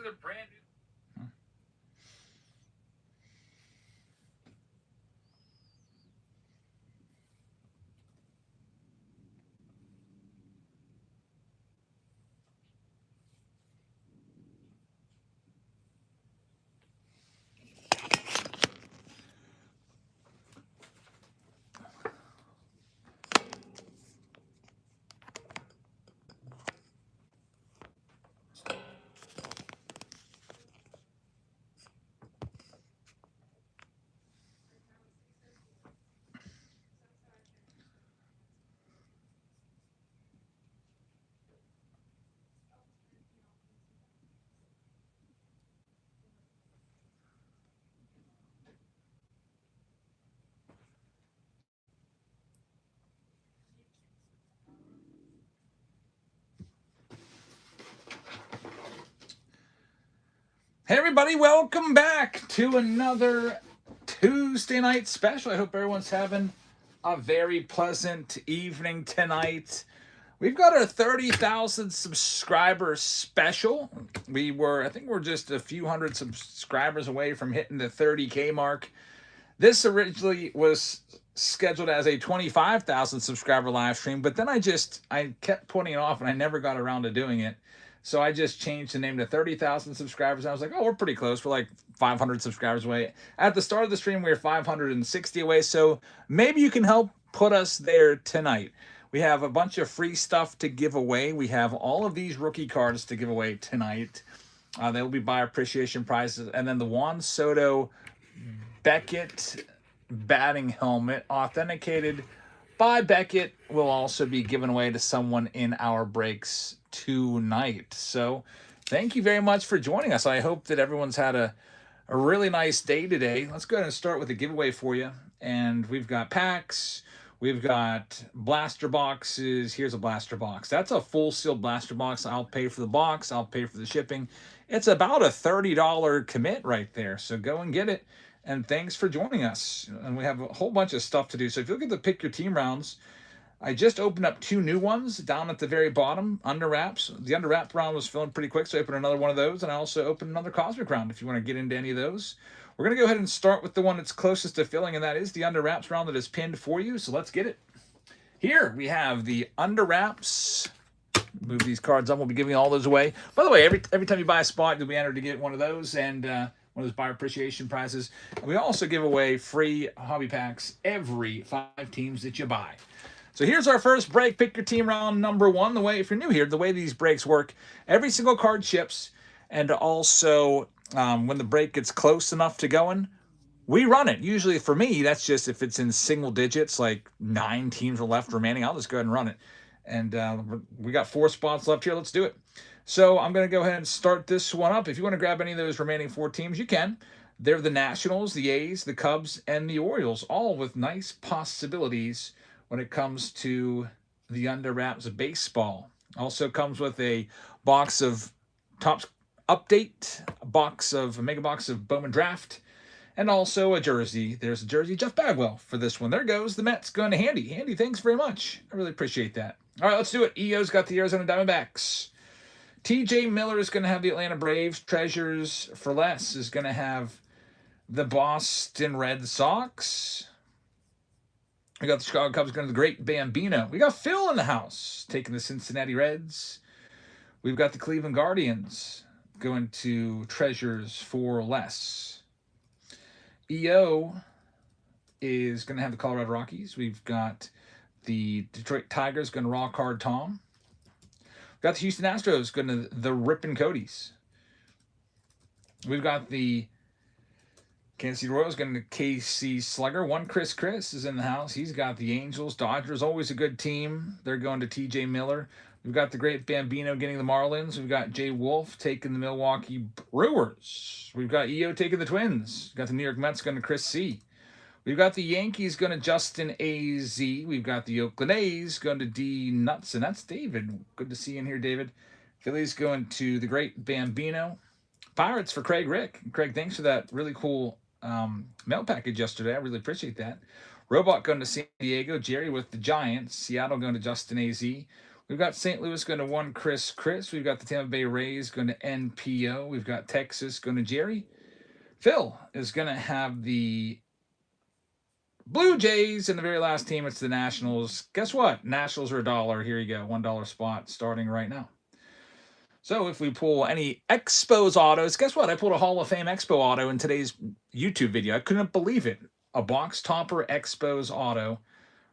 another brand new. Hey everybody, welcome back to another Tuesday night special. I hope everyone's having a very pleasant evening tonight. We've got our 30,000 subscribers special. I think we're just a few hundred subscribers away from hitting the 30K mark. This originally was scheduled as a 25,000 subscriber live stream, but then I kept putting it off and I never got around to doing it. So I just changed the name to 30,000 subscribers. I was like, oh, we're pretty close. We're like 500 subscribers away. At the start of the stream, we were 560 away. So maybe you can help put us there tonight. We have a bunch of free stuff to give away. We have all of these rookie cards to give away tonight. They will be buyer appreciation prizes. And then the Juan Soto Beckett batting helmet, authenticated by Beckett, will also be given away to someone in our breaks tonight. So thank you very much for joining us. I hope that everyone's had a really nice day today. Let's go ahead and start with a giveaway for you. And we've got packs. We've got blaster boxes. Here's a blaster box. That's a full sealed blaster box. I'll pay for the box. I'll pay for the shipping. It's about a $30 commit right there. So go and get it. And thanks for joining us. And we have a whole bunch of stuff to do. So if you look at the Pick Your Team rounds, I just opened up 2 new ones down at the very bottom, under wraps. The under wrap round was filling pretty quick, so I opened another one of those. And I also opened another Cosmic round if you want to get into any of those. We're going to go ahead and start with the one that's closest to filling, and that is the under wraps round that is pinned for you. So let's get it. Here we have the under wraps. Move these cards up. We'll be giving all those away. By the way, every time you buy a spot, you'll be entered to get one of those and one of those buyer appreciation prizes. And we also give away free hobby packs every 5 teams that you buy. So here's our first break. Pick your team round number 1. The way, if you're new here, the way these breaks work, every single card ships, and also when the break gets close enough to going, we run it. Usually for me, that's just if it's in single digits, like 9 teams are left remaining, I'll just go ahead and run it. And we got 4 spots left here. Let's do it. So I'm going to go ahead and start this one up. If you want to grab any of those remaining 4 teams, you can. They're the Nationals, the A's, the Cubs, and the Orioles, all with nice possibilities when it comes to the under wraps baseball. Also comes with a box of Topps Update, a mega box of Bowman Draft, and also a jersey. There's a jersey Jeff Bagwell for this one. There goes the Mets going to Handy. Handy, thanks very much. I really appreciate that. All right, let's do it. EO's got the Arizona Diamondbacks. TJ Miller is going to have the Atlanta Braves. Treasures for Less is going to have the Boston Red Sox. We got the Chicago Cubs going to the Great Bambino. We got Phil in the house taking the Cincinnati Reds. We've got the Cleveland Guardians going to Treasures for Less. EO is going to have the Colorado Rockies. We've got the Detroit Tigers going to Raw Card Tom. We've got the Houston Astros going to the Rippin' Cody's. We've got the Kansas City Royals going to KC Slugger. One Chris is in the house. He's got the Angels. Dodgers, always a good team. They're going to TJ Miller. We've got the Great Bambino getting the Marlins. We've got Jay Wolf taking the Milwaukee Brewers. We've got EO taking the Twins. We've got the New York Mets going to Chris C. We've got the Yankees going to Justin AZ. We've got the Oakland A's going to D Nuts, and that's David. Good to see you in here, David. Phillies going to the Great Bambino. Pirates for Craig Rick. Craig, thanks for that really cool mail package yesterday. I really appreciate that. Robot going to San Diego. Jerry with the Giants. Seattle going to Justin AZ. We've got St. Louis going to 1 Chris. We've got the Tampa Bay Rays going to NPO. We've got Texas going to Jerry. Phil is going to have the Blue Jays, and the very last team, it's the Nationals. Guess what? Nationals are $1. Here you go, $1 spot starting right now. So if we pull any Expos autos, guess what? I pulled a Hall of Fame Expo auto in today's YouTube video. I couldn't believe it. A box topper Expos auto.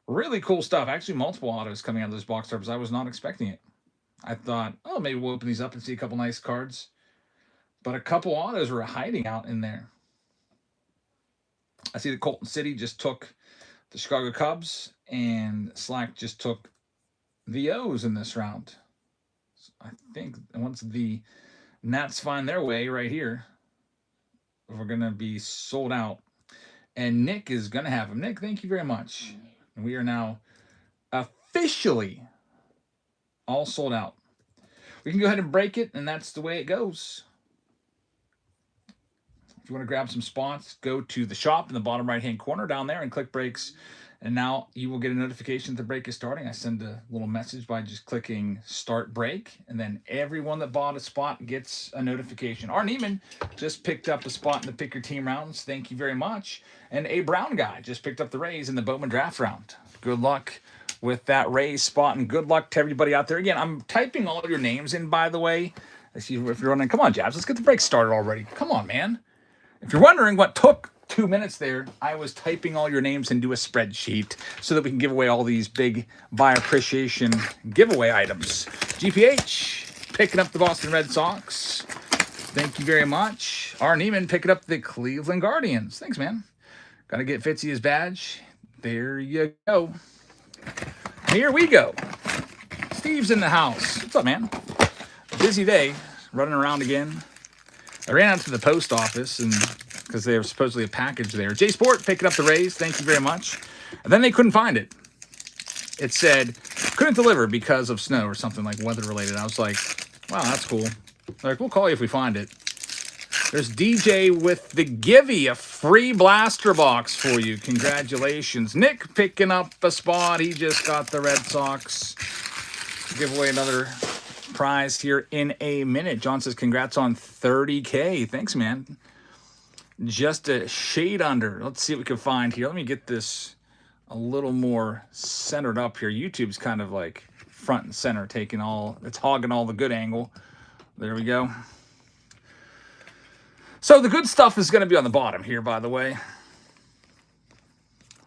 Really cool stuff. Actually, multiple autos coming out of those box toppers. I was not expecting it. I thought, oh, maybe we'll open these up and see a couple nice cards. But a couple autos were hiding out in there. I see that Colton City just took the Chicago Cubs, and Slack just took the O's in this round. So I think once the Nats find their way right here, we're going to be sold out. And Nick is going to have them. Nick, thank you very much. And we are now officially all sold out. We can go ahead and break it, and that's the way it goes. If you want to grab some spots, go to the shop in the bottom right-hand corner down there and click breaks. And now you will get a notification that the break is starting. I send a little message by just clicking start break. And then everyone that bought a spot gets a notification. R. Neiman just picked up a spot in the Pick Your Team rounds. Thank you very much. And A. Brown Guy just picked up the Rays in the Bowman draft round. Good luck with that Rays spot, and good luck to everybody out there. Again, I'm typing all of your names in, by the way. If you're wondering, come on, Jabs, let's get the break started already. Come on, man. If you're wondering what took 2 minutes there, I was typing all your names into a spreadsheet so that we can give away all these big buy appreciation giveaway items. GPH picking up the Boston Red Sox. Thank you very much. R. Neiman picking up the Cleveland Guardians. Thanks, man. Got to get Fitzy his badge. There you go. Here we go. Steve's in the house. What's up, man? Busy day. Running around again. I ran out to the post office and because there was supposedly a package there. J Sport picking up the Rays. Thank you very much. And then they couldn't find it. It said couldn't deliver because of snow or something like weather related. I was like, wow, that's cool. They're like, we'll call you if we find it. There's DJ with the Givey, a free blaster box for you. Congratulations. Nick picking up a spot. He just got the Red Sox. Give away another prize here in a minute. John says, congrats on 30K. Thanks, man. Just a shade under. Let's see what we can find here. Let me get this a little more centered up here. YouTube's kind of like front and center, it's hogging all the good angle. There we go. So the good stuff is going to be on the bottom here, by the way.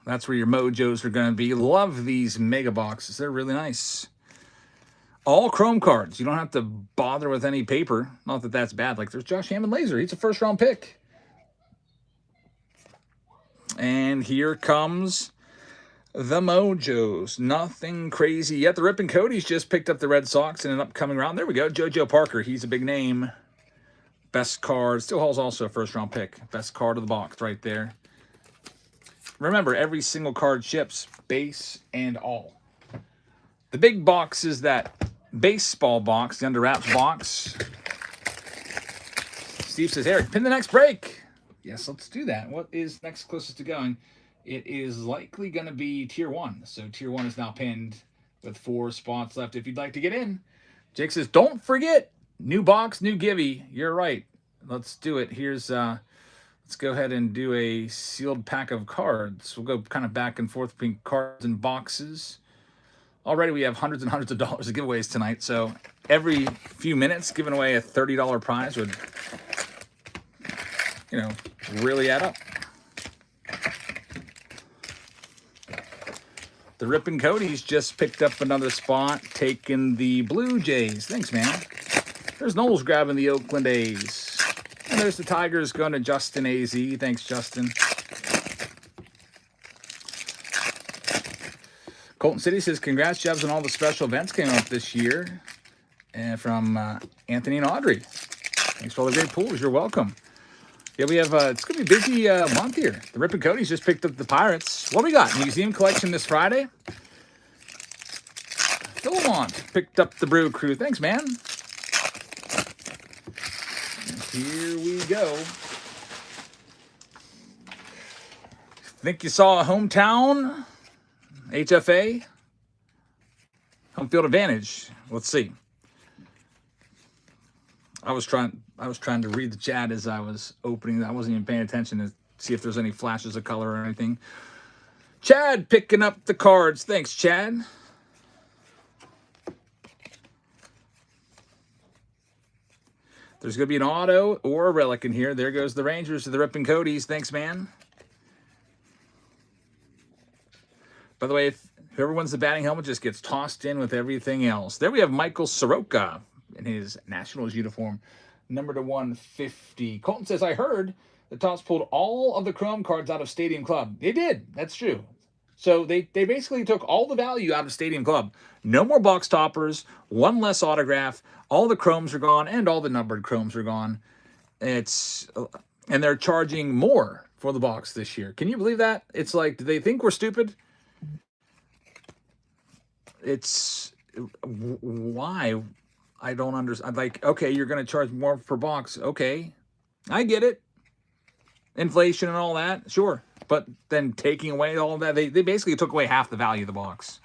That's where your mojos are going to be. Love these mega boxes. They're really nice. All chrome cards. You don't have to bother with any paper. Not that that's bad. Like there's Josh Hammond Laser. He's a first-round pick. And here comes the mojos. Nothing crazy yet. The Rip and Cody's just picked up the Red Sox in an upcoming round. There we go. JoJo Parker. He's a big name. Best card. Still Hall's also a first-round pick. Best card of the box right there. Remember, every single card ships, base and all. The big box is that baseball box, the under wraps box. Steve says, Eric, pin the next break. Yes, let's do that. What is next closest to going? It is likely going to be Tier 1. So Tier 1 is now pinned with 4 spots left if you'd like to get in. Jake says, don't forget, new box, new Givey. You're right. Let's do it. Here's, let's go ahead and do a sealed pack of cards. We'll go kind of back and forth between cards and boxes. Already we have hundreds and hundreds of dollars of giveaways tonight. So every few minutes, giving away a $30 prize would, you know, really add up. The Rip and Cody's just picked up another spot, taking the Blue Jays. Thanks, man. There's Knowles grabbing the Oakland A's. And there's the Tigers going to Justin AZ. Thanks, Justin. Colton City says, congrats, Jebs, on all the special events came up this year. And from Anthony and Audrey. Thanks for all the great pools. You're welcome. Yeah, we have, it's going to be a busy month here. The Rip and Cody's just picked up the Pirates. What do we got? Museum collection this Friday. Philemont picked up the Brew Crew. Thanks, man. And here we go. Think you saw a hometown HFA? Home field advantage. Let's see. I was trying to read the chat as I was opening. I wasn't even paying attention to see if there's any flashes of color or anything. Chad picking up the cards. Thanks, Chad. There's going to be an auto or a relic in here. There goes the Rangers to the Rip and Cody's. Thanks, man. By the way, if whoever wins the batting helmet just gets tossed in with everything else. There we have Michael Soroka in his Nationals uniform, number to 150. Colton says, I heard the Topps pulled all of the Chrome cards out of Stadium Club. They did. That's true. So they basically took all the value out of Stadium Club. No more box toppers, one less autograph. All the Chromes are gone, and all the numbered Chromes are gone. And they're charging more for the box this year. Can you believe that? It's like, do they think we're stupid? It's why I don't understand. Like, okay, you're going to charge more per box. Okay, I get it. Inflation and all that, sure. But then taking away all of that, they basically took away half the value of the box.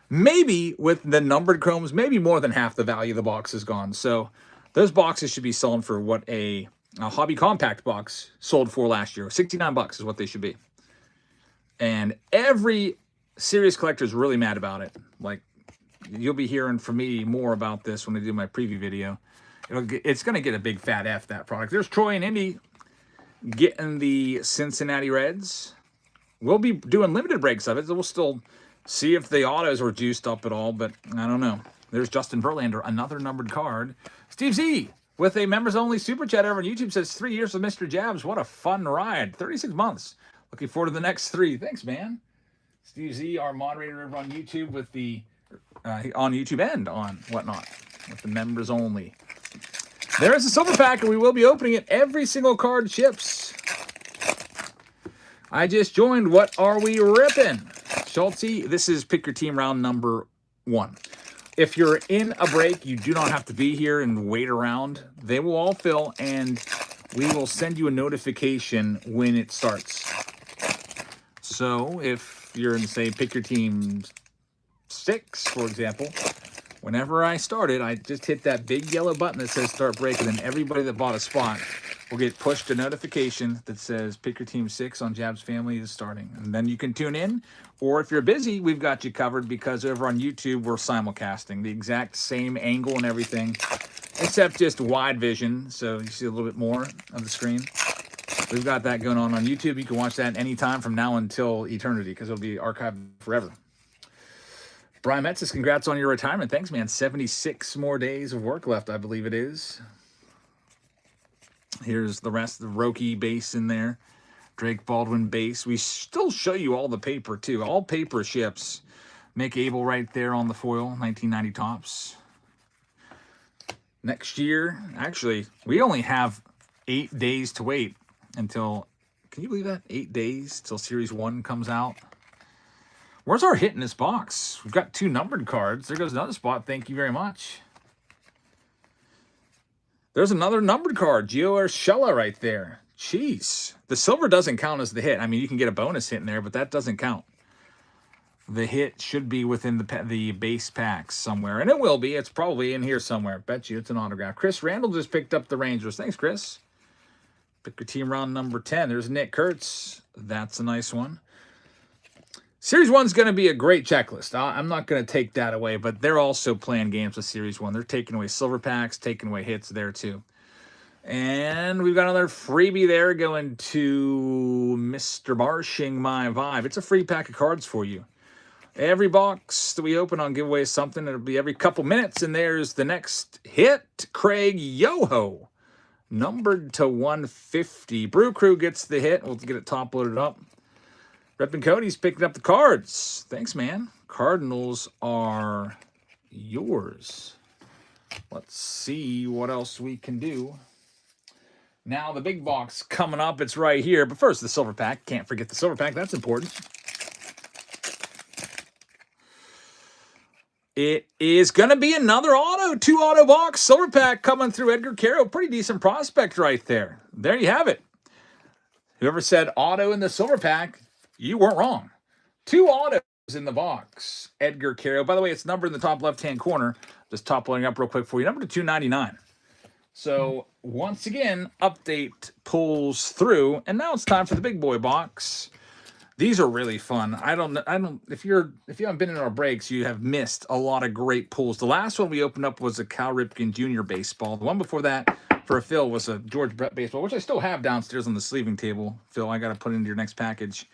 Maybe with the numbered Chromes, maybe more than half the value of the box is gone. So those boxes should be selling for what a hobby compact box sold for last year. $69 is what they should be. And every serious collector is really mad about it. Like, you'll be hearing from me more about this when I do my preview video. It's going to get a big fat F, that product. There's Troy and Indy getting the Cincinnati Reds. We'll be doing limited breaks of it. So we'll still see if the autos were juiced up at all, but I don't know. There's Justin Verlander, another numbered card. Steve Z with a members-only super chat over on YouTube says, 3 years with Mr. Jabs. What a fun ride. 36 months. Looking forward to the next 3. Thanks, man. Steve Z, our moderator over on YouTube with the on YouTube and on whatnot with the members only. There is a silver pack, and we will be opening it. Every single card ships. I just joined. What are we ripping? Schulte, this is pick your team round number 1. If you're in a break, you do not have to be here and wait around. They will all fill, and we will send you a notification when it starts. So if you're in, say, pick your team 6, for example, whenever I started, I just hit that big yellow button that says start break, and then everybody that bought a spot will get pushed a notification that says pick your team 6 on Jab's Family is starting. And then you can tune in, or if you're busy, we've got you covered because over on YouTube, we're simulcasting the exact same angle and everything, except just wide vision, so you see a little bit more of the screen. We've got that going on YouTube. You can watch that anytime from now until eternity because it'll be archived forever. Brian Metz says, congrats on your retirement. Thanks, man. 76 more days of work left, I believe it is. Here's the rest of the Roki base in there. Drake Baldwin base. We still show you all the paper, too. All paper ships. Mick Abel right there on the foil. 1990 Topps. Next year, actually, we only have 8 days to wait until, can you believe that? 8 days till Series 1 comes out. Where's our hit in this box? We've got 2 numbered cards. There goes another spot. Thank you very much. There's another numbered card. Gio Urshela right there. Jeez. The silver doesn't count as the hit. I mean, you can get a bonus hit in there, but that doesn't count. The hit should be within the base packs somewhere, and it will be. It's probably in here somewhere. Bet you it's an autograph. Chris Randall just picked up the Rangers. Thanks, Chris. Pick your team round number 10. There's Nick Kurtz. That's a nice one. Series 1's going to be a great checklist. I'm not going to take that away, but they're also playing games with Series 1. They're taking away silver packs, taking away hits there too. And we've got another freebie there going to Mr. Marshing My Vibe. It's a free pack of cards for you. Every box that we open on giveaway is something. It'll be every couple minutes, and there's the next hit. Craig Yoho, numbered to 150. Brew Crew gets the hit. We'll get it top loaded up. Rep and Cody's picking up the cards. Thanks, man. Cardinals are yours. Let's see what else we can do. Now the big box coming up. It's right here. But first, the silver pack. Can't forget the silver pack. That's important. It is going to be another auto. 2 auto box. Silver pack coming through Edgar Caro. Pretty decent prospect right there. There you have it. Whoever said auto in the silver pack, you weren't wrong. 2 auto in the box. Edgar Carroll. By the way, it's numbered in the top left-hand corner. Just top loading up real quick for you. Number to 299. So once again, update pulls through, and now it's time for the big boy box. These are really fun. I don't. If you haven't been in our breaks, you have missed a lot of great pulls. The last one we opened up was a Cal Ripken Jr. baseball. The one before that for Phil was a George Brett baseball, which I still have downstairs on the sleeving table. Phil, I got to put it into your next package.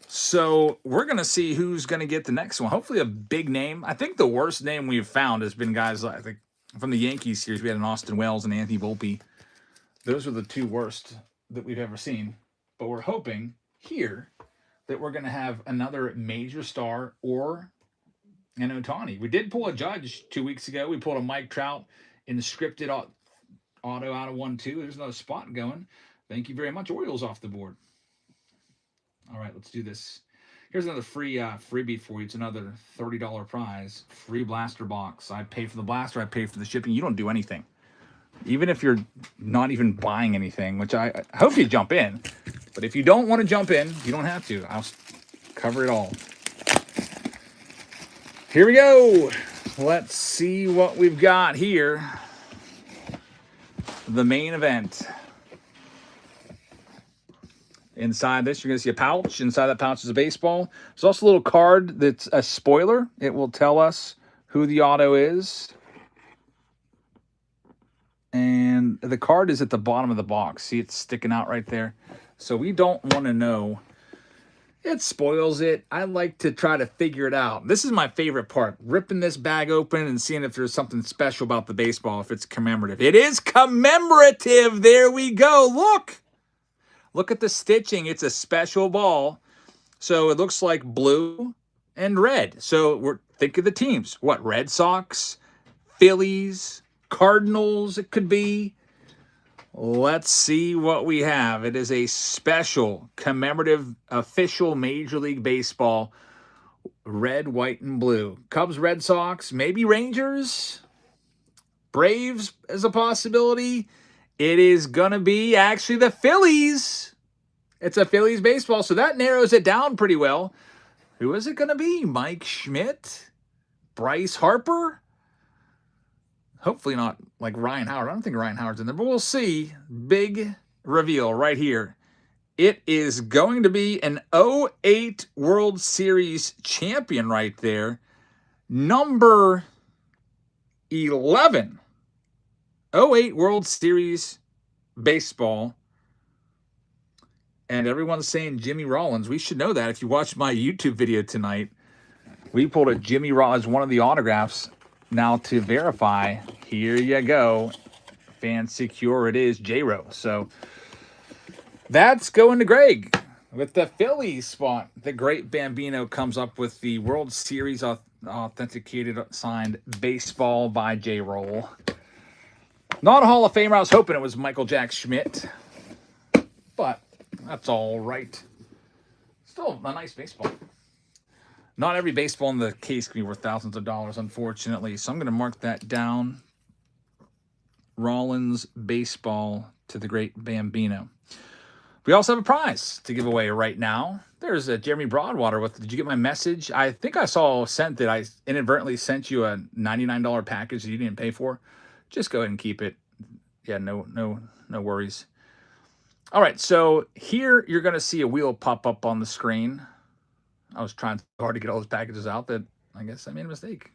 So we're going to see who's going to get the next one. Hopefully a big name. I think the worst name we've found has been guys like, I think, from the Yankees series. We had an Austin Wells and Anthony Volpe. Those are the two worst that we've ever seen. But we're hoping here that we're going to have another major star or an Ohtani. We did pull a Judge 2 weeks ago. We pulled a Mike Trout in the scripted auto out of 1-2. There's another spot going. Thank you very much. Orioles off the board. All right, let's do this. Here's another free freebie for you. It's another $30 prize. Free blaster box. I pay for the blaster. I pay for the shipping. You don't do anything. Even if you're not even buying anything, which I hope you jump in. But if you don't want to jump in, you don't have to. I'll cover it all. Here we go. Let's see what we've got here. The main event. Inside this, you're going to see a pouch. Inside that pouch is a baseball. There's also a little card that's a spoiler. It will tell us who the auto is. And the card is at the bottom of the box. See, it's sticking out right there. So we don't want to know. It spoils it. I like to try to figure it out. This is my favorite part. Ripping this bag open and seeing if there's something special about the baseball, if it's commemorative. It is commemorative. There we go. Look. Look at the stitching. It's a special ball. So it looks like blue and red. So think of the teams. What? Red Sox, Phillies, Cardinals it could be. Let's see what we have. It is a special commemorative official Major League Baseball red, white, and blue. Cubs, Red Sox, maybe Rangers, Braves as a possibility. It is going to be actually the Phillies. It's a Phillies baseball, so that narrows it down pretty well. Who is it going to be? Mike Schmidt? Bryce Harper? Hopefully not like Ryan Howard. I don't think Ryan Howard's in there, but we'll see. Big reveal right here. It is going to be an 08 World Series champion right there. Number 11. 08 World Series baseball. And everyone's saying Jimmy Rollins. We should know that. If you watched my YouTube video tonight, we pulled a Jimmy Rollins, one of the autographs. Now to verify, here you go. Fan secure, it is J-Ro. So that's going to Greg with the Phillies spot. The great Bambino comes up with the World Series authenticated signed baseball by J-Roll. Not a Hall of Famer. I was hoping it was Michael Jack Schmidt. But that's all right. Still a nice baseball. Not every baseball in the case can be worth thousands of dollars, unfortunately. So I'm going to mark that down. Rollins baseball to the great Bambino. We also have a prize to give away right now. There's a Jeremy Broadwater with, did you get my message? I think I saw sent that I inadvertently sent you a $99 package that you didn't pay for. Just go ahead and keep it. Yeah, no worries. All right, so here you're going to see a wheel pop up on the screen. I was trying hard to get all those packages out that I guess I made a mistake.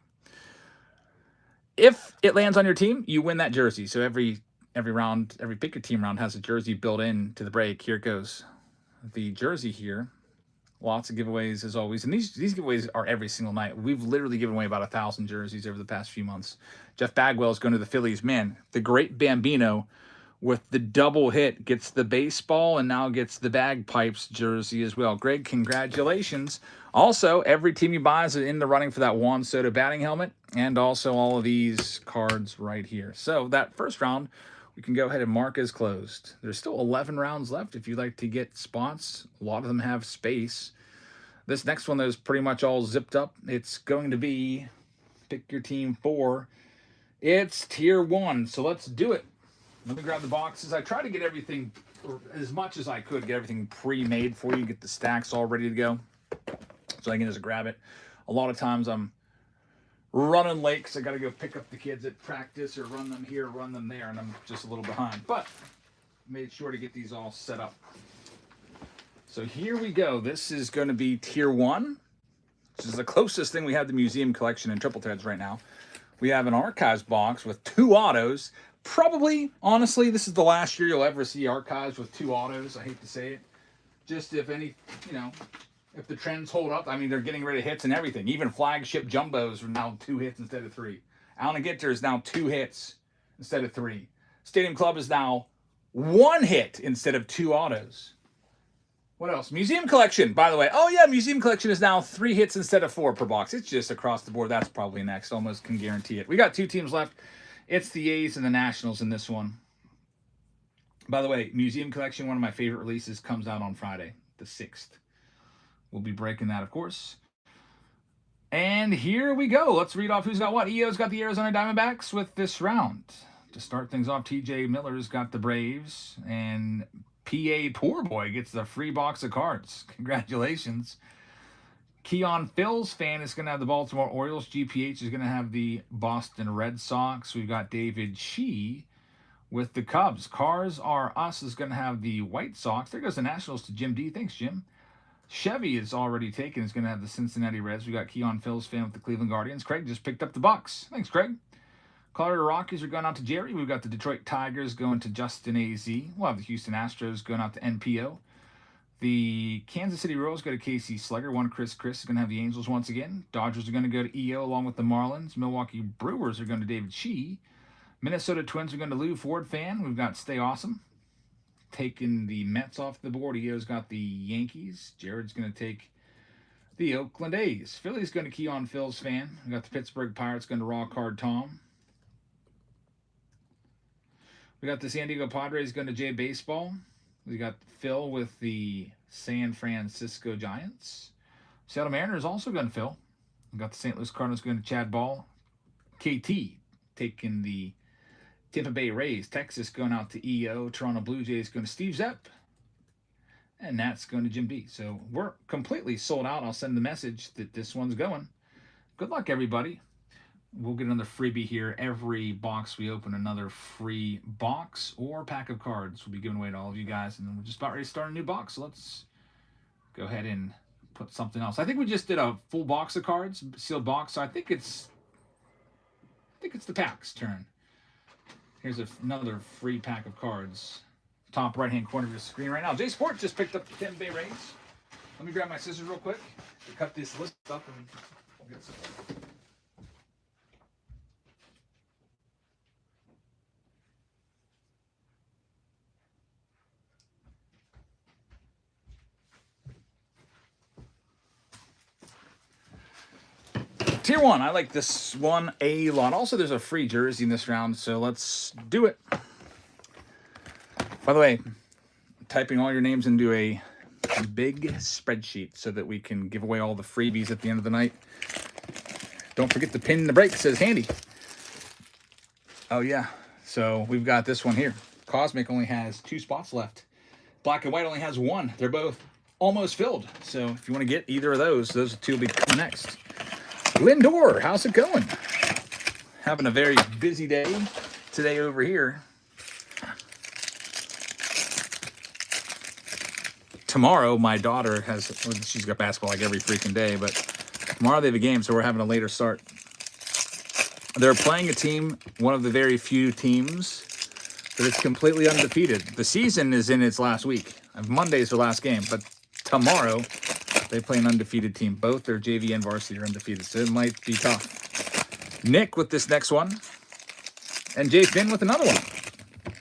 If it lands on your team, you win that jersey. So every round, every pick your team round has a jersey built in to the break. Here it goes. The jersey here. Lots of giveaways as always. And these giveaways are every single night. We've literally given away about 1,000 jerseys over the past few months. Jeff Bagwell is going to the Phillies. Man, the great Bambino with the double hit gets the baseball and now gets the bagpipes jersey as well. Greg, congratulations. Also, every team you buy is in the running for that Juan Soto batting helmet and also all of these cards right here. So that first round, we can go ahead and mark as closed. There's still 11 rounds left if you'd like to get spots. A lot of them have space. This next one is pretty much all zipped up. It's going to be pick your team 4. It's tier 1, so let's do it. Let me grab the boxes. I try to get everything, as much as I could, get everything pre-made for you, get the stacks all ready to go. so I can just grab it. A lot of times I'm running late because I got to go pick up the kids at practice or run them here, run them there, and I'm just a little behind. But made sure to get these all set up. So here we go. This is going to be Tier 1. This is the closest thing we have to Museum Collection in Triple Threads right now. We have an Archives box with 2 autos. Probably, honestly, this is the last year you'll ever see Archives with 2 autos. I hate to say it. Just if any, if the trends hold up. I mean, they're getting rid of hits and everything. Even flagship jumbos are now 2 hits instead of 3. Allen & Ginter is now 2 hits instead of 3. Stadium Club is now 1 hit instead of 2 autos. What else? Museum Collection, by the way. Oh, yeah, Museum Collection is now 3 hits instead of 4 per box. It's just across the board. That's probably next. Almost can guarantee it. We got 2 teams left. It's the A's and the Nationals in this one. By the way, Museum Collection, one of my favorite releases, comes out on Friday, the 6th. We'll be breaking that, of course. And here we go. Let's read off who's got what. EO's got the Arizona Diamondbacks with this round. To start things off, TJ Miller's got the Braves, and PA Poor Boy gets the free box of cards. Congratulations. Keon Phil's fan is going to have the Baltimore Orioles. GPH is going to have the Boston Red Sox. We've got David Shee with the Cubs. Cars Are Us is going to have the White Sox. There goes the Nationals to Jim D. Thanks, Jim. Chevy is already taken. Is going to have the Cincinnati Reds. We got Keon Phil's fan with the Cleveland Guardians. Craig just picked up the Bucks. Thanks, Craig. Colorado Rockies are going out to Jerry. We've got the Detroit Tigers going to Justin AZ. We'll have the Houston Astros going out to NPO. The Kansas City Royals go to KC Slugger. Chris is going to have the Angels once again. Dodgers are going to go to EO along with the Marlins. Milwaukee Brewers are going to David Shee. Minnesota Twins are going to Lou Ford fan. We've got Stay Awesome. Taking the Mets off the board. EO's got the Yankees. Jared's going to take the Oakland A's. Philly's going to Keon Phil's fan. We've got the Pittsburgh Pirates going to Raw Card Tom. We got the San Diego Padres going to Jay Baseball. We got Phil with the San Francisco Giants. Seattle Mariners also going to Phil. We got the St. Louis Cardinals going to Chad Ball. KT taking the Tampa Bay Rays. Texas going out to EO. Toronto Blue Jays going to Steve Zepp. And Nats going to Jim D. So we're completely sold out. I'll send the message that this one's going. Good luck, everybody. We'll get another freebie here. Every box we open, another free box or pack of cards will be given away to all of you guys. And then we're just about ready to start a new box. So let's go ahead and put something else. I think we just did a full box of cards, sealed box. So I think it's the pack's turn. Here's another free pack of cards. Top right-hand corner of your screen right now. J Sport just picked up the Tampa Bay Rays. Let me grab my scissors real quick to cut this list up and we'll get started. Tier 1, I like this one a lot. Also, there's a free jersey in this round, so let's do it. By the way, typing all your names into a big spreadsheet so that we can give away all the freebies at the end of the night. Don't forget to pin the break. It says handy. Oh, yeah. So we've got this one here. Cosmic only has 2 spots left. Black and White only has 1. They're both almost filled. So if you want to get either of those 2 will be coming next. Lindor, how's it going? Having a very busy day today over here. Tomorrow, my daughter she's got basketball like every freaking day, but tomorrow they have a game, so we're having a later start. They're playing a team, one of the very few teams that is completely undefeated. The season is in its last week. Monday's their last game, but tomorrow they play an undefeated team. Both their JV and varsity are undefeated, so it might be tough. Nick with this next one. And Jay Finn with another one.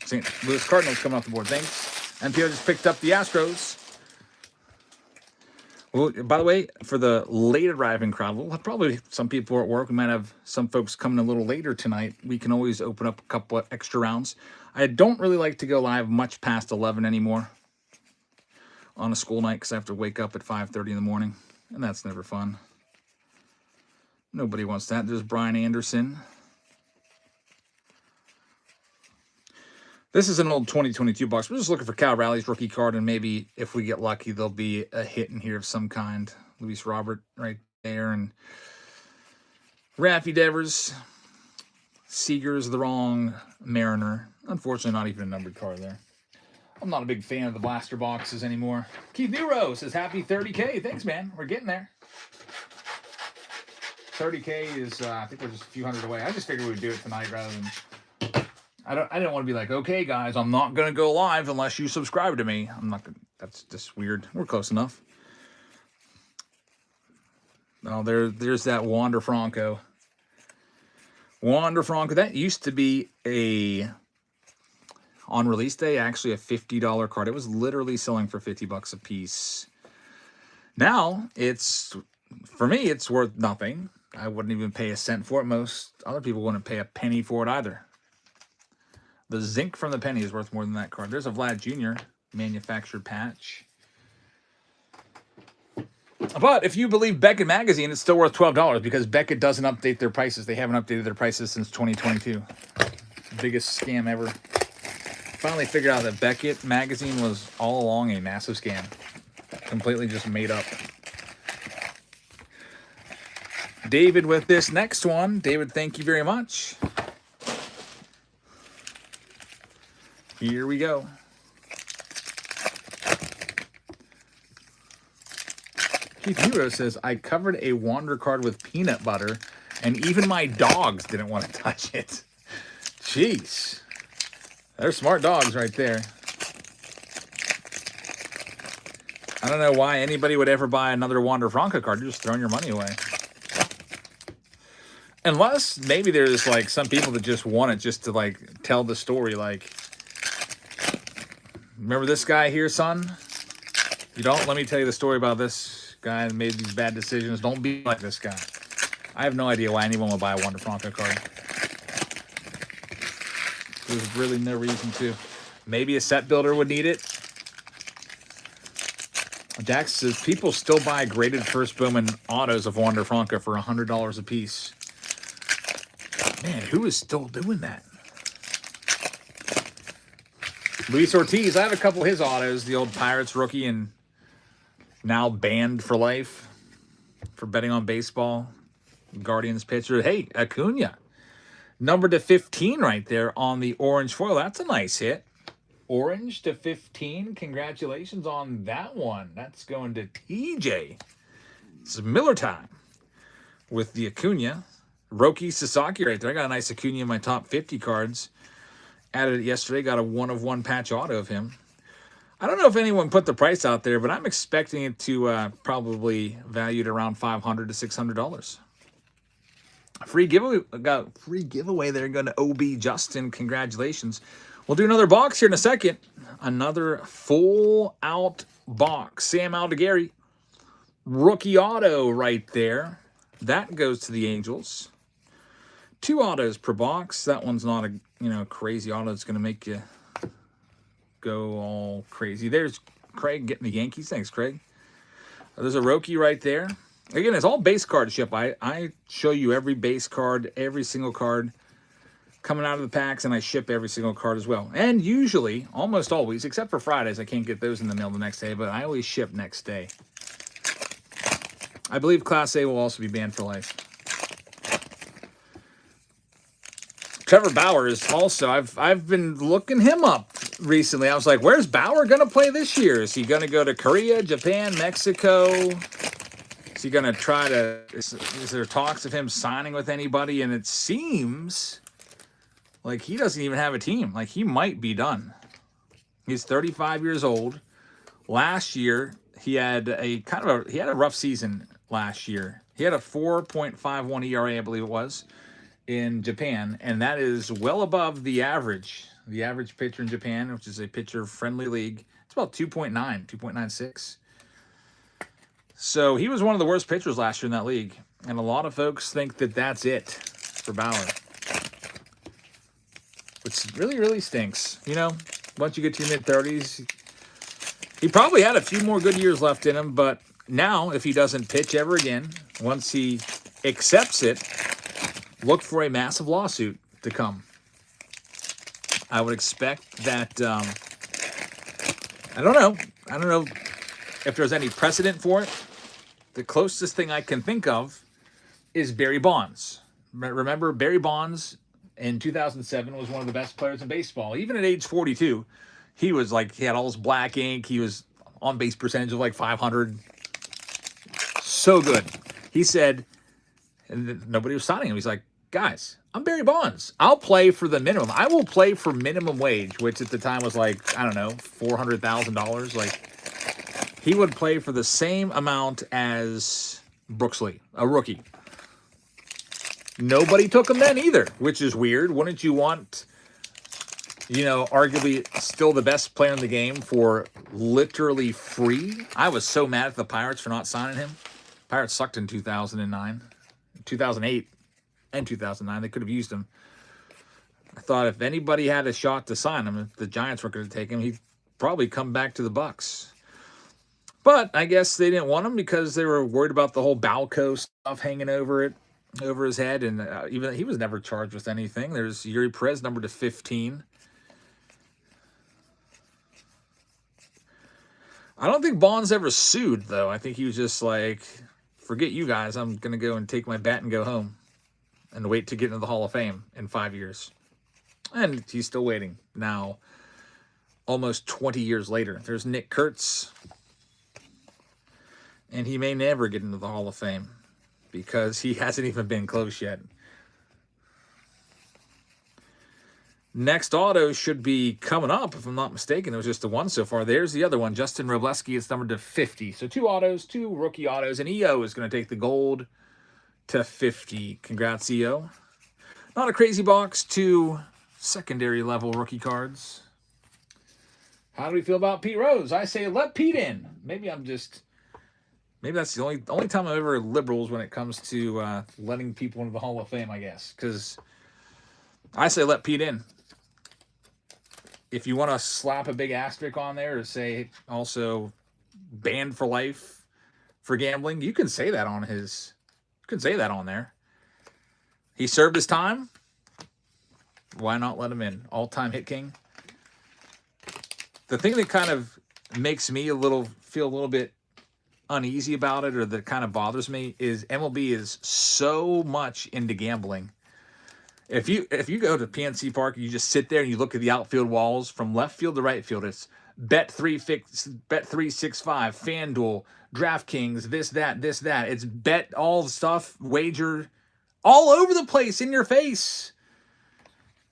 St. Louis Cardinals coming off the board. Thanks. NPO just picked up the Astros. Well, by the way, for the late arriving crowd, we'll have probably some people are at work. We might have some folks coming a little later tonight. We can always open up a couple of extra rounds. I don't really like to go live much past 11 anymore on a school night because I have to wake up at 5:30 in the morning, and that's never fun. Nobody wants that. There's Brian Anderson. This is an old 2022 box. We're just looking for Cal Rally's rookie card, and maybe if we get lucky, there'll be a hit in here of some kind. Luis Robert right there, and Raffy Devers. Seager's the wrong Mariner. Unfortunately, not even a numbered card there. I'm not a big fan of the blaster boxes anymore. Keith Nero says, happy 30K. Thanks, man. We're getting there. 30K is, I think we're just a few hundred away. I just figured we'd do it tonight rather than... I didn't want to be like, okay, guys, I'm not going to go live unless you subscribe to me. I'm not going to... That's just weird. We're close enough. Oh, there's that Wander Franco. Wander Franco. That used to be on release day, actually a $50 card. It was literally selling for $50 a piece. Now, for me, it's worth nothing. I wouldn't even pay a cent for it. Most other people wouldn't pay a penny for it either. The zinc from the penny is worth more than that card. There's a Vlad Jr. manufactured patch. But if you believe Beckett Magazine, it's still worth $12 because Beckett doesn't update their prices. They haven't updated their prices since 2022. Biggest scam ever. Finally figured out that Beckett Magazine was all along a massive scam. Completely just made up. David with this next one. David, thank you very much. Here we go. Keith Hero says, I covered a Wander card with peanut butter, and even my dogs didn't want to touch it. Jeez. They're smart dogs right there. I don't know why anybody would ever buy another Wander Franco card. You're just throwing your money away. Unless maybe there's like some people that just want it just to like tell the story. Like, remember this guy here, son? You don't? Let me tell you the story about this guy that made these bad decisions. Don't be like this guy. I have no idea why anyone would buy a Wander Franco card. There's really no reason to. Maybe a set builder would need it. Dax says, people still buy graded first Bowman autos of Wander Franco for $100 a piece. Man, who is still doing that? Luis Ortiz, I have a couple of his autos. The old Pirates rookie and now banned for life for betting on baseball. Guardians pitcher. Hey, Acuna. Number to 15 right there on the orange foil. That's a nice hit. Orange to 15. Congratulations on that one. That's going to TJ. It's Miller time with the Acuna. Roki Sasaki right there. I got a nice Acuna in my top 50 cards. Added it yesterday. Got a 1-of-1 patch auto of him. I don't know if anyone put the price out there, but I'm expecting it to probably valued around $500 to $600. Free giveaway. Got free giveaway there going to OB Justin. Congratulations. We'll do another box here in a second. Another full out box. Sam Aldegari. Rookie auto right there. That goes to the Angels. 2 autos per box. That one's not a crazy auto that's going to make you go all crazy. There's Craig getting the Yankees. Thanks, Craig. There's a Roki right there. Again, it's all base card ship. I show you every base card, every single card coming out of the packs, and I ship every single card as well. And usually, almost always, except for Fridays, I can't get those in the mail the next day, but I always ship next day. I believe Class A will also be banned for life. Trevor Bauer is also, I've been looking him up recently. I was like, where's Bauer going to play this year? Is he going to go to Korea, Japan, Mexico? Is he going to try to, is there talks of him signing with anybody? And it seems like he doesn't even have a team. Like, he might be done. He's 35 years old. Last year, he had a rough season last year. He had a 4.51 ERA, I believe it was, in Japan, and that is well above the average. The average pitcher in Japan, which is a pitcher-friendly league, it's about 2.9, 2.96. So he was one of the worst pitchers last year in that league, and a lot of folks think that that's it for Bauer. Which really, really stinks. You know, once you get to your mid-30s, he probably had a few more good years left in him, but now, if he doesn't pitch ever again, once he accepts it, look for a massive lawsuit to come. I would expect that, I don't know if there's any precedent for it, the closest thing I can think of is Barry Bonds. Remember, Barry Bonds in 2007 was one of the best players in baseball. Even at age 42, he was like, he had all this black ink. He was on base percentage of like 500. So good. He said, and nobody was signing him. He's like, guys, I'm Barry Bonds. I'll play for the minimum. I will play for minimum wage, which at the time was like, I don't know, $400,000. Like, he would play for the same amount as Brooks Lee, a rookie. Nobody took him then either, which is weird. Wouldn't you want, you know, arguably still the best player in the game for literally free? I was so mad at the Pirates for not signing him. Pirates sucked in 2009, 2008, and 2009. They could have used him. I thought if anybody had a shot to sign him, if the Giants were going to take him, he'd probably come back to the Bucks. But I guess they didn't want him because they were worried about the whole Balco stuff hanging over his head, and even he was never charged with anything. There's Yuri Perez, number /15. I don't think Bonds ever sued, though. I think he was just like, forget you guys. I'm going to go and take my bat and go home and wait to get into the Hall of Fame in 5 years. And he's still waiting now, almost 20 years later. There's Nick Kurtz, and he may never get into the Hall of Fame because he hasn't even been close yet. Next auto should be coming up, if I'm not mistaken. There was just the one so far. There's the other one, Justin Robleski. It's numbered /50. So 2 autos, 2 rookie autos, and EO is going to take the gold /50. Congrats, EO. Not a crazy box. 2 secondary level rookie cards. How do we feel about Pete Rose? I say let Pete in. Maybe that's the only time I'm ever liberals when it comes to letting people into the Hall of Fame, I guess. Because I say let Pete in. If you want to slap a big asterisk on there or say also banned for life for gambling, you can say that on there. He served his time. Why not let him in? All-time hit king. The thing that kind of makes me feel a little bit uneasy about it, or that kind of bothers me, is MLB is so much into gambling. If you go to PNC Park and you just sit there and you look at the outfield walls from left field to right field, it's Bet365, FanDuel, DraftKings, this, that. It's bet all the stuff, wager, all over the place, in your face.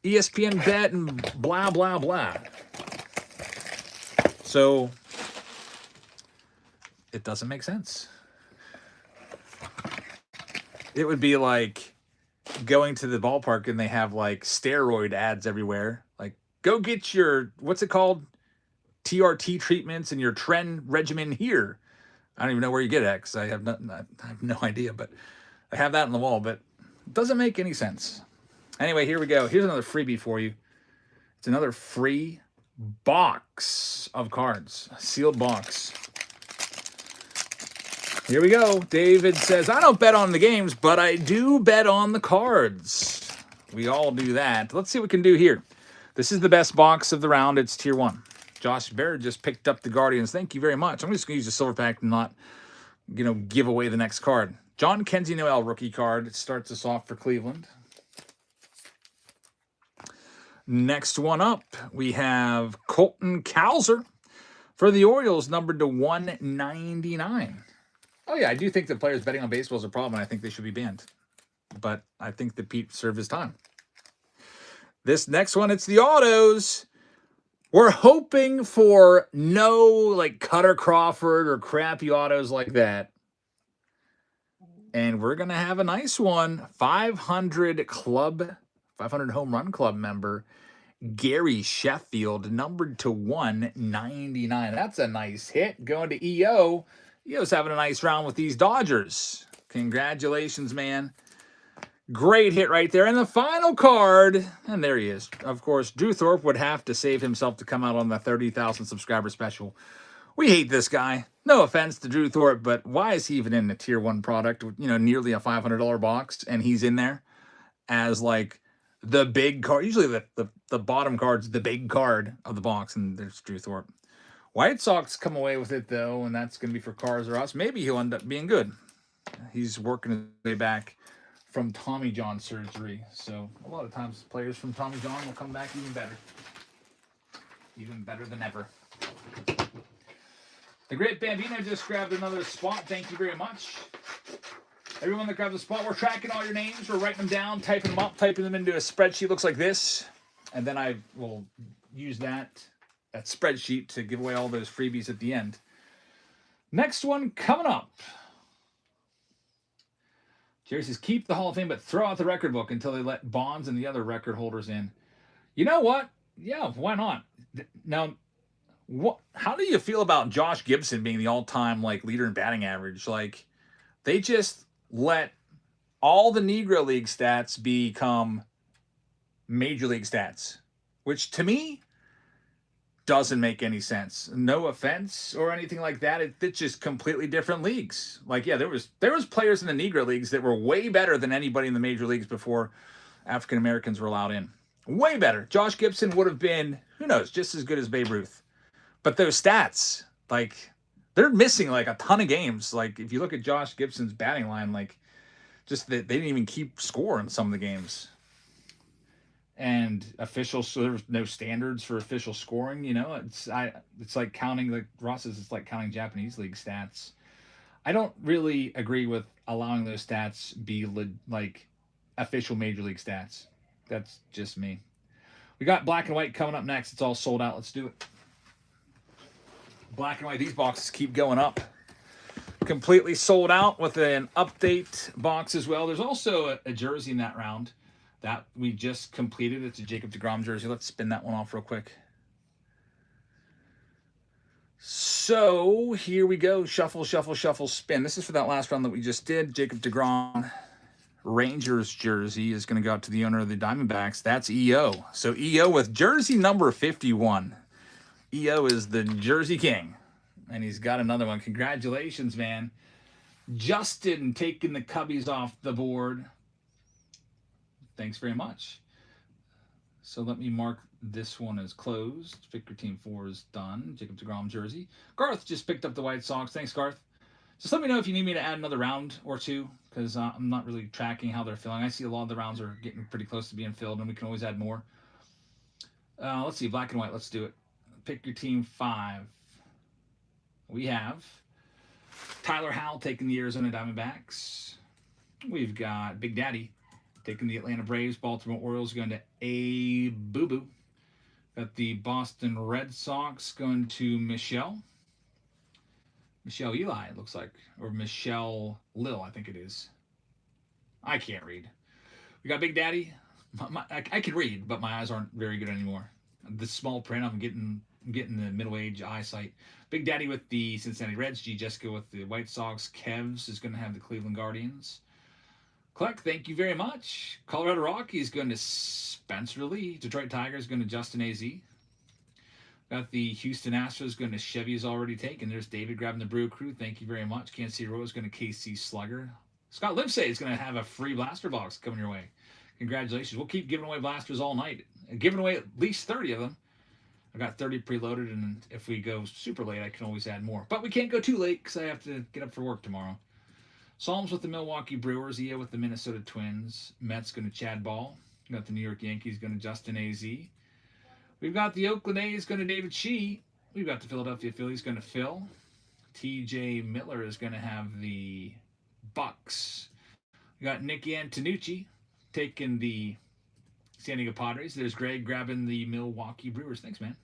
ESPN Bet and blah, blah, blah. So it doesn't make sense. It would be like going to the ballpark and they have like steroid ads everywhere. Like, go get your, what's it called? TRT treatments and your trend regimen here. I don't even know where you get it because I have no idea, but I have that on the wall, but it doesn't make any sense. Anyway, here we go. Here's another freebie for you. It's another free box of cards, a sealed box. Here we go. David says, I don't bet on the games, but I do bet on the cards. We all do that. Let's see what we can do here. This is the best box of the round. It's tier 1. Josh Baird just picked up the Guardians. Thank you very much. I'm just going to use the silver pack and not, give away the next card. John Kenzie Noel rookie card. It starts us off for Cleveland. Next one up, we have Colton Cowser for the Orioles, numbered to 199. Oh, yeah, I do think that players betting on baseball is a problem, and I think they should be banned. But I think that Pete served his time. This next one, it's the autos. We're hoping for no, like, Cutter Crawford or crappy autos like that. And we're going to have a nice one. 500 home run club member, Gary Sheffield, numbered to 199. That's a nice hit. Going to EO. EO's having a nice round with these Dodgers. Congratulations, man. Great hit right there. And the final card, and there he is. Of course, Drew Thorpe would have to save himself to come out on the 30,000 subscriber special. We hate this guy. No offense to Drew Thorpe, but why is he even in the tier 1 product? Nearly a $500 box, and he's in there as like the big card. Usually the bottom card's the big card of the box, and there's Drew Thorpe. White Sox come away with it, though, and that's going to be for Cars or Us. Maybe he'll end up being good. He's working his way back from Tommy John surgery. So a lot of times players from Tommy John will come back even better. Even better than ever. The Great Bambino just grabbed another spot. Thank you very much. Everyone that grabbed the spot, we're tracking all your names. We're writing them down, typing them up, typing them into a spreadsheet. Looks like this. And then I will use that spreadsheet to give away all those freebies at the end. Next one coming up. Jerry says, keep the Hall of Fame, but throw out the record book until they let Bonds and the other record holders in. You know what? Yeah, why not? Now, how do you feel about Josh Gibson being the all-time leader in batting average? They just let all the Negro League stats become Major League stats, which to me doesn't make any sense. No offense or anything like that. It's just completely different leagues. There was players in the Negro Leagues that were way better than anybody in the Major Leagues before African Americans were allowed in. Way better. Josh Gibson would have been, who knows, just as good as Babe Ruth. But those stats, they're missing a ton of games. If you look at Josh Gibson's batting line, they didn't even keep score in some of the games. And so there was no standards for official scoring. It's like counting, Ross says, it's like counting Japanese league stats. I don't really agree with allowing those stats be official Major League stats. That's just me. We got black and white coming up next. It's all sold out. Let's do it. Black and white. These boxes keep going up. Completely sold out with an update box as well. There's also a jersey in that round that we just completed. It's a Jacob deGrom jersey. Let's spin that one off real quick. So here we go. Shuffle, shuffle, shuffle, spin. This is for that last round that we just did. Jacob deGrom Rangers jersey is going to go out to the owner of the Diamondbacks. That's EO. So EO with jersey number 51. EO is the Jersey King. And he's got another one. Congratulations, man. Justin taking the Cubbies off the board. Thanks very much. So let me mark this one as closed. Victor Team 4 is done. Jacob deGrom jersey. Garth just picked up the White Sox. Thanks, Garth. Just let me know if you need me to add another round or two, because I'm not really tracking how they're filling. I see a lot of the rounds are getting pretty close to being filled, and we can always add more. Let's see, black and white. Let's do it. Pick your team 5. We have Tyler Howell taking the Arizona Diamondbacks. We've got Big Daddy taking the Atlanta Braves. Baltimore Orioles going to A Boo Boo. Got the Boston Red Sox going to Michelle Eli, it looks like. Or Michelle Lil, I think it is. I can't read. We got Big Daddy. I can read, but my eyes aren't very good anymore. The small print, I'm getting the middle-age eyesight. Big Daddy with the Cincinnati Reds. G. Jessica with the White Sox. Kevs is going to have the Cleveland Guardians. Kleck, thank you very much. Colorado Rockies going to Spencer Lee. Detroit Tigers going to Justin A.Z. Got the Houston Astros going to Chevy is already taken. There's David grabbing the Brew Crew. Thank you very much. Kansas City Royals going to KC Slugger. Scott Livesay is going to have a free blaster box coming your way. Congratulations. We'll keep giving away blasters all night. Giving away at least 30 of them. I got 30 preloaded, and if we go super late, I can always add more. But we can't go too late because I have to get up for work tomorrow. Psalms with the Milwaukee Brewers. EA with the Minnesota Twins. Mets going to Chad Ball. We got the New York Yankees going to Justin A.Z. We've got the Oakland A's going to David Shee. We've got the Philadelphia Phillies going to Phil. TJ Miller is going to have the Bucks. We got Nick Antonucci taking the San Diego Padres. There's Greg grabbing the Milwaukee Brewers. Thanks, man.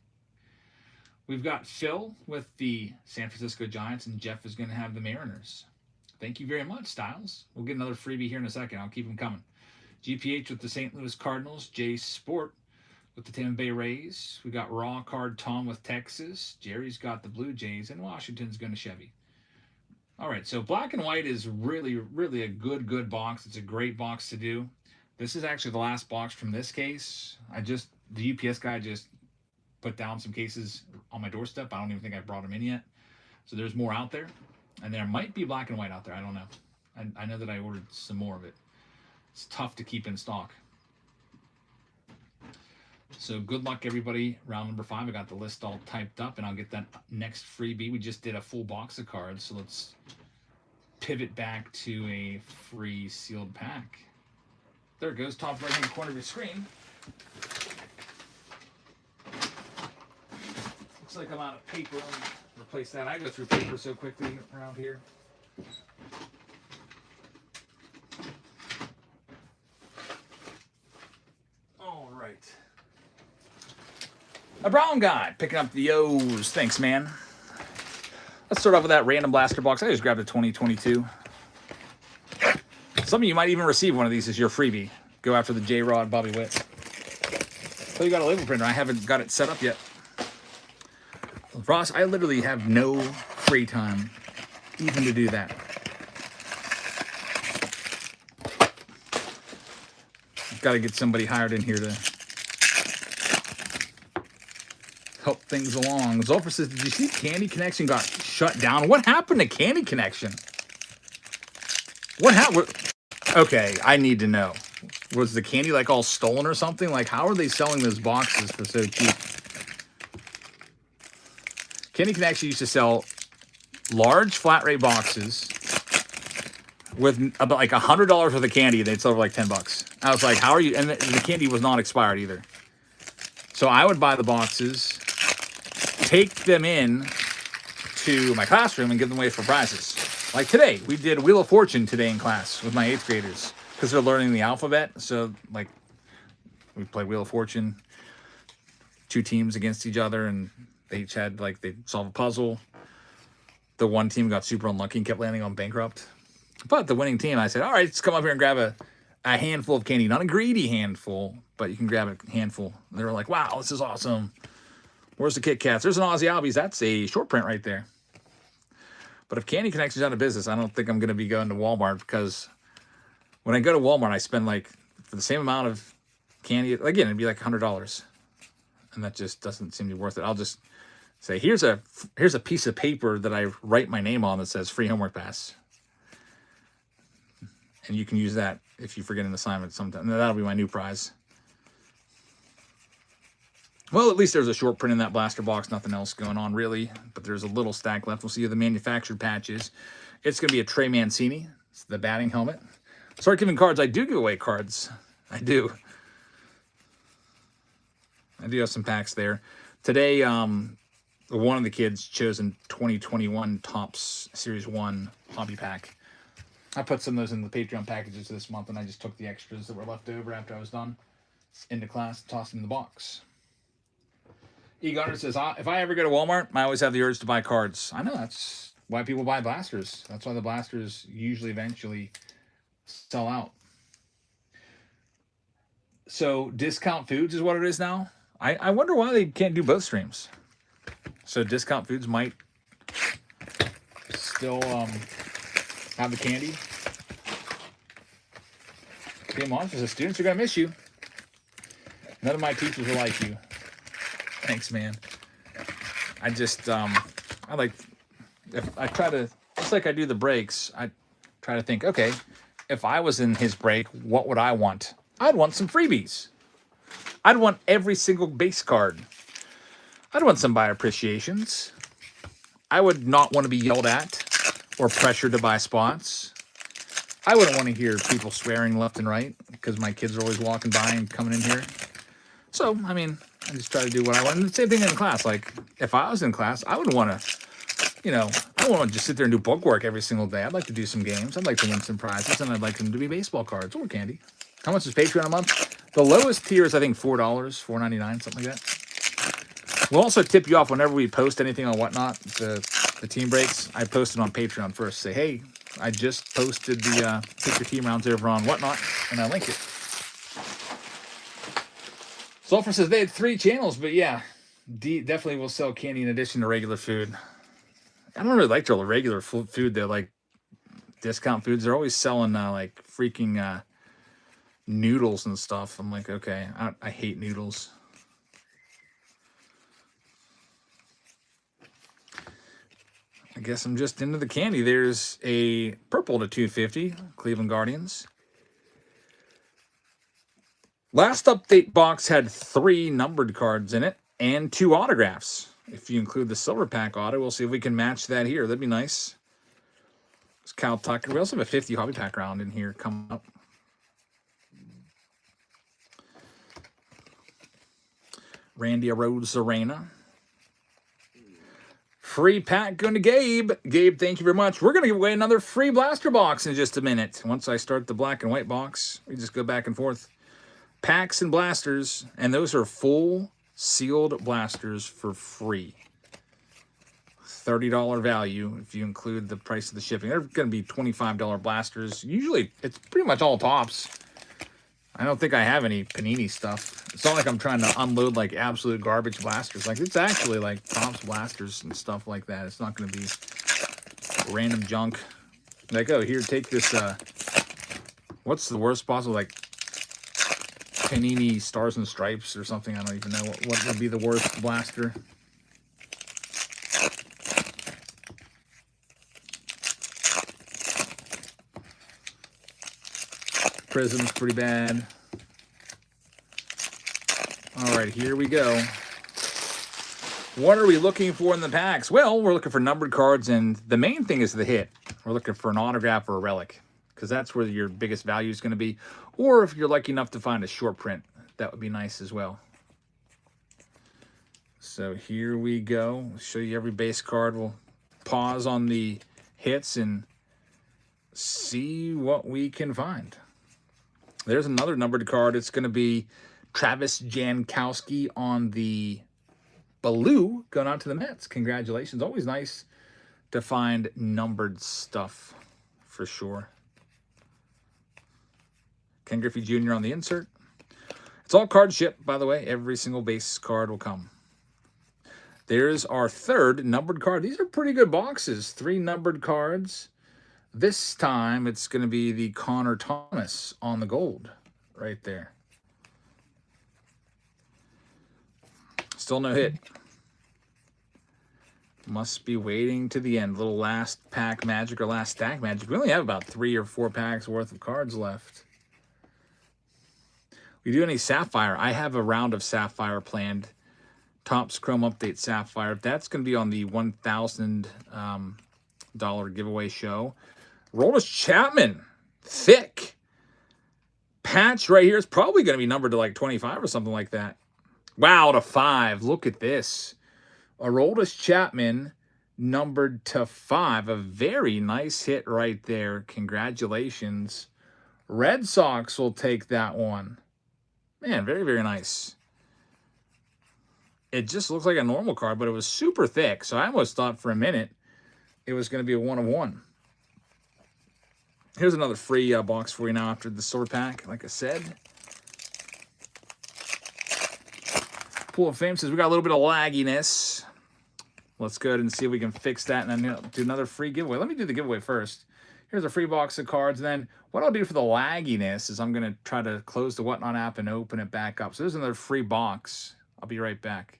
We've got Phil with the San Francisco Giants, and Jeff is going to have the Mariners. Thank you very much, Styles. We'll get another freebie here in a second. I'll keep them coming. GPH with the St. Louis Cardinals. Jay Sport with the Tampa Bay Rays. We got Raw Card Tom with Texas. Jerry's got the Blue Jays, and Washington's going to Chevy. All right, so black and white is really, really a good box. It's a great box to do. This is actually the last box from this case. The UPS guy just put down some cases on my doorstep. I don't even think I brought them in yet. So there's more out there. And there might be black and white out there. I don't know. I know that I ordered some more of it. It's tough to keep in stock. So good luck, everybody. Round number 5. I got the list all typed up, and I'll get that next freebie. We just did a full box of cards, so let's pivot back to a free sealed pack. There it goes, top right-hand corner of your screen. Looks like I'm out of paper. Let me replace that. I go through paper so quickly around here. All right. A brown guy picking up the O's. Thanks, man. Let's start off with that random blaster box. I just grabbed a 2022. Some of you might even receive one of these as your freebie. Go after the J-Rod Bobby Witt. So you got a label printer. I haven't got it set up yet. Ross, I literally have no free time even to do that. Got to get somebody hired in here to help things along. Zolfer says, did you see Candy Connection got shut down? What happened to Candy Connection? What happened? Okay, I need to know. Was the candy like all stolen or something? Like, how are they selling those boxes for so cheap? Candy Connection used to sell large flat rate boxes with about like $100 worth of candy. They'd sell for like $10. I was like, how are you? And the candy was not expired either. So I would buy the boxes, take them in to my classroom and give them away for prizes. Like today, we did Wheel of Fortune today in class with my 8th graders because they're learning the alphabet. So like we play Wheel of Fortune, 2 teams against each other, and they each had like they solve a puzzle. The one team got super unlucky and kept landing on bankrupt. But the winning team, I said, all right, let's come up here and grab a handful of candy. Not a greedy handful, but you can grab a handful. And they were like, wow, this is awesome. Where's the Kit Kats? There's an Aussie Albies. That's a short print right there. But if Candy Connection's out of business, I don't think I'm going to be going to Walmart, because when I go to Walmart, I spend like, for the same amount of candy, again, it'd be like $100. And that just doesn't seem to be worth it. I'll just say, here's a piece of paper that I write my name on that says free homework pass. And you can use that if you forget an assignment sometime. That'll be my new prize. Well, at least there's a short print in that blaster box. Nothing else going on, really. But there's a little stack left. We'll see the manufactured patches. It's going to be a Trey Mancini. It's the batting helmet. Start giving cards. I do give away cards. I do. I do have some packs there. Today, one of the kids chose in 2021 Topps Series 1 hobby pack. I put some of those in the Patreon packages this month, and I just took the extras that were left over after I was done into class, tossed them in the box. E. Gunner says, if I ever go to Walmart, I always have the urge to buy cards. I know, that's why people buy blasters. That's why the blasters usually eventually sell out. So Discount Foods is what it is now. I wonder why they can't do both streams. So Discount Foods might still have the candy. Game on says the students are going to miss you. None of my teachers will like you. Thanks, man. I just, I like, if I try to, just like I do the breaks, I try to think, okay, if I was in his break, what would I want? I'd want some freebies. I'd want every single base card. I'd want some buyer appreciations. I would not want to be yelled at or pressured to buy spots. I wouldn't want to hear people swearing left and right because my kids are always walking by and coming in here. So, I mean, I just try to do what I want. And the same thing in class. Like, if I was in class, I would want to, you know, I don't want to just sit there and do bookwork every single day. I'd like to do some games. I'd like to win some prizes, and I'd like them to be baseball cards or candy. How much is Patreon a month? The lowest tier is, I think, $4, $4.99, something like that. We'll also tip you off whenever we post anything on Whatnot, the team breaks. I post it on Patreon first. Say, hey, I just posted the pick your team rounds over on Whatnot, and I link it. Sulfur says they had 3 channels, but yeah, definitely will sell candy in addition to regular food. I don't really like the regular food though, like Discount Foods. They're always selling like freaking noodles and stuff. I'm like, okay, I hate noodles. I guess I'm just into the candy. There's a purple to 250, Cleveland Guardians. Last update box had 3 numbered cards in it and 2 autographs. If you include the silver pack auto, we'll see if we can match that here. That'd be nice. It's Cal Tucker. We also have a 50 hobby pack round in here coming up. Randy Arozarena. Free pack going to Gabe. Gabe, thank you very much. We're going to give away another free blaster box in just a minute. Once I start the black and white box, we just go back and forth. Packs and blasters, and those are full sealed blasters for free. $30 value if you include the price of the shipping. They're going to be $25 blasters. Usually, it's pretty much all tops. I don't think I have any Panini stuff. It's not like I'm trying to unload like absolute garbage blasters. Like, it's actually like tops blasters and stuff like that. It's not going to be random junk. Like, oh, here, take this, what's the worst possible, like, Panini Stars and Stripes or something. I don't even know what would be the worst blaster. Prism's pretty bad. All right, here we go. What are we looking for in the packs? Well, we're looking for numbered cards, and the main thing is the hit. We're looking for an autograph or a relic, because that's where your biggest value is going to be. Or if you're lucky enough to find a short print, that would be nice as well. So here we go. I'll show you every base card. We'll pause on the hits and see what we can find. There's another numbered card. It's going to be Travis Jankowski on the blue going out to the Mets. Congratulations. Always nice to find numbered stuff for sure. Ken Griffey Jr. on the insert. It's all card shipped, by the way. Every single base card will come. There's our third numbered card. These are pretty good boxes. 3 numbered cards. This time, it's going to be the Connor Thomas on the gold right there. Still no hit. Must be waiting to the end. Little last pack magic or last stack magic. We only have about 3 or 4 packs worth of cards left. We do any Sapphire. I have a round of Sapphire planned. Topps Chrome Update Sapphire. That's going to be on the $1,000 giveaway show. Roldis Chapman, thick patch right here. It's probably going to be numbered to like 25 or something like that. Wow, to 5. Look at this. A Roldis Chapman numbered to 5. A very nice hit right there. Congratulations. Red Sox will take that one. Man, very, very nice. It just looks like a normal card, but it was super thick. So I almost thought for a minute it was going to be a 1 of 1. Here's another free box for you now after the silver pack, like I said. Pool of Fame says we got a little bit of lagginess. Let's go ahead and see if we can fix that and then do another free giveaway. Let me do the giveaway first. Here's a free box of cards. And then what I'll do for the lagginess is I'm going to try to close the Whatnot app and open it back up. So there's another free box. I'll be right back.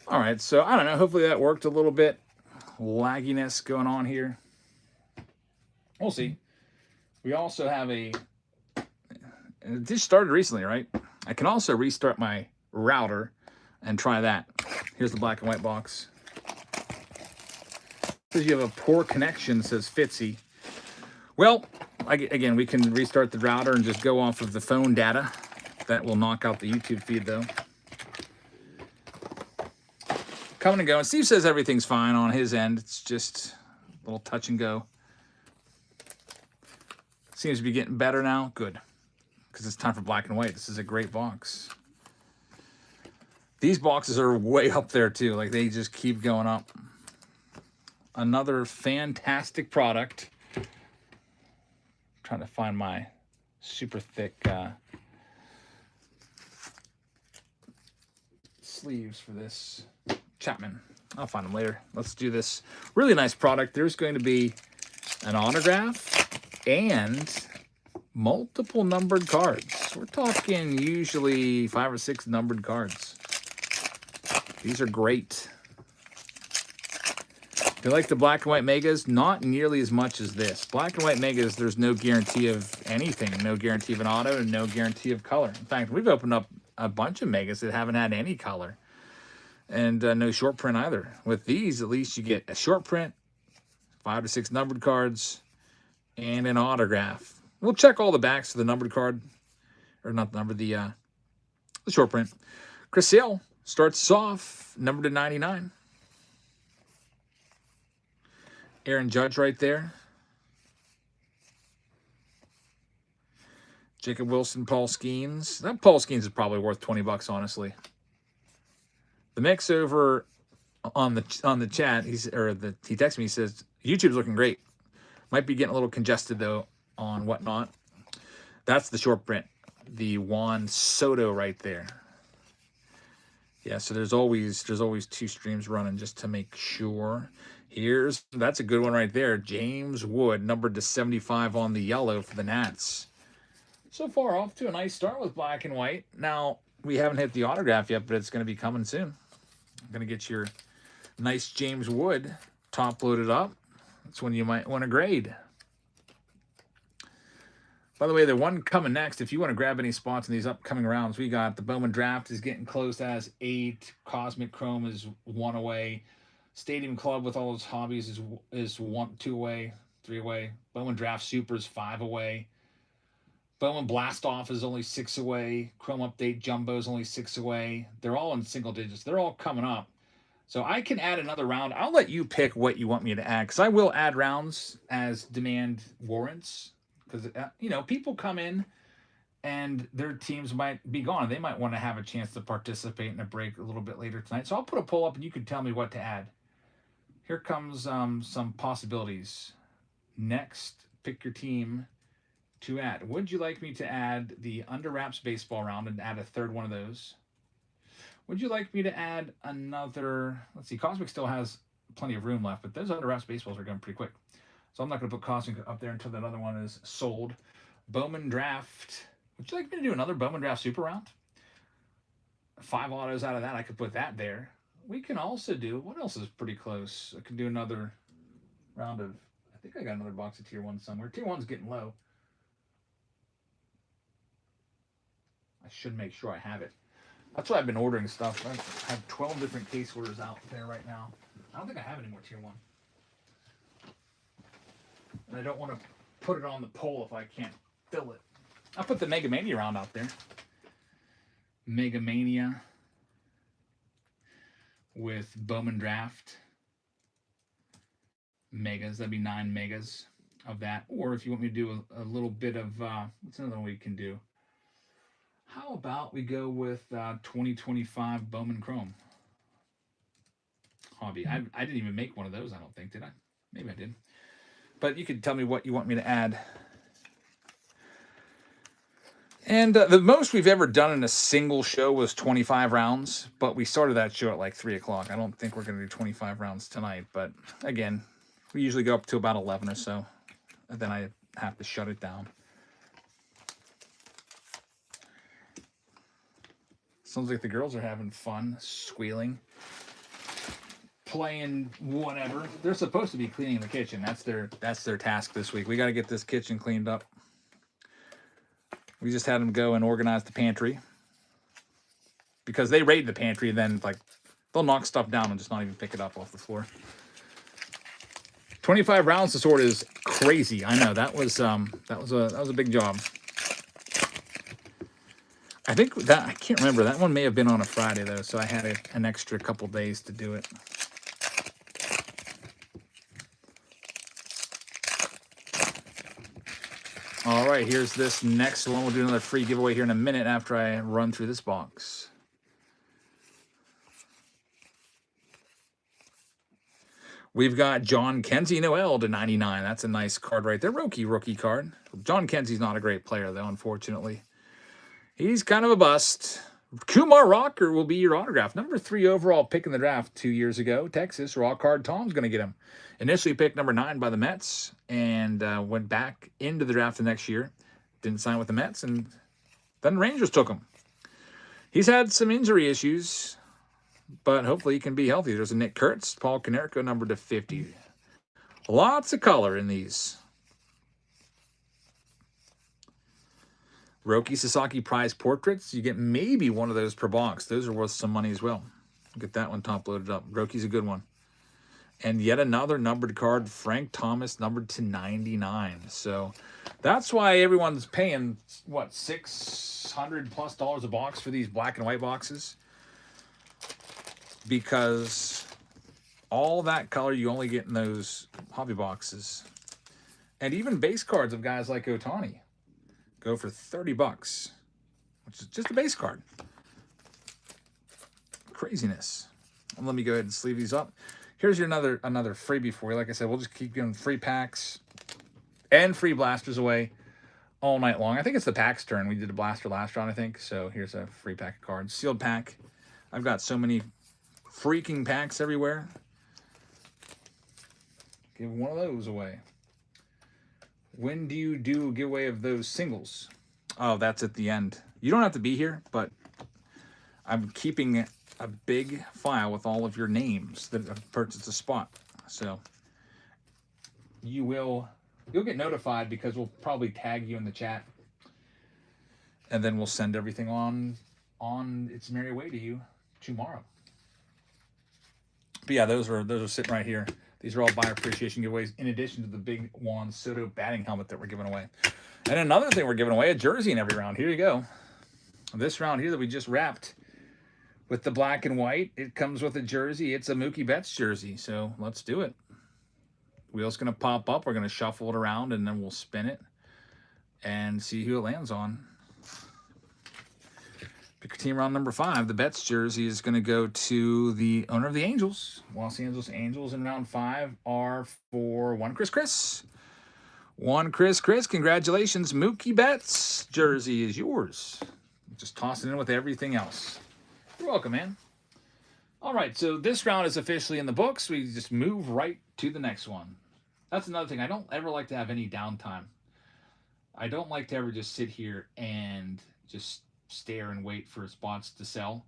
All right, so I don't know. Hopefully that worked a little bit. Lagginess going on here. We'll see. We also have a... It just started recently, right? I can also restart my router and try that. Here's the black and white box. Says you have a poor connection, says Fitzy. Well, again, we can restart the router and just go off of the phone data. That will knock out the YouTube feed, though. Coming and going. Steve says everything's fine on his end. It's just a little touch and go. Seems to be getting better now. Good. Because it's time for black and white. This is a great box. These boxes are way up there, too. Like, they just keep going up. Another fantastic product. I'm trying to find my super thick sleeves for this. Chapman. I'll find them later. Let's do this. Really nice product. There's going to be an autograph, and multiple numbered cards. We're talking usually 5 or 6 numbered cards. These are great. If you like the black and white megas, not nearly as much as this. Black and white megas, there's no guarantee of anything. No guarantee of an auto and no guarantee of color. In fact, we've opened up a bunch of megas that haven't had any color. And no short print either. With these, at least you get a short print, 5 to 6 numbered cards, and an autograph. We'll check all the backs of the numbered card, or not the number, the short print. Chris Sale starts off numbered to 99. Aaron Judge right there. Jacob Wilson, Paul Skeens. That Paul Skeens is probably worth $20, honestly. The mix over on the chat, he texted me, he says, YouTube's looking great. Might be getting a little congested, though, on whatnot. That's the short print. The Juan Soto right there. Yeah, so there's always 2 streams running just to make sure. That's a good one right there. James Wood, numbered to 75 on the yellow for the Nats. So far off to a nice start with black and white. Now, we haven't hit the autograph yet, but it's going to be coming soon. I'm going to get your nice James Wood top loaded up. That's when you might want to grade. By the way, the one coming next, if you want to grab any spots in these upcoming rounds, we got the Bowman Draft is getting close as 8. Cosmic Chrome is 1 away. Stadium Club with all its hobbies is 2 away, 3 away. Bowman Draft Super is 5 away. Bowman Blast Off is only 6 away. Chrome Update Jumbo is only 6 away. They're all in single digits. They're all coming up. So I can add another round. I'll let you pick what you want me to add, because I will add rounds as demand warrants. Because, people come in and their teams might be gone. They might want to have a chance to participate in a break a little bit later tonight. So I'll put a poll up and you can tell me what to add. Here comes some possibilities. Next, pick your team to add. Would you like me to add the Under Wraps baseball round and add a 3rd one of those? Would you like me to add another? Let's see, Cosmic still has plenty of room left, but those Under Wraps baseballs are going pretty quick. So I'm not going to put Cosmic up there until that other one is sold. Bowman Draft. Would you like me to do another Bowman Draft Super round? 5 autos out of that. I could put that there. We can also do, what else is pretty close? I can do another round of, I think I got another box of Tier 1 somewhere. Tier 1's getting low. I should make sure I have it. That's why I've been ordering stuff. I have 12 different case orders out there right now. I don't think I have any more Tier 1. And I don't want to put it on the poll if I can't fill it. I'll put the Mega Mania round out there. Mega Mania with Bowman Draft megas. That'd be 9 megas of that. Or if you want me to do a little bit of, what's another one we can do? How about we go with 2025 Bowman Chrome hobby? I didn't even make one of those, I don't think, did I? Maybe I did. But you could tell me what you want me to add. And the most we've ever done in a single show was 25 rounds, but we started that show at like 3 o'clock. I don't think we're going to do 25 rounds tonight, but again, we usually go up to about 11 or so, and then I have to shut it down. Sounds like the girls are having fun, squealing, playing whatever. They're supposed to be cleaning the kitchen. That's their task this week. We got to get this kitchen cleaned up. We just had them go and organize the pantry because they raid the pantry and then they'll knock stuff down and just not even pick it up off the floor. 25 rounds to sort is crazy. I know that was a big job. I think that I can't remember. That one may have been on a Friday though, so I had an extra couple days to do it. All right, here's this next one. We'll do another free giveaway here in a minute after I run through this box. We've got John Kenzie Noel to 99. That's a nice card right there. Rookie card. John Kenzie's not a great player, though, unfortunately. He's kind of a bust. Kumar Rocker will be your autograph. Number 3 overall pick in the draft 2 years ago. Texas, Raw Card Tom's going to get him. Initially picked number 9 by the Mets and went back into the draft the next year. Didn't sign with the Mets, and then the Rangers took him. He's had some injury issues, but hopefully he can be healthy. There's a Nick Kurtz, Paul Konerko, number to 50. Lots of color in these. Roki Sasaki prize portraits. You get maybe one of those per box. Those are worth some money as well. Get that one top loaded up. Roki's a good one. And yet another numbered card, Frank Thomas, numbered to 99. So that's why everyone's paying, what, $600+ a box for these black and white boxes? Because all that color you only get in those hobby boxes. And even base cards of guys like Ohtani go for $30, which is just a base card. Craziness. And let me go ahead and sleeve these up. Here's your another freebie for you. Like I said, we'll just keep giving free packs and free blasters away all night long. I think it's the pack's turn. We did a blaster last round, I think. So here's a free pack of cards. Sealed pack. I've got so many freaking packs everywhere. Give one of those away. When do you do a giveaway of those singles? Oh, that's at the end. You don't have to be here, but I'm keeping a big file with all of your names that have purchased a spot. So you'll get notified because we'll probably tag you in the chat. And then we'll send everything on its merry way to you tomorrow. But yeah, those are sitting right here. These are all buyer appreciation giveaways in addition to the big Juan Soto batting helmet that we're giving away. And another thing we're giving away, a jersey in every round. Here you go. This round here that we just wrapped with the black and white, it comes with a jersey. It's a Mookie Betts jersey, so let's do it. Wheel's going to pop up. We're going to shuffle it around, and then we'll spin it and see who it lands on. Pick your team round number 5. The Betts jersey is going to go to the owner of the Angels. Los Angeles Angels in round 5 are for one Chris. One Chris. Congratulations. Mookie Betts jersey is yours. Just toss it in with everything else. You're welcome, man. All right, so this round is officially in the books. We just move right to the next one. That's another thing. I don't ever like to have any downtime. I don't like to ever just sit here and just stare and wait for spots to sell.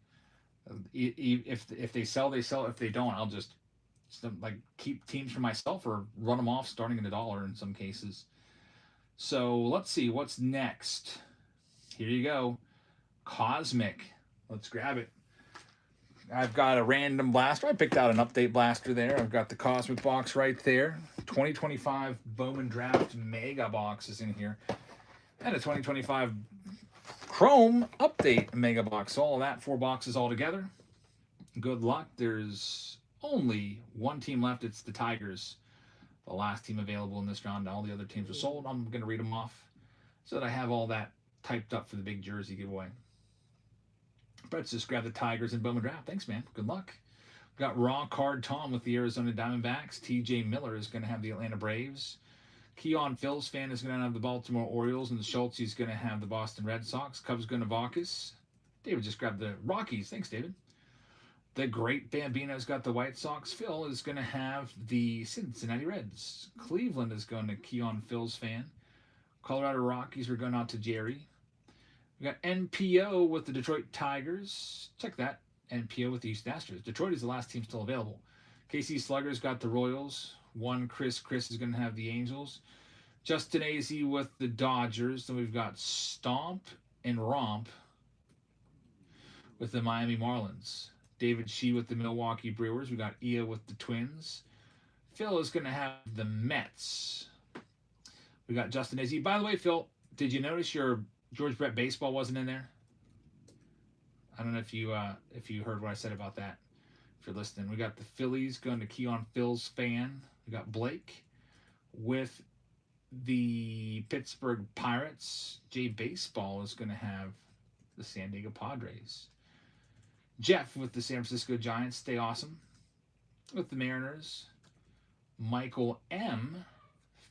If they sell, they sell. If they don't, I'll just like keep teams for myself or run them off starting at $1 in some cases. So let's see what's next. Here you go. Cosmic. Let's grab it. I've got a random blaster. I picked out an update blaster there. I've got the Cosmic box right there. 2025 Bowman Draft Mega box is in here. And a 2025 Chrome Update Mega box. All of that, 4 boxes all together. Good luck. There's only one team left. It's the Tigers. The last team available in this round. All the other teams are sold. I'm going to read them off so that I have all that typed up for the big jersey giveaway. Let's just grab the Tigers and Bowman Draft. Thanks, man. Good luck. We've got Raw Card Tom with the Arizona Diamondbacks. TJ Miller is going to have the Atlanta Braves. Keon Phil's fan is going to have the Baltimore Orioles, and Schultz is going to have the Boston Red Sox. Cubs going to Vaucus. David just grabbed the Rockies. Thanks, David. The Great Bambino's got the White Sox. Phil is going to have the Cincinnati Reds. Cleveland is going to Keon Phil's fan. Colorado Rockies are going out to Jerry. We got NPO with the Detroit Tigers. Check that. NPO with the Houston Astros. Detroit is the last team still available. KC Slugger's got the Royals. One Chris is going to have the Angels. Justin Azzi with the Dodgers. Then we've got Stomp and Romp with the Miami Marlins. David Shee with the Milwaukee Brewers. We got Ia with the Twins. Phil is going to have the Mets. We got Justin Azzi. By the way, Phil, did you notice your George Brett baseball wasn't in there? I don't know if you heard what I said about that. If you're listening, we got the Phillies going to Keon Phil's fan. We got Blake with the Pittsburgh Pirates. Jay Baseball is going to have the San Diego Padres. Jeff with the San Francisco Giants. Stay awesome. With the Mariners. Michael M.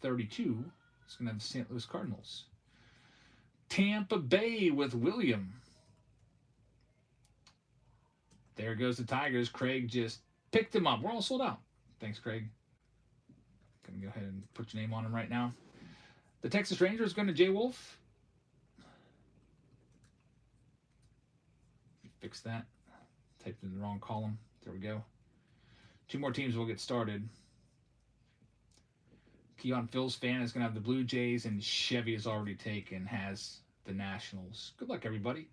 32 is going to have the St. Louis Cardinals. Tampa Bay with William. There goes the Tigers. Craig just picked him up. We're all sold out. Thanks, Craig. Gonna go ahead and put your name on him right now. The Texas Rangers going to Jay Wolf. Fix that. Typed in the wrong column. There we go. 2 more teams will get started. Keon Phil's fan is going to have the Blue Jays, and Chevy is already taken, has the Nationals. Good luck, everybody.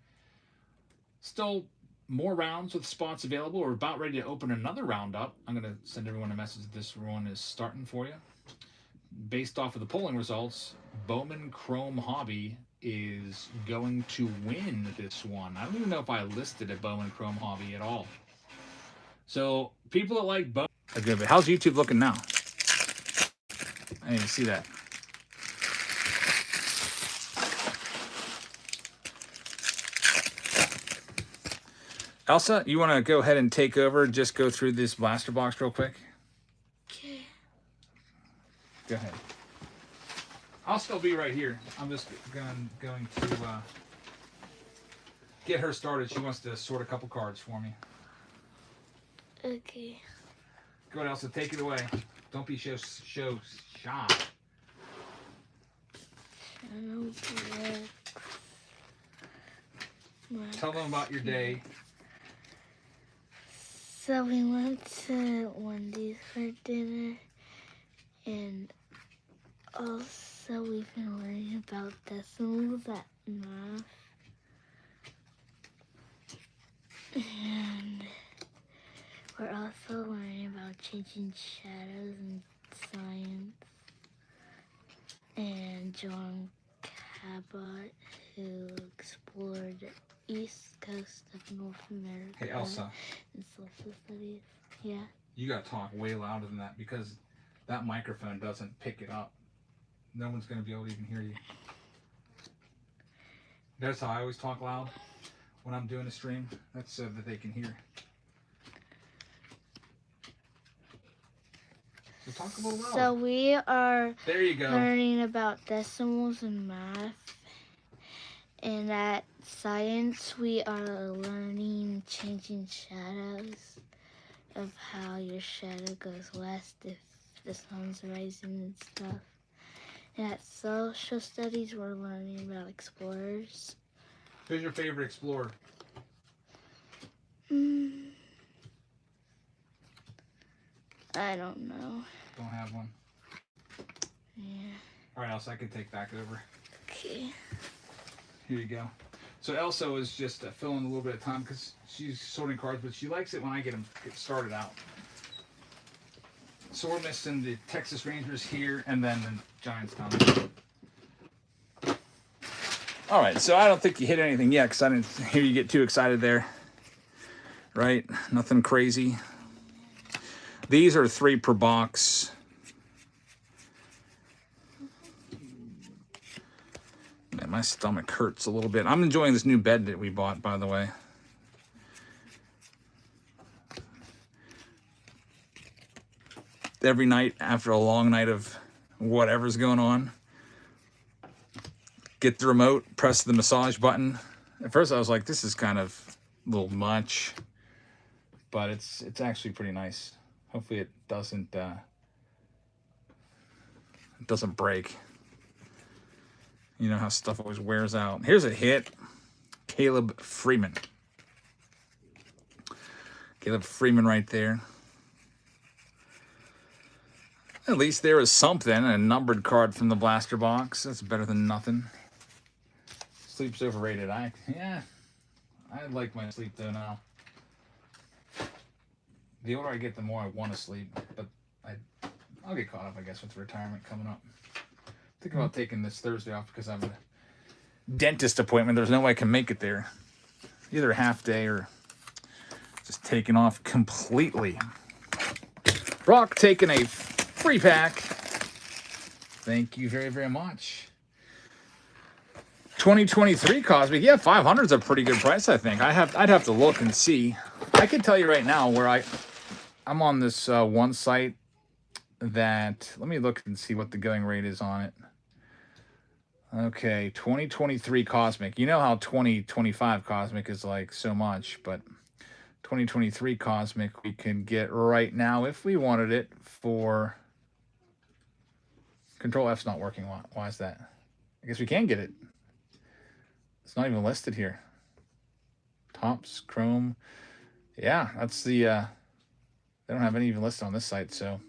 Still more rounds with spots available. We're about ready to open another round up. I'm going to send everyone a message that this one is starting for you. Based off of the polling results, Bowman Chrome Hobby is going to win this one. I don't even know if I listed a Bowman Chrome Hobby at all. So people that like Bowman, how's YouTube looking now? I didn't even see that. Elsa, you want to go ahead and take over? Just go through this blaster box real quick. Okay. Go ahead. I'll still be right here. I'm just going to get her started. She wants to sort a couple cards for me. Okay. Go ahead, Elsa. Take it away. Don't be so shy. Tell them about your day. So we went to Wendy's for dinner, and also we've been learning about decimals at math, and we're also learning about changing shadows in science. And John Cabot, who explored the east coast of North America. Hey, Elsa. In social studies. Yeah. You got to talk way louder than that because that microphone doesn't pick it up. No one's going to be able to even hear you. That's how I always talk loud when I'm doing a stream. That's so that they can hear. So talk a little louder. So we are there you go. learning about decimals in math. And at science, we are learning changing shadows, of how your shadow goes west if the sun's rising and stuff. And at social studies, we're learning about explorers. Who's your favorite explorer? I don't know. Don't have one. Yeah. All right, Elsa, I can take back over. Okay. Here you go. So Elsa is just filling a little bit of time because she's sorting cards, but she likes it when I get started out. So we're missing the Texas Rangers here and then the Giants down there. All right, so I don't think you hit anything yet because I didn't hear you get too excited there. Right? Nothing crazy. These are 3 per box. Man, my stomach hurts a little bit. I'm enjoying this new bed that we bought, by the way. Every night after a long night of whatever's going on, get the remote, press the massage button. At first I was like, this is kind of a little much, but it's actually pretty nice. Hopefully it doesn't break. You know how stuff always wears out. Here's a hit. Caleb Freeman. Caleb Freeman right there. At least there is something. A numbered card from the blaster box. That's better than nothing. Sleep's overrated. I like my sleep though now. The older I get, the more I want to sleep. But I'll get caught up, I guess, with retirement coming up. Thinking about taking this Thursday off because I have a dentist appointment. There's no way I can make it there. Either a half day or just taking off completely. Brock taking a free pack. Thank you very, very much. 2023 Cosmic. Yeah, 500 is a pretty good price, I think. I'd have to look and see. I can tell you right now where I'm on this one site that, let me look and see what the going rate is on it. Okay, 2023 Cosmic. You know how 2025 Cosmic is like so much, but 2023 Cosmic we can get right now if we wanted it for... Control F's not working. Why is that? I guess we can get it. It's not even listed here. Tops, Chrome. Yeah, that's the... they don't have any even listed on this site, so...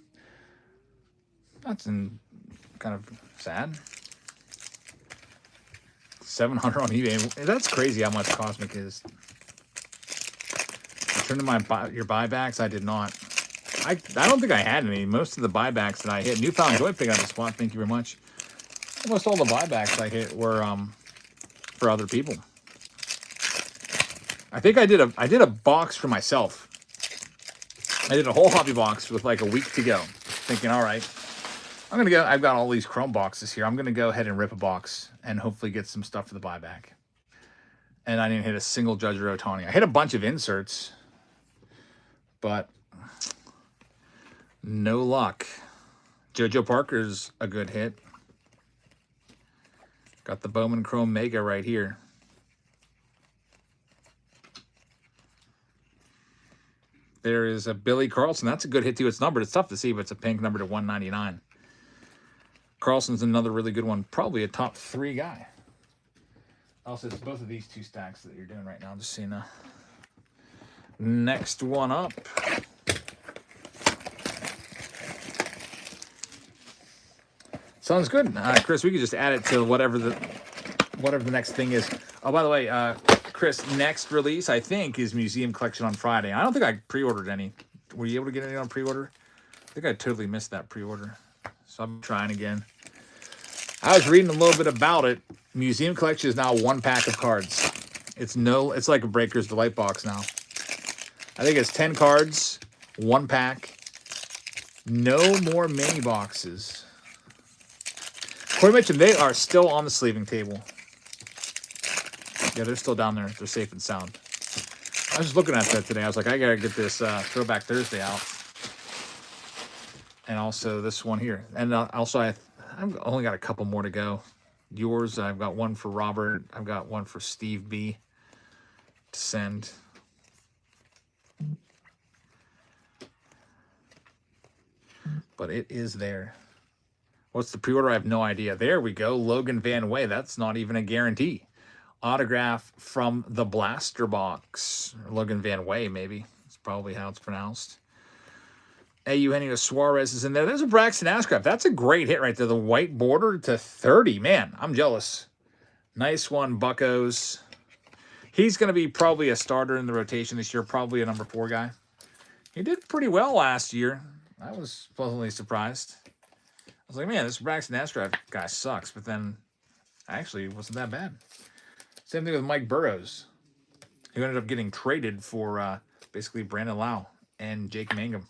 That's kind of sad. 700 on eBay. That's crazy how much Cosmic is. Return to your buybacks. I did not. I don't think I had any. Most of the buybacks that I hit. Newfound Joy pick out the spot. Thank you very much. Almost all the buybacks I hit were for other people. I think I did a box for myself. I did a whole hobby box with like a week to go. Thinking, all right, I'm gonna go. I've got all these Chrome boxes here. I'm gonna go ahead and rip a box and hopefully get some stuff for the buyback. And I didn't hit a single Judge or Ohtani. I hit a bunch of inserts, but no luck. JoJo Parker's a good hit. Got the Bowman Chrome Mega right here. There is a Billy Carlson. That's a good hit too. It's numbered. It's tough to see, but it's a pink number to 199. Carlson's another really good one. Probably a top 3 guy. Also, it's both of these 2 stacks that you're doing right now. Just so you know. Next one up. Sounds good. Chris, we could just add it to whatever the next thing is. Oh, by the way, Chris, next release, I think, is Museum Collection on Friday. I don't think I pre-ordered any. Were you able to get any on pre-order? I think I totally missed that pre-order. So I'm trying again. I was reading a little bit about it. Museum Collection is now 1 pack of cards. It's like a Breaker's Delight box now. I think it's 10 cards, 1 pack. No more mini boxes. Corey mentioned they are still on the sleeving table. Yeah, they're still down there. They're safe and sound. I was just looking at that today. I was like, I gotta get this Throwback Thursday out. And also this one here. And also I've only got a couple more to go. Yours, I've got one for Robert. I've got one for Steve B to send. But it is there. What's the pre-order? I have no idea. There we go. Logan Van Way. That's not even a guarantee. Autograph from the Blaster Box. Logan Van Way, maybe. That's probably how it's pronounced. Eugenio Suarez is in there. There's a Braxton Ashcraft. That's a great hit right there. The white border to 30. Man, I'm jealous. Nice one, Buccos. He's going to be probably a starter in the rotation this year. Probably a number 4 guy. He did pretty well last year. I was pleasantly surprised. I was like, man, this Braxton Ashcraft guy sucks. But then, actually, it wasn't that bad. Same thing with Mike Burrows, who ended up getting traded for basically Brandon Lau and Jake Mangum.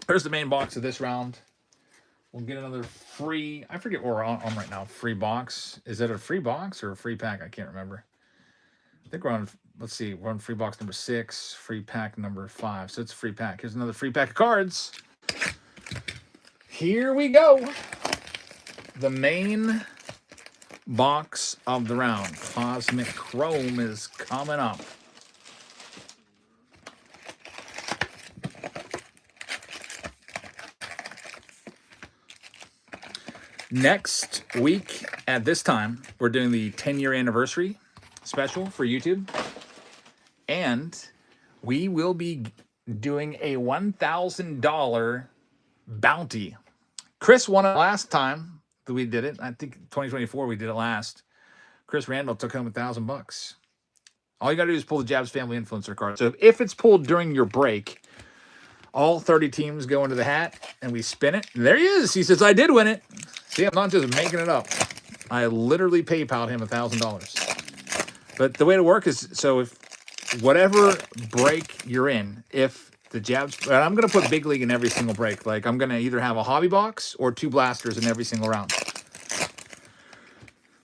There's the main box of this round. We'll get another free, I forget what we're on right now, free box. Is it a free box or a free pack? I can't remember. I think we're on, let's see, we're on free box number 6, free pack number 5. So it's a free pack. Here's another free pack of cards. Here we go. The main box of the round. Cosmic Chrome is coming up. Next week at this time, we're doing the 10-year anniversary special for YouTube. And we will be doing a $1,000 bounty. Chris won it last time that we did it. I think 2024 we did it last. Chris Randall took home $1,000. All you got to do is pull the Jabs Family Influencer card. So if it's pulled during your break, all 30 teams go into the hat and we spin it. And there he is. He says, I did win it. See, I'm not just making it up. I literally PayPal'd him $1,000. But the way to work is, so if whatever break you're in, if the Jabs, and I'm going to put Big League in every single break. Like I'm going to either have a hobby box or 2 blasters in every single round.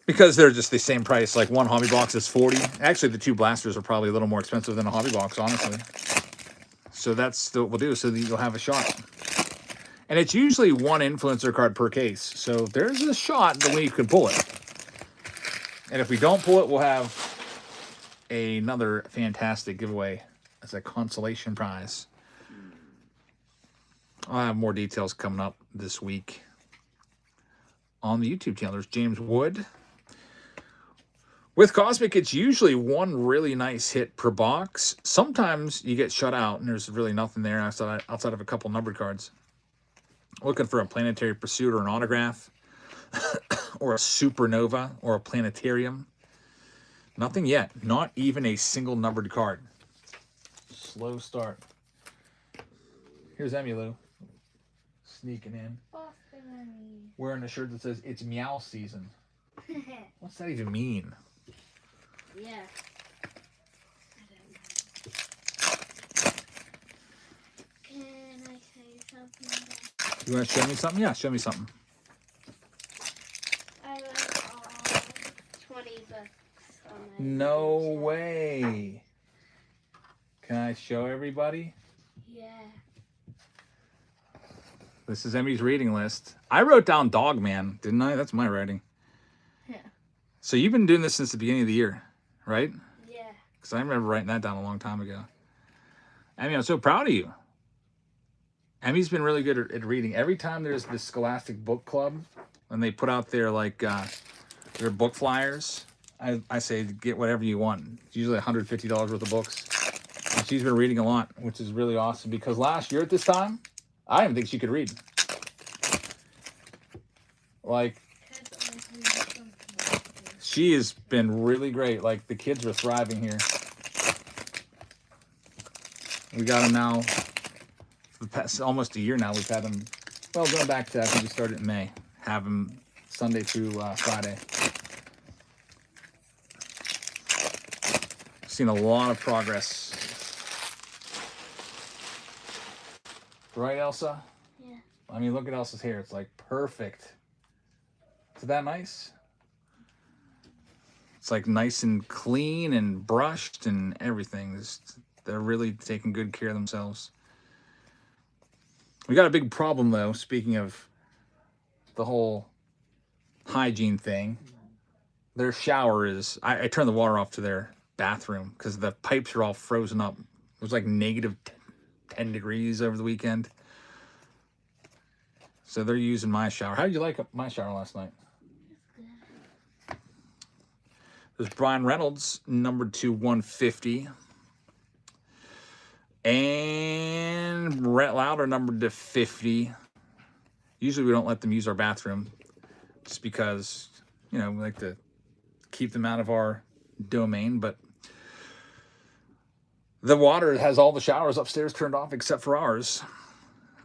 Because they're just the same price. Like one hobby box is $40. Actually, the 2 blasters are probably a little more expensive than a hobby box, honestly. So that's what we'll do, so that you'll have a shot. And it's usually 1 influencer card per case. So there's a shot that we could pull it. And if we don't pull it, we'll have another fantastic giveaway as a consolation prize. I'll have more details coming up this week on the YouTube channel. There's James Wood. With Cosmic, it's usually one really nice hit per box. Sometimes you get shut out and there's really nothing there outside of a couple numbered cards. Looking for a Planetary Pursuit or an autograph or a supernova or a planetarium. Nothing yet. Not even a single numbered card. Slow start. Here's Emmylou. Sneaking in. Wearing a shirt that says, "It's meow season." What's that even mean? Yeah. Can I say something? You want to show me something? Yeah, show me something. I left all 20 bucks on my No check. way. Can I show everybody? Yeah. This is Emmy's reading list. I wrote down Dogman, didn't I? That's my writing. Yeah. So you've been doing this since the beginning of the year, right? Yeah. Because I remember writing that down a long time ago. Emmy, I'm so proud of you. Emmy's been really good at reading. Every time there's this Scholastic Book Club, when they put out their their book flyers, I say get whatever you want. It's usually $150 worth of books. And she's been reading a lot, which is really awesome. Because last year at this time, I didn't think she could read. Like, she has been really great. Like, the kids are thriving here. We got them now. For the past almost a year now, we've had them. Well, going back to, I think we started in May. Have them Sunday through Friday. Seen a lot of progress. Right, Elsa? Yeah. I mean, look at Elsa's hair. It's like perfect. Is that nice? It's like nice and clean and brushed and everything. They're really taking good care of themselves. We got a big problem, though, speaking of the whole hygiene thing. Their shower is... I turned the water off to their bathroom because the pipes are all frozen up. It was like negative 10 degrees over the weekend. So they're using my shower. How did you like my shower last night? There's Brian Reynolds, numbered to 150. And Brett Lauder, numbered to 50. Usually we don't let them use our bathroom just because, you know, we like to keep them out of our domain. But the water has all the showers upstairs turned off except for ours.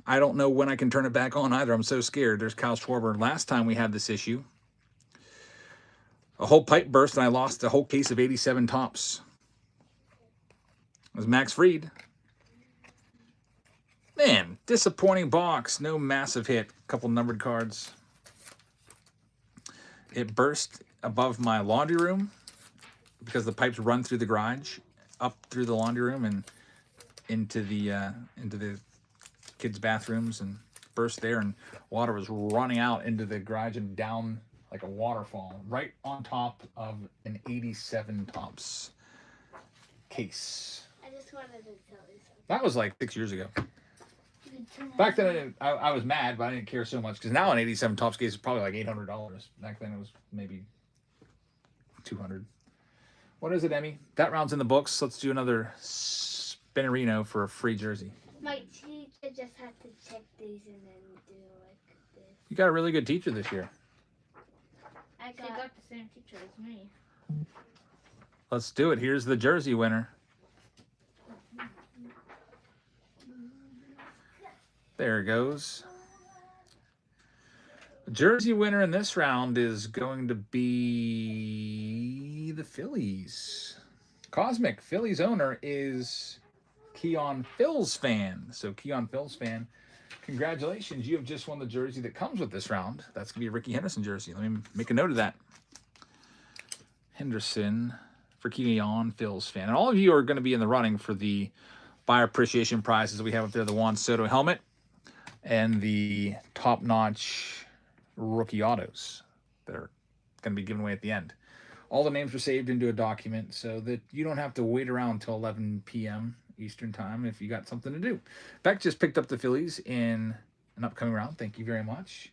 I don't know when I can turn it back on either. I'm so scared. There's Kyle Schwarber. Last time we had this issue, a whole pipe burst and I lost a whole case of 87 tops. It was Max Fried. Man, disappointing box. No massive hit. Couple numbered cards. It burst above my laundry room because the pipes run through the garage, up through the laundry room and into the kids' bathrooms, and burst there, and water was running out into the garage and down like a waterfall right on top of an 87 tops case. I just wanted to tell you something. That was like 6 years ago. Back then, I was mad, but I didn't care so much because now an 87 tops case is probably like $800. Back then, it was maybe $200. What is it, Emmy? That round's in the books. Let's do another Spinnerino for a free jersey. My teacher just had to check these and then do like this. You got a really good teacher this year. I got the same teacher as me. Let's do it. Here's the jersey winner. There it goes. The jersey winner in this round is going to be the Phillies. Cosmic Phillies owner is Keon Phil's fan. So Keon Phil's fan, congratulations. You have just won the jersey that comes with this round. That's going to be a Ricky Henderson jersey. Let me make a note of that. Henderson for Keon Phil's fan. And all of you are going to be in the running for the buyer appreciation prizes that we have up there. The Juan Soto helmet and the top-notch rookie autos that are going to be given away at the end. All the names are saved into a document so that you don't have to wait around until 11 p.m. Eastern time if you got something to do. Beck just picked up the Phillies in an upcoming round. Thank you very much.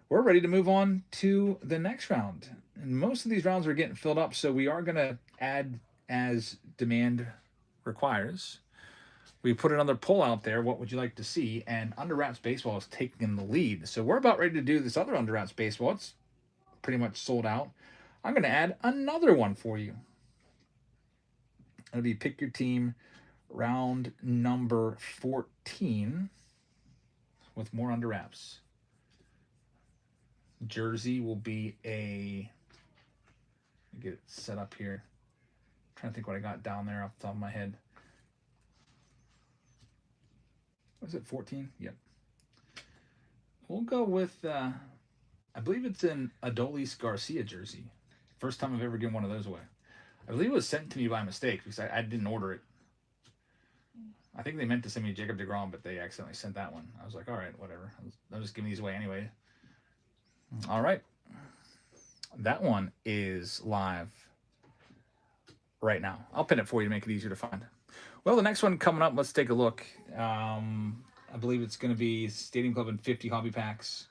We're ready to move on to the next round. And most of these rounds are getting filled up, so we are going to add as demand requires. We put another poll out there. What would you like to see? And Under Wraps Baseball is taking the lead. So we're about ready to do this other Under Wraps Baseball. It's pretty much sold out. I'm going to add another one for you. It'll be Pick Your Team round number 14 with more Under Wraps. Jersey will be a... Let me get it set up here. I'm trying to think what I got down there off the top of my head. Was it 14? Yep. We'll go with, I believe it's an Adolis Garcia jersey. First time I've ever given one of those away. I believe it was sent to me by mistake because I didn't order it. I think they meant to send me Jacob deGrom, but they accidentally sent that one. I was like, all right, whatever. I'll just give these away anyway. All right. That one is live right now. I'll pin it for you to make it easier to find. Well, the next one coming up, let's take a look. I believe it's going to be Stadium Club and 50 hobby packs.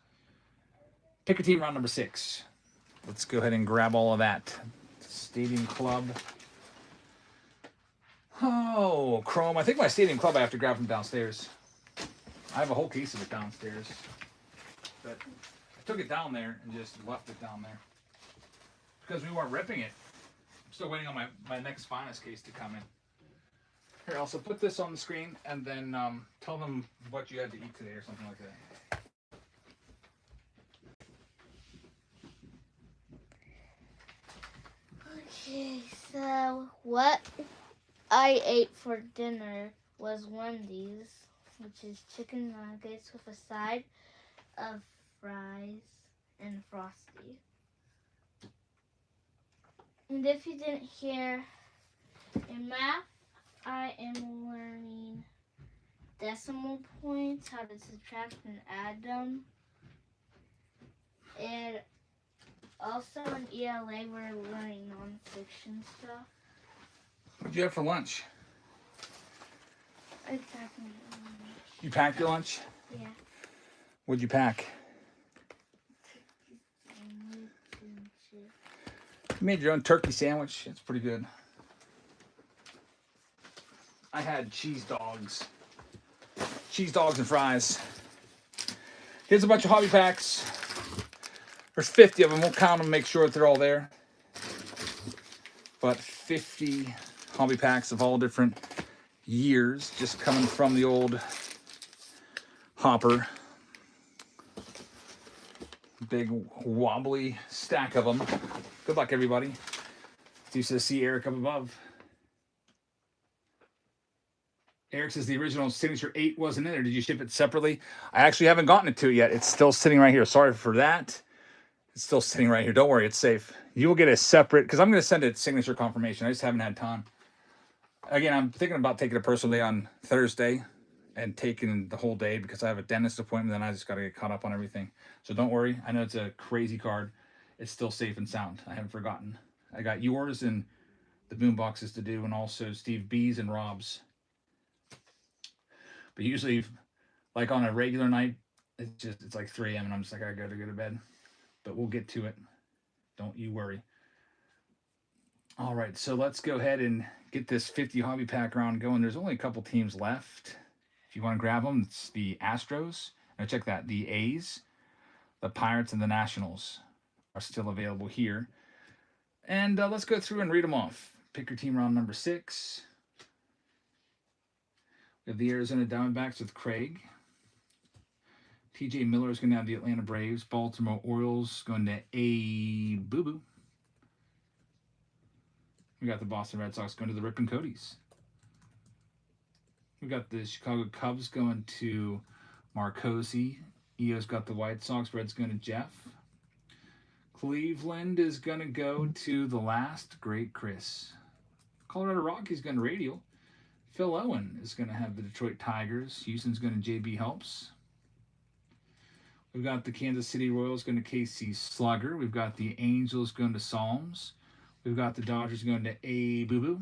Pick a team round number 6. Let's go ahead and grab all of that. Stadium Club. Oh, Chrome. I think my Stadium Club I have to grab from downstairs. I have a whole case of it downstairs. But I took it down there and just left it down there. Because we weren't ripping it. I'm still waiting on my next finest case to come in. Here, also put this on the screen and then tell them what you had to eat today or something like that. Okay, so what I ate for dinner was Wendy's, which is chicken nuggets with a side of fries and Frosty. And if you didn't hear, in math, I am learning decimal points, how to subtract and add them. And also in ELA, we're learning nonfiction stuff. What'd you have for lunch? I packed my lunch. You packed your lunch? Yeah. What'd you pack? You made your own turkey sandwich. It's pretty good. I had cheese dogs. Cheese dogs and fries. Here's a bunch of hobby packs. There's 50 of them. We'll count them, make sure that they're all there. But 50 hobby packs of all different years, just coming from the old hopper. Big wobbly stack of them. Good luck, everybody. Used to see Eric up above. Eric says the original Signature 8 wasn't in there. Did you ship it separately? I actually haven't gotten it to it yet. It's still sitting right here. Sorry for that. It's still sitting right here. Don't worry, it's safe. You will get a separate, because I'm going to send it signature confirmation. I just haven't had time. Again, I'm thinking about taking a personal day on Thursday and taking the whole day because I have a dentist appointment. Then I just got to get caught up on everything. So don't worry. I know it's a crazy card. It's still safe and sound. I haven't forgotten. I got yours and the boom boxes to do, and also Steve B's and Rob's. But usually, like on a regular night, it's like 3 a.m. and I'm just like, I gotta go to bed. But we'll get to it. Don't you worry. All right, so let's go ahead and get this 50 hobby pack round going. There's only a couple teams left. If you want to grab them, it's the Astros. Now check that. The A's, the Pirates, and the Nationals are still available here. And let's go through and read them off. Pick your team round number 6. We have the Arizona Diamondbacks with Craig. TJ Miller is going to have the Atlanta Braves. Baltimore Orioles going to A Boo Boo. We got the Boston Red Sox going to the Rip and Cody's. We got the Chicago Cubs going to Marcosi. EO's got the White Sox. Red's going to Jeff. Cleveland is going to go to the last great Chris. Colorado Rockies going to Radial. Phil Owen is going to have the Detroit Tigers. Houston's going to JB Helps. We've got the Kansas City Royals going to KC Slugger. We've got the Angels going to Psalms. We've got the Dodgers going to A Boo Boo.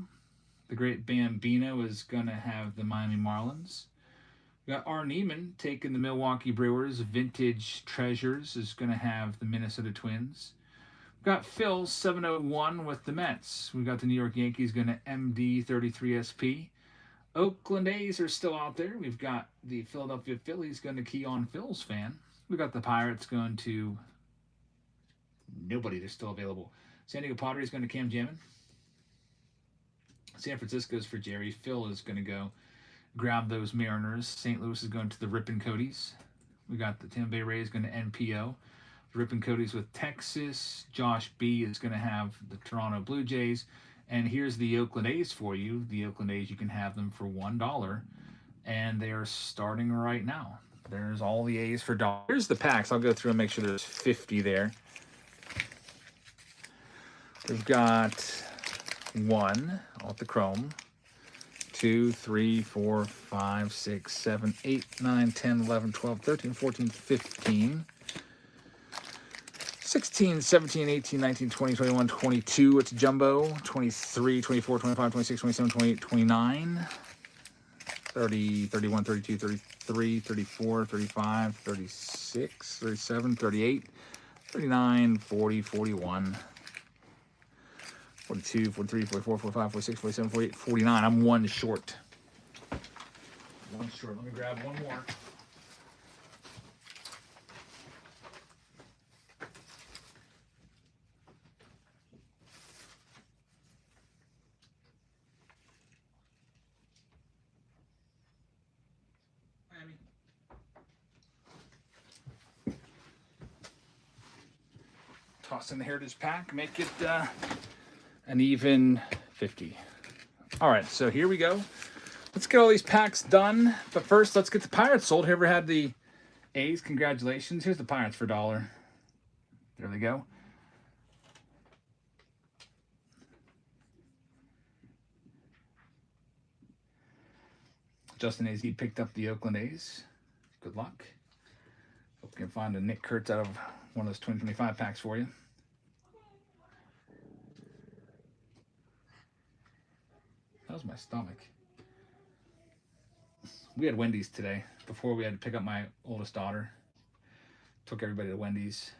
The Great Bambino is going to have the Miami Marlins. We got R. Neiman taking the Milwaukee Brewers. Vintage Treasures is going to have the Minnesota Twins. We've got Phil 701 with the Mets. We've got the New York Yankees going to MD33SP. Oakland A's are still out there. We've got the Philadelphia Phillies going to Key on Phil's fan. We've got the Pirates going to nobody. They're still available. San Diego Padres going to Cam Jammin. San Francisco's for Jerry. Phil is going to go grab those Mariners. St. Louis is going to the Ripon Cody's. We got the Tampa Bay Rays going to NPO. The Ripon Cody's with Texas. Josh B is going to have the Toronto Blue Jays. And here's the Oakland A's for you. The Oakland A's, you can have them for $1. And they are starting right now. There's all the A's for $1. Here's the packs. I'll go through and make sure there's 50 there. We've got 1 off the Chrome. 2, 3, 4, 5, 6, 7, 8, 9, 10, 11, 12, 13, 14, 15. 16, 17, 18, 19, 20, 21, 22. It's jumbo. 23, 24, 25, 26, 27, 28, 29. 30, 31, 32, 33, 34, 35, 36, 37, 38, 39, 40, 41. 42, 43, 44, 45, 46, 47, 48, 49. I'm one short. One short. Let me grab one more. Miami. Toss in the Heritage Pack. Make it an even 50. All right, so here we go. Let's get all these packs done. But first, let's get the Pirates sold. Whoever had the A's, congratulations. Here's the Pirates for $1. There they go. Justin AZ picked up the Oakland A's. Good luck. Hope you can find a Nick Kurtz out of one of those 2025 packs for you. That was my stomach. We had Wendy's today. Before we had to pick up my oldest daughter. Took everybody to Wendy's.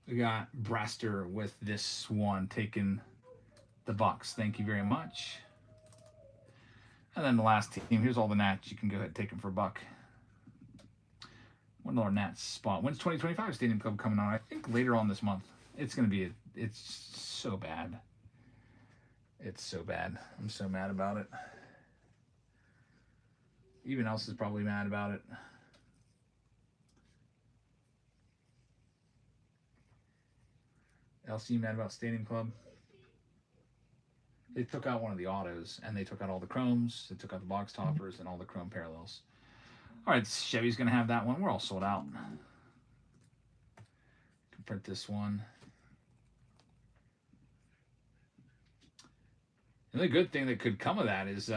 We got Braster with this one taking the Bucks. Thank you very much. And then the last team. Here's all the Nats. You can go ahead and take them for $1. $1 Nats spot. When's 2025 Stadium Club coming on? I think later on this month. It's going to be, it's so bad. It's so bad. I'm so mad about it. Even else is probably mad about it. LC mad about Stadium Club. They took out one of the autos, and they took out all the chromes. They took out the box toppers and all the chrome parallels. All right, Chevy's going to have that one. We're all sold out. Can print this one. The only good thing that could come of that is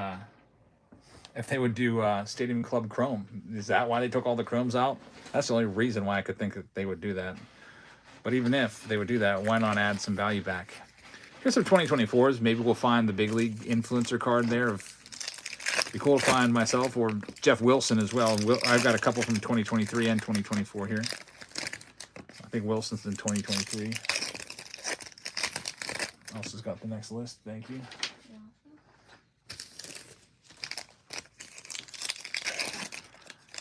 if they would do Stadium Club Chrome. Is that why they took all the chromes out? That's the only reason why I could think that they would do that. But even if they would do that, why not add some value back? Here's some 2024s. Maybe we'll find the big league influencer card there. It'd be cool to find myself or Jeff Wilson as well. I've got a couple from 2023 and 2024 here. I think Wilson's in 2023. Elsa's got the next list. Thank you.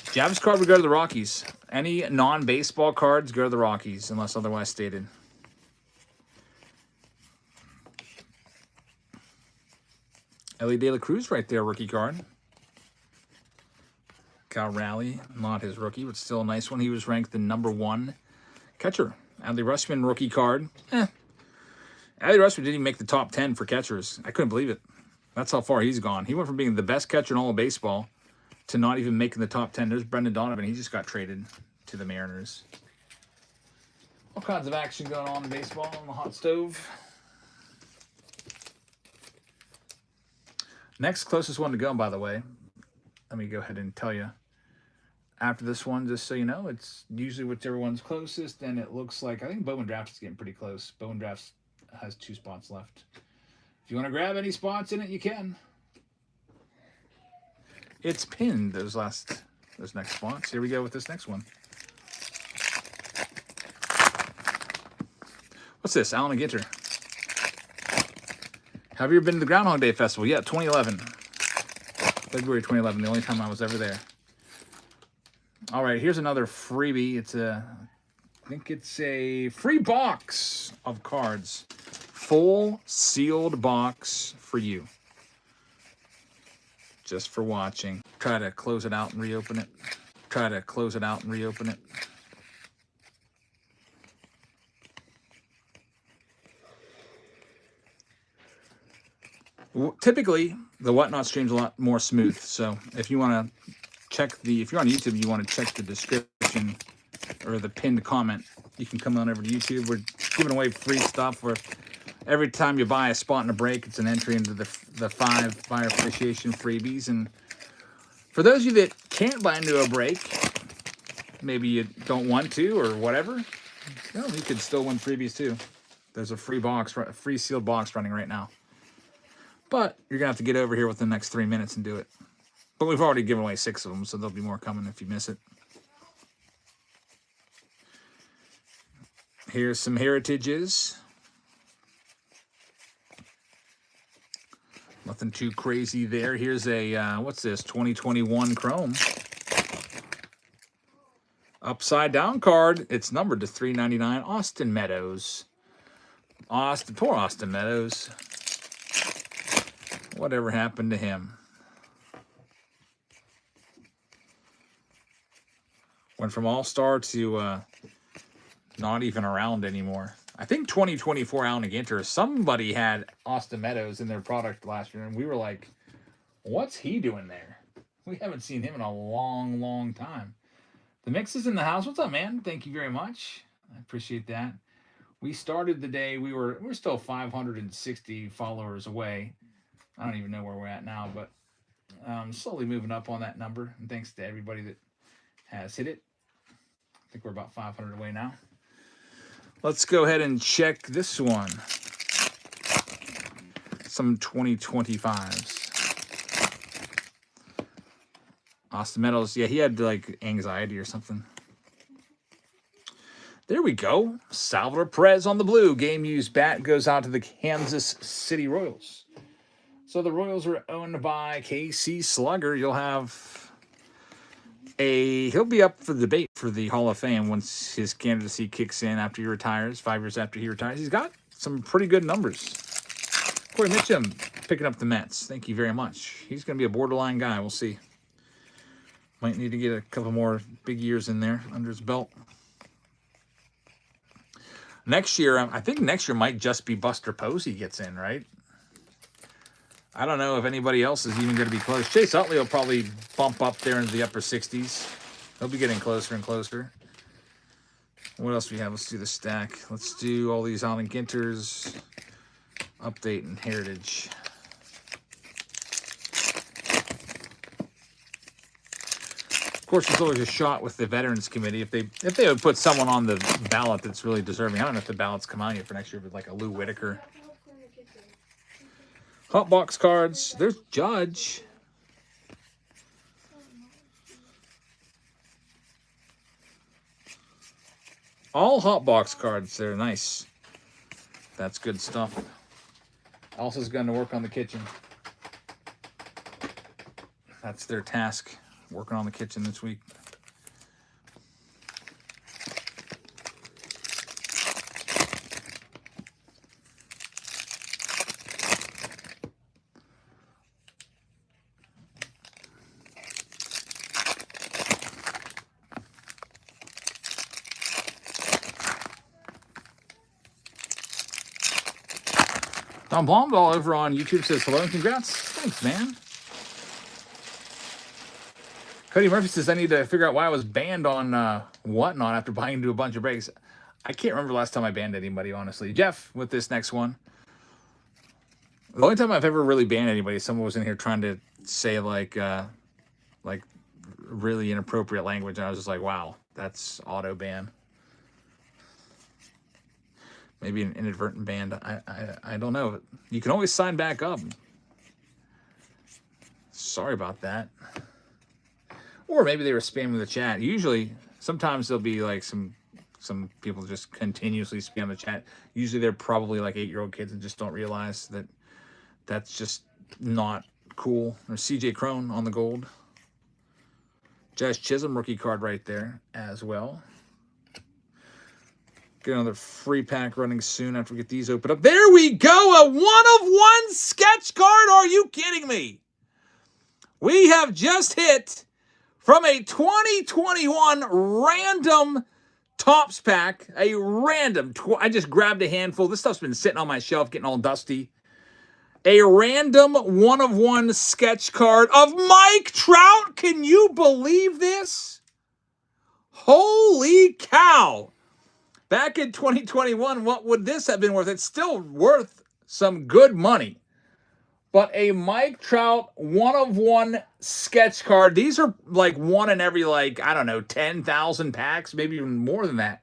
Javs card would go to the Rockies. Any non-baseball cards go to the Rockies, unless otherwise stated. Ellie De La Cruz right there, rookie card. Cal Raleigh, not his rookie, but still a nice one. He was ranked the #1 catcher. Adley Rutschman rookie card. Adley Rutschman didn't even make the top 10 for catchers. I couldn't believe it. That's how far he's gone. He went from being the best catcher in all of baseball to not even making the top 10. There's Brendan Donovan. He just got traded to the Mariners. All kinds of action going on in baseball on the hot stove. Next closest one to go, by the way, let me go ahead and tell you. after this one, just so you know. It's usually whichever one's closest, and it looks like, I think Bowman Draft is getting pretty close. Bowman Draft has 2 spots left. If you want to grab any spots in it, you can. It's pinned, those next spots. Here we go with this next one. What's this? Allen and Ginter. Have you ever been to the Groundhog Day Festival? Yeah, 2011. February 2011, the only time I was ever there. All right, here's another freebie. I think it's a free box of cards. Full sealed box for you. Just for watching. Try to close it out and reopen it. Try to close it out and reopen it. Typically, the Whatnot stream's a lot more smooth. So if you want to if you're on YouTube, you want to check the description or the pinned comment, you can come on over to YouTube. We're giving away free stuff where every time you buy a spot in a break, it's an entry into the 5 buyer appreciation freebies. And for those of you that can't buy into a break, maybe you don't want to or whatever, you could still win freebies too. There's a free sealed box running right now. But you're going to have to get over here within the next 3 minutes and do it. But we've already given away 6 of them, so there'll be more coming if you miss it. Here's some heritages. Nothing too crazy there. Here's a, what's this, 2021 Chrome. Upside down card. It's numbered to $3.99. Austin Meadows. Poor Austin Meadows. Whatever happened to him? Went from all-star to not even around anymore. I think 2024 Allen and Ginter, somebody had Austin Meadows in their product last year, and we were like, what's he doing there? We haven't seen him in a long, long time. The Mix is in the house. What's up, man? Thank you very much. I appreciate that. We started the day, we're still 560 followers away. I don't even know where we're at now, but slowly moving up on that number. And thanks to everybody that has hit it. I think we're about 500 away now. Let's go ahead and check this one. Some 2025s. Austin Meadows. Yeah, he had like anxiety or something. There we go. Salvador Perez on the blue. Game used bat goes out to the Kansas City Royals. So the Royals are owned by KC Slugger. You'll have he'll be up for debate for the Hall of Fame once his candidacy kicks in after he retires, 5 years after he retires. He's got some pretty good numbers. Corey Mitchum picking up the Mets. Thank you very much. He's going to be a borderline guy. We'll see. Might need to get a couple more big years in there under his belt. Next year, I think next year might just be Buster Posey gets in, right? I don't know if anybody else is even going to be close. Chase Utley will probably bump up there into the upper 60s. He'll be getting closer and closer. What else do we have? Let's do the stack. Let's do all these Allen Ginters. Update and heritage. Of course, there's always a shot with the Veterans Committee. If they would put someone on the ballot that's really deserving. I don't know if the ballots come out yet for next year, but like a Lou Whitaker. Hot box cards. There's Judge. All hot box cards. They're nice. That's good stuff. Elsa's going to work on the kitchen. That's their task. Working on the kitchen this week. Tom Blomdahl over on YouTube says hello and congrats. Thanks, man. Cody Murphy says I need to figure out why I was banned on Whatnot after buying into a bunch of breaks. I can't remember the last time I banned anybody, honestly. Jeff, with this next one. The only time I've ever really banned anybody, someone was in here trying to say like really inappropriate language. And I was just like, wow, that's auto ban. Maybe an inadvertent ban. I don't know. You can always sign back up. Sorry about that. Or maybe they were spamming the chat. Usually, sometimes there'll be like some people just continuously spam the chat. Usually they're probably like 8-year-old kids and just don't realize that that's just not cool. There's CJ Crone on the gold. Josh Chisholm rookie card right there as well. Get another free pack running soon after we get these opened up. There we go. A 1-of-1 sketch card. Are you kidding me? We have just hit from a 2021 random Topps pack, a random, I just grabbed a handful. This stuff's been sitting on my shelf, getting all dusty. A random 1-of-1 sketch card of Mike Trout. Can you believe this? Holy cow. Back in 2021, what would this have been worth? It's still worth some good money. But a Mike Trout 1-of-1 sketch card. These are like one in every, like, I don't know, 10,000 packs, maybe even more than that.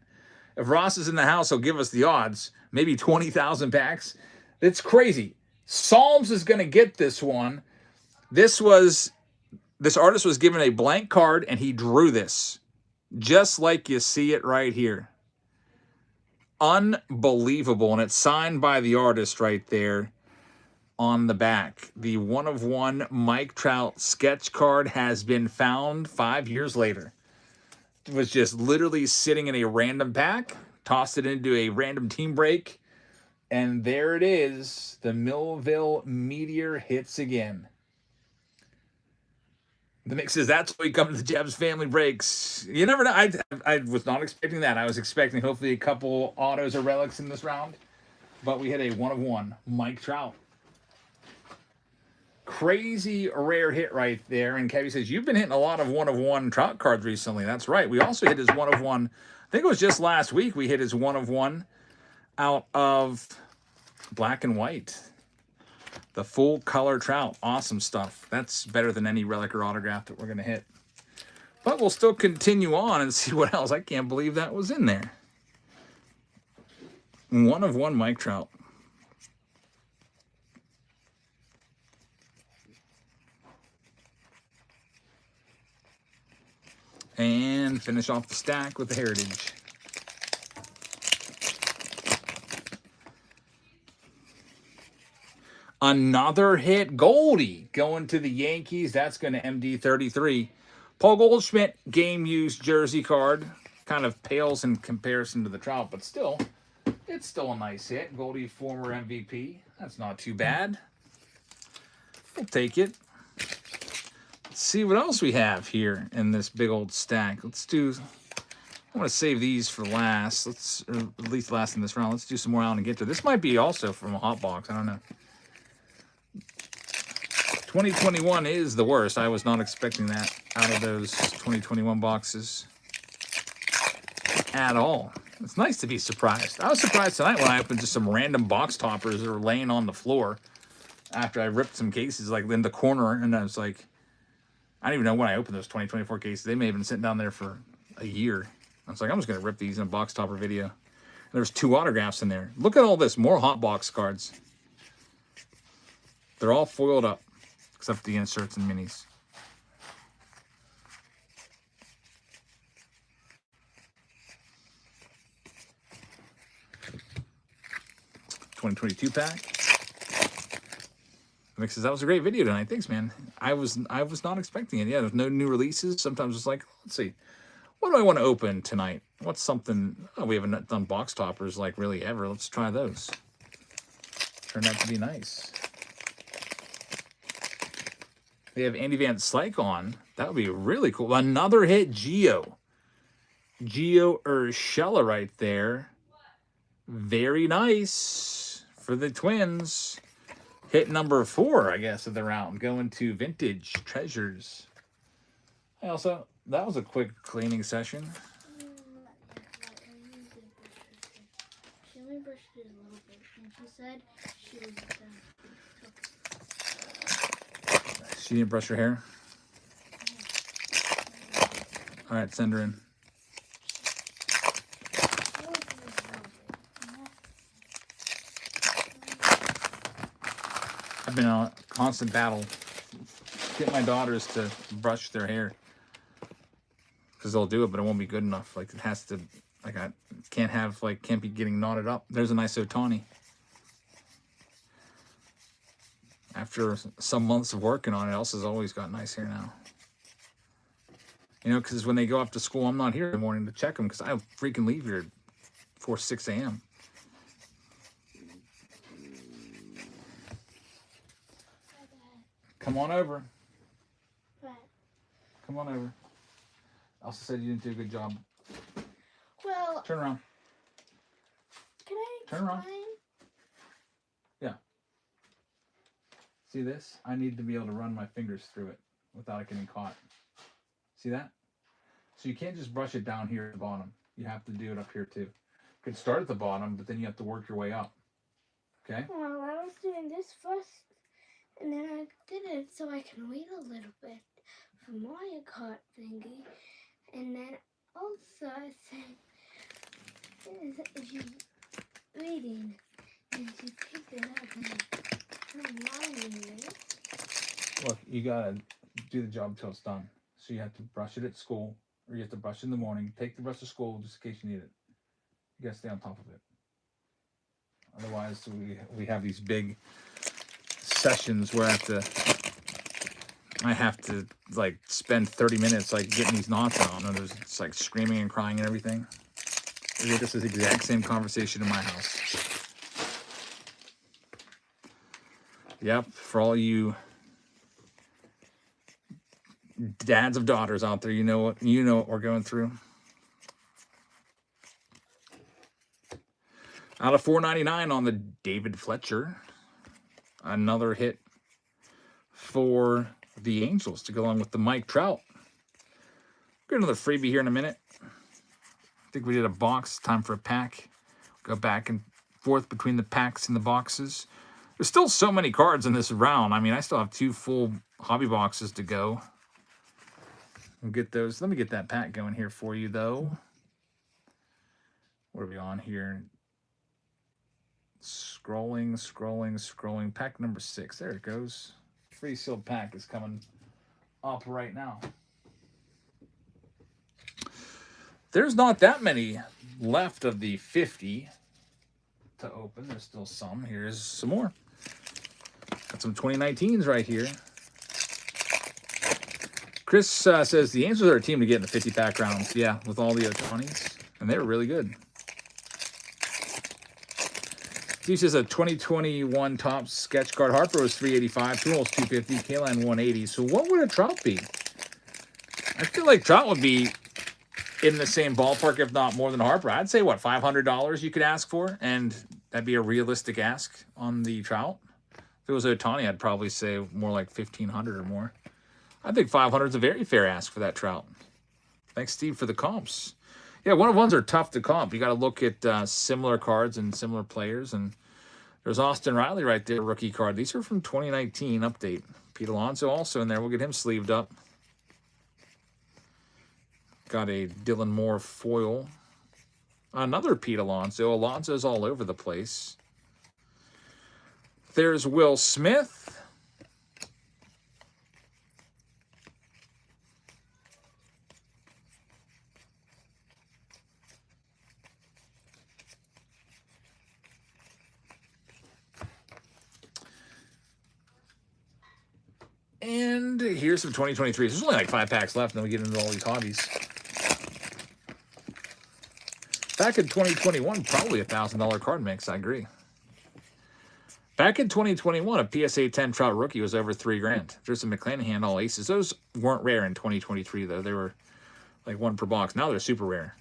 If Ross is in the house, he'll give us the odds. Maybe 20,000 packs. It's crazy. Psalms is going to get this one. This artist was given a blank card, and he drew this. Just like you see it right here. Unbelievable. And it's signed by the artist right there. On the back, the 1-of-1 Mike Trout sketch card has been found 5 years later. It was just literally sitting in a random pack, tossed it into a random team break, and there it is. The Millville Meteor hits again. The mix says that's why we come to the Jebs family breaks. You never know. I was not expecting that. I was expecting hopefully a couple autos or relics in this round, but we hit a 1-of-1 Mike Trout. Crazy rare hit right there. And Kevin says, you've been hitting a lot of 1-of-1 Trout cards recently. That's right. We also hit his 1-of-1. I think it was just last week we hit his 1-of-1 out of black and white. The full color Trout. Awesome stuff. That's better than any relic or autograph that we're going to hit. But we'll still continue on and see what else. I can't believe that was in there. 1-of-1 Mike Trout. And finish off the stack with the Heritage. Another hit. Goldie going to the Yankees. That's going to MD 33. Paul Goldschmidt game used jersey card. Kind of pales in comparison to the Trout, but still, it's still a nice hit. Goldie, former MVP. That's not too bad. We'll take it. See what else we have here in this big old stack. Let's do, I want to save these for last. Or at least last in this round. Let's do some more out and get to. This might be also from a hot box. I don't know. 2021 is the worst. I was not expecting that out of those 2021 boxes at all. It's nice to be surprised. I was surprised tonight when I opened just some random box toppers that were laying on the floor after I ripped some cases like in the corner, and I was like, I don't even know when I opened those 2024 cases. They may have been sitting down there for a year. I was like, I'm just going to rip these in a box topper video. And there's 2 autographs in there. Look at all this. More hot box cards. They're all foiled up, except the inserts and minis. $2022 pack. Mick says, that was a great video tonight. Thanks, man. I was not expecting it. Yeah, there's no new releases. Sometimes it's like, let's see. What do I want to open tonight? What's something? Oh, we haven't done box toppers like really ever. Let's try those. Turned out to be nice. They have Andy Van Slyke on. That would be really cool. Another hit, Gio. Gio Urshela right there. Very nice for the Twins. Hit number 4, I guess, of the round. Going to Vintage Treasures. I also, that was a quick cleaning session. She only brushed it a little bit, and she said she was She didn't brush her hair? All right, send her in. I've been on a constant battle get my daughters to brush their hair, because they'll do it, but it won't be good enough. Like, it has to, like, I can't be getting knotted up. There's a nice Otani. After some months of working on it, Elsa's always got nice hair now. You know, because when they go off to school, I'm not here in the morning to check them, because I freaking leave here before 6 a.m. Come on over. What? Come on over. Elsa said you didn't do a good job. Well, Turn around. can I explain? Turn around. Yeah. See this? I need to be able to run my fingers through it without it getting caught. See that? So you can't just brush it down here at the bottom. You have to do it up here too. You could start at the bottom, but then you have to work your way up. Okay? Well, I was doing this first, and then I did it so I can wait a little bit for Mario Kart thingy. And then also I said, if you're reading, and you pick it up and turn on it. Look, you gotta do the job until it's done. So you have to brush it at school, or you have to brush it in the morning. Take the brush to school just in case you need it. You gotta stay on top of it. Otherwise, we have these big sessions where I have to like spend 30 minutes like getting these knots on, and it's like screaming and crying and everything. This is the exact same conversation in my house. Yep, for all you dads of daughters out there, you know what we're going through. Out of 499 on the David Fletcher. Another hit for the Angels to go along with the Mike Trout. Get another freebie here in a minute. I think we did a box. Time for a pack. Go back and forth between the packs and the boxes. There's still so many cards in this round. I mean, I still have 2 full hobby boxes to go. We'll get those. Let me get that pack going here for you, though. What are we on here? Scrolling. Pack number 6. There it goes. Free sealed pack is coming up right now. There's not that many left of the 50 to open. There's still some. Here's some more. Got some 2019s right here. Chris says the Angels are a team to get in the 50-pack rounds. Yeah, with all the Otanis. And they were really good. Steve says a 2021 Topps sketch card. Harper was 385, Tools 250, Kaline 180. So what would a Trout be? I feel like Trout would be in the same ballpark, if not more than Harper. I'd say, what, $500 you could ask for? And that'd be a realistic ask on the Trout. If it was Otani, I'd probably say more like $1,500 or more. I think $500 is a very fair ask for that Trout. Thanks, Steve, for the comps. Yeah, one-of-ones are tough to comp. You got to look at similar cards and similar players. And there's Austin Riley right there, rookie card. These are from 2019 update. Pete Alonso also in there. We'll get him sleeved up. Got a Dylan Moore foil. Another Pete Alonso. Alonso's all over the place. There's Will Smith. And here's some 2023s. There's only like 5 packs left, and then we get into all these hobbies. Back in 2021, probably a $1,000 card mix. I agree. Back in 2021, a PSA 10 Trout rookie was over $3,000. There's some McClanahan all aces. Those weren't rare in 2023 though. They were like 1 per box. Now they're super rare.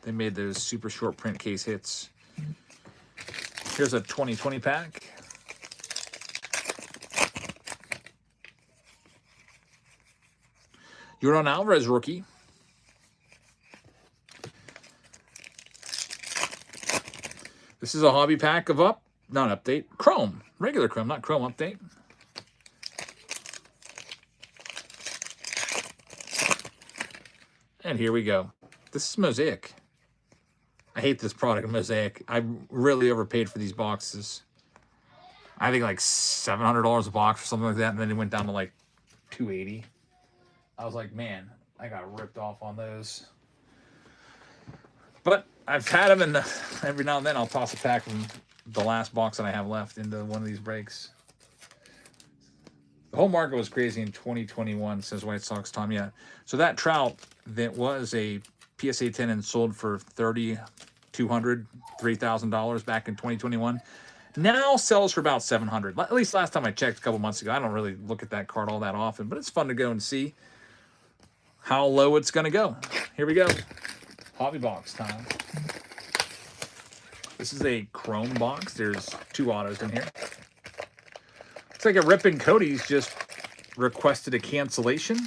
They made those super short print case hits. Here's a 2020 pack. Yordan Alvarez rookie. This is a hobby pack of not update, Chrome. Regular Chrome, not Chrome update. And here we go. This is Mosaic. I hate this product, Mosaic. I really overpaid for these boxes. I think like $700 a box or something like that, and then it went down to like $280. I was like, man, I got ripped off on those. But I've had them, and every now and then I'll toss a pack from the last box that I have left into one of these breaks. The whole market was crazy in 2021, says White Sox Tom. Yeah. So that Trout that was a PSA 10 and sold for $3,200, $3,000 back in 2021 now sells for about $700. At least last time I checked a couple months ago. I don't really look at that card all that often, but it's fun to go and see how low it's going to go. Here we go. Hobby box time. This is a chrome box. There's 2 autos in here. Looks like a Rip Cody's just requested a cancellation.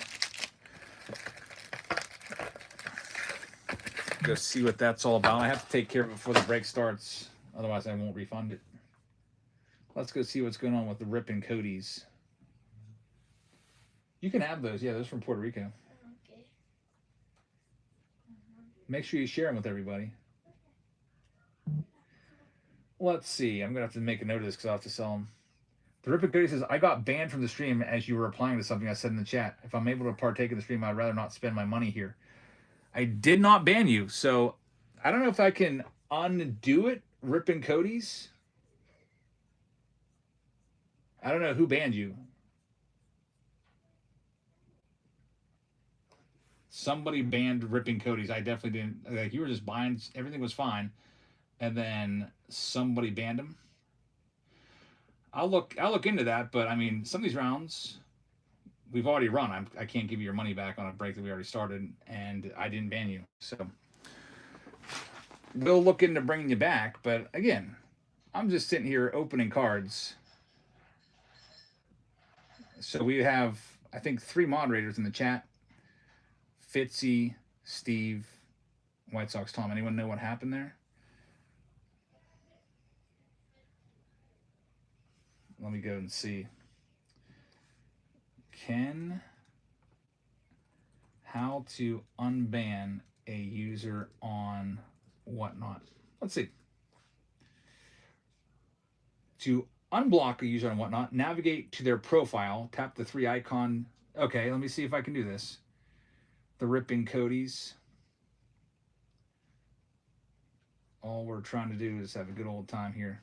Go see what that's all about. I have to take care of it before the break starts. Otherwise, I won't refund it. Let's go see what's going on with the Rip Cody's. You can have those. Yeah, those from Puerto Rico. Okay. Make sure you share them with everybody. Let's see. I'm going to have to make a note of this because I'll have to sell them. The Rip Cody says, I got banned from the stream as you were replying to something I said in the chat. If I'm able to partake in the stream, I'd rather not spend my money here. I did not ban you, so I don't know if I can undo it, Rip Cody's. I don't know who banned you. Somebody banned Rip Cody's. I definitely didn't. Like, you were just buying, everything was fine, and then somebody banned him. I'll look into that, but I mean, some of these rounds we've already run. I can't give you your money back on a break that we already started, and I didn't ban you. So we'll look into bringing you back. But again, I'm just sitting here opening cards. So we have, I think, 3 moderators in the chat. Fitzy, Steve, White Sox Tom. Anyone know what happened there? Let me go and see. How to unban a user on Whatnot. Let's see. To unblock a user on Whatnot, navigate to their profile, tap the 3 icon. Okay, let me see if I can do this. The Rip Cody's. All we're trying to do is have a good old time here.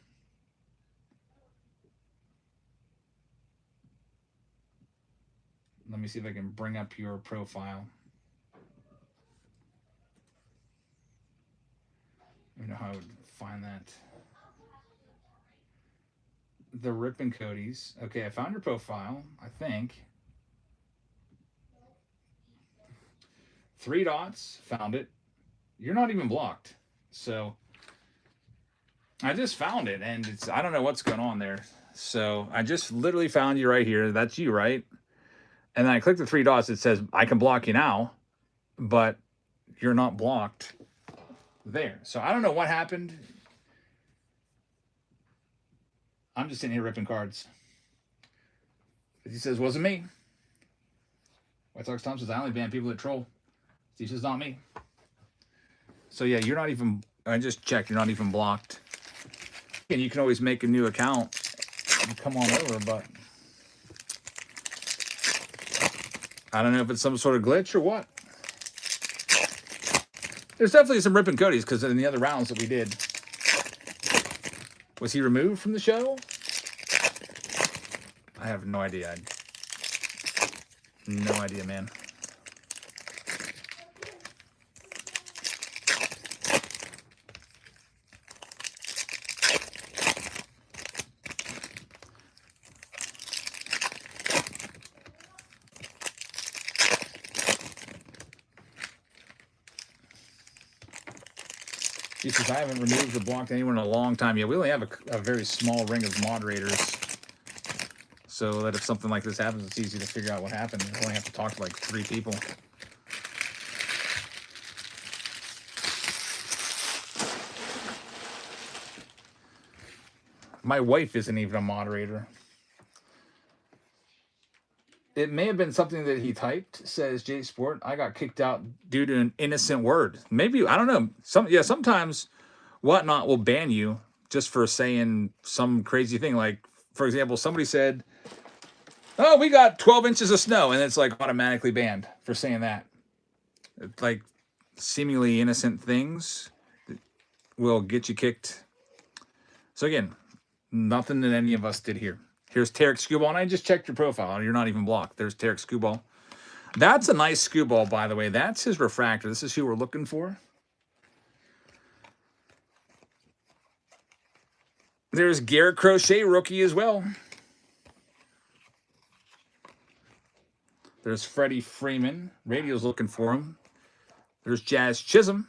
Let me see if I can bring up your profile. I don't know how I would find that. The Rip Cody's. Okay, I found your profile, I think. 3 dots, found it. You're not even blocked. So I just found it, and it's, I don't know what's going on there. So I just literally found you right here. That's you, right? And then I click the 3 dots. It says, I can block you now, but you're not blocked there. So I don't know what happened. I'm just sitting here ripping cards. He says, wasn't me. White Sox Tom says, I only ban people that troll. He says, not me. So yeah, you're not even, I just checked, you're not even blocked. And you can always make a new account and come on over, but I don't know if it's some sort of glitch or what. There's definitely some Rip Cody's because in the other rounds that we did. Was he removed from the show? I have no idea. No idea, man. He says, I haven't removed or blocked anyone in a long time. Yeah, we only have a very small ring of moderators. So that if something like this happens, it's easy to figure out what happened. You only have to talk to like 3 people. My wife isn't even a moderator. It may have been something that he typed, says J Sport. I got kicked out due to an innocent word. Maybe, I don't know. Sometimes Whatnot will ban you just for saying some crazy thing. Like, for example, somebody said, "Oh, we got 12 inches of snow," and it's like automatically banned for saying that. It's like seemingly innocent things will get you kicked. So again, nothing that any of us did here. Here's Tarek Skewball, and I just checked your profile. You're not even blocked. There's Tarek Skewball. That's a nice Skewball, by the way. That's his refractor. This is who we're looking for. There's Garrett Crochet, rookie as well. There's Freddie Freeman. Radio's looking for him. There's Jazz Chisholm.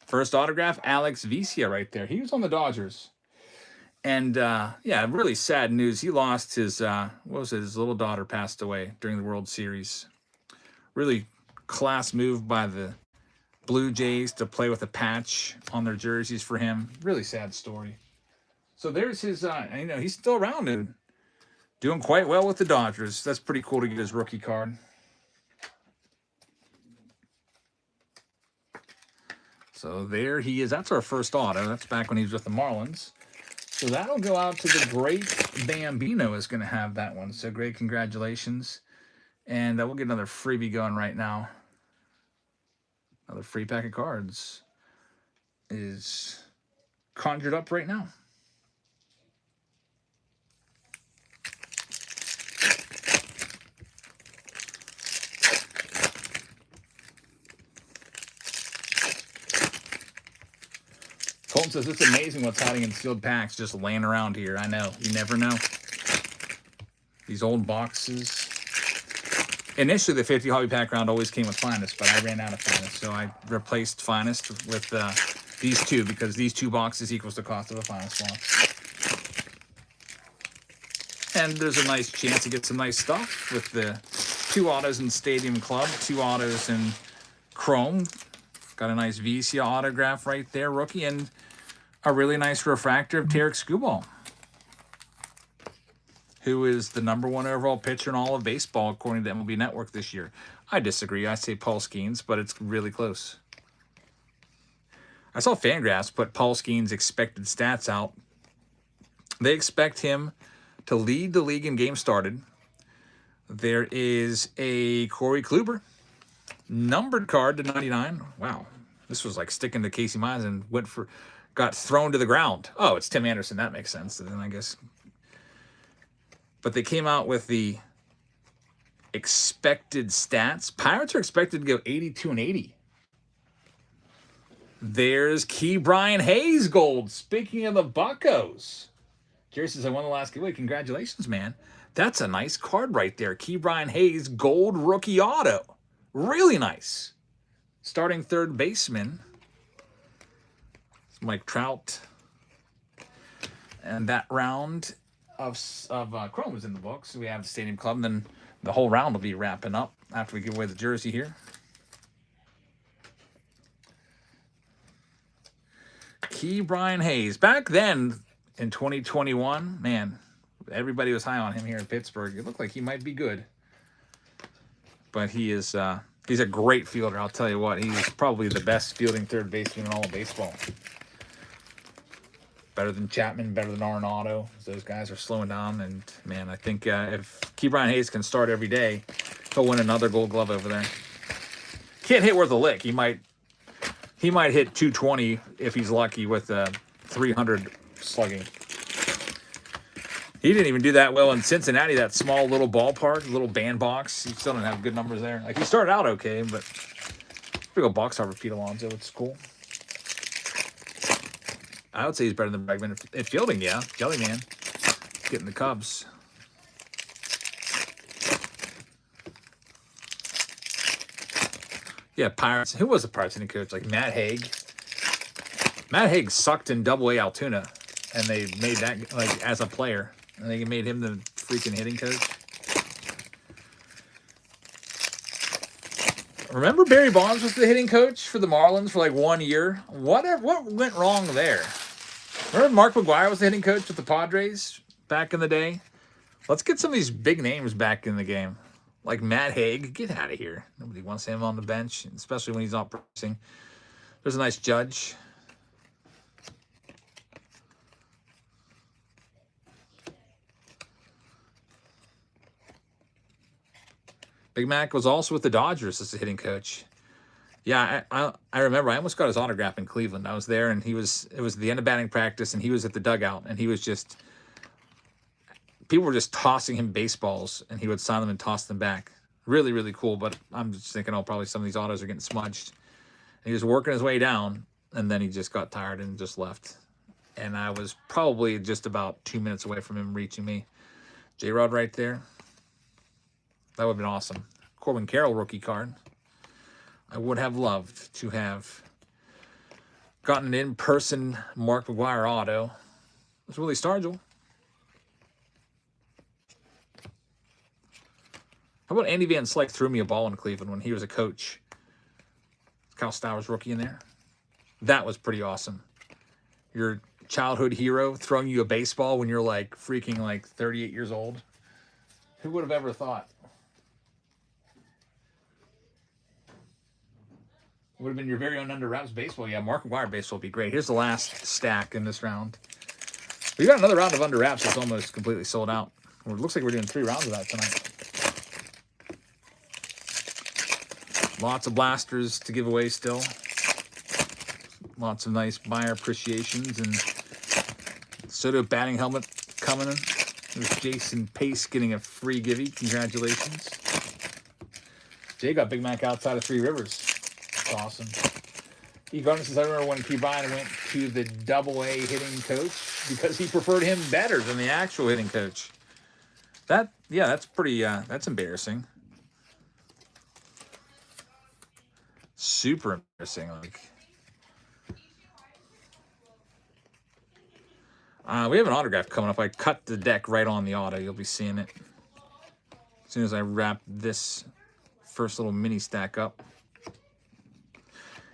First autograph, Alex Vesia right there. He was on the Dodgers. And, yeah, really sad news. He lost his, his little daughter passed away during the World Series. Really class move by the Blue Jays to play with a patch on their jerseys for him. Really sad story. So there's his, he's still around and doing quite well with the Dodgers. That's pretty cool to get his rookie card. So there he is. That's our first auto. That's back when he was with the Marlins. So that'll go out to the great Bambino is going to have that one. So great congratulations. And we'll get another freebie going right now. Another free pack of cards is conjured up right now. Colton says, it's amazing what's hiding in sealed packs just laying around here. I know. You never know. These old boxes. Initially, the 50 hobby pack round always came with Finest, but I ran out of Finest. So I replaced Finest with these two because these two boxes equals the cost of a Finest box. And there's a nice chance to get some nice stuff with the 2 autos in Stadium Club, 2 autos in Chrome. Got a nice Vesia autograph right there, rookie, and a really nice refractor of Tarek Skewball, who is the #1 overall pitcher in all of baseball, according to MLB Network this year. I disagree. I say Paul Skeens, but it's really close. I saw Fangraphs put Paul Skeens' expected stats out. They expect him to lead the league in games started. There is a Corey Kluber numbered card to 99. Wow. This was like sticking to Casey Mize and got thrown to the ground. Oh, it's Tim Anderson. That makes sense. Then I guess. But they came out with the expected stats. Pirates are expected to go 82 and 80. There's Key Brian Hayes gold. Speaking of the Buccos. Jerry says, I won the last giveaway. Congratulations, man. That's a nice card right there. Key Brian Hayes gold rookie auto. Really nice. Starting third baseman. It's Mike Trout. And that round of Chrome is in the books. So we have the Stadium Club. And then the whole round will be wrapping up after we give away the jersey here. Key Brian Hayes. Back then in 2021, man, everybody was high on him here in Pittsburgh. It looked like he might be good. But he is he's a great fielder, I'll tell you what. He's probably the best fielding third baseman in all of baseball. Better than Chapman, better than Arenado. Those guys are slowing down. And, man, I think if Key Brian Hayes can start every day, he'll win another Gold Glove over there. Can't hit worth a lick. He might hit 220 if he's lucky with 300 slugging. He didn't even do that well in Cincinnati, that small little ballpark, little bandbox. He still didn't have good numbers there. Like, he started out okay, but big old box hopper Pete Alonso, which is cool. I would say he's better than Bregman at fielding, yeah. Jellyman getting the Cubs. Yeah, Pirates. Who was the Pirates hitting coach? Like Matt Haig. Matt Haig sucked in Double-A Altoona, and they made that like as a player, and they made him the freaking hitting coach. Remember Barry Bonds was the hitting coach for the Marlins for like 1 year? What went wrong there? Remember Mark McGwire was the hitting coach with the Padres back in the day Let's get some of these big names back in the game. Like Matt Haig. Get out of here. Nobody wants him on the bench, especially when he's not practicing. There's a nice Judge. Big Mac was also with the Dodgers as a hitting coach. Yeah, I remember. I almost got his autograph in Cleveland. I was there, and it was the end of batting practice, and he was at the dugout, and he was just, people were just tossing him baseballs, and he would sign them and toss them back. Really, really cool, but I'm just thinking, oh, probably some of these autos are getting smudged. And he was working his way down, and then he just got tired and just left. And I was probably just about 2 minutes away from him reaching me. J-Rod right there. That would have been awesome. Corbin Carroll rookie card. I would have loved to have gotten an in-person Mark McGwire auto. It's Willie Stargell. How about Andy Van Slyke threw me a ball in Cleveland when he was a coach? Kyle Stowers rookie in there. That was pretty awesome. Your childhood hero throwing you a baseball when you're like freaking like 38 years old. Who would have ever thought? Would have been your very own under wraps baseball. Yeah, Mark McGwire baseball would be great. Here's the last stack in this round. We got another round of under wraps that's almost completely sold out. Well, it looks like we're doing 3 rounds of that tonight. Lots of blasters to give away still. Lots of nice buyer appreciations, and Soto batting helmet coming in. There's Jason Pace getting a free givey. Congratulations. Jay got Big Mac outside of Three Rivers. That's awesome. E. Gardner says, I remember when P. Bryan went to the Double-A hitting coach because he preferred him better than the actual hitting coach. That's pretty, that's embarrassing. Super embarrassing. Like, we have an autograph coming up. I cut the deck right on the auto. You'll be seeing it as soon as I wrap this first little mini stack up.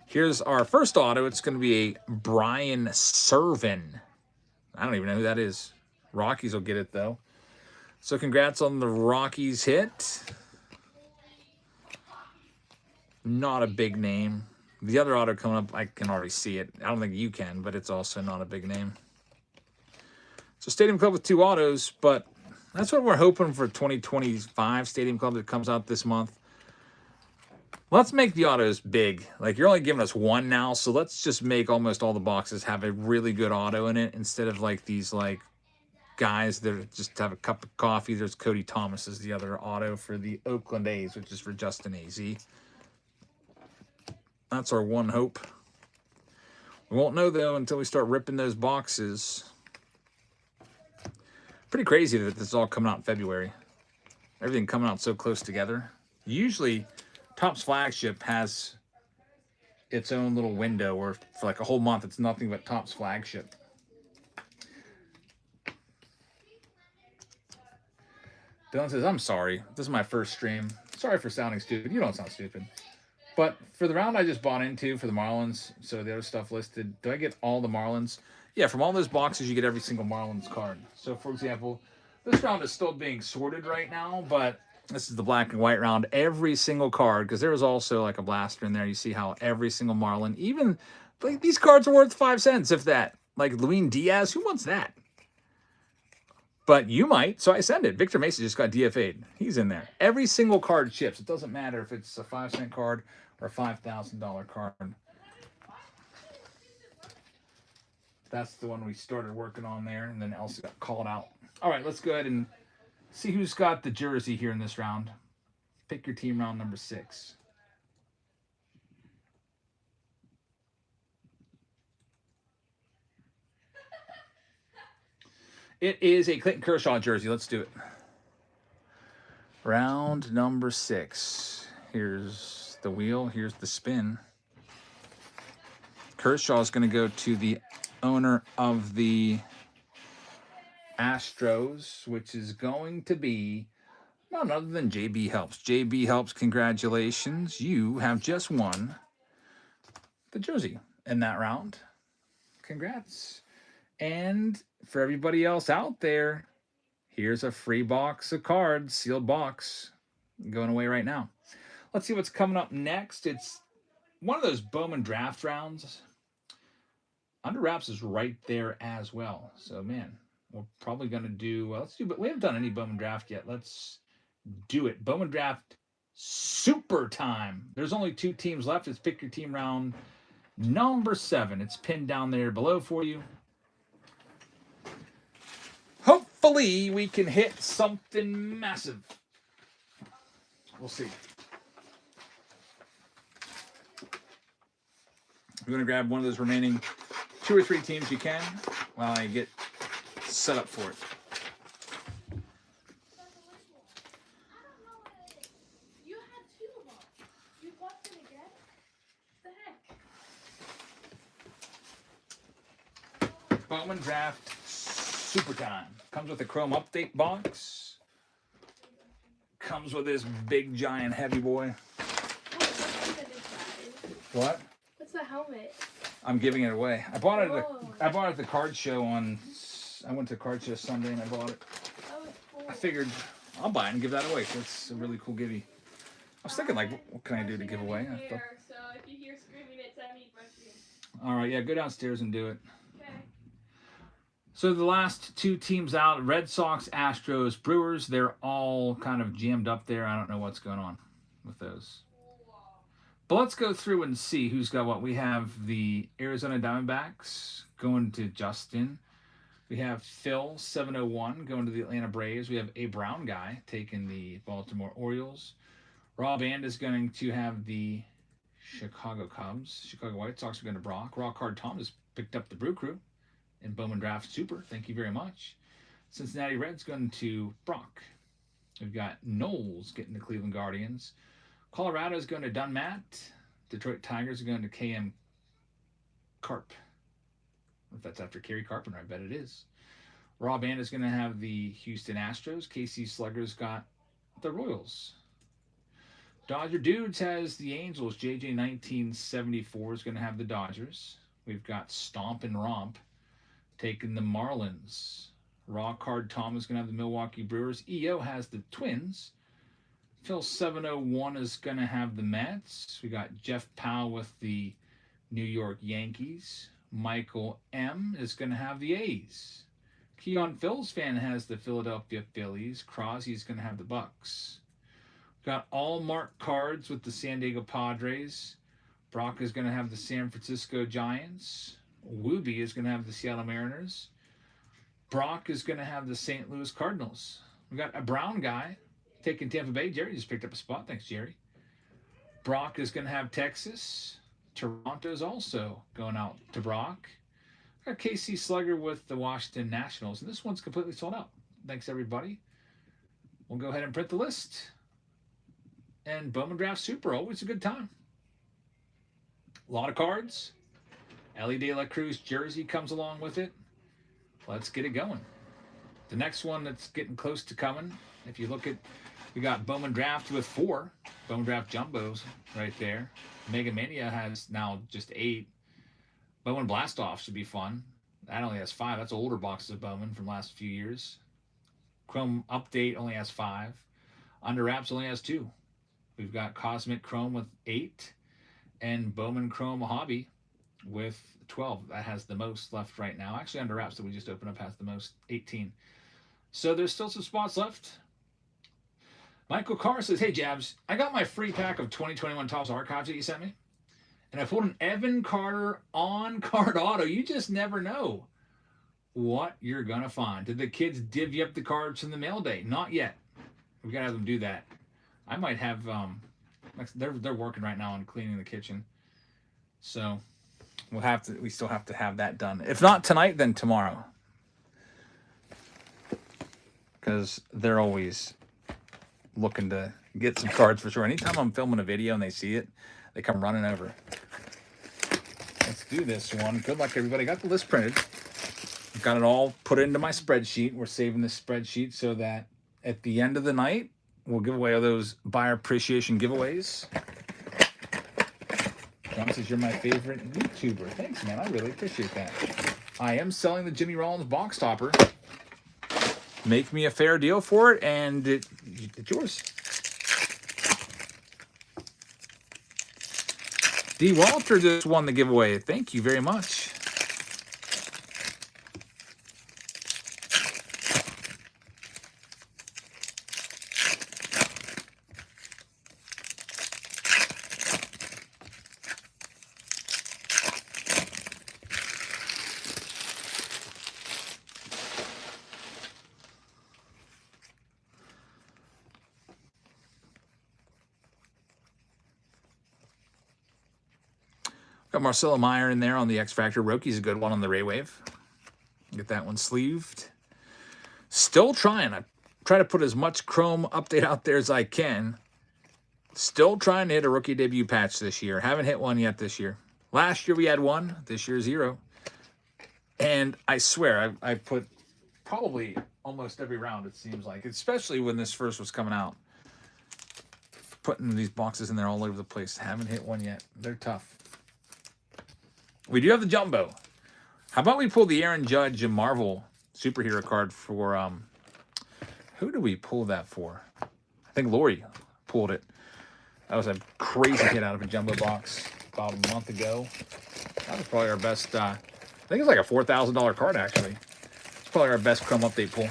Here's our first auto. It's going to be a Brian Serven. I don't even know who that is. Rockies will get it, though. So congrats on the Rockies hit. Not a big name. The other auto coming up, I can already see it. I don't think you can, but it's also not a big name. So Stadium Club with 2 autos, but that's what we're hoping for 2025 Stadium Club that comes out this month. Let's make the autos big. Like, you're only giving us 1 now, so let's just make almost all the boxes have a really good auto in it instead of like these like guys that just have a cup of coffee. There's Cody Thomas is the other auto for the Oakland A's, which is for Justin AZ. That's our one hope. We won't know, though, until we start ripping those boxes. Pretty crazy that this is all coming out in February. Everything coming out so close together. Usually, Topps Flagship has its own little window where for like a whole month it's nothing but Topps Flagship. Dylan says, I'm sorry. This is my first stream. Sorry for sounding stupid. You don't sound stupid. But for the round I just bought into for the Marlins, so the other stuff listed, do I get all the Marlins? Yeah, from all those boxes, you get every single Marlins card. So, for example, this round is still being sorted right now, but this is the black and white round. Every single card, because there was also like a blaster in there. You see how every single Marlin, even like these cards are worth 5 cents, if that. Like Luis Diaz, who wants that? But you might, so I send it. Victor Mesa just got DFA'd. He's in there. Every single card ships. It doesn't matter if it's a 5-cent card or a $5,000 card. That's the one we started working on there, and then Elsie got called out. All right, let's go ahead and see who's got the jersey here in this round. Pick your team round number 6. It is a Clayton Kershaw jersey. Let's do it. Round number 6. Here's the wheel. Here's the spin. Kershaw is going to go to the owner of the Astros, which is going to be none other than JB Helps. JB Helps, congratulations. You have just won the jersey in that round. Congrats. And for everybody else out there, Here's a free box of cards, sealed box, going away right now. Let's see what's coming up next. It's one of those Bowman draft rounds. Under Wraps is right there as well. So, man, we're probably going to do, well, let's do, but we haven't done any Bowman draft yet. Let's do it. Bowman draft super time. There's only 2 teams left. It's pick your team round number 7. It's pinned down there below for you. Hopefully we can hit something massive. We'll see. You're going to grab one of those remaining 2 or 3 teams you can while I get set up for it. You had 2 of them. You bought it again? What the heck? Bowman draft super time. Comes with a Chrome update box. Comes with this big giant heavy boy. What? What's the helmet? I'm giving it away. I bought it. Whoa. I bought it at the card show on. I went to the card show Sunday and I bought it. That was cool. I figured I'll buy it and give that away. It's a really cool givey. I was thinking, like, what can I do to give away? I thought, So if you hear screaming, it's Emmy questions. all right, yeah, go downstairs and do it. Okay. So the last 2 teams out: Red Sox, Astros, Brewers. They're all kind of jammed up there. I don't know what's going on with those. But let's go through and see who's got what. We have the Arizona Diamondbacks going to Justin. We have Phil, 701, going to the Atlanta Braves. We have a Brown guy taking the Baltimore Orioles. Rob And is going to have the Chicago Cubs. Chicago White Sox are going to Brock. Raw Card Tom has picked up the Brew Crew in Bowman Draft Super. Thank you very much. Cincinnati Reds going to Brock. We've got Knowles getting the Cleveland Guardians. Colorado is going to Dunmat. Detroit Tigers are going to KM Carp. If that's after Kerry Carpenter, I bet it is. Rob And is going to have the Houston Astros. KC Sluggers got the Royals. Dodger Dudes has the Angels. JJ 1974 is going to have the Dodgers. We've got Stomp and Romp taking the Marlins. Raw Card Tom is going to have the Milwaukee Brewers. EO has the Twins. Phil 701 is going to have the Mets. We got Jeff Powell with the New York Yankees. Michael M is going to have the A's. Keon Phil's fan has the Philadelphia Phillies. Crosby is going to have the Bucks. Got all marked cards with the San Diego Padres. Brock is going to have the San Francisco Giants. Wooby is going to have the Seattle Mariners. Brock is going to have the St. Louis Cardinals. We got a Brown guy taking Tampa Bay. Jerry just picked up a spot. Thanks, Jerry. Brock is going to have Texas. Toronto's also going out to Brock. Got KC Slugger with the Washington Nationals. And this one's completely sold out. Thanks, everybody. We'll go ahead and print the list. And Bowman Draft Super, always a good time. A lot of cards. Ellie De La Cruz jersey comes along with it. Let's get it going. The next one that's getting close to coming, if you look at, we got Bowman Draft with 4. Bowman Draft Jumbos right there. Mega Mania has now just 8. Bowman Blast Off should be fun. That only has 5. That's older boxes of Bowman from the last few years. Chrome Update only has 5. Under Wraps only has 2. We've got Cosmic Chrome with 8. And Bowman Chrome Hobby with 12. That has the most left right now. Actually, Under Wraps that we just opened up has the most, 18. So there's still some spots left. Michael Carr says, hey, Jabs, I got my free pack of 2021 Topps Archives that you sent me. And I pulled an Evan Carter on-card auto. You just never know what you're going to find. Did the kids divvy up the cards from the mail day? Not yet. We got to have them do that. I might have, they're working right now on cleaning the kitchen. So we still have to have that done. If not tonight, then tomorrow. Because they're always looking to get some cards for sure. Anytime I'm filming a video and they see it, they come running over. Let's do this one. Good luck, everybody. Got the list printed. Got it all put into my spreadsheet. We're saving this spreadsheet so that at the end of the night, we'll give away all those buyer appreciation giveaways. John says you're my favorite YouTuber. Thanks, man. I really appreciate that. I am selling the Jimmy Rollins box topper. Make me a fair deal for it, and it's yours. D. Walter just won the giveaway. Thank you very much. Got Marcelo Meyer in there on the X Factor. Roki's a good one on the Ray Wave. Get that one sleeved. Still trying. I try to put as much Chrome update out there as I can. Still trying to hit a rookie debut patch this year. Haven't hit one yet this year. Last year we had one. This year 0. And I swear, I put probably almost every round, it seems like. Especially when this first was coming out. Putting these boxes in there all over the place. Haven't hit one yet. They're tough. We do have the jumbo. How about we pull the Aaron Judge and Marvel superhero card for, who do we pull that for? I think Lori pulled it. That was a crazy hit out of a jumbo box about a month ago. That was probably our best, I think it's like a $4,000 card, actually. It's probably our best Chrome update pull.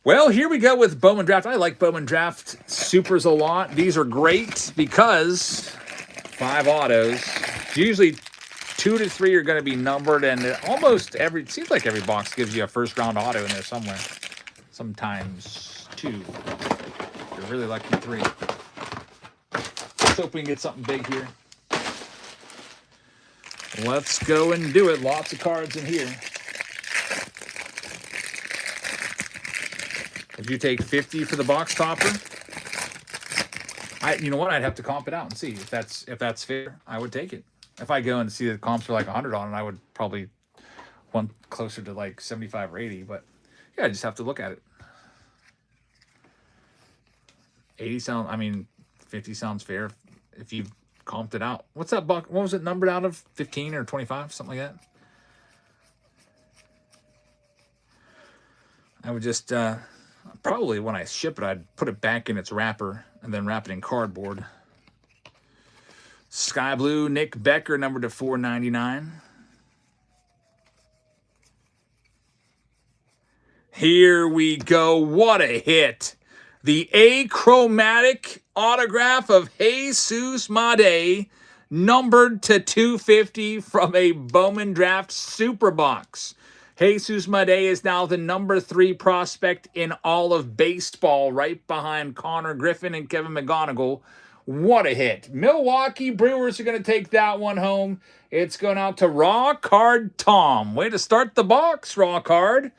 Well, here we go with Bowman Draft. I like Bowman Draft Supers a lot. These are great because 5 autos. Usually 2 to 3 are going to be numbered, and almost every, it seems like every box gives you a first round auto in there somewhere. Sometimes 2. You're really lucky 3. Let's hope we can get something big here. Let's go and do it. Lots of cards in here. If you take 50 for the box topper, you know what? I'd have to comp it out and see if that's fair. I would take it. If I go and see the comps are like 100 on it, I would probably want closer to like 75 or 80. But yeah, I just have to look at it. 50 sounds fair if you comped it out. What's that buck? What was it numbered out of? 15 or 25, something like that. I would just probably when I ship it, I'd put it back in its wrapper and then wrap it in cardboard. Sky Blue, Nick Becker, numbered to 499. Here we go. What a hit. The achromatic autograph of Jesus Made, numbered to 250 from a Bowman Draft Super Box. Jesus Made is now the number 3 prospect in all of baseball, right behind Connor Griffin and Kevin McGonigal. What a hit. Milwaukee Brewers are going to take that one home. It's going out to Raw Card Tom. Way to start the box, Raw Card.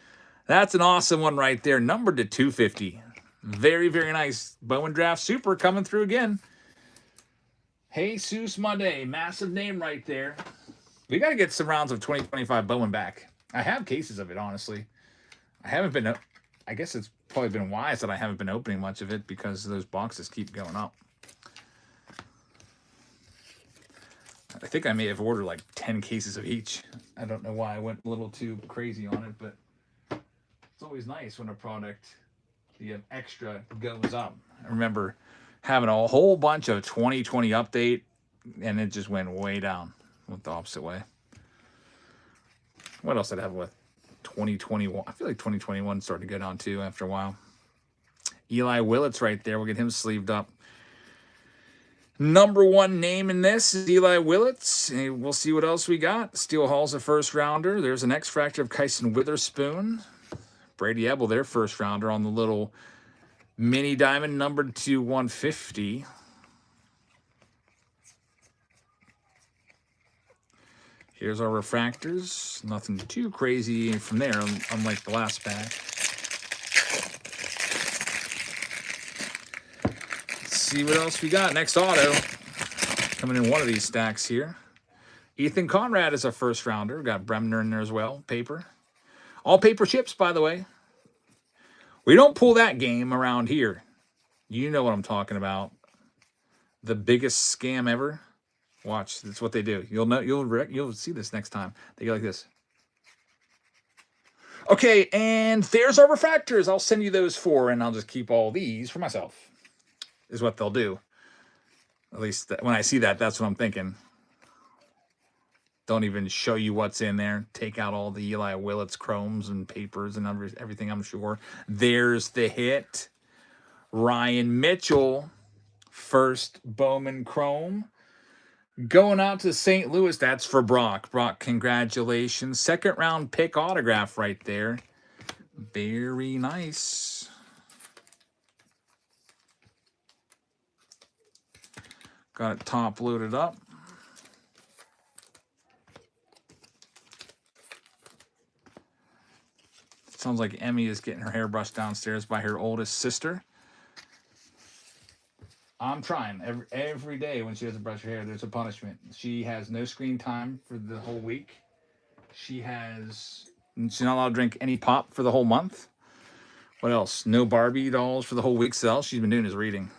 That's an awesome one right there. Numbered to 250. Very, very nice. Bowman Draft Super coming through again. Jesus Made. Massive name right there. We got to get some rounds of 2025 Bowman back. I have cases of it, honestly. I guess it's probably been wise that I haven't been opening much of it because those boxes keep going up. I think I may have ordered like 10 cases of each. I don't know why I went a little too crazy on it, but it's always nice when a product, the extra, goes up. I remember having a whole bunch of 2020 update, and it just went way down. Went the opposite way. What else did I have with 2021? I feel like 2021 started to go down too after a while. Eli Willits right there. We'll get him sleeved up. Number 1 name in this is Eli Willits. And we'll see what else we got. Steel Hall's a first rounder. There's an X Fractor of Kyson Witherspoon. Brady Ebel, their first rounder on the little mini diamond, numbered to 150. Here's our refractors. Nothing too crazy from there, unlike the last pack. See what else we got. Next auto coming in one of these stacks here. Ethan Conrad is a first rounder. Got Bremner in there as well. Paper. All paper chips, by the way. We don't pull that game around here. You know what I'm talking about. The biggest scam ever. Watch. That's what they do. You'll know. You'll see this next time. They go like this. Okay, and there's our refractors. I'll send you those 4, and I'll just keep all these for myself, is what they'll do. At least when I see that, that's what I'm thinking. Don't even show you what's in there. Take out all the Eli Willits chromes and papers and everything, I'm sure. There's the hit. Ryan Mitchell, first Bowman chrome. Going out to St. Louis, that's for Brock. Brock, congratulations. Second round pick autograph right there. Very nice. Got it top loaded up. Sounds like Emmy is getting her hair brushed downstairs by her oldest sister. I'm trying. Every day when she doesn't brush her hair, there's a punishment. She has no screen time for the whole week. She's not allowed to drink any pop for the whole month. What else? No Barbie dolls for the whole week. So all she's been doing is reading.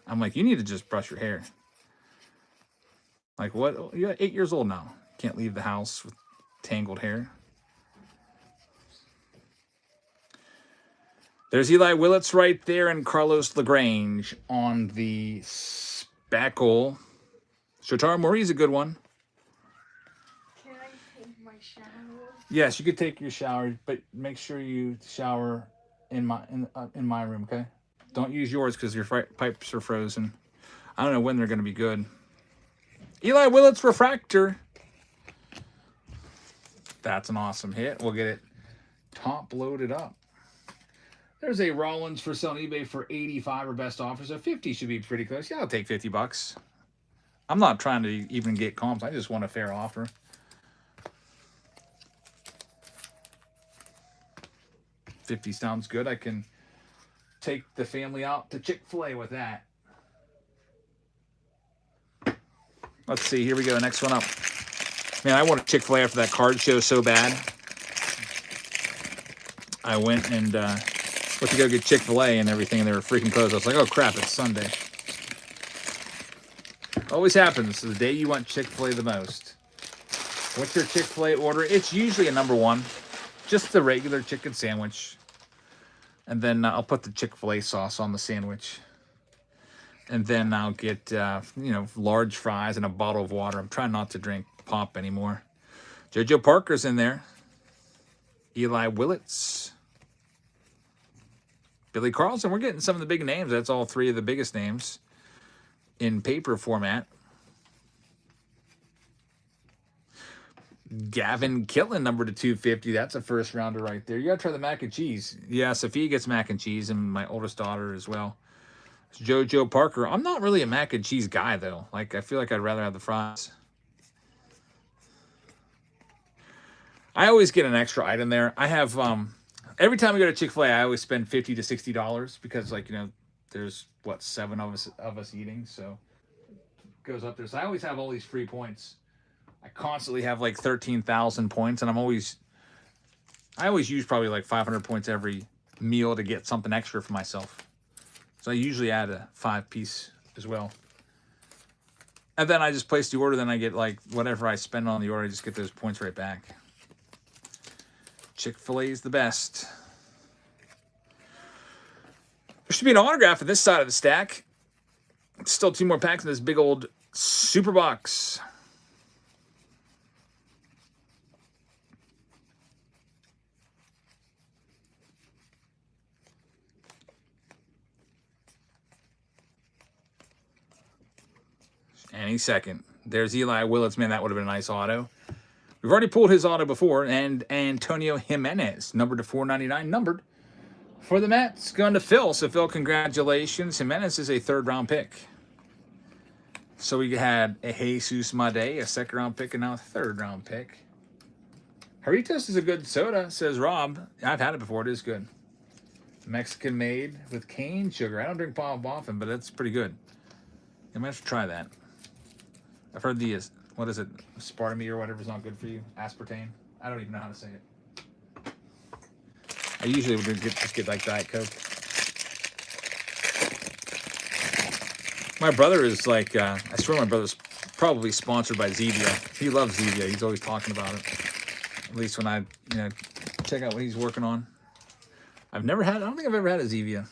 I'm like, you need to just brush your hair. Like, what? You're 8 years old now. Can't leave the house with tangled hair. There's Eli Willits right there and Carlos LaGrange on the spackle. Shotar Mori's a good one. Can I take my shower? Yes, you could take your shower, but make sure you shower in my room, okay? Don't use yours because your pipes are frozen. I don't know when they're going to be good. Eli Willits refractor. That's an awesome hit. We'll get it top loaded up. There's a Rollins for sale on eBay for 85 or best offer, so 50 should be pretty close. Yeah, I'll take 50 bucks. I'm not trying to even get comps. I just want a fair offer. $50 sounds good. I can take the family out to Chick-fil-A with that. Let's see. Here we go. Next one up. Man, I wanted Chick-fil-A after that card show so bad. I went and went to go get Chick-fil-A and everything, and they were freaking closed. I was like, oh, crap, it's Sunday. Always happens. The day you want Chick-fil-A the most. What's your Chick-fil-A order? It's usually a number 1. Just the regular chicken sandwich. And then I'll put the Chick-fil-A sauce on the sandwich. And then I'll get, large fries and a bottle of water. I'm trying not to drink pop anymore. JoJo Parker's in there. Eli Willits. Billy Carlson. We're getting some of the big names. That's all 3 of the biggest names in paper format. Gavin Killen, number to 250. That's a first rounder right there. You got to try the mac and cheese. Yeah, Sophia gets mac and cheese, and my oldest daughter as well. It's JoJo Parker. I'm not really a mac and cheese guy, though. Like, I feel like I'd rather have the fries. I always get an extra item there. I have, every time I go to Chick-fil-A, I always spend $50 to $60 because, there's, 7 of us eating, so it goes up there. So I always have all these free points. I constantly have 13,000 points, and I always use probably 500 points every meal to get something extra for myself. So I usually add a 5-piece as well. And then I just place the order, then I get whatever I spend on the order, I just get those points right back. Chick-fil-A is the best. There should be an autograph on this side of the stack. Still 2 more packs in this big old super box. Any second. There's Eli Willits. Man, that would have been a nice auto. We've already pulled his auto before. And Antonio Jimenez, numbered to 499, numbered for the Mets. Going to Phil. So, Phil, congratulations. Jimenez is a 3rd-round pick. So, we had a Jesus Made, a 2nd-round pick, and now a 3rd-round pick. Jarritos is a good soda, says Rob. I've had it before. It is good. Mexican made with cane sugar. I don't drink pop often, but it's pretty good. You might have to try that. I've heard the, what is it, aspartame or whatever is not good for you. Aspartame. I don't even know how to say it. I usually would just get Diet Coke. My brother is I swear my brother's probably sponsored by Zevia. He loves Zevia. He's always talking about it. At least when I, check check out what he's working on. I don't think I've ever had a Zevia.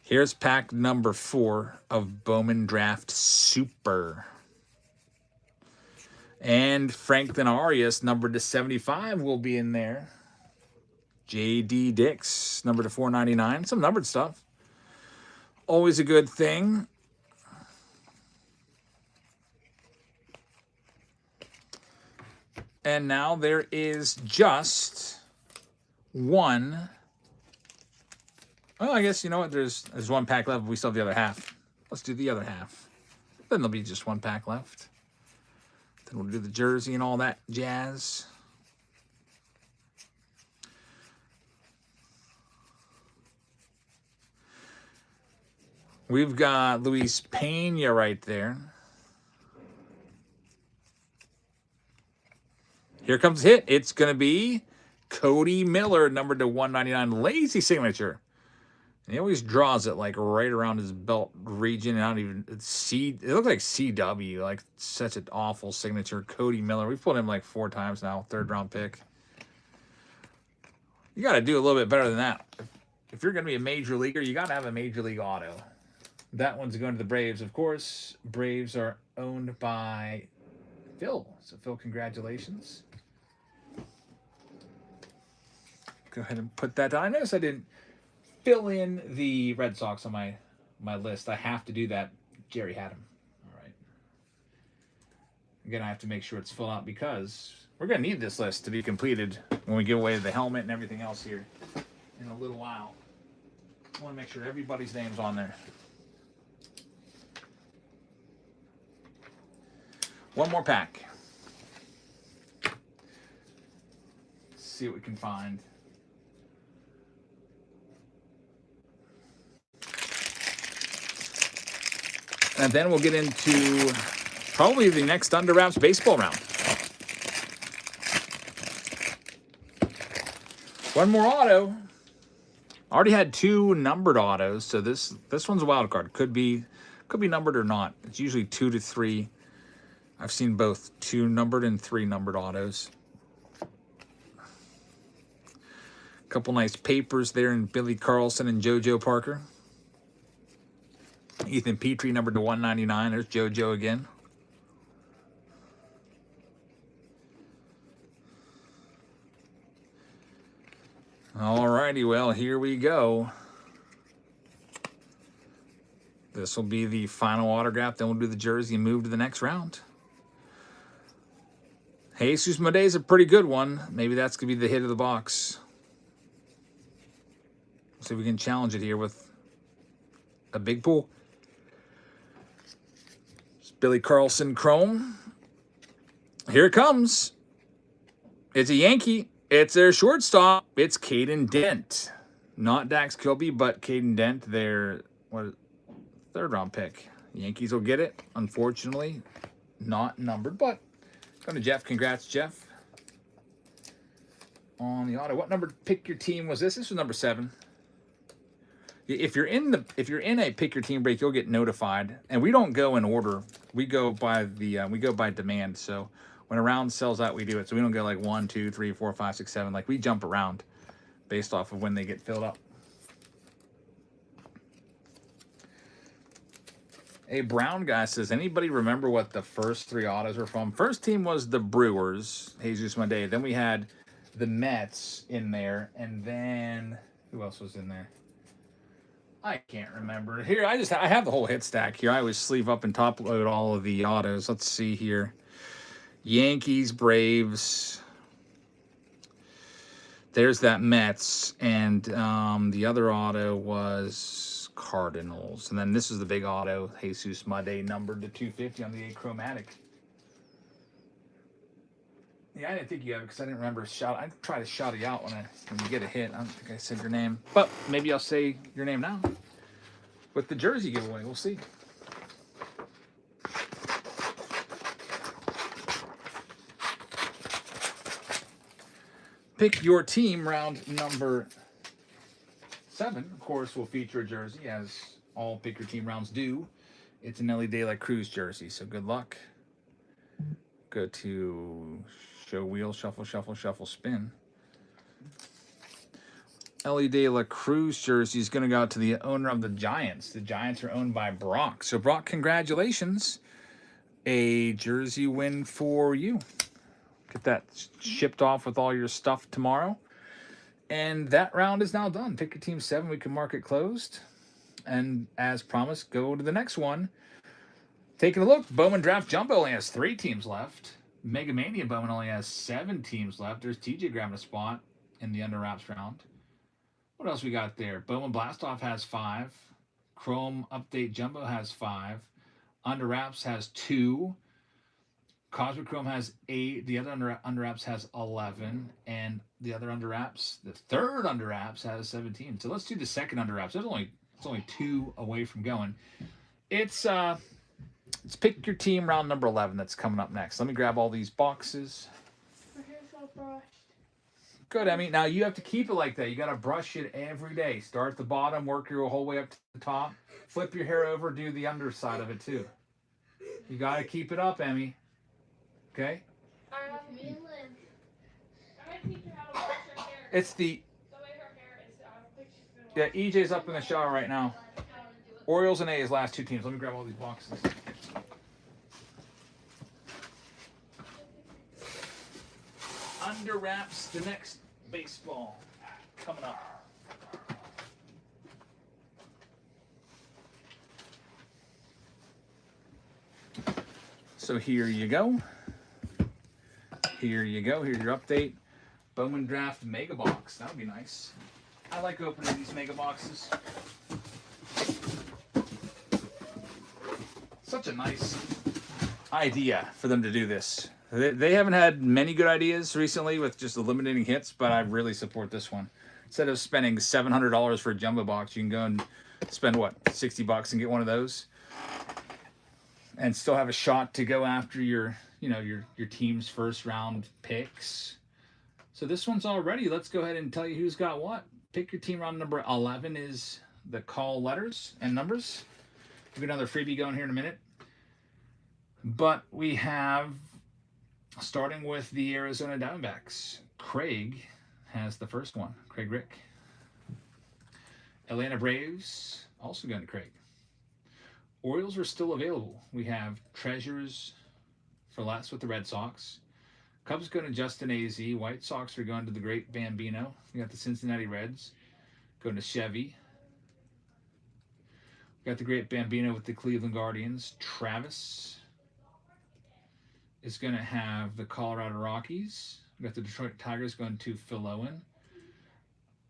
Here's pack number 4 of Bowman Draft Super. And Franklin Arias, numbered to 75, will be in there. J.D. Dix, numbered to 499. Some numbered stuff. Always a good thing. And now there is just one. Well, I guess, you know what? There's one pack left. We still have the other half. Let's do the other half. Then there'll be just one pack left. Then we'll do the jersey and all that jazz. We've got Luis Pena right there. Here comes the hit. It's going to be Cody Miller, numbered to 199. Lazy signature. And he always draws it like right around his belt region. I don't even see. It looks like CW. Like such an awful signature. Cody Miller. We've pulled him like 4 times now. 3rd round pick. You got to do a little bit better than that. If you're going to be a major leaguer, you got to have a major league auto. That one's going to the Braves, of course. Braves are owned by Phil. So Phil, congratulations. Go ahead and put that down. I noticed I didn't fill in the Red Sox on my list. I have to do that. Jerry had them. All right. Again, I have to make sure it's full out because we're going to need this list to be completed when we give away the helmet and everything else here in a little while. I want to make sure everybody's name's on there. One more pack. Let's see what we can find. And then we'll get into probably the next Under Wraps baseball round. One more auto. Already had 2 numbered autos, so this one's a wild card. Could be numbered or not. It's usually 2 to 3. I've seen both 2 numbered and 3 numbered autos. A couple nice papers there in Billy Carlson and JoJo Parker. Ethan Petrie, numbered to 199. There's JoJo again. All righty, well, here we go. This will be the final autograph. Then we'll do the jersey and move to the next round. Jesus Madej is a pretty good one. Maybe that's going to be the hit of the box. See if we can challenge it here with a big pull. It's Billy Carlson Chrome. Here it comes. It's a Yankee. It's their shortstop. It's Caden Dent. Not Dax Kilby, but Caden Dent, their 3rd round pick. Yankees will get it. Unfortunately, not numbered, but going to Jeff. Congrats, Jeff. On the auto. What number pick your team was this? This was number 7. If you're in a pick your team break, you'll get notified. And we don't go in order. We go by demand. So when a round sells out, we do it. So we don't go like 1, 2, 3, 4, 5, 6, 7. Like we jump around based off of when they get filled up. A Brown guy says, anybody remember what the first 3 autos were from? First team was the Brewers, Jesus Madej. Then we had the Mets in there. And then, who else was in there? I can't remember. Here, I have the whole hit stack here. I always sleeve up and top load all of the autos. Let's see here. Yankees, Braves. There's that Mets. And the other auto was Cardinals. And then this is the big auto. Jesus Madej, numbered to 250 on the achromatic. Yeah, I didn't think you have it because I didn't remember a shot. I try to shout you out when you get a hit. I don't think I said your name. But maybe I'll say your name now. With the jersey giveaway, we'll see. Pick your team round number 7, of course, will feature a jersey, as all pick your team rounds do. It's an Ellie De La Cruz jersey, so good luck. Go to show wheel, shuffle, shuffle, shuffle, spin. Ellie De La Cruz jersey is going to go out to the owner of the Giants. The Giants are owned by Brock. So, Brock, congratulations. A jersey win for you. Get that shipped off with all your stuff tomorrow. And that round is now done. Pick your team 7. We can mark it closed. And as promised, go to the next one. Taking a look, Bowman Draft Jumbo only has 3 teams left. Mega Mania Bowman only has 7 teams left. There's TJ grabbing a spot in the under wraps round. What else we got there? Bowman Blastoff has 5. Chrome Update Jumbo has 5. Under wraps has 2. Cosmic Chrome has 8. The other under wraps has 11. And the other under wraps, the third under wraps has 17. So let's do the second under wraps. It's only 2 away from going. It's pick your team round number 11 that's coming up next. Let me grab all these boxes. My hair's all brushed. Good, Emmy. Now you have to keep it like that. You got to brush it every day. Start at the bottom, work your whole way up to the top. Flip your hair over, do the underside of it too. You got to keep it up, Emmy. Okay? Me and Liv. I'm gonna teach you how to wash your hair. It's the The way her hair is, I think she's been yeah. EJ's up in the shower right now. Orioles and A's last 2 teams. Let me grab all these boxes. Under wraps, the next baseball coming up. So here you go. Here you go. Here's your update. Bowman Draft Mega Box. That would be nice. I like opening these mega boxes. Such a nice idea for them to do this. They haven't had many good ideas recently with just eliminating hits, but I really support this one. Instead of spending $700 for a jumbo box, you can go and spend, what, $60 and get one of those? And still have a shot to go after your team's first round picks. So this one's all ready. Let's go ahead and tell you who's got what. Pick your team round number 11 is the call letters and numbers. We've got another freebie going here in a minute. But we have, starting with the Arizona Diamondbacks, Craig has the first one. Craig Rick. Atlanta Braves, also going to Craig. Orioles are still available. We have Treasures for less with the Red Sox. Cubs going to Justin AZ. White Sox are going to the great Bambino. We got the Cincinnati Reds going to Chevy. We got the great Bambino with the Cleveland Guardians. Travis is going to have the Colorado Rockies. We got the Detroit Tigers going to Phil Owen.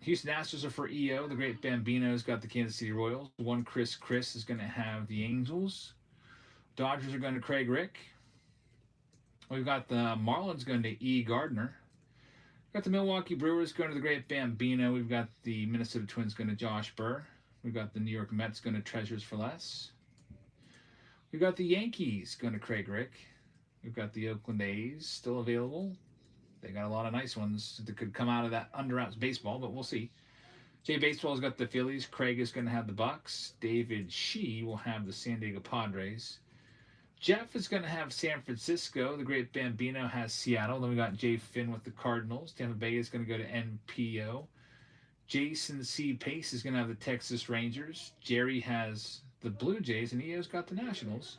Houston Astros are for EO. The great Bambino's got the Kansas City Royals. One Chris is going to have the Angels. Dodgers are going to Craig Rick. We've got the Marlins going to E. Gardner. We've got the Milwaukee Brewers going to the great Bambino. We've got the Minnesota Twins going to Josh Burr. We've got the New York Mets going to Treasures for Less. We've got the Yankees going to Craig Rick. We've got the Oakland A's still available. They got a lot of nice ones that could come out of that under wraps baseball, but we'll see. Jay Baseball's got the Phillies. Craig is going to have the Bucks. David Shee will have the San Diego Padres. Jeff is going to have San Francisco. The great Bambino has Seattle. Then we got Jay Finn with the Cardinals. Tampa Bay is going to go to NPO. Jason C. Pace is going to have the Texas Rangers. Jerry has the Blue Jays, and EO's got the Nationals.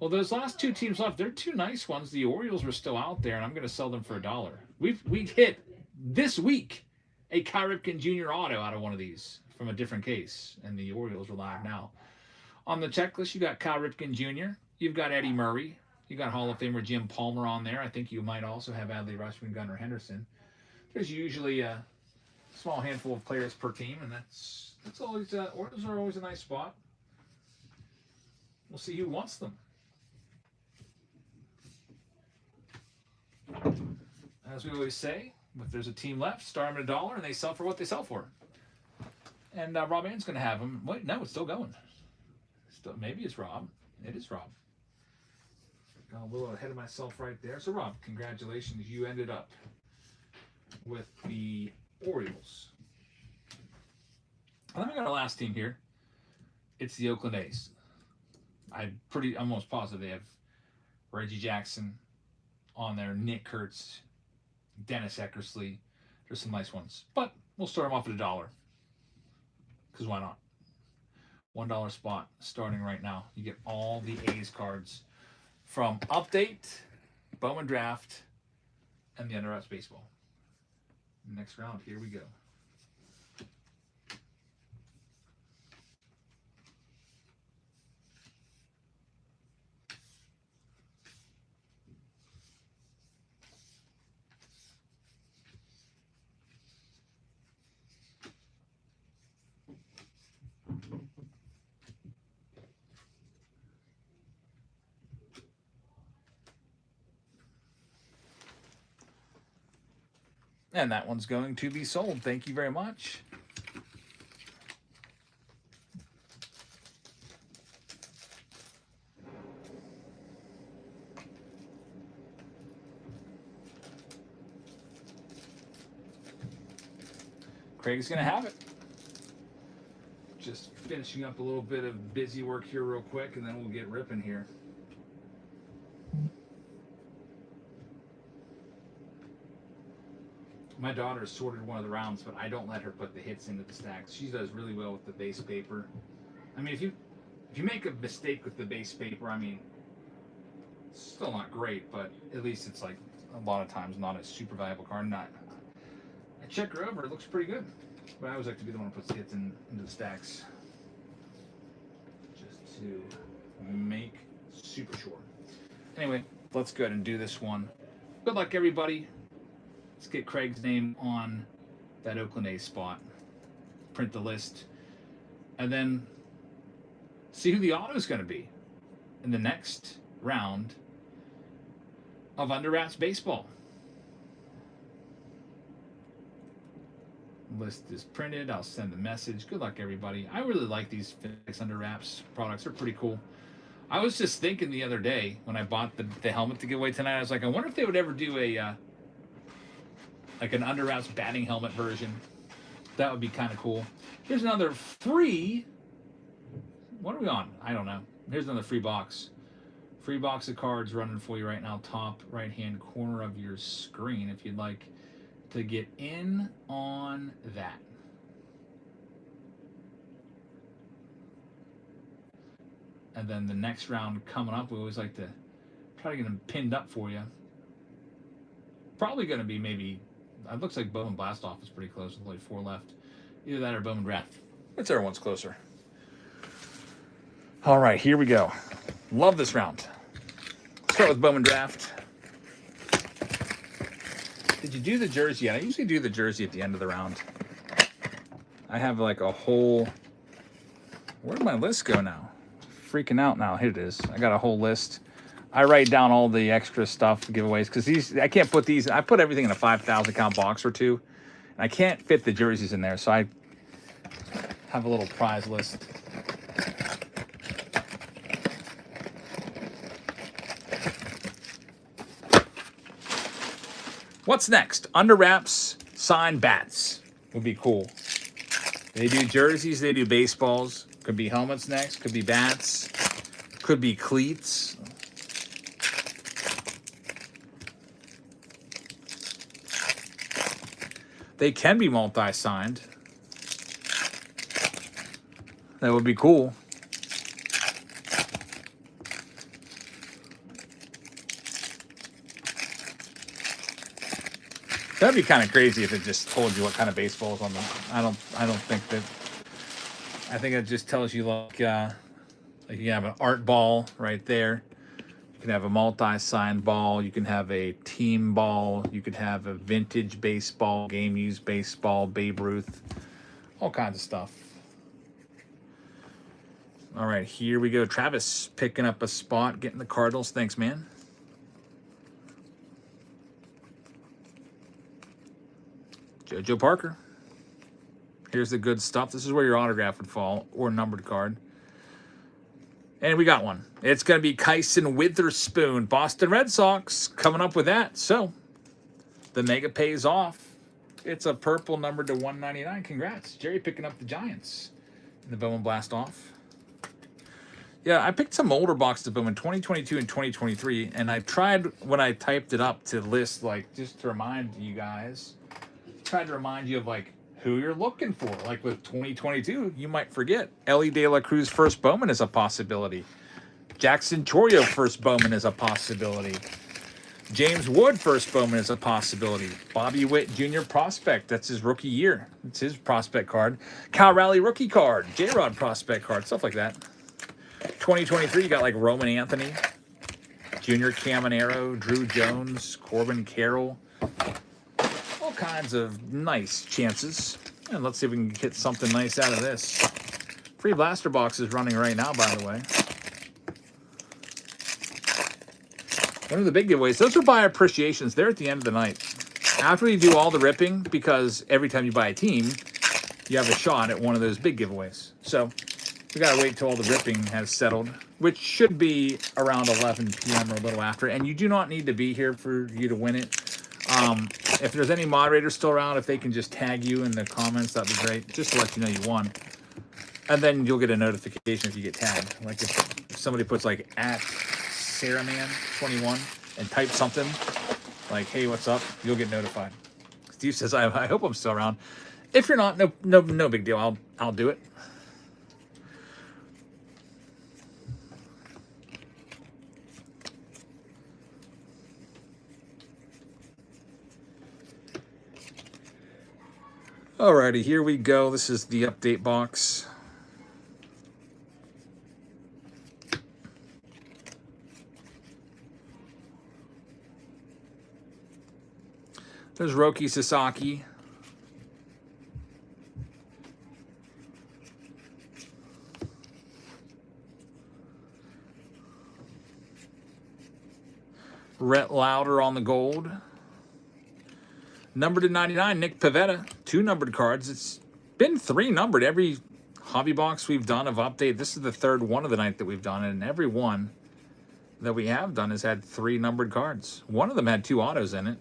Well, those last 2 teams left, they're 2 nice ones. The Orioles were still out there, and I'm going to sell them for $1. We've hit this week a Cal Ripken Jr. auto out of one of these from a different case, and the Orioles are live now. On the checklist, you got Cal Ripken Jr., you've got Eddie Murray, you got Hall of Famer Jim Palmer on there. I think you might also have Adley Rutschman, Gunnar Henderson. There's usually a small handful of players per team, and that's always Orioles are always a nice spot. We'll see who wants them. As we always say, if there's a team left, start them at $1, and they sell for what they sell for. And Rob Ann's going to have them. Wait, no, it's still going. Maybe it's Rob. It is Rob. Got a little ahead of myself right there. So, Rob, congratulations. You ended up with the Orioles. And then we got our last team here. It's the Oakland A's. I'm almost positive they have Reggie Jackson, on there. Nick Kurtz, Dennis Eckersley. There's some nice ones. But we'll start them off at $1. Because why not? $1 spot starting right now. You get all the A's cards from Update, Bowman Draft, and the Under Wraps Baseball. Next round, here we go. And that one's going to be sold. Thank you very much. Craig's going to have it. Just finishing up a little bit of busy work here real quick, and then we'll get ripping here. My daughter sorted one of the rounds, but I don't let her put the hits into the stacks. She does really well with the base paper. I mean, if you make a mistake with the base paper, I mean, it's still not great, but at least it's like a lot of times not a super valuable card. I check her over; it looks pretty good. But I always like to be the one who puts the hits into the stacks, just to make super sure. Anyway, let's go ahead and do this one. Good luck, everybody. Let's get Craig's name on that Oakland A's spot. Print the list. And then see who the auto is going to be in the next round of Under Wraps Baseball. List is printed. I'll send the message. Good luck, everybody. I really like these Phoenix Under Wraps products. They're pretty cool. I was just thinking the other day when I bought the helmet to give away tonight, I was like, I wonder if they would ever do a like an Under Wraps batting helmet version. That would be kind of cool. Here's another free. What are we on? I don't know. Here's another free box. Free box of cards running for you right now. Top right-hand corner of your screen if you'd like to get in on that. And then the next round coming up, we always like to try to get them pinned up for you. Probably going to be maybe, it looks like Bowman Blast Off is pretty close with only 4 left. Either that or Bowman Draft. It's everyone's closer. All right, here we go. Love this round. Start with Bowman Draft. Did you do the jersey yet? I usually do the jersey at the end of the round. I have like a whole, where'd my list go now? Freaking out now. Here it is. I got a whole list. I write down all the extra stuff, giveaways, because these, I can't put these, I put everything in a 5,000 count box or two, and I can't fit the jerseys in there, so I have a little prize list. What's next? Under Wraps signed bats would be cool. They do jerseys, they do baseballs. Could be helmets next, could be bats, could be cleats. They can be multi-signed. That would be cool. That'd be kind of crazy if it just told you what kind of baseball is on them. I don't think that. I think it just tells you like you have an art ball right there. You can have a multi-signed ball. You can have a team ball. You could have a vintage baseball, game-used baseball, Babe Ruth, all kinds of stuff. All right, here we go. Travis picking up a spot, getting the Cardinals. Thanks, man. JoJo Parker. Here's the good stuff. This is where your autograph would fall, or numbered card. And we got one. It's going to be Kyson Witherspoon, Boston Red Sox, coming up with that. So the mega pays off. It's a purple numbered to 199. Congrats. Jerry picking up the Giants in the Bowman Blast Off. Yeah, I picked some older boxes of Bowman, 2022 and 2023, and I tried when I typed it up to list, like, just to remind you guys, tried to remind you of, like, who you're looking for. Like with 2022, you might forget. Ellie De La Cruz first Bowman is a possibility. Jackson Chorio first Bowman is a possibility. James Wood first Bowman is a possibility. Bobby Witt Jr. prospect, that's his rookie year. It's his prospect card. Cal Raleigh rookie card. J-Rod prospect card, stuff like that. 2023, you got like Roman Anthony, Junior Caminero, Drew Jones, Corbin Carroll. All kinds of nice chances. And let's see if we can get something nice out of this. Free blaster box is running right now, by the way. One of the big giveaways. Those are buy appreciations. They're at the end of the night. After we do all the ripping, because every time you buy a team, you have a shot at one of those big giveaways. So we got to wait till all the ripping has settled, which should be around 11 p.m. or a little after. And you do not need to be here for you to win it. If there's any moderators still around, if they can just tag you in the comments, that'd be great, just to let you know you won. And then you'll get a notification if you get tagged. Like if somebody puts like at SarahMan21 and types something like, hey, what's up? You'll get notified. Steve says, I hope I'm still around. If you're not, no big deal. I'll do it. Alrighty, here we go. This is the update box. There's Roki Sasaki. Rhett Lauder on the gold. Numbered to 99, Nick Pivetta. 2 numbered cards. It's been 3 numbered. Every hobby box we've done of update. This is the 3rd one of the night that we've done. And every one that we have done has had 3 numbered cards. One of them had 2 autos in it.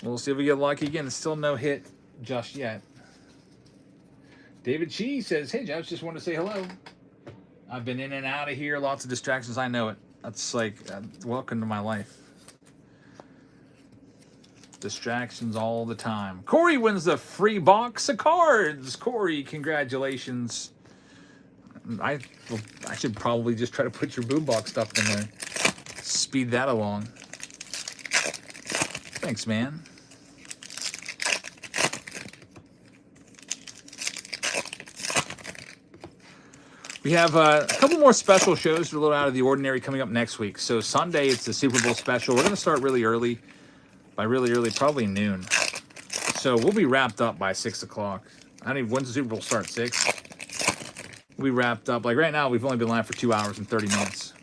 We'll see if we get lucky again. Still no hit just yet. David Chi says, hey, Jeff, just wanted to say hello. I've been in and out of here. Lots of distractions. I know it. That's like, welcome to my life. Distractions all the time. Corey wins the free box of cards. Corey, congratulations. I should probably just try to put your boombox stuff in there. Speed that along. Thanks, man. We have a couple more special shows that are a little out of the ordinary coming up next week. So Sunday, it's the Super Bowl special. We're going to start really early. By really early, probably noon. So we'll be wrapped up by 6 o'clock. I don't even, when's the Super Bowl start? 6? We'll be wrapped up. Like right now, we've only been live for 2 hours and 30 minutes.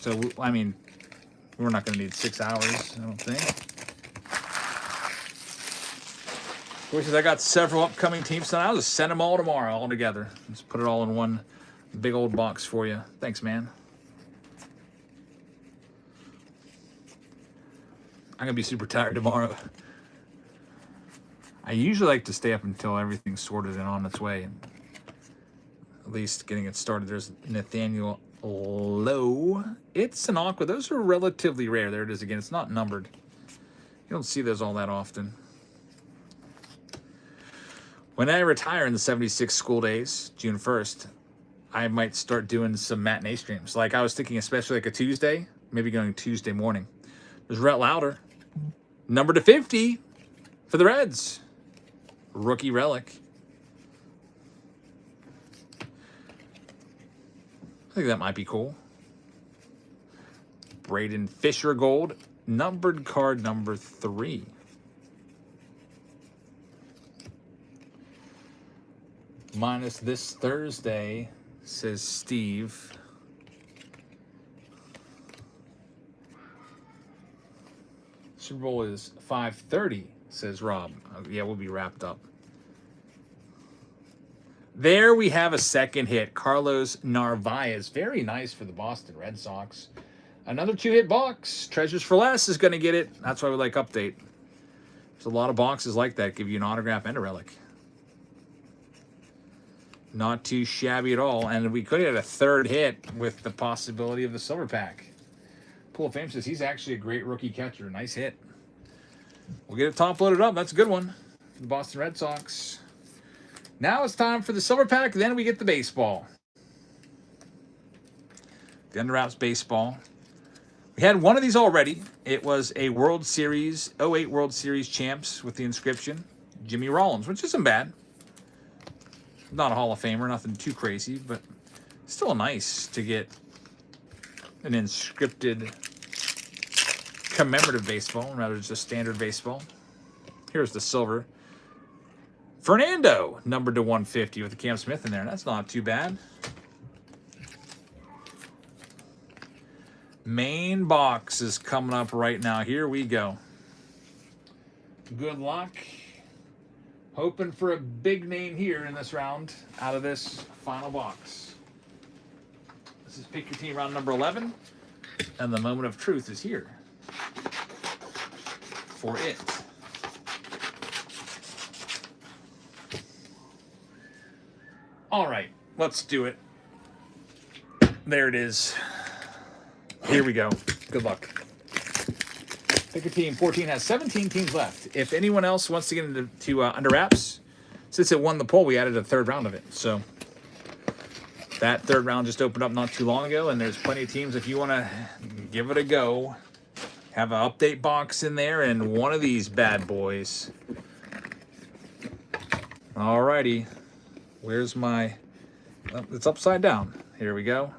So, I mean, we're not going to need 6 hours, I don't think. Corey says, I got several upcoming teams tonight. I'll just send them all tomorrow, all together. Just put it all in one big old box for you. Thanks, man. I'm going to be super tired tomorrow. I usually like to stay up until everything's sorted and on its way. At least getting it started. There's Nathaniel Lowe. It's an aqua. Those are relatively rare. There it is again. It's not numbered. You don't see those all that often. When I retire in the 76 school days, June 1st, I might start doing some matinee streams. Like I was thinking especially like a Tuesday, maybe going Tuesday morning. There's Rhett Lauder. Number to 50 for the Reds. Rookie relic. I think that might be cool. Braden Fisher gold. Numbered card number 3. Minus this Thursday, says Steve. Super Bowl is 5:30, says Rob. Yeah, we'll be wrapped up. There we have a second hit. Carlos Narvaez. Very nice for the Boston Red Sox. Another 2-hit box. Treasures for Less is going to get it. That's why we like update. There's a lot of boxes like that. Give you an autograph and a relic. Not too shabby at all. And we could have had a third hit with the possibility of the silver pack. Pool of Fame says he's actually a great rookie catcher. Nice hit. We'll get it top loaded up. That's a good one for the Boston Red Sox. Now it's time for the silver pack. Then we get the baseball. The under wraps baseball. We had one of these already. It was a World Series, 08 World Series champs with the inscription, Jimmy Rollins, which isn't bad. Not a Hall of Famer, nothing too crazy, but still nice to get an inscripted commemorative baseball, rather than just standard baseball. Here's the silver. Fernando, numbered to 150 with the Cam Smith in there. That's not too bad. Main box is coming up right now. Here we go. Good luck. Hoping for a big name here in this round out of this final box. This is Pick Your Team round number 11. And the moment of truth is here for it. All right, let's do it. There it is. Here we go. Good luck. Pick a team. 14 has 17 teams left. If anyone else wants to get into under wraps, since it won the poll, we added a third round of it. So that third round just opened up not too long ago, and there's plenty of teams if you want to give it a go. Have an update box in there and one of these bad boys. Alrighty. Where's my... Oh, it's upside down. Here we go.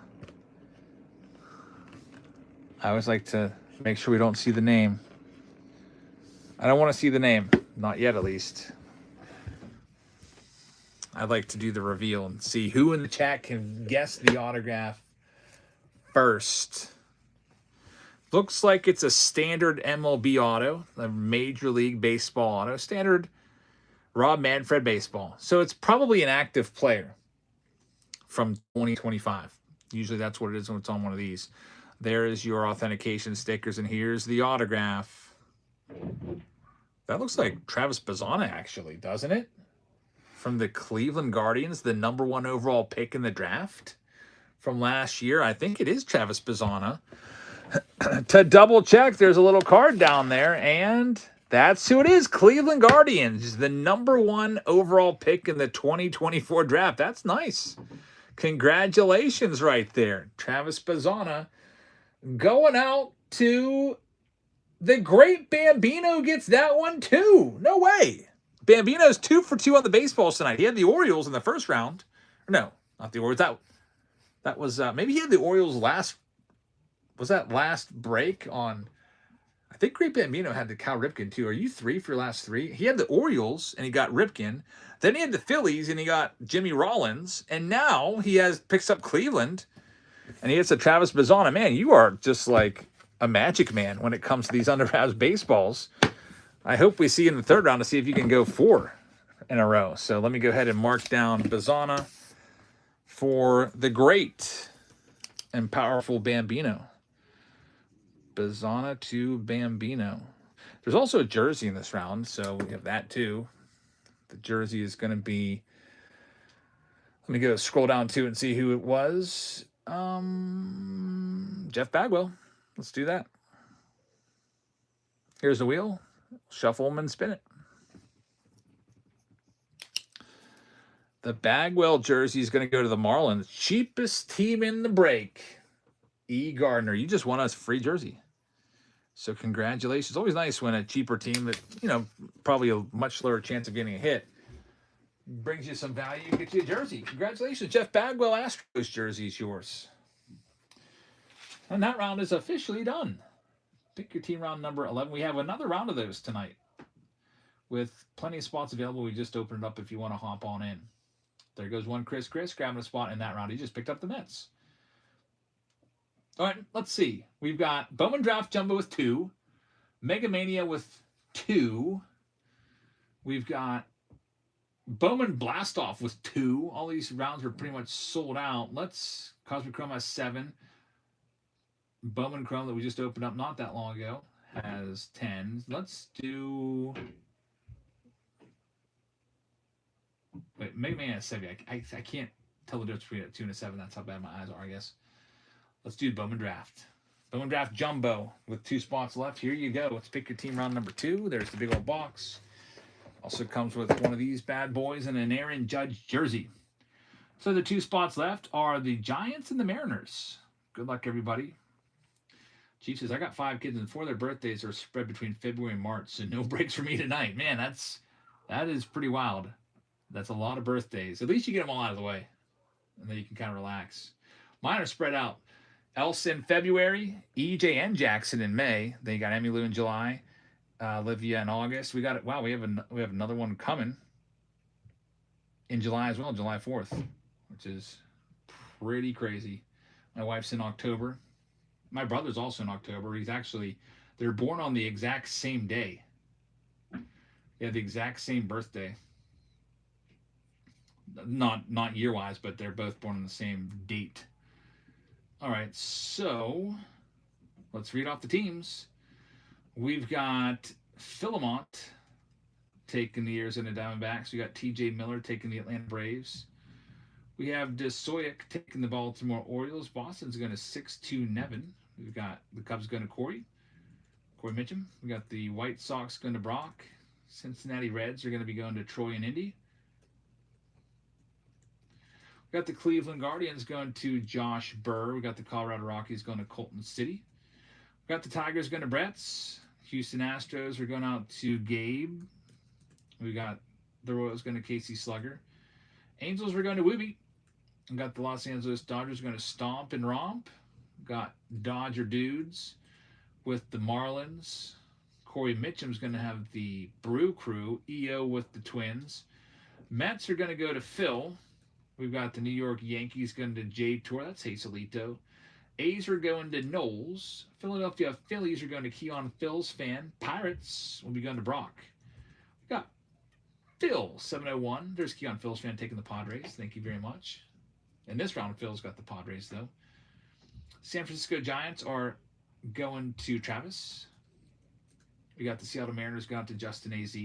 I always like to make sure we don't see the name. I don't want to see the name. Not yet, at least. I'd like to do the reveal and see who in the chat can guess the autograph first. Looks like it's a standard MLB auto, a Major League Baseball auto. Standard Rob Manfred baseball. So it's probably an active player from 2025. Usually that's what it is when it's on one of these. There's your authentication stickers, and here's the autograph. That looks like Travis Bazzana, actually, doesn't it? From the Cleveland Guardians, the #1 overall pick in the draft from last year. I think it is Travis Bazzana. To double check, there's a little card down there, and that's who it is. Cleveland Guardians, the #1 overall pick in the 2024 draft. That's nice. Congratulations right there. Travis Bazzana going out to the great Bambino. Gets that one too. No way. Bambino's 2 for 2 on the baseballs tonight. He had the Orioles in the first round. No, not the Orioles. That was maybe he had the Orioles last. Was that last break on? I think Great Bambino had the Cal Ripken too. Are you 3 for your last 3? He had the Orioles and he got Ripken. Then he had the Phillies and he got Jimmy Rollins. And now he picks up Cleveland and he hits a Travis Bazzana. Man, you are just like a magic man when it comes to these under wraps baseballs. I hope we see you in the third round to see if you can go 4 in a row. So let me go ahead and mark down Bazzana for the great and powerful Bambino. Bazzana to Bambino. There's also a jersey in this round, so we have that too. The jersey is going to be... Let me go scroll down to and see who it was. Jeff Bagwell. Let's do that. Here's the wheel. Shuffle them and spin it. The Bagwell jersey is going to go to the Marlins. Cheapest team in the break. E. Gardner, you just won us a free jersey. So congratulations. It's always nice when a cheaper team that, probably a much lower chance of getting a hit brings you some value and gets you a jersey. Congratulations, Jeff Bagwell. Astros jersey is yours. And that round is officially done. Pick your team round number 11. We have another round of those tonight with plenty of spots available. We just opened it up if you want to hop on in. There goes one Chris grabbing a spot in that round. He just picked up the Mets. All right, let's see. We've got Bowman Draft Jumbo with 2. Mega Mania with 2. We've got Bowman Blast Off with 2. All these rounds are pretty much sold out. Cosmic Chrome has 7. Bowman Chrome that we just opened up not that long ago has 10. Let's do Wait, Mega Man has 70. I can't tell the difference between a 2 and a 7. That's how bad my eyes are, I guess. Let's do Bowman Draft. Bowman Draft Jumbo with 2 spots left. Here you go. Let's pick your team round number 2. There's the big old box. Also comes with one of these bad boys and an Aaron Judge jersey. So the 2 spots left are the Giants and the Mariners. Good luck, everybody. Chief says, I got 5 kids and 4 of their birthdays are spread between February and March, so no breaks for me tonight. Man, that is pretty wild. That's a lot of birthdays. At least you get them all out of the way, and then you can kind of relax. Mine are spread out. Elsa in February, EJ and Jackson in May. Then you got Emmylou in July, Olivia in August. We got it. Wow, we have another one coming in July as well, July 4th, which is pretty crazy. My wife's in October. My brother's also in October. They're born on the exact same day. They have the exact same birthday. Not year-wise, but they're both born on the same date. All right, so let's read off the teams. We've got Philemont taking the Arizona Diamondbacks. We got T.J. Miller taking the Atlanta Braves. We have Desoyik taking the Baltimore Orioles. Boston's going to 6-2 Nevin. We've got the Cubs going to Corey Mitchum. We got the White Sox going to Brock. Cincinnati Reds are going to be going to Troy and Indy. We got the Cleveland Guardians going to Josh Burr. We got the Colorado Rockies going to Colton City. We got the Tigers going to Bretts. Houston Astros are going out to Gabe. We got the Royals going to Casey Slugger. Angels are going to Wooby. We got the Los Angeles Dodgers going to Stomp and Romp. We got Dodger Dudes with the Marlins. Corey Mitchum's going to have the Brew Crew. EO with the Twins. Mets are going to go to Phil. We've got the New York Yankees going to J Tour. That's Hazelito. A's are going to Knowles. Philadelphia Phillies are going to Keon Phil's fan. Pirates will be going to Brock. We got Phil 701. There's Keon Phil's fan taking the Padres. Thank you very much. In this round, Phil's got the Padres though. San Francisco Giants are going to Travis. We got the Seattle Mariners going to Justin AZ.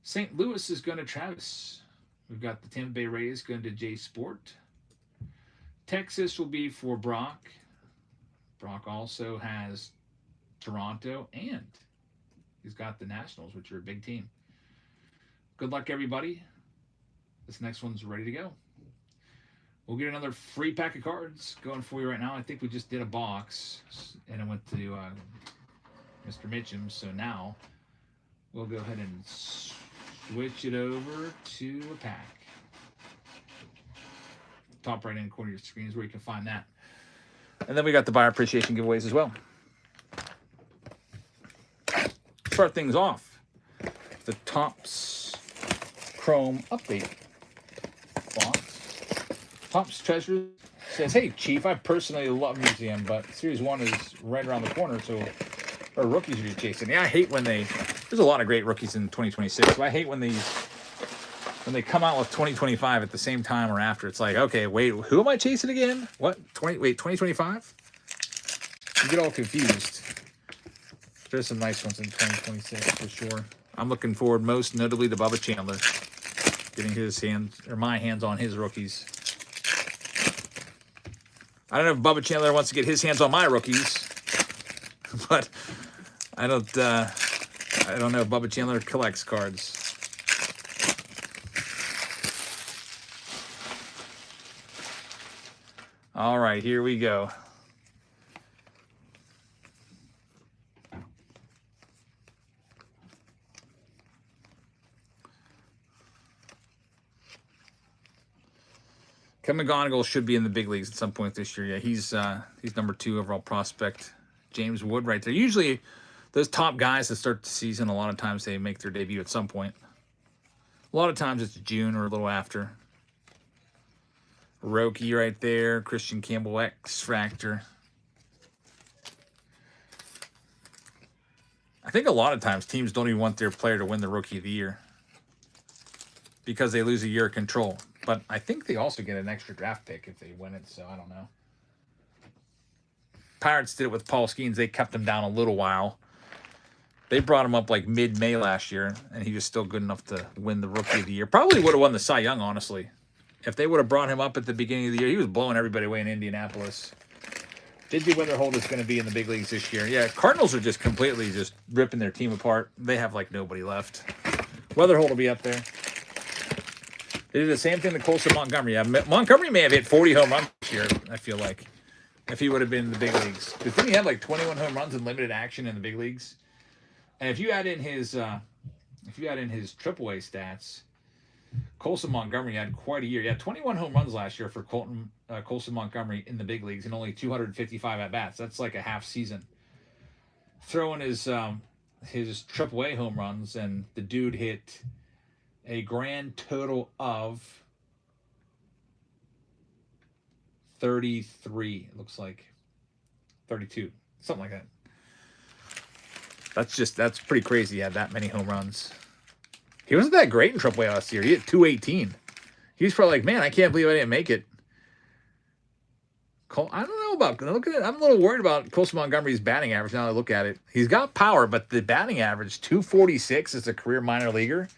St. Louis is going to Travis. We've got the Tampa Bay Rays going to J Sport. Texas will be for Brock. Brock also has Toronto, and he's got the Nationals, which are a big team. Good luck, everybody. This next one's ready to go. We'll get another free pack of cards going for you right now. I think we just did a box, and it went to Mr. Mitchum. So now we'll go ahead and switch it over to a pack. Top right hand corner of your screen is where you can find that. And then we got the buyer appreciation giveaways as well. Start things off. The Topps Chrome update box. Topps Treasure says, hey, Chief, I personally love Museum, but Series 1 is right around the corner, so our rookies are chasing. Yeah, I hate when there's a lot of great rookies in 2026, but I hate when they come out with 2025 at the same time or after. It's like, okay, wait, who am I chasing again? What? 2025? You get all confused. There's some nice ones in 2026 for sure. I'm looking forward most notably to Bubba Chandler getting my hands on his rookies. I don't know if Bubba Chandler wants to get his hands on my rookies, but I don't know if Bubba Chandler collects cards. All right, here we go. Kevin McGonigal should be in the big leagues at some point this year. Yeah, he's number 2 overall prospect. James Wood right there. Usually those top guys that start the season, a lot of times they make their debut at some point. A lot of times it's June or a little after. Roki right there. Christian Campbell X Factor. I think a lot of times teams don't even want their player to win the Rookie of the Year because they lose a year of control. But I think they also get an extra draft pick if they win it, so I don't know. Pirates did it with Paul Skeens. They kept him down a little while. They brought him up like mid-May last year, and he was still good enough to win the Rookie of the Year. Probably would have won the Cy Young, honestly. If they would have brought him up at the beginning of the year, he was blowing everybody away in Indianapolis. JJ Wetherhold is going to be in the big leagues this year. Yeah, Cardinals are just completely just ripping their team apart. They have like nobody left. Weatherhold will be up there. They did the same thing to Colson Montgomery. Yeah, Montgomery may have hit 40 home runs this year, I feel like, if he would have been in the big leagues. Because then he had like 21 home runs in limited action in the big leagues. And if you add in his AAA stats, Colson Montgomery had quite a year. He had 21 home runs last year for Colson Montgomery in the big leagues and only 255 at bats. That's like a half season. Throw in his AAA home runs, and the dude hit a grand total of 33. It looks like 32, something like that. That's pretty crazy. He had that many home runs. He wasn't that great in AAA last year. He hit 218. He was probably like, man, I can't believe I didn't make it. I don't know about look at it. I'm a little worried about Colson Montgomery's batting average now that I look at it. He's got power, but the batting average, 246 as a career minor leaguer.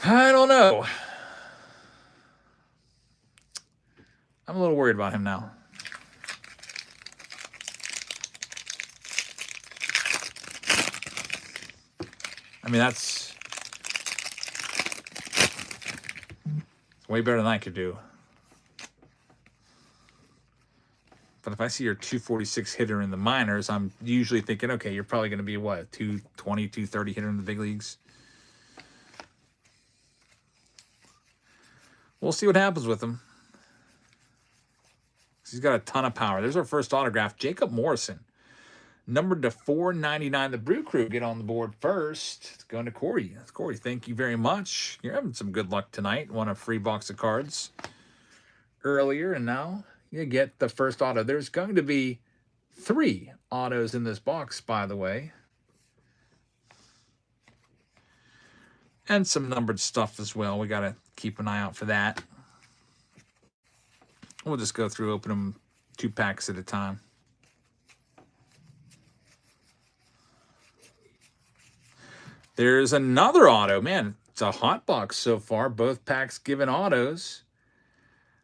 I don't know. I'm a little worried about him now. I mean, that's way better than I could do. But if I see your 246 hitter in the minors, I'm usually thinking, okay, you're probably going to be, what, 220, 230 hitter in the big leagues? We'll see what happens with him. He's got a ton of power. There's our first autograph, Jacob Morrison. Numbered to 499. The Brew Crew get on the board first. It's going to Corey. That's Corey. Thank you very much. You're having some good luck tonight. Won a free box of cards earlier, and now you get the first auto. There's going to be 3 autos in this box, by the way. And some numbered stuff as well. We got to keep an eye out for that. We'll just go through, open them 2 packs at a time. There's another auto. Man, it's a hot box so far. Both packs given autos.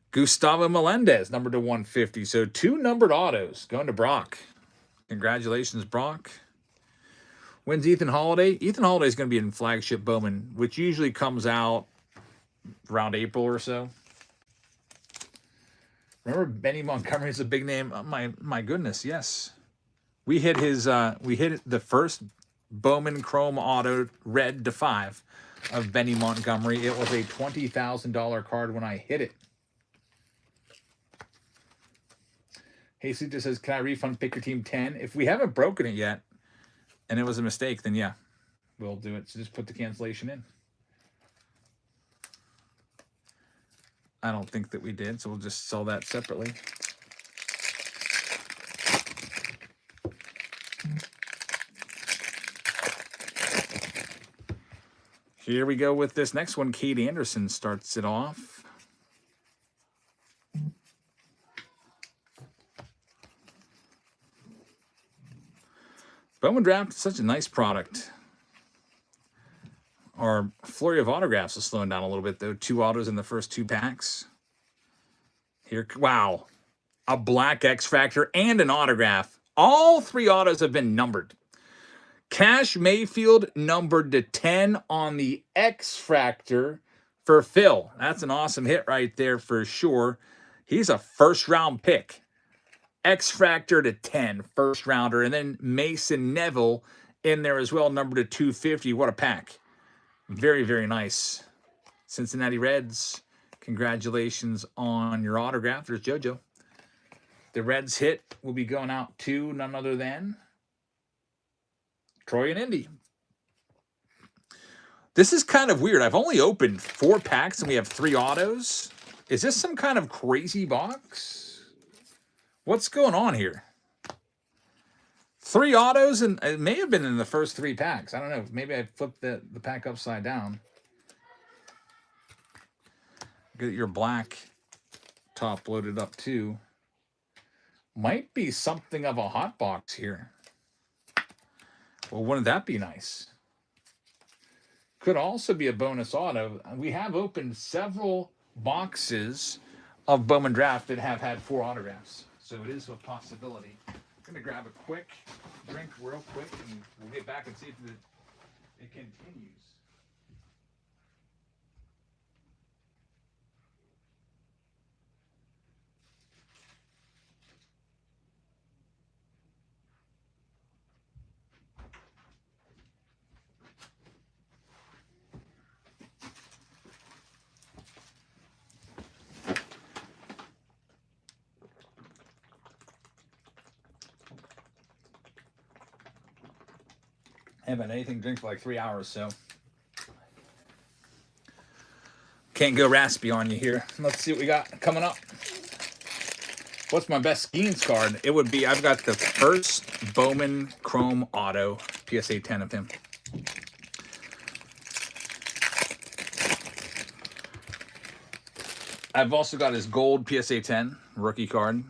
Gustavo Melendez, numbered to 150. So 2 numbered autos going to Brock. Congratulations, Brock. When's Ethan Holiday? Ethan Holiday is going to be in flagship Bowman, which usually comes out around April or so. Remember Benny Montgomery is a big name? Oh, my goodness, yes. We hit the first Bowman Chrome Auto Red to 5 of Benny Montgomery. It was a $20,000 card when I hit it. Hey, Suta says, can I refund Pick Your Team 10? If we haven't broken it yet and it was a mistake, then yeah, we'll do it. So just put the cancellation in. I don't think that we did, so we'll just sell that separately. Here we go with this next one. Kate Anderson starts it off. Bowman Draft is such a nice product. Our flurry of autographs is slowing down a little bit, though. 2 autos in the first 2 packs. Here, wow. A black X Factor and an autograph. All 3 autos have been numbered. Cash Mayfield numbered to 10 on the X Factor for Phil. That's an awesome hit right there for sure. He's a first-round pick. X Factor to 10, first rounder. And then Mason Neville in there as well, numbered to 250. What a pack. Very, very nice. Cincinnati Reds, congratulations on your autograph. There's JoJo. The Reds hit will be going out to none other than Troy and Indy. This is kind of weird. I've only opened 4 packs and we have 3 autos. Is this some kind of crazy box? What's going on here? 3 autos, and it may have been in the first 3 packs. I don't know. Maybe I flipped the pack upside down. Get your black top loaded up too. Might be something of a hot box here. Well, wouldn't that be nice? Could also be a bonus auto. We have opened several boxes of Bowman Draft that have had 4 autographs. So it is a possibility. I'm going to grab a quick drink real quick, and we'll get back and see if it continues. Haven't had anything to drink for like 3 hours, so can't go raspy on you here. Let's see what we got coming up. What's my best Skeens card? It would be, I've got the first Bowman Chrome Auto, PSA 10 of him. I've also got his gold PSA 10 rookie card,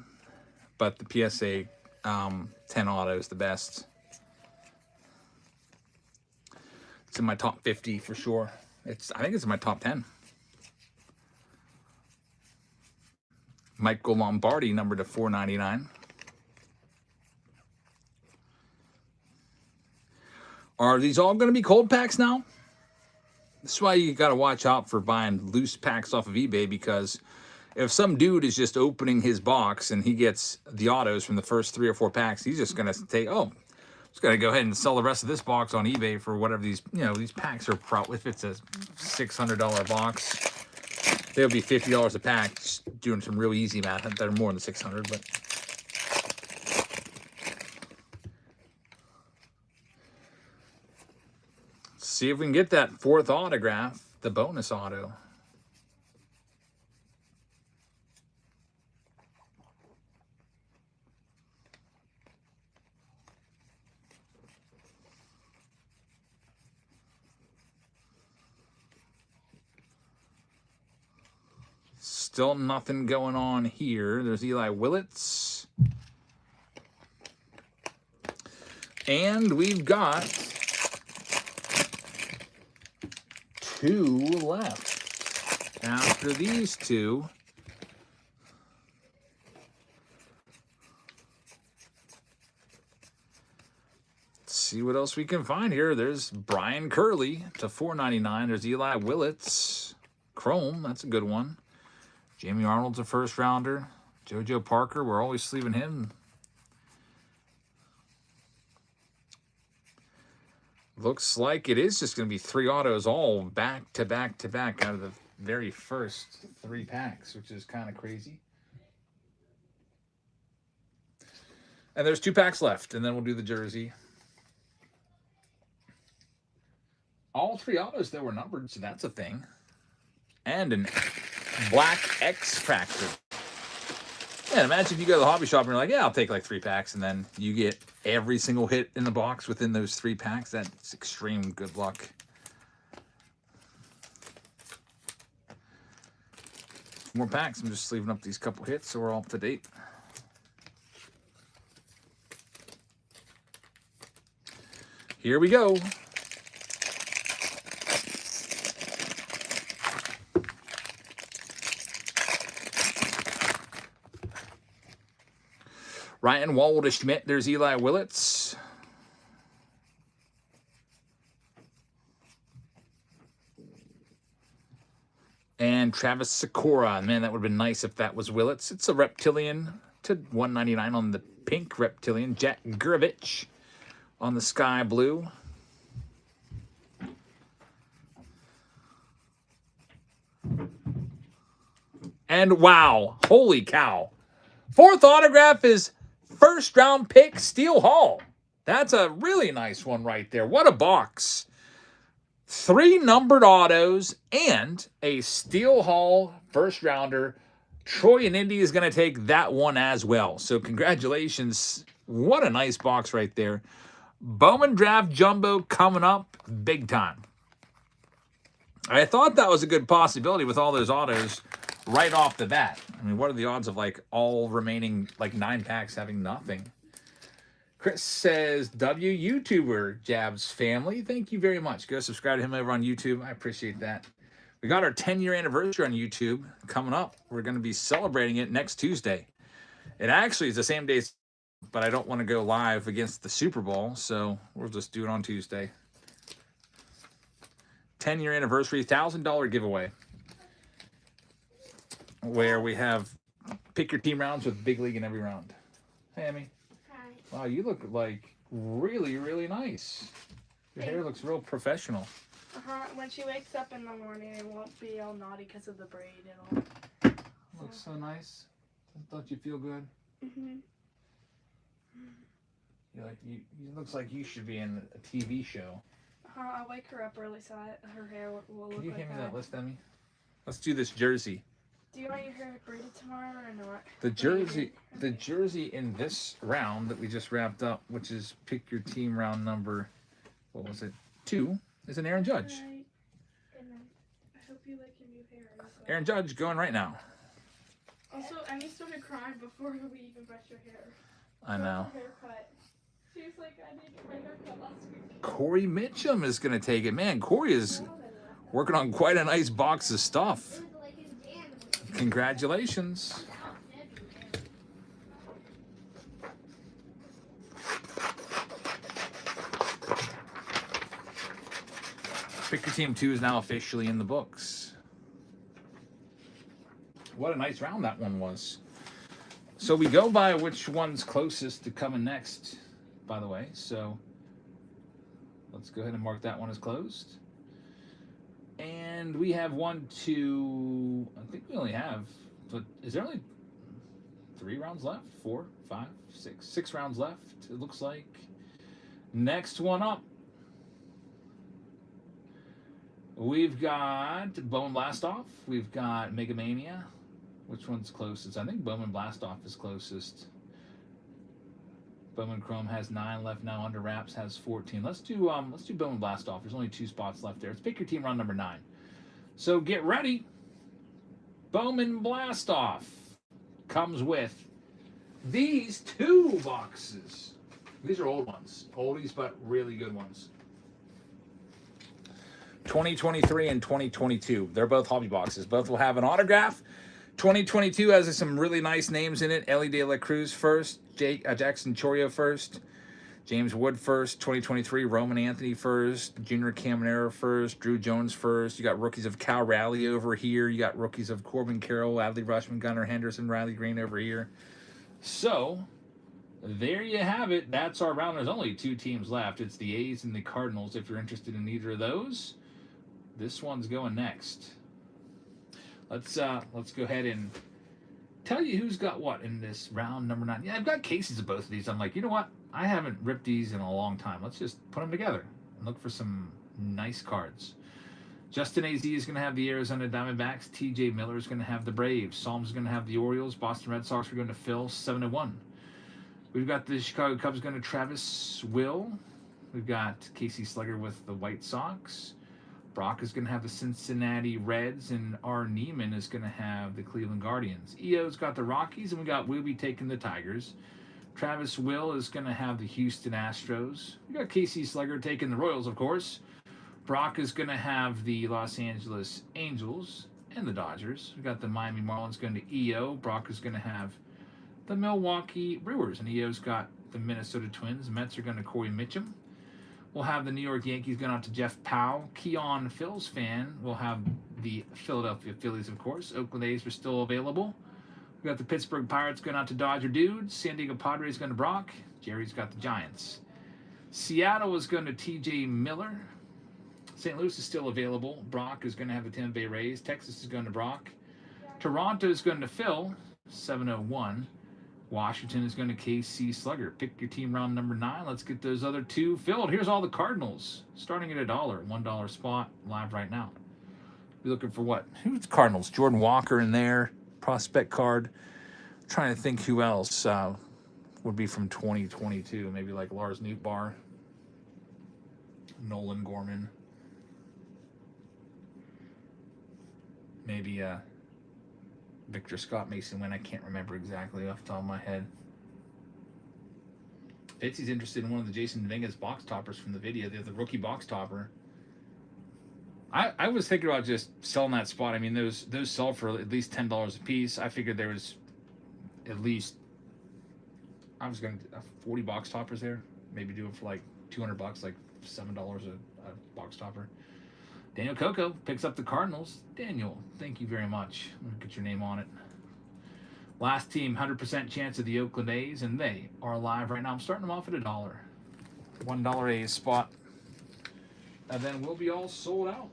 but the PSA 10 Auto is the best. It's in my top 50 for sure. I think it's in my top 10. Michael Lombardi, number to 499. Are these all going to be cold packs now? This is why you got to watch out for buying loose packs off of eBay, because if some dude is just opening his box and he gets the autos from the first 3 or 4 packs, he's just going to take, oh, just got to go ahead and sell the rest of this box on eBay for whatever these, these packs are. Probably, if it's a $600 box, they'll be $50 a pack. Just doing some real easy math. They're more than 600, but let's see if we can get that 4th autograph, the bonus auto. Still nothing going on here. There's Eli Willits. And we've got 2 left. After these 2, let's see what else we can find here. There's Brian Curley to 499. There's Eli Willits. Chrome, that's a good one. Jamie Arnold's a first rounder. JoJo Parker, we're always sleeving him. Looks like it is just going to be 3 autos all back to back to back out of the very first 3 packs, which is kind of crazy. And there's 2 packs left, and then we'll do the jersey. All 3 autos that were numbered, so that's a thing. And an Black X Factor. Yeah, imagine if you go to the hobby shop and you're like, yeah, I'll take like 3 packs, and then you get every single hit in the box within those 3 packs. That's extreme good luck. More packs. I'm just sleeving up these couple hits so we're all up to date. Here we go. Ryan Waldschmidt, there's Eli Willits. And Travis Sikora. Man, that would have been nice if that was Willits. It's a Reptilian to 199 on the pink Reptilian. Jack Gurevich on the sky blue. And wow, holy cow. 4th autograph is first round pick Steel Hall. That's a really nice one right there. What a box. 3 numbered autos and a Steel Hall first rounder. Troy and Indy is going to take that one as well. So congratulations. What a nice box right there. Bowman Draft Jumbo coming up big time. I thought that was a good possibility with all those autos right off the bat. I mean, what are the odds of like all remaining like 9 packs having nothing? Chris says, W YouTuber Jabs family. Thank you very much. Go subscribe to him over on YouTube. I appreciate that. We got our 10-year anniversary on YouTube coming up. We're going to be celebrating it next Tuesday. It actually is the same day, but I don't want to go live against the Super Bowl, so we'll just do it on Tuesday. 10-year anniversary, $1,000 giveaway, where we have pick your team rounds with Big League in every round. Hey, Emmy. Hi. Wow, you look like really, really nice. Your hair looks real professional. When she wakes up in the morning, it won't be all naughty because of the braid. It'll. Looks so nice. Don't you feel good? Mhm. You looks like you should be in a TV show. I'll wake her up early so her hair will look Can you like hand me that. that list, Emmy? Let's do this jersey. Do you want your hair braided tomorrow or not? The jersey in this round that we just wrapped up, which is pick your team round number, what was it? 2, is an Aaron Judge. Right. And then I hope you like your new hair. Aaron Judge going right now. Also, Emmy started crying before we even brushed your hair. I know. Her haircut. She was like, I didn't get my haircut last week. Corey Mitchum is going to take it. Man, Corey is working on quite a nice box of stuff. Congratulations. Pick Your Team 2 is now officially in the books. What a nice round that one was. So we go by which one's closest to coming next, by the way. So let's go ahead and mark that one as closed. And we have 1, 2, I think we only have, but is there only 3 rounds left? 4, 5, 6, 6 rounds left, it looks like. Next one up. We've got Bowman Blastoff. We've got Mega Mania. Which one's closest? I think Bowman Blastoff is closest. Bowman Chrome has 9 left now. Under Wraps has 14. Let's do Bowman Blastoff. There's only 2 spots left there. Let's pick your team round number 9. So get ready. Bowman Blastoff comes with these 2 boxes. These are old ones. Oldies, but really good ones. 2023 and 2022. They're both hobby boxes. Both will have an autograph. 2022 has some really nice names in it. Ellie De La Cruz first. Jackson Chorio first. James Wood first. 2023, Roman Anthony first. Junior Caminero first. Drew Jones first. You got rookies of Cal Raleigh over here. You got rookies of Corbin Carroll, Adley Rushman, Gunnar Henderson, Riley Green over here. So, there you have it. That's our round. There's only 2 teams left. It's the A's and the Cardinals. If you're interested in either of those, this one's going next. Let's go ahead and tell you who's got what in this round number 9. Yeah, I've got cases of both of these. I'm like, you know what? I haven't ripped these in a long time. Let's just put them together and look for some nice cards. Justin AZ is going to have the Arizona Diamondbacks. TJ Miller is going to have the Braves. Psalms is going to have the Orioles. Boston Red Sox are going to Phil 7-1. We've got the Chicago Cubs going to Travis Will. We've got Casey Slugger with the White Sox. Brock is going to have the Cincinnati Reds, and R. Neiman is going to have the Cleveland Guardians. EO's got the Rockies, and we got Wooby taking the Tigers. Travis Will is going to have the Houston Astros. We got Casey Slugger taking the Royals, of course. Brock is going to have the Los Angeles Angels and the Dodgers. We got the Miami Marlins going to EO. Brock is going to have the Milwaukee Brewers, and EO's got the Minnesota Twins. Mets are going to Corey Mitchum. We'll have the New York Yankees going out to Jeff Powell. Keon Phil's fan will have the Philadelphia Phillies, of course. Oakland A's are still available. We got the Pittsburgh Pirates going out to Dodger Dudes. San Diego Padres going to Brock. Jerry's got the Giants. Seattle is going to TJ Miller. St. Louis is still available. Brock is going to have the Tampa Bay Rays. Texas is going to Brock. Toronto is going to Phil, 701. Washington is going to KC Slugger. Pick your team round number 9. Let's get those other 2 filled. Here's all the Cardinals, starting at $1. $1 spot, live right now. We're looking for what? Who's Cardinals? Jordan Walker in there, prospect card. I'm trying to think who else would be from 2022. Maybe like Lars Nootbaar, Nolan Gorman. Maybe Victor Scott Mason Wynn. I can't remember exactly off the top of my head. Fitzy's interested in one of the Jason Dominguez box toppers from the video. They're the rookie box topper. I was thinking about just selling that spot. I mean, those sell for at least $10 a piece. I figured there was at least, I was going to 40 box toppers there. Maybe do it for like $200, like $7 a box topper. Daniel Coco picks up the Cardinals. Daniel, thank you very much. I'm going to get your name on it. Last team, 100% chance of the Oakland A's, and they are alive right now. I'm starting them off at $1. $1 A's spot. And then we'll be all sold out.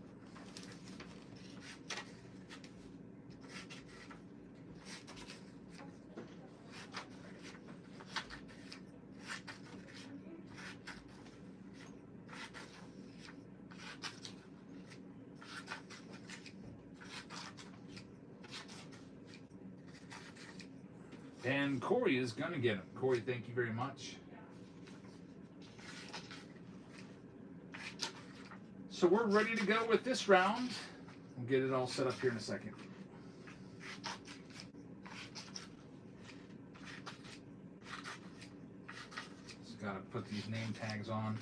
And Corey is going to get him. Corey, thank you very much. So we're ready to go with this round. We'll get it all set up here in a second. Just got to put these name tags on.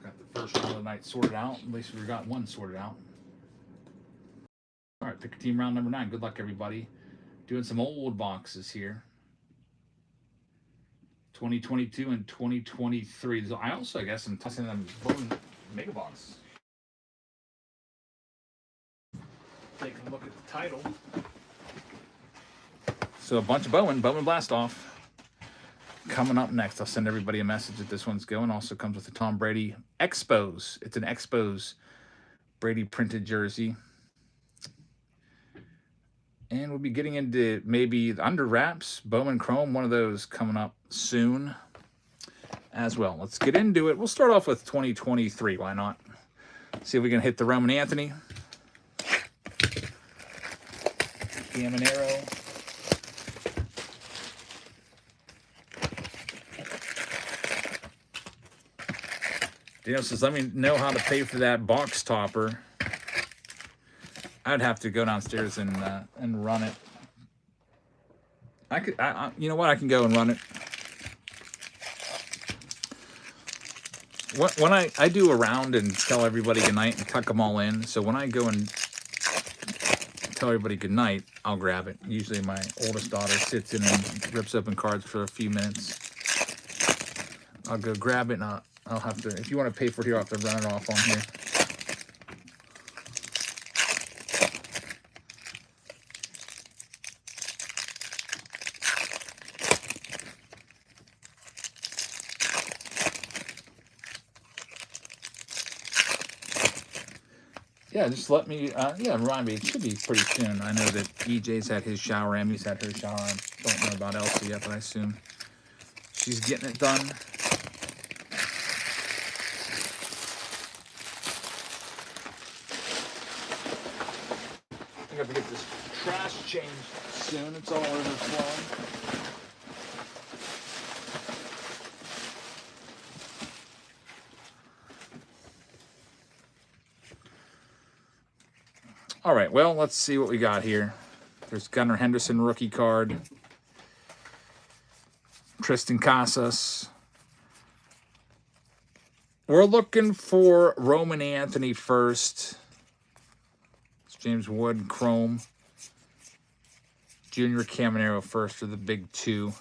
Got the first round of the night sorted out. At least we got one sorted out. All right, pick a team round number 9. Good luck, everybody. Doing some old boxes here. 2022 and 2023. So I guess, am tossing them Bowman Mega Box. Take a look at the title. So a bunch of Bowman Blast Off. Coming up next, I'll send everybody a message that this one's going. Also comes with the Tom Brady Expos. It's an Expos Brady printed jersey. And we'll be getting into maybe the under wraps, Bowman Chrome, one of those coming up soon as well. Let's get into it. We'll start off with 2023. Why not? See if we can hit the Roman Anthony. Gamonero. Daniel says, let me know how to pay for that box topper. I'd have to go downstairs and run it. You know what? I can go and run it. When I do a round and tell everybody goodnight and tuck them all in. So when I go and tell everybody goodnight, I'll grab it. Usually my oldest daughter sits in and rips open cards for a few minutes. I'll go grab it and I'll have to, if you want to pay for it here, I'll have to run it off on here. Yeah, just let me, remind me. It should be pretty soon. I know that EJ's had his shower, Emmy's had her shower. I don't know about Elsie yet, but I assume she's getting it done. I think I have to get this trash changed soon. It's all overflowing. All right, well, let's see what we got here. There's Gunnar Henderson rookie card. Tristan Casas. We're looking for Roman Anthony first. It's James Wood, Chrome. Junior Caminero first for the big two.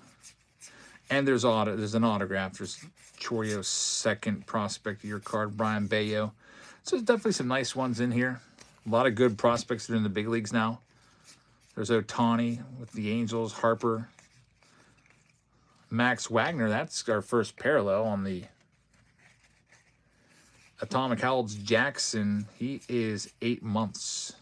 And there's an autograph. There's Chorio's second prospect of your card, Brian Bayo. So there's definitely some nice ones in here. A lot of good prospects that are in the big leagues now. There's Ohtani with the Angels, Harper. Max Wagner, that's our first parallel on the Atomic Howells Jackson. He is 8 months.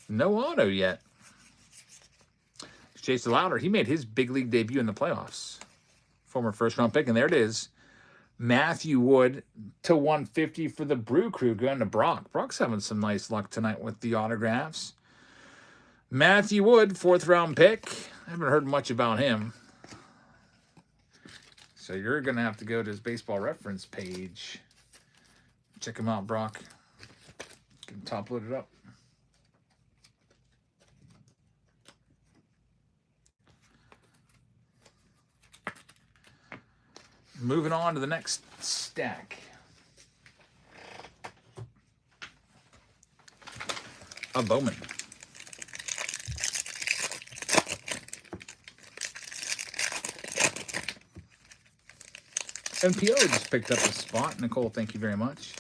No auto yet. Jason Lowder, he made his big league debut in the playoffs. Former first-round pick, and there it is. Matthew Wood to 150 for the Brew Crew going to Brock. Brock's having some nice luck tonight with the autographs. Matthew Wood, 4th-round pick. I haven't heard much about him. So you're going to have to go to his baseball reference page. Check him out, Brock. Get him top loaded up. Moving on to the next stack. A Bowman. NPO just picked up a spot. Nicole, thank you very much.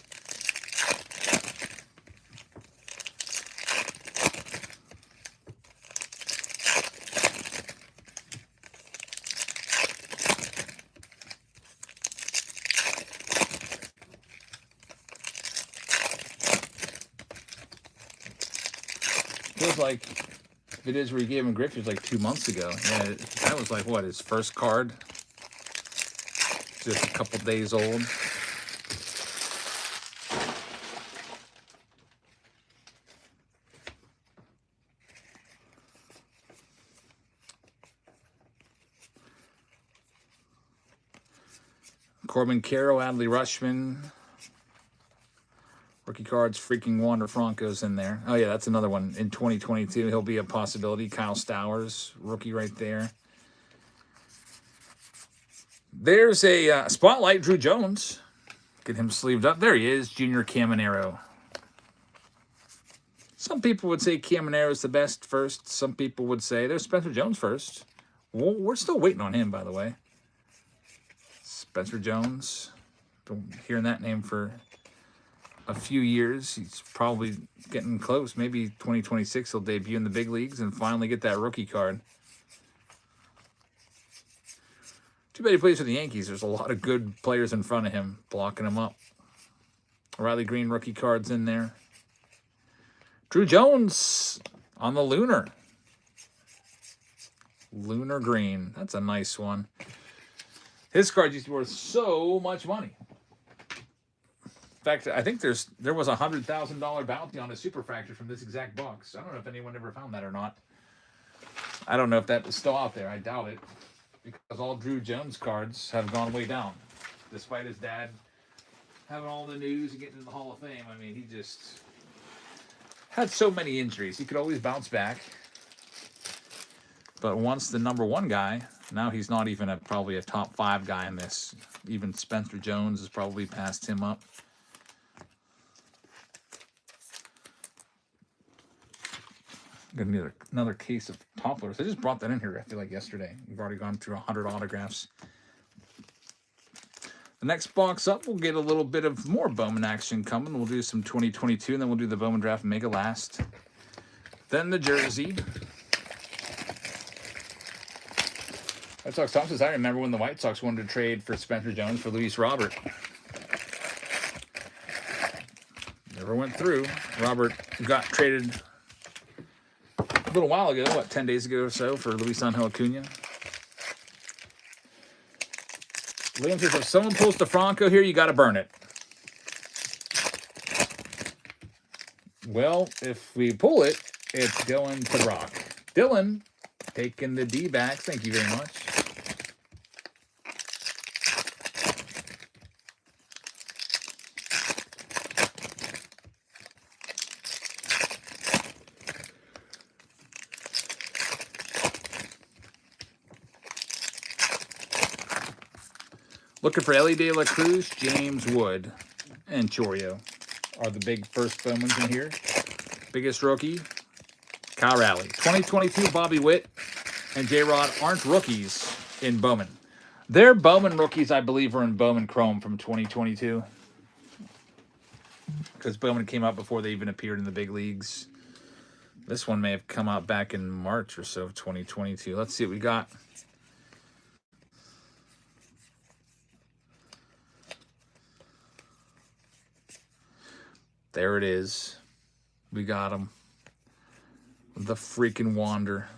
Feels like if it is where he gave him Griffey's like 2 months ago. Yeah, that was like, what, his first card? Just a couple days old. Corbin Carroll, Adley Rutschman. Rookie cards, freaking Wander Franco's in there. Oh, yeah, that's another one. In 2022, he'll be a possibility. Kyle Stowers, rookie right there. There's a spotlight, Drew Jones. Get him sleeved up. There he is, Junior Caminero. Some people would say Caminero is the best first. Some people would say there's Spencer Jones first. Well, we're still waiting on him, by the way. Spencer Jones. Been hearing that name for a few years. He's probably getting close. Maybe 2026 he'll debut in the big leagues and finally get that rookie card. Too bad he plays for the Yankees. There's a lot of good players in front of him, blocking him up. Riley Green rookie cards in there. Drew Jones on the Lunar. Lunar Green. That's a nice one. His cards used to be worth so much money. In fact, I think there was a $100,000 bounty on a superfractor from this exact box. I don't know if anyone ever found that or not. I don't know if that is still out there. I doubt it. Because all Drew Jones cards have gone way down. Despite his dad having all the news and getting into the Hall of Fame. I mean, he just had so many injuries. He could always bounce back. But once the number one guy, now he's not even probably a top 5 guy in this. Even Spencer Jones has probably passed him up. Gonna need another case of top loaders. I just brought that in here, I feel like, yesterday. We've already gone through 100 autographs. The next box up, we'll get a little bit of more Bowman action coming. We'll do some 2022, and then we'll do the Bowman draft Mega last. Then the jersey. White Sox Tom says, I remember when the White Sox wanted to trade for Spencer Jones for Luis Robert. Never went through. Robert got traded a little while ago, what, 10 days ago or so, for Luis Angel Acuna. Liam says, if someone pulls the Franco here, you got to burn it. Well, if we pull it, it's going to Brock. Dylan, taking the D-backs. Thank you very much. Looking for Ellie De La Cruz, James Wood, and Chorio are the big first Bowmans in here. Biggest rookie, Kyle Raleigh. 2022, Bobby Witt and J-Rod aren't rookies in Bowman. Their Bowman rookies, I believe, are in Bowman Chrome from 2022. Because Bowman came out before they even appeared in the big leagues. This one may have come out back in March or so of 2022. Let's see what we got. There it is. We got him. The freaking Wander.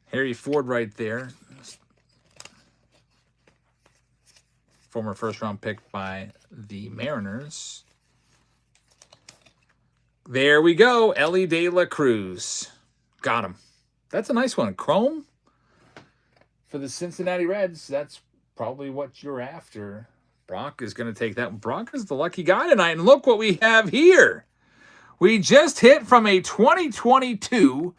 Harry Ford right there. Former first-round pick by the Mariners. There we go. Ellie De La Cruz. Got him. That's a nice one. Chrome for the Cincinnati Reds. That's probably what you're after. Brock is going to take that. Brock is the lucky guy tonight. And look what we have here. We just hit from a 2022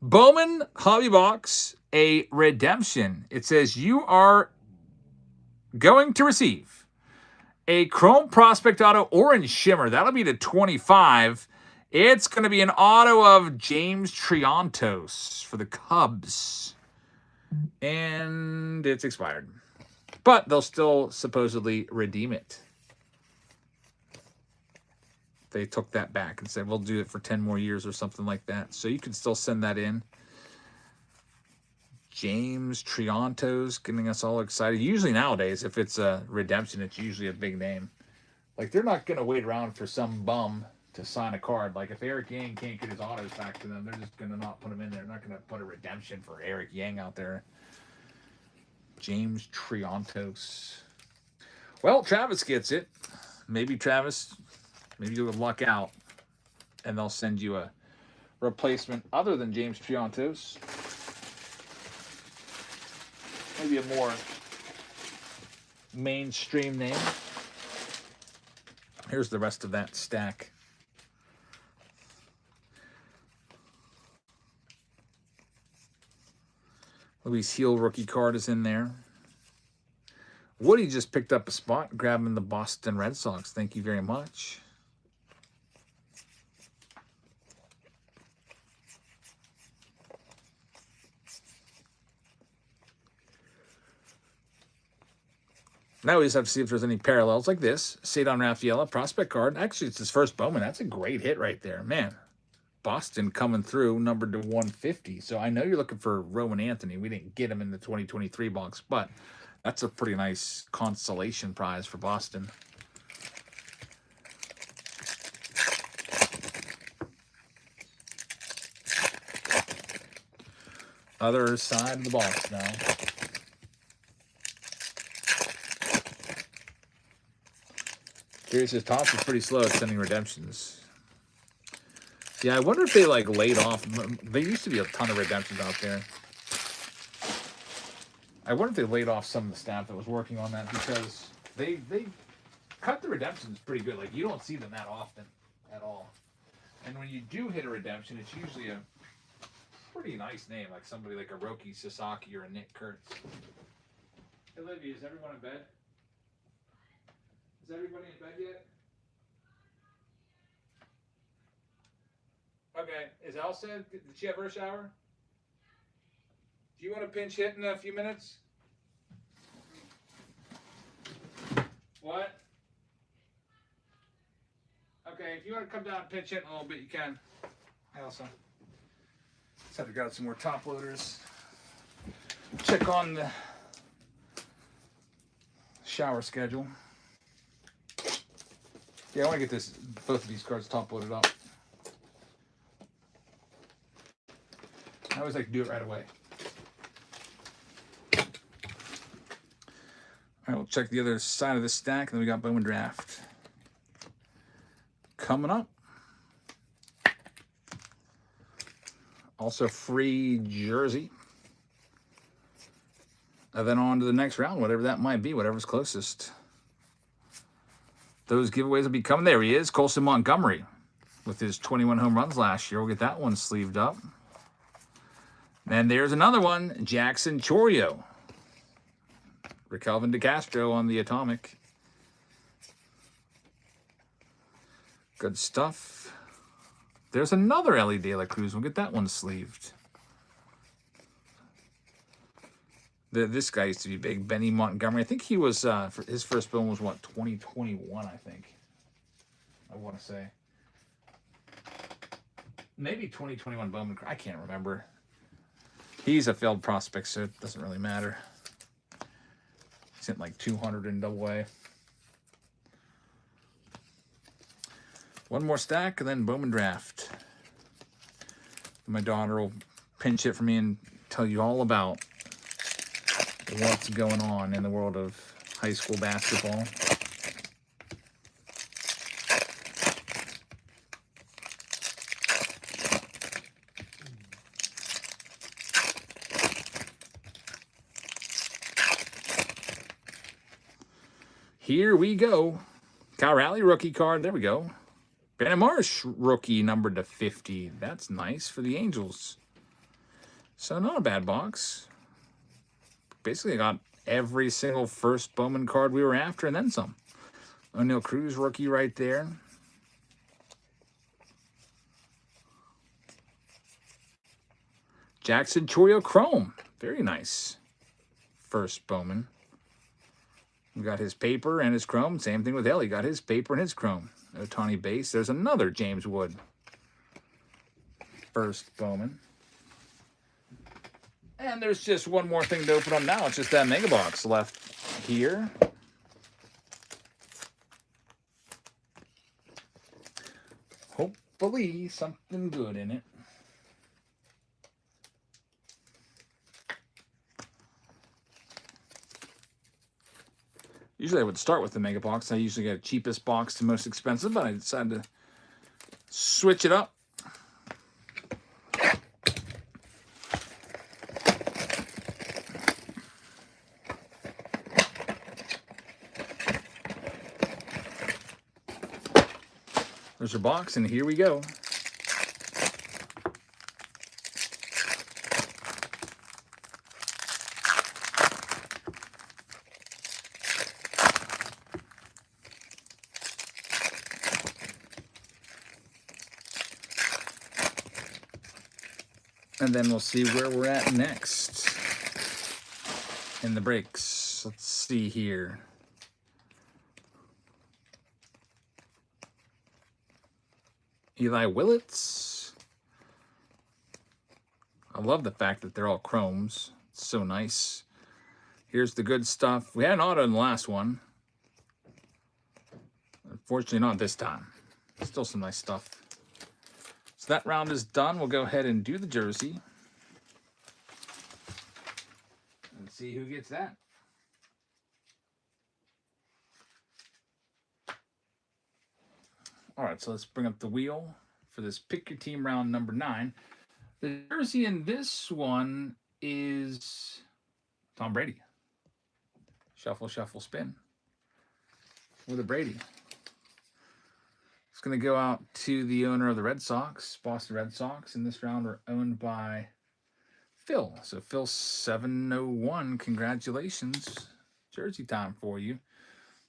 Bowman Hobby Box a redemption. It says you are going to receive a Chrome Prospect Auto Orange Shimmer. That'll be to 25. It's going to be an auto of James Triantos for the Cubs. And it's expired. But they'll still supposedly redeem it. They took that back and said, we'll do it for 10 more years or something like that. So you can still send that in. James Triantos getting us all excited. Usually nowadays, if it's a redemption, it's usually a big name. Like, they're not going to wait around for some bum to sign a card. Like, if Eric Yang can't get his autos back to them, they're just going to not put him in there. They're not going to put a redemption for Eric Yang out there. James Triantos. Well, Travis gets it. Maybe Travis, maybe you'll luck out, and they'll send you a replacement other than James Triantos. Maybe a more mainstream name. Here's the rest of that stack. Luis Heel rookie card is in there. Woody just picked up a spot, grabbing the Boston Red Sox. Thank you very much. Now we just have to see if there's any parallels like this. Cedar Rafaela, prospect card. Actually, it's his first Bowman. That's a great hit right there. Man, Boston coming through, numbered to 150. So I know you're looking for Roman Anthony. We didn't get him in the 2023 box, but that's a pretty nice consolation prize for Boston. Other side of the box now. Curious, his Tops is pretty slow at sending redemptions. Yeah, I wonder if they like laid off. There used to be a ton of redemptions out there. I wonder if they laid off some of the staff that was working on that, because they cut the redemptions pretty good. Like, you don't see them that often at all. And when you do hit a redemption, it's usually a pretty nice name, like somebody like a Roki Sasaki or a Nick Kurtz. Hey, Olivia, is everyone in bed? Is everybody in bed yet? Okay. Is Elsa? Did she have her shower? Do you want to pinch hit in a few minutes? What? Okay, if you want to come down and pinch hit in a little bit, you can. Hey, Elsa. Just have to grab some more top loaders. Check on the shower schedule. Yeah, I want to get both of these cards top loaded up. I always like to do it right away. All right, we'll check the other side of the stack, and then we got Bowman Draft coming up. Also free jersey. And then on to the next round, whatever that might be, whatever's closest. Those giveaways will be coming. There he is, Colson Montgomery, with his 21 home runs last year. We'll get that one sleeved up. And there's another one, Jackson Chourio. Raquelvin DeCastro on the Atomic. Good stuff. There's another Ellie De La Cruz. We'll get that one sleeved. This guy used to be big, Benny Montgomery. I think he was, his first Bowman was, what, 2021, I think. I want to say. Maybe 2021 Bowman. I can't remember. He's a failed prospect, so it doesn't really matter. He's hitting like 200 in Double-A. One more stack, and then Bowman Draft. My daughter will pinch it for me and tell you all about what's going on in the world of high school basketball. Here we go. Kyle Raleigh rookie card. There we go. Brandon Marsh rookie numbered to 50. That's nice for the Angels. So not a bad box. Basically got every single first Bowman card we were after and then some. O'Neal Cruz rookie right there. Jackson Chourio Chrome. Very nice. First Bowman. We got his paper and his chrome. Same thing with Ellie. Got his paper and his chrome. Otani base. There's another James Wood. First Bowman. And there's just one more thing to open up now. It's just that mega box left here. Hopefully something good in it. Usually I would start with the mega box. I usually get cheapest box to most expensive, but I decided to switch it up. There's your box, and here we go. And then we'll see where we're at next in the breaks. Let's see here. Eli Willits. I love the fact that they're all chromes. It's so nice. Here's the good stuff. We had an auto in the last one. Unfortunately, not this time. Still some nice stuff. So that round is done. We'll go ahead and do the jersey. And see who gets that. All right, so let's bring up the wheel for this Pick Your Team round number 9. The jersey in this one is Tom Brady. Shuffle, shuffle, spin. With a Brady. It's going to go out to the owner of the Red Sox, Boston Red Sox. In this round, we're owned by Phil. So Phil 701, congratulations. Jersey time for you.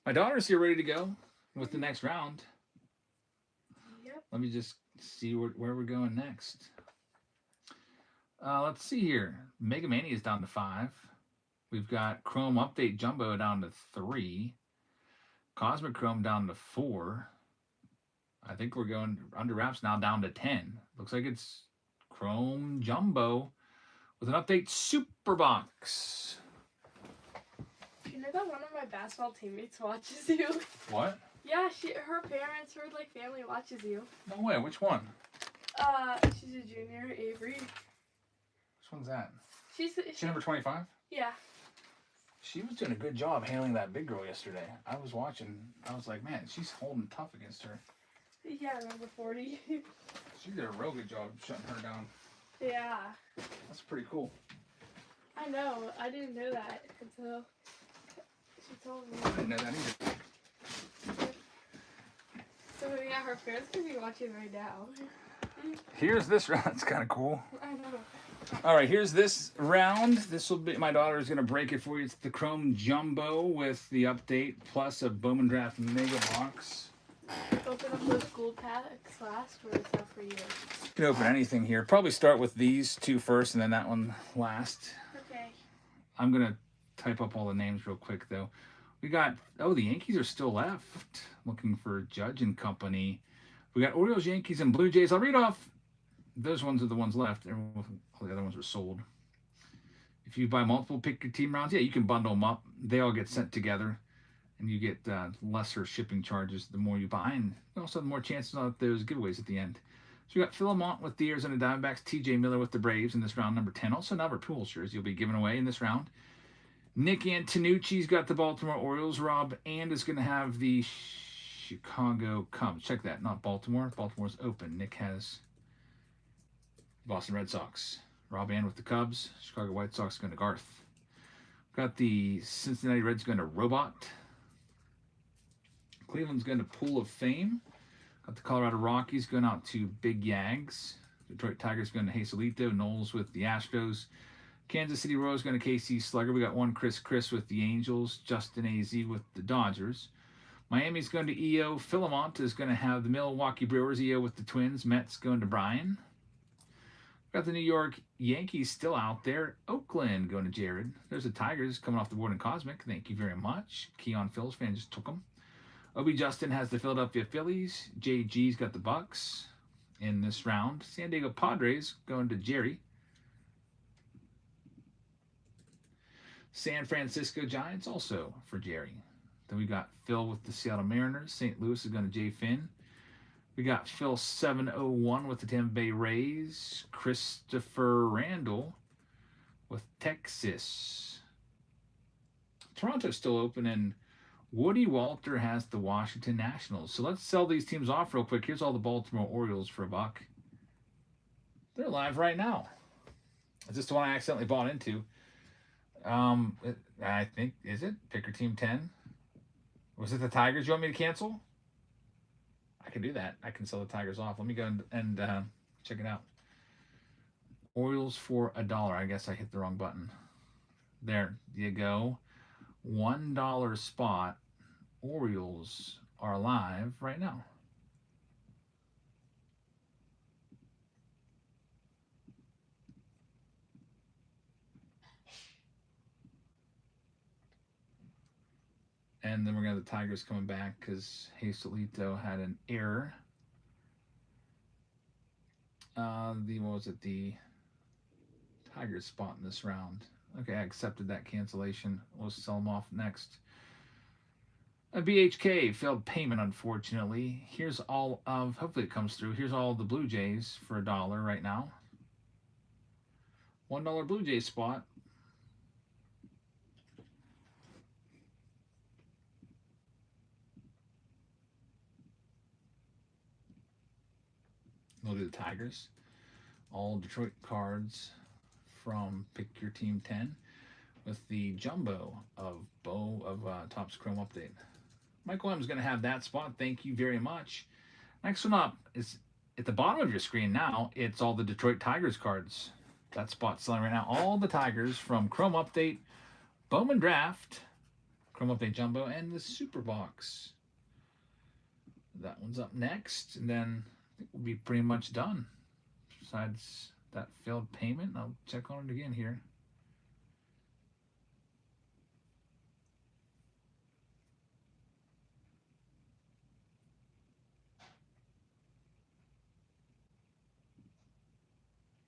My daughter's here ready to go with the next round. Yep. Let me just see where we're going next. Let's see here. Mega Mania is down to 5. We've got Chrome Update Jumbo down to 3. Cosmic Chrome down to 4. I think we're going under wraps now down to 10. Looks like it's Chrome Jumbo with an update super box. You know that one of my basketball teammates watches you? What? Yeah, her parents, her like family watches you. No way. Which one? She's a junior, Avery. Which one's that? She's She number 25? Yeah. She was doing a good job handling that big girl yesterday. I was watching. I was like, man, she's holding tough against her. Yeah, number 40. She did a real good job shutting her down. Yeah. That's pretty cool. I know. I didn't know that until she told me. I didn't know that either. So yeah, her parents could be watching right now. Here's this round. That's kind of cool. I know. All right, here's this round. This will be, my daughter is going to break it for you. It's the Chrome Jumbo with the update plus a Bowman Draft Mega Box. Open up those gold packs last, or is that for you? You can open anything here. Probably start with these two first and then that one last. Okay. I'm going to type up all the names real quick, though. We got, the Yankees are still left. Looking for Judge and Company. We got Orioles, Yankees, and Blue Jays. I'll read off. Those ones are the ones left. All the other ones are sold. If you buy multiple Pick Your Team rounds, yeah, you can bundle them up. They all get sent together. And you get lesser shipping charges the more you buy. And you also have more chances of those giveaways at the end. So we got Philemont with the Arizona Diamondbacks, TJ Miller with the Braves in this round number 10. Also, Albert Pujols shares you'll be giving away in this round. Nick Antonucci's got the Baltimore Orioles. Rob and is going to have the Chicago Cubs. Check that, not Baltimore. Baltimore's open. Nick has Boston Red Sox. Rob and with the Cubs. Chicago White Sox going to Garth. Got the Cincinnati Reds going to Robot. Cleveland's going to Pool of Fame. Got the Colorado Rockies going out to Big Yags. Detroit Tigers going to Hazelito. Knowles with the Astros. Kansas City Royals going to KC Slugger. We got one Chris with the Angels. Justin AZ with the Dodgers. Miami's going to EO. Philemont is going to have the Milwaukee Brewers. EO with the Twins. Mets going to Brian. Got the New York Yankees still out there. Oakland going to Jared. There's the Tigers coming off the board in Cosmic. Thank you very much. Keon Phil's fan just took them. Obi Justin has the Philadelphia Phillies. JG's got the Bucks in this round. San Diego Padres going to Jerry. San Francisco Giants also for Jerry. Then we got Phil with the Seattle Mariners. St. Louis is going to Jay Finn. We got Phil 701 with the Tampa Bay Rays. Christopher Randall with Texas. Toronto's still open, and Woody Walter has the Washington Nationals. So let's sell these teams off real quick. Here's all the Baltimore Orioles for $1. They're live right now. Is this the one I accidentally bought into? I think, is it? Picker Team 10? Was it the Tigers you want me to cancel? I can do that. I can sell the Tigers off. Let me go and check it out. Orioles for $1. I guess I hit the wrong button. There you go. $1 spot. Orioles are live right now. And then we're going to have the Tigers coming back because Hazelito had an error. What was it? The Tigers spot in this round. Okay, I accepted that cancellation. We'll sell them off next. A BHK failed payment, unfortunately. Here's all of, hopefully it comes through. Here's all the Blue Jays for $1 right now. $1 Blue Jays spot. We'll do the Tigers. All Detroit cards from Pick Your Team 10 with the jumbo of Topps Chrome Update. Michael M is going to have that spot. Thank you very much. Next one up is at the bottom of your screen now. It's all the Detroit Tigers cards. That spot's selling right now. All the Tigers from Chrome Update, Bowman Draft, Chrome Update Jumbo, and the Super Box. That one's up next, and then I think we'll be pretty much done. Besides that failed payment, I'll check on it again here.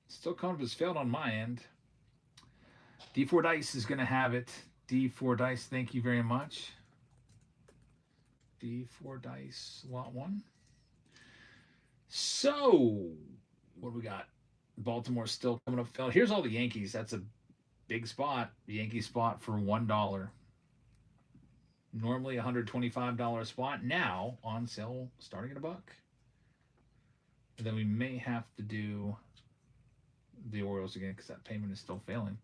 Still counted as failed on my end. D4 Dice is going to have it. D4 Dice, thank you very much. D4 Dice, lot 1. So, what do we got? Baltimore still coming up failed. Here's all the Yankees. That's a big spot. The Yankee spot for $1. Normally $125 spot. Now on sale starting at $1. And then we may have to do the Orioles again because that payment is still failing.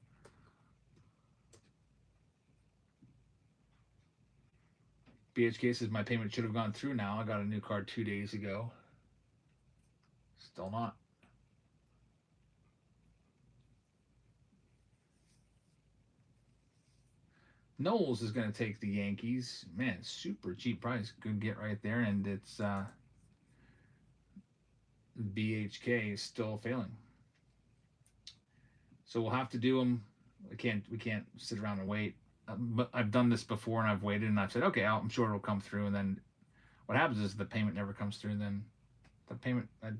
BHK says my payment should have gone through now. I got a new card 2 days ago. Still not. Knowles is going to take the Yankees. Man, super cheap price. Good get right there. And it's BHK is still failing. So we'll have to do them. We can't sit around and wait. But I've done this before and I've waited and I've said, okay, I'm sure it'll come through. And then what happens is the payment never comes through. And then the payment, I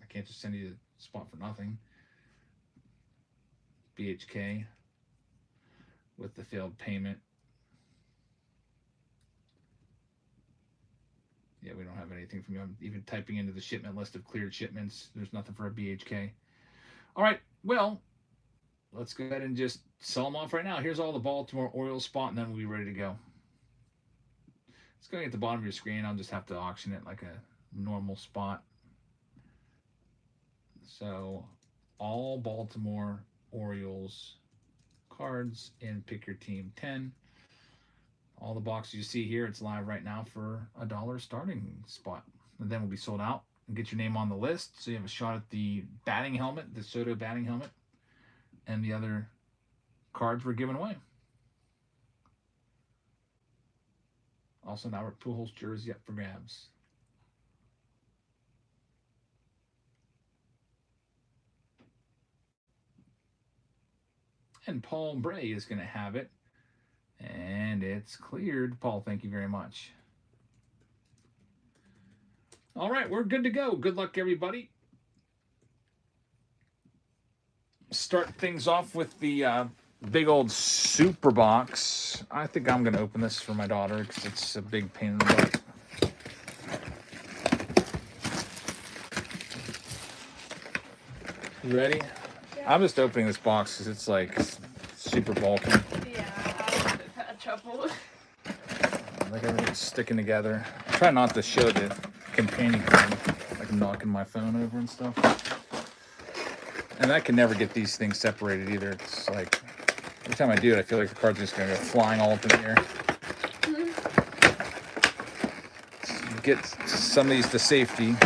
can't just send you the spot for nothing. BHK with the failed payment. Yeah, we don't have anything from you. I'm even typing into the shipment list of cleared shipments. There's nothing for a BHK. All right, well, let's go ahead and just sell them off right now. Here's all the Baltimore Orioles spot, and then we'll be ready to go. It's going at the bottom of your screen. I'll just have to auction it like a normal spot. So all Baltimore Orioles cards in Pick Your Team 10. All the boxes you see here, it's live right now for $1 starting spot. And then will be sold out and get your name on the list. So you have a shot at the batting helmet, the Soto batting helmet, and the other cards we're giving away. Also, an Albert Pujols jersey up for grabs. And Paul Bray is going to have it. And it's cleared. Paul, thank you very much. All right, we're good to go. Good luck, everybody. Start things off with the big old super box. I think I'm going to open this for my daughter because it's a big pain in the butt. You ready? Yeah. I'm just opening this box because it's like super bulky. Yeah, I would have had trouble. Like everything's sticking together. I try not to show the companion card, like I'm knocking my phone over and stuff. And I can never get these things separated either. It's like every time I do it, I feel like the card's just gonna go flying all up in the air. Get some of these to safety.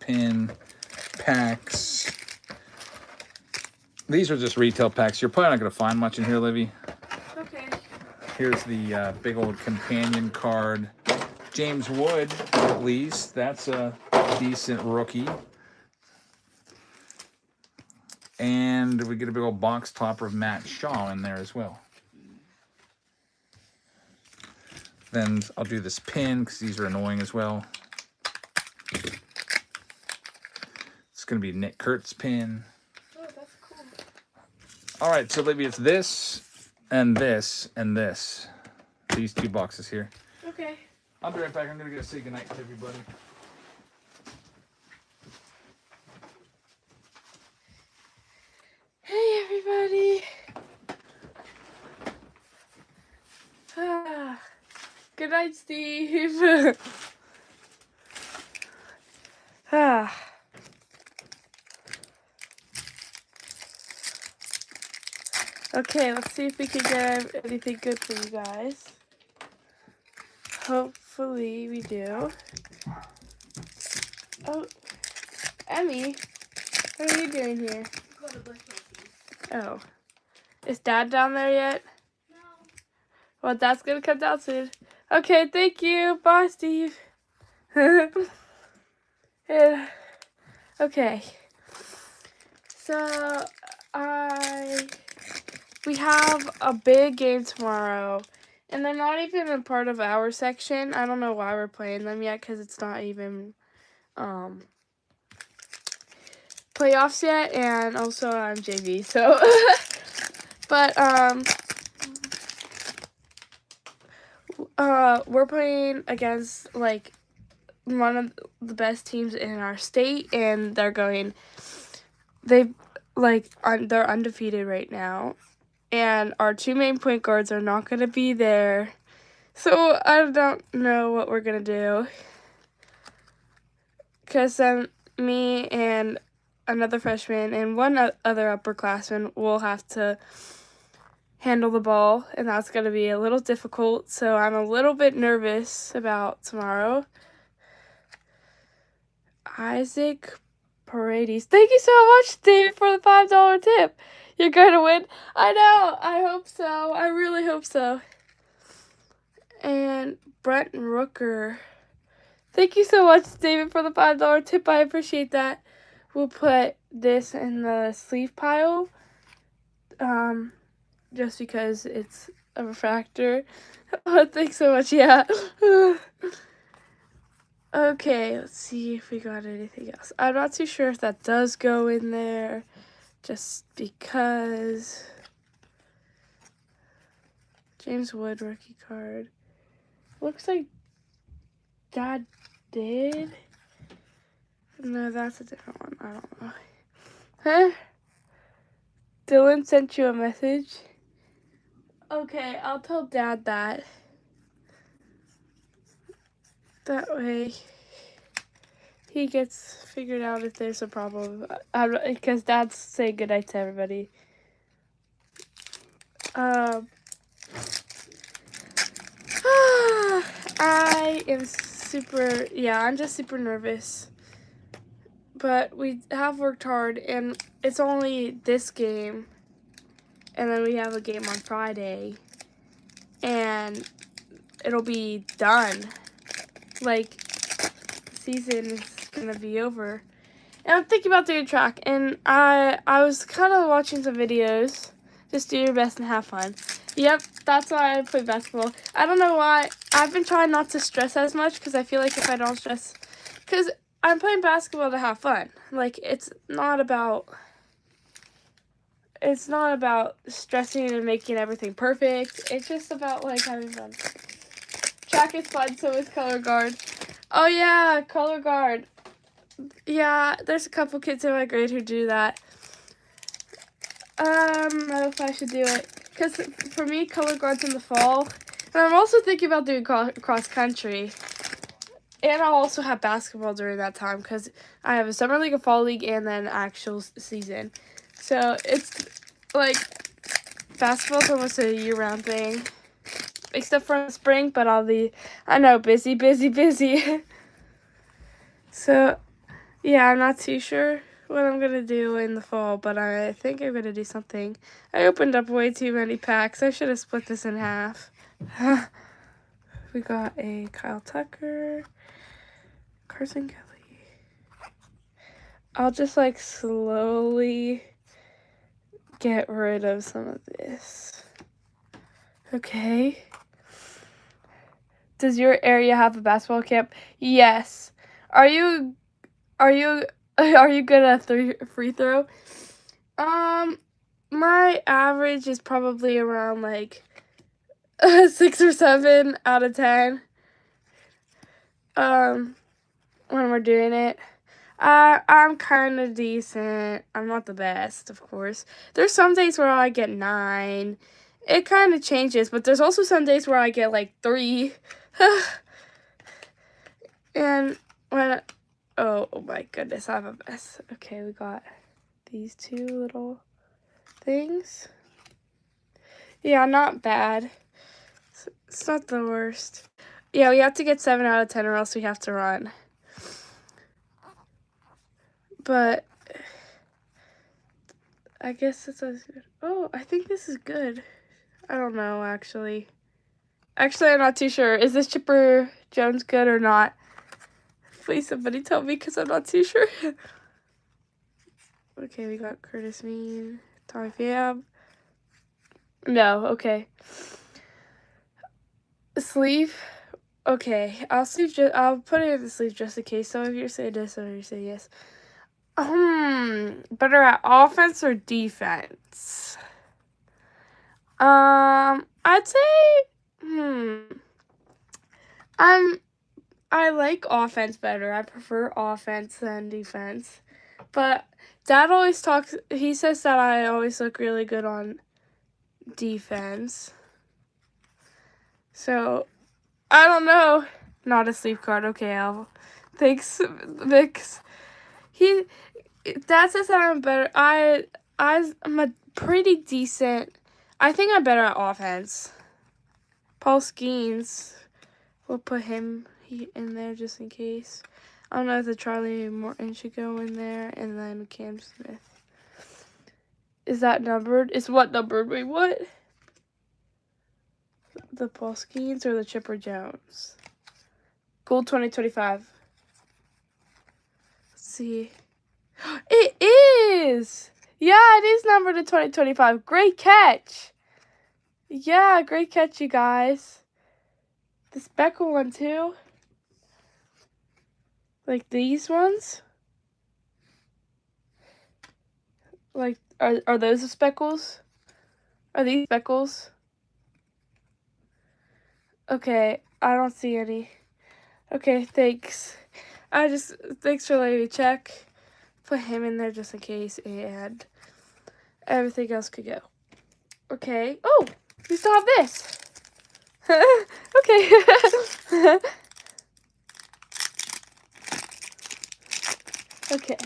Pin packs. These are just retail packs. You're probably not going to find much in here, Livy. Okay. Here's the big old companion card. James Wood, at least. That's a decent rookie. And we get a big old box topper of Matt Shaw in there as well. Then I'll do this pin because these are annoying as well. It's going to be Nick Kurtz pin. Oh, that's cool. All right, so Libby, it's this and this and this. These two boxes here. Okay. I'll be right back. I'm going to go say goodnight to everybody. Hey, everybody. Good night, Steve. Okay, let's see if we can get anything good for you guys. Hopefully we do. Oh, Emmy, what are you doing here? Oh, is Dad down there yet? No. Well, Dad's gonna come down soon. Okay, thank you. Bye, Steve. Yeah. Okay. So we have a big game tomorrow, and they're not even a part of our section. I don't know why we're playing them yet, because it's not even playoffs yet, and also I'm JV, so but we're playing against like one of the best teams in our state, and they're undefeated right now, and our two main point guards are not going to be there, so I don't know what we're going to do, because then me and another freshman and one other upperclassman will have to handle the ball, and that's going to be a little difficult, so I'm a little bit nervous about tomorrow. Isaac Paredes. Thank you so much, David, for the $5 tip. You're going to win. I know. I hope so. I really hope so. And Brent Rooker. Thank you so much, David, for the $5 tip. I appreciate that. We'll put this in the sleeve pile. Just because it's a refractor. Oh, thanks so much. Yeah. Okay, let's see if we got anything else. I'm not too sure if that does go in there, just because. James Wood rookie card. Looks like Dad did. No, that's a different one. I don't know. Huh? Dylan sent you a message? Okay, I'll tell Dad that. That way he gets figured out if there's a problem. Because Dad's saying goodnight to everybody. I'm just super nervous. But we have worked hard, and it's only this game. And then we have a game on Friday. And it'll be done. Like, the season is gonna be over. And I'm thinking about doing track, and I was kind of watching some videos. Just do your best and have fun. Yep, that's why I play basketball. I don't know why. I've been trying not to stress as much, because I feel like if I don't stress, because I'm playing basketball to have fun. Like, it's not about stressing and making everything perfect. It's just about, like, having fun. Track is fun, so is color guard. Oh yeah, color guard. Yeah, there's a couple kids in my grade who do that. I don't know if I should do it. Because for me, color guard's in the fall. And I'm also thinking about doing cross country. And I'll also have basketball during that time. Because I have a summer league, a fall league, and then actual season. So it's like, basketball's almost a year-round thing. Except for the spring, but I know, busy. So, yeah, I'm not too sure what I'm going to do in the fall, but I think I'm going to do something. I opened up way too many packs. I should have split this in half. We got a Kyle Tucker, Carson Kelly. I'll just, like, slowly get rid of some of this. Okay. Does your area have a basketball camp? Yes. Are you good at free throw? My average is probably around like 6 or 7 out of 10. When we're doing it. I'm kind of decent. I'm not the best, of course. There's some days where I get 9. It kind of changes, but there's also some days where I get like 3. And when, oh my goodness, I'm a mess. Okay, we got these 2 little things. Yeah, not bad. It's not the worst. Yeah, we have to get 7 out of 10 or else we have to run. But I guess it's as good. Oh, I think this is good. I don't know, actually. Actually, I'm not too sure. Is this Chipper Jones good or not? Please, somebody tell me, because I'm not too sure. Okay, we got Curtis Mean, Tommy Pham. No, okay. Sleeve. Okay, I'll put it in the sleeve just in case. Some of you say this, some of you say yes. Better at offense or defense? I'd say, I like offense better. I prefer offense than defense. But Dad always he says that I always look really good on defense. So, I don't know. Not a sleep card. Okay, thanks, Vix. Dad says that I'm better. I'm a pretty decent. I think I'm better at offense. Paul Skeens. We'll put him in there just in case. I don't know if the Charlie Morton should go in there, and then Cam Smith. Is that numbered? Is what numbered? Wait, what? The Paul Skeens or the Chipper Jones? Gold 2025. Let's see. It is! Yeah, it is numbered to 2025. Great catch! Yeah, great catch, you guys. The speckle one, too. Like these ones. Like, are those the speckles? Are these speckles? Okay, I don't see any. Okay, thanks. Thanks for letting me check. Put him in there just in case, and everything else could go. Okay. Oh, we still have this. Okay. Okay.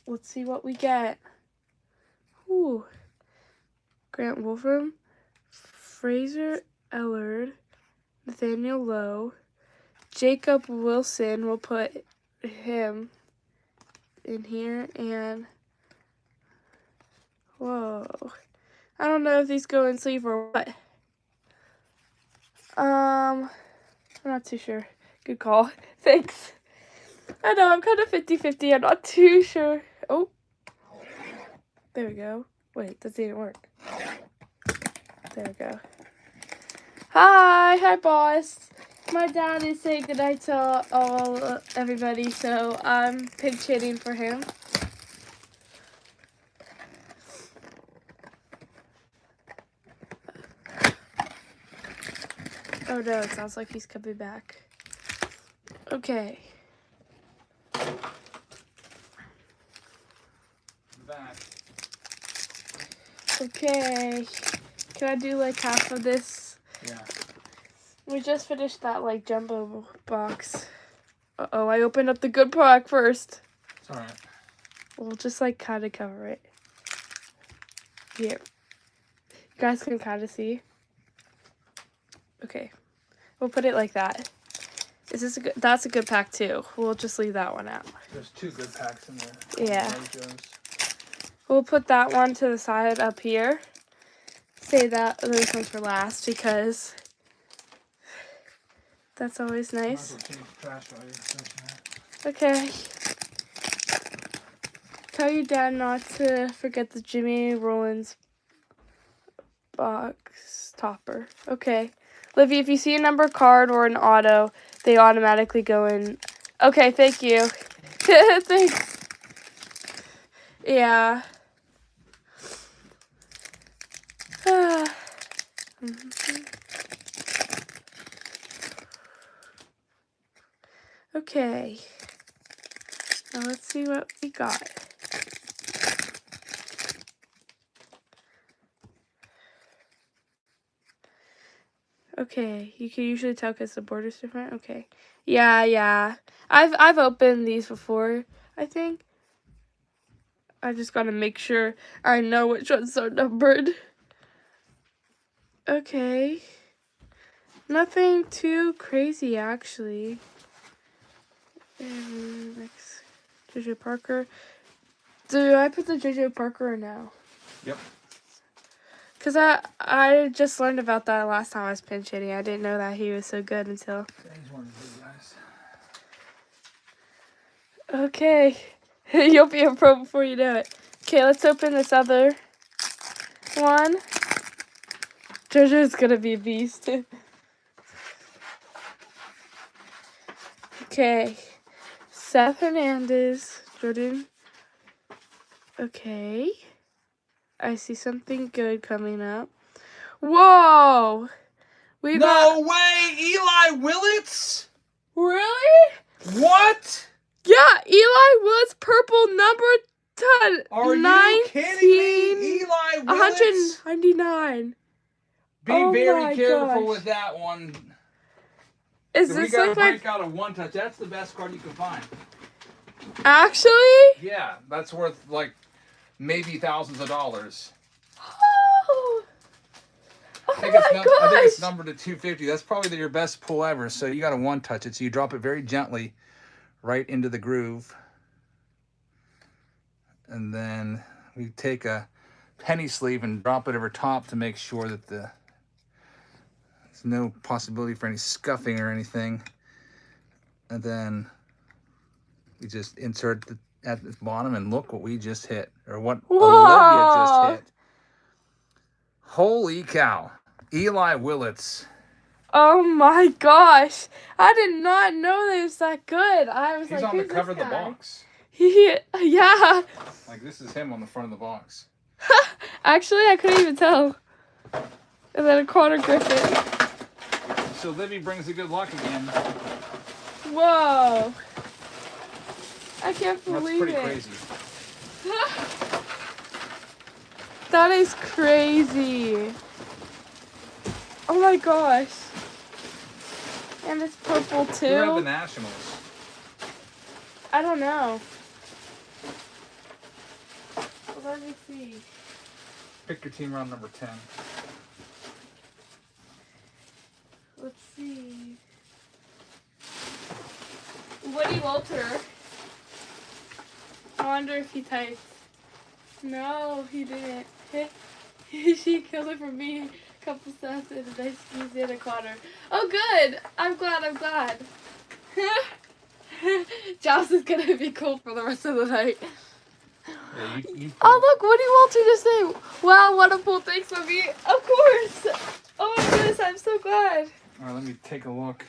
Let's see what we get. Ooh. Grant Wolfram, Fraser Ellard, Nathaniel Lowe, Jacob Wilson. We'll put him in here, and whoa. I don't know if these go in sleeve or what. I'm not too sure. Good call. Thanks. I know, I'm kind of 50-50. I'm not too sure. Oh. There we go. Wait, that didn't work. There we go. Hi, boss. My dad is saying goodnight to everybody, so I'm pinch hitting for him. Oh no, it sounds like he's coming back. Okay. Back. Okay. Can I do like half of this? Yeah. We just finished that like jumbo box. Uh-oh, I opened up the good product first. It's alright. We'll just like kind of cover it. Here. You guys can kind of see. Okay. We'll put it like that. Is this a good? That's a good pack too. We'll just leave that one out. There's 2 good packs in there. Yeah. Mojos. We'll put that one to the side up here. Say that those ones for last because that's always Might as nice. well change the trash while you're finishing that. Okay. Tell your dad not to forget the Jimmy Rollins box topper. Okay. Livy, if you see a number card or an auto, they automatically go in. Okay, thank you. Thanks. Yeah. Okay. Now let's see what we got. Okay, you can usually tell because the border's different. Okay. Yeah. I've opened these before, I think. I just gotta make sure I know which ones are numbered. Okay. Nothing too crazy, actually. And next, JJ Parker. Do I put the JJ Parker or no? Yep. Because I just learned about that last time I was pinch hitting. I didn't know that he was so good until... He's one of the big guys. Okay. You'll be a pro before you know it. Okay, let's open this other one. JoJo's gonna be a beast. Okay. Seth Hernandez. Jordan. Okay. I see something good coming up. Whoa! We got... No way! Eli Willits? Really? What? Yeah, Eli Willits, purple number 10. Are you kidding me? Eli Willits? 199. Be Oh my very careful gosh. with that one. Is We this gotta like break out a 1-touch. That's the best card you can find. actually? Yeah, that's worth like maybe thousands of dollars. Oh, I think it's numbered to 250. That's probably your best pull ever. So you got to 1-touch it. So you drop it very gently right into the groove. And then we take a penny sleeve and drop it over top to make sure that there's no possibility for any scuffing or anything. And then we just insert at the bottom and look what we just hit. Or what Olivia just hit. Holy cow. Eli Willits. Oh my gosh. I did not know that it was that good. I was He's like, on the who's cover of this the guy? box. Yeah. Like this is him on the front of the box. Actually, I couldn't even tell. And then a Connor Griffin. So Livy brings the good luck again. Whoa. I can't That's believe pretty it. crazy. That is crazy. Oh my gosh. And it's purple Who had the too. Nationals? I don't know. Let me see. Pick your team round number 10. Let's see. Woody Walter. I wonder if he typed. No, he didn't. She killed it for me a couple steps and I squeezed in a corner. Oh, good. I'm glad. Joss is going to be cold for the rest of the night. Yeah, Oh, look, Woody Walter just said, wow, wonderful, thanks for me. Of course. Oh my goodness, I'm so glad. All right, let me take a look.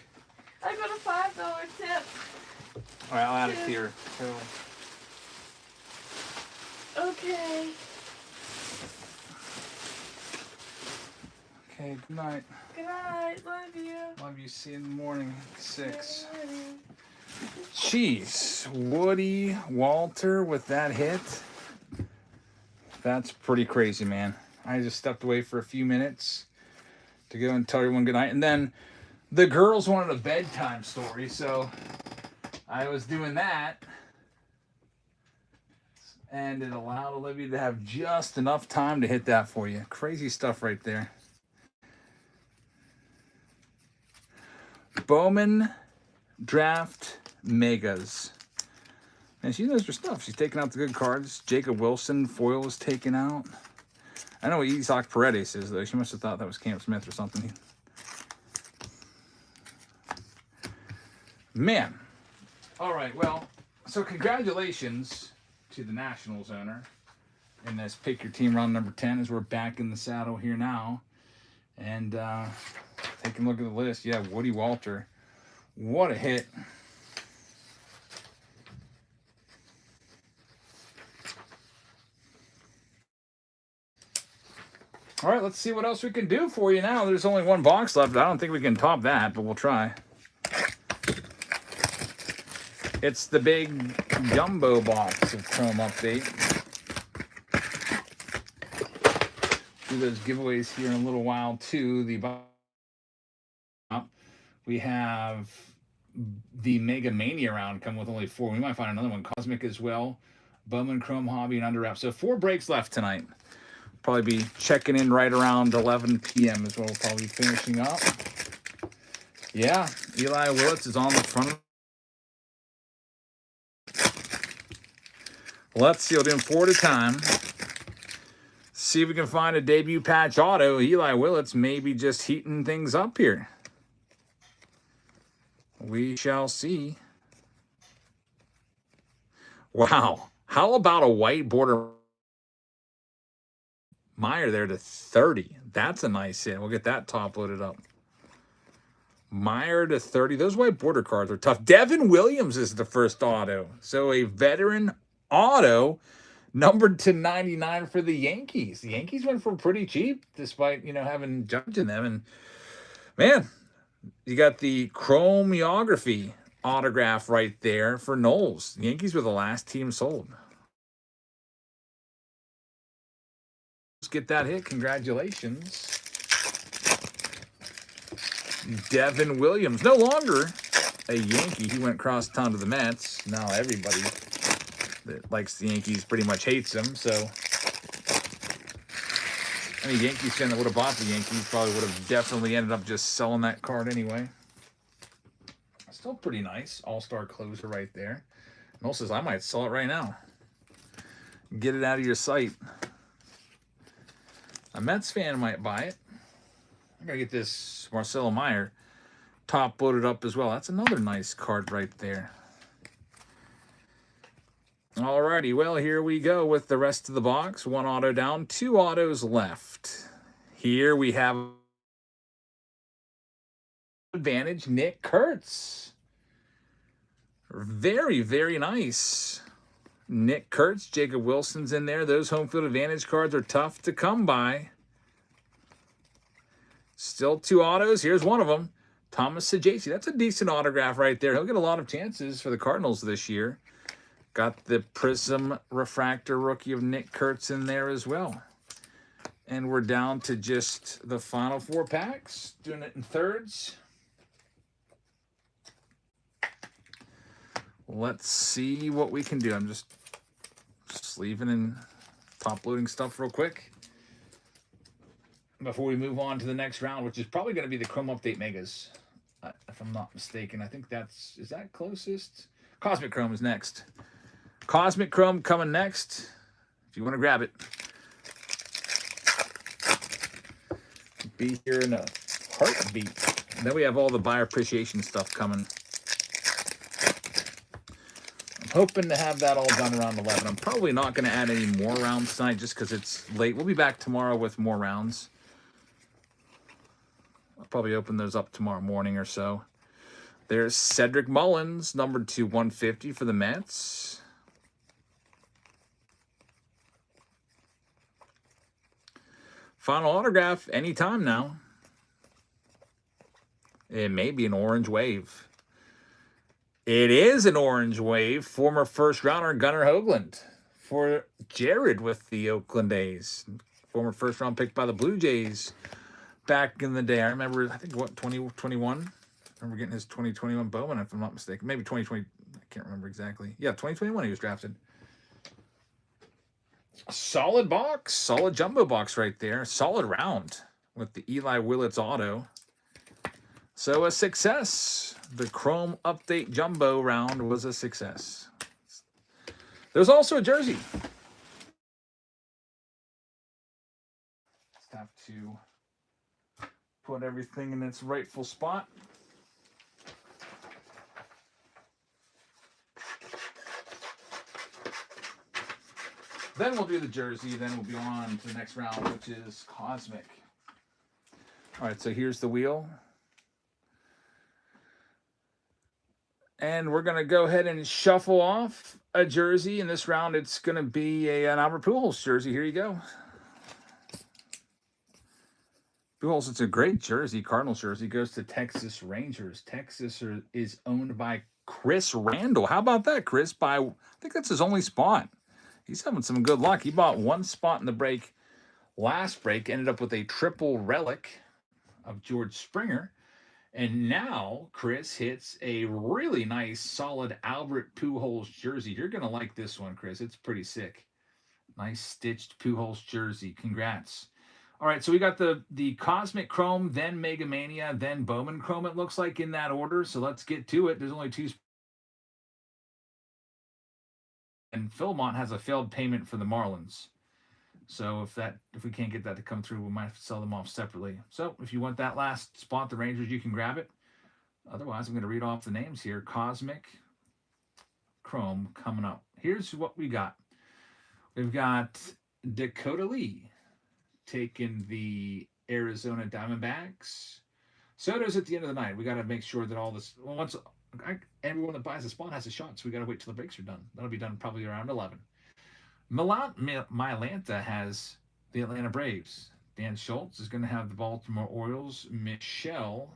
I got a $5 tip. All right, I'll add it to your total. Okay. Okay, good night. Good night. Love you. Love you. See you in the morning. 6. Good morning. Jeez, Woody Walter with that hit. That's pretty crazy, man. I just stepped away for a few minutes to go and tell everyone good night. And then the girls wanted a bedtime story, so I was doing that. And it allowed Olivia to have just enough time to hit that for you. Crazy stuff right there. Bowman Draft Megas. And she knows her stuff. She's taking out the good cards. Jacob Wilson foil was taken out. I know what Isaac Paredes is, though. She must have thought that was Cam Smith or something. Man. All right, well, so congratulations to the Nationals owner in this Pick Your Team round number 10 as we're back in the saddle here now. And taking a look at the list, yeah, Woody Walter. What a hit. All right, let's see what else we can do for you now. There's only one box left. I don't think we can top that, but we'll try. It's the big jumbo box of Chrome Update. Do those giveaways here in a little while, too. We have the Mega Mania round coming with only 4. We might find another one. Cosmic as well. Bowman, Chrome, Hobby, and Under Wrap. So 4 breaks left tonight. Probably be checking in right around 11 p.m. is what we'll probably be finishing up. Yeah, Eli Willits is on the front. Let's see. We'll do them 4 at a time. See if we can find a debut patch auto. Eli Willits may be just heating things up here. We shall see. Wow. How about a white border Meyer there to 30? That's a nice hit. We'll get that top loaded up. Meyer to 30. Those white border cards are tough. Devin Williams is the first auto. So a veteran auto numbered to 99 for the Yankees. The Yankees went for pretty cheap despite, having jumped in them. And, man, you got the chromeography autograph right there for Knowles. The Yankees were the last team sold. Let's get that hit. Congratulations. Devin Williams, no longer a Yankee. He went cross town to the Mets. Now everybody that likes the Yankees pretty much hates them. So, any Yankees fan that would have bought the Yankees probably would have definitely ended up just selling that card anyway. Still pretty nice. All-star closer right there. Noel says, I might sell it right now. Get it out of your sight. A Mets fan might buy it. I gotta get this Marcelo Meyer top loaded up as well. That's another nice card right there. Alrighty, well, here we go with the rest of the box. 1 auto down, 2 autos left. Here we have advantage Nick Kurtz. Very, very nice. Nick Kurtz, Jacob Wilson's in there. Those home field advantage cards are tough to come by. Still 2 autos. Here's one of them. Thomas Sajaci. That's a decent autograph right there. He'll get a lot of chances for the Cardinals this year. Got the Prism Refractor rookie of Nick Kurtz in there as well. And we're down to just the final 4 packs. Doing it in thirds. let's see what we can do. I'm just sleeving and top loading stuff real quick before we move on to the next round, which is probably going to be the Chrome Update Megas, if I'm not mistaken. I think is that closest? Cosmic Chrome is next. Cosmic Chrome coming next. If you want to grab it, be here in a heartbeat. And then we have all the buyer appreciation stuff coming. I'm hoping to have that all done around 11. I'm probably not going to add any more rounds tonight just because it's late. We'll be back tomorrow with more rounds. I'll probably open those up tomorrow morning or so. There's Cedric Mullins, numbered to 150 for the Mets. Final autograph anytime now. It may be an orange wave. It is an orange wave. Former first rounder Gunnar Hoagland for Jared with the Oakland A's. Former first round pick by the Blue Jays back in the day. I remember, I think, what, 2021? I remember getting his 2021 Bowman, if I'm not mistaken. Maybe 2020. I can't remember exactly. Yeah, 2021 he was drafted. Solid box. Solid jumbo box right there. Solid round with the Eli Willits auto. So a success. The Chrome Update Jumbo round was a success. There's also a jersey. Just have to put everything in its rightful spot. Then we'll do the jersey. Then we'll be on to the next round, which is Cosmic. All right, so here's the wheel. And we're going to go ahead and shuffle off a jersey. In this round, it's going to be an Albert Pujols jersey. Here you go. Pujols, it's a great jersey. Cardinals jersey goes to Texas Rangers. Texas is owned by Chris Randall. How about that, Chris? I think that's his only spot. He's having some good luck. He bought one spot in the break. Last break ended up with a triple relic of George Springer. And now Chris hits a really nice, solid Albert Pujols jersey. You're going to like this one, Chris. It's pretty sick. Nice stitched Pujols jersey. Congrats. All right, so we got the Cosmic Chrome, then Mega Mania, then Bowman Chrome, it looks like, in that order. So let's get to it. There's only two. And Philmont has a failed payment for the Marlins. So if we can't get that to come through, we might have to sell them off separately. So if you want that last spot, the Rangers, you can grab it. Otherwise, I'm going to read off the names here. Cosmic Chrome coming up. Here's what we got. We've got Dakota Lee taking the Arizona Diamondbacks. Soto's at the end of the night. We got to make sure that all this, everyone that buys a spot has a shot, so we got to wait till the breaks are done. That'll be done probably around 11. Mylanta has the Atlanta Braves. Dan Schultz is going to have the Baltimore Orioles. Michelle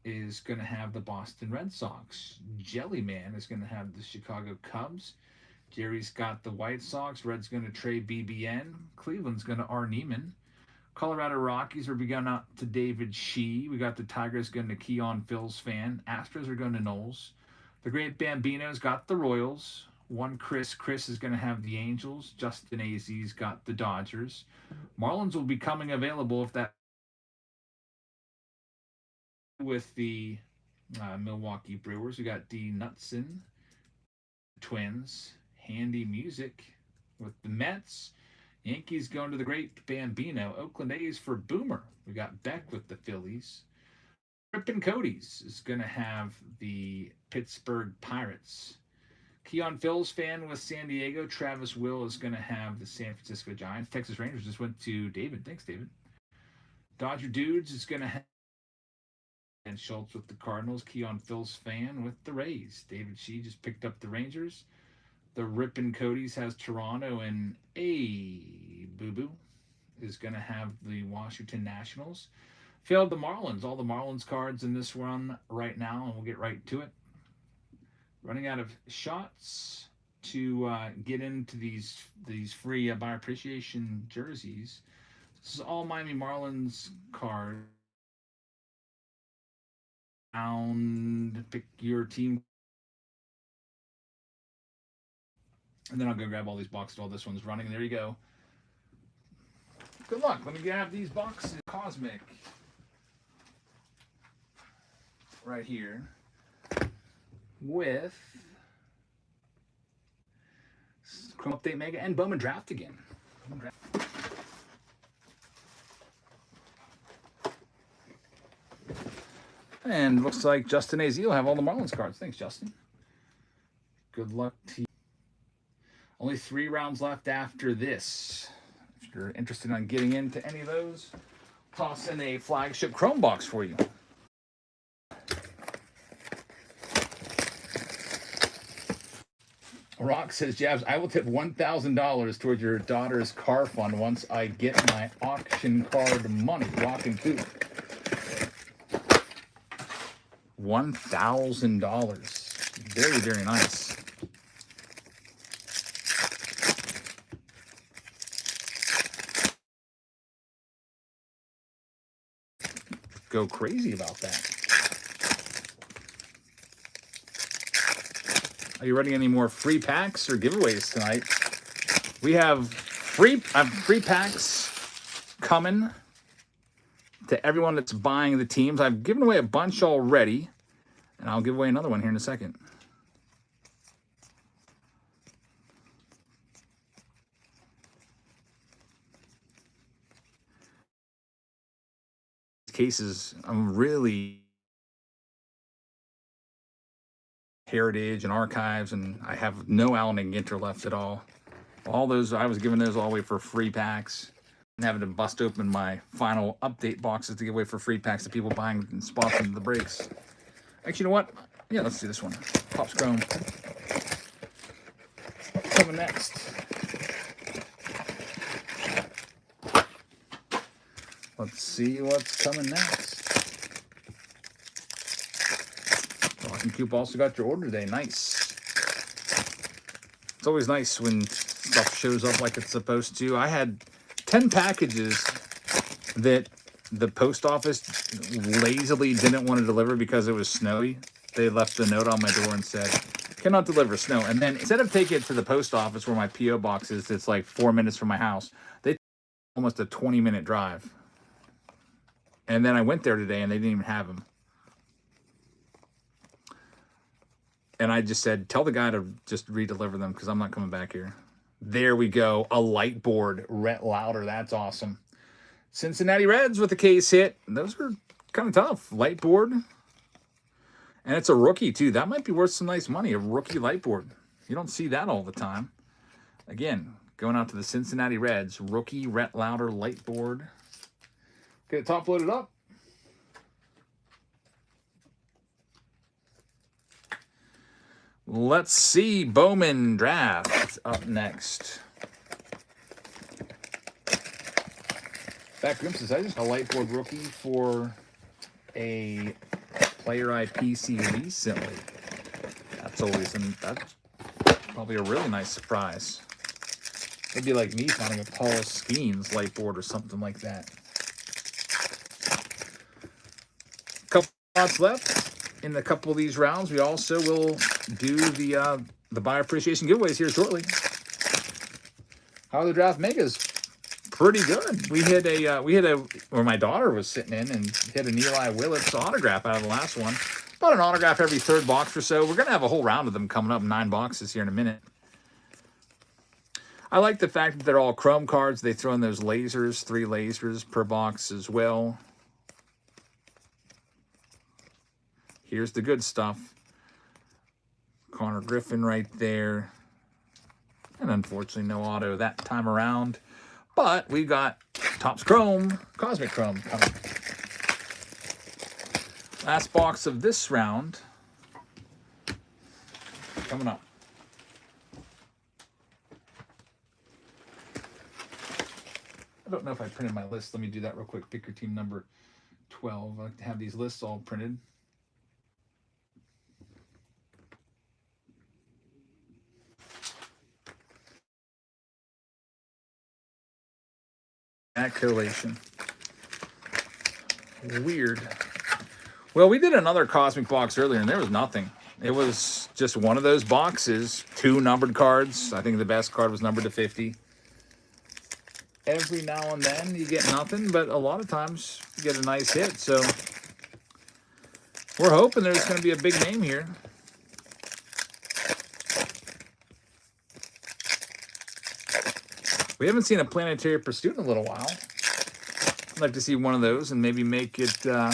is going to have the Boston Red Sox. Jellyman is going to have the Chicago Cubs. Jerry's got the White Sox. Red's going to trade BBN. Cleveland's going to R. Neiman. Colorado Rockies are going out to David Shee. We got the Tigers going to Keon Phil's fan. Astros are going to Knowles. The Great Bambino's got the Royals. One Chris is going to have the Angels. Justin AZ's got the Dodgers. Marlins will be coming available if that with the Milwaukee Brewers. We got D. Knutson, Twins. Handy Music with the Mets. Yankees going to the Great Bambino. Oakland A's for Boomer. We got Beck with the Phillies. Ripon Cody's is going to have the Pittsburgh Pirates. Keon Phil's fan with San Diego. Travis Will is going to have the San Francisco Giants. Texas Rangers just went to David. Thanks, David. Dodger Dudes is going to have and Schultz with the Cardinals. Keon Phil's fan with the Rays. David Shee just picked up the Rangers. The Ripon Cody's has Toronto, and Boo Boo is going to have the Washington Nationals. Failed the Marlins. All the Marlins cards in this run right now, and we'll get right to it. Running out of shots to get into these free buyer appreciation jerseys. This is all Miami Marlins cards. Pick your team And then I'll go grab all these boxes while this one's running. There you go. Good luck. Let me grab these boxes. Cosmic. Right here. With Chrome Update Mega and Bowman Draft again. And looks like Justin AZ will have all the Marlins cards. Thanks, Justin. Good luck to you. Only 3 rounds left after this. If you're interested in getting into any of those, toss in a flagship Chrome box for you. Rock says, Jabs, I will tip $1,000 towards your daughter's car fund once I get my auction card money. Rock and Coop. $1,000. Very, very nice. Go crazy about that. Are you running any more free packs or giveaways tonight? We have free packs coming to everyone that's buying the teams. I've given away a bunch already, and I'll give away another one here in a second. Cases, I'm really Heritage and Archives, and I have no Allen and Ginter left at all. All those, I was giving those all away for free packs. And having to bust open my final update boxes to give away for free packs to people buying and spots into the breaks. Actually, you know what? Yeah, let's do this one. Pops Chrome. Coming next. Let's see what's coming next. Rock and Coop also got your order today. Nice. It's always nice when stuff shows up like it's supposed to. I had 10 packages that the post office lazily didn't want to deliver because it was snowy. They left a note on my door and said, cannot deliver snow. And then instead of taking it to the post office where my P.O. box is, it's like 4 minutes from my house, they took almost a 20-minute drive. And then I went there today and they didn't even have them. And I just said, tell the guy to just re-deliver them because I'm not coming back here. There we go. A light board. Rhett Lauder. That's awesome. Cincinnati Reds with the case hit. Those are kind of tough. Light board. And it's a rookie, too. That might be worth some nice money. A rookie light board. You don't see that all the time. Again, going out to the Cincinnati Reds. Rookie Rhett Lauder light board. Get it top loaded up. Let's see. Bowman Draft up next. Back Glimpses. I just got a light board rookie for a player I PC recently. That's always that's probably a really nice surprise. It'd be like me finding a Paul Skeens light board or something like that. Couple spots left in a couple of these rounds. We also will do the buyer appreciation giveaways here shortly. How are the draft megas? Pretty good. We hit a where my daughter was sitting in and hit an Eli Willits autograph out of the last one. About an autograph every third box or so. We're gonna have a whole round of them coming up, 9 boxes here in a minute. I like the fact that they're all Chrome cards. They throw in those lasers, 3 lasers per box as well. Here's the good stuff. Connor Griffin right there. And unfortunately, no auto that time around. But we got Topps Chrome, Cosmic Chrome coming. Last box of this round coming up. I don't know if I printed my list. Let me do that real quick. Pick your team number 12. I like to have these lists all printed. That collation. Weird. Well, we did another Cosmic box earlier, and there was nothing. It was just one of those boxes, 2 numbered cards. I think the best card was numbered to 50. Every now and then you get nothing, but a lot of times you get a nice hit. So we're hoping there's going to be a big name here. We haven't seen a Planetary Pursuit in a little while. I'd like to see one of those and maybe make it, I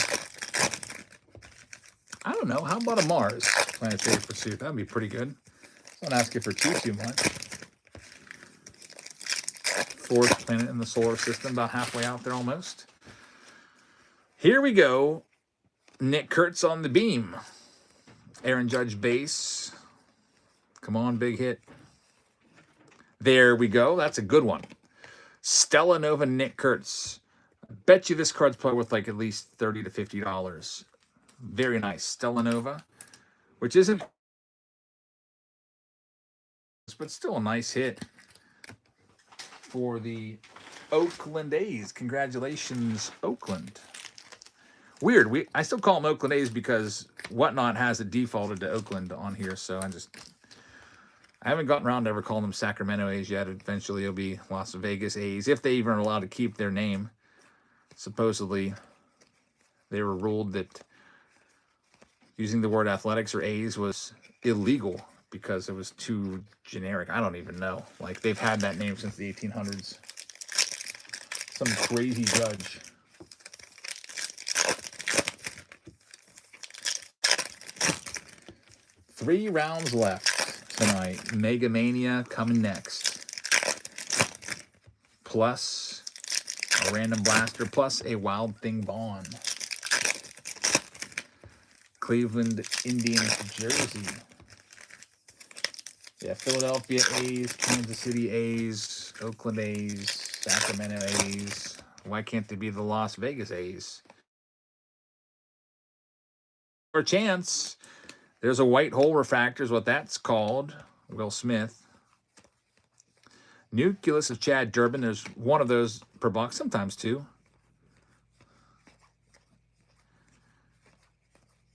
don't know, how about a Mars Planetary Pursuit? That would be pretty good. Don't ask you for too much. 4th planet in the solar system, about halfway out there almost. Here we go. Nick Kurtz on the beam. Aaron Judge base. Come on, big hit. There we go. That's a good one. Stella Nova Nick Kurtz. I bet you this card's probably worth like at least $30 to $50. Very nice. Stella Nova, which isn't, but still a nice hit for the Oakland A's. Congratulations, Oakland. Weird. I still call them Oakland A's because Whatnot has it defaulted to Oakland on here, so I haven't gotten around to ever calling them Sacramento A's yet. Eventually it'll be Las Vegas A's, if they even are allowed to keep their name. Supposedly they were ruled that using the word athletics or A's was illegal because it was too generic. I don't even know. Like, they've had that name since the 1800s. Some crazy judge. Three rounds left tonight. Mega Mania coming next. Plus a random blaster, plus a Wild Thing Bond. Cleveland Indians jersey. Yeah, Philadelphia A's, Kansas City A's, Oakland A's, Sacramento A's. Why can't they be the Las Vegas A's? For a chance, there's a white hole refractor is what that's called. Will Smith. Nucleus of Chad Durbin. There's one of those per box, sometimes two.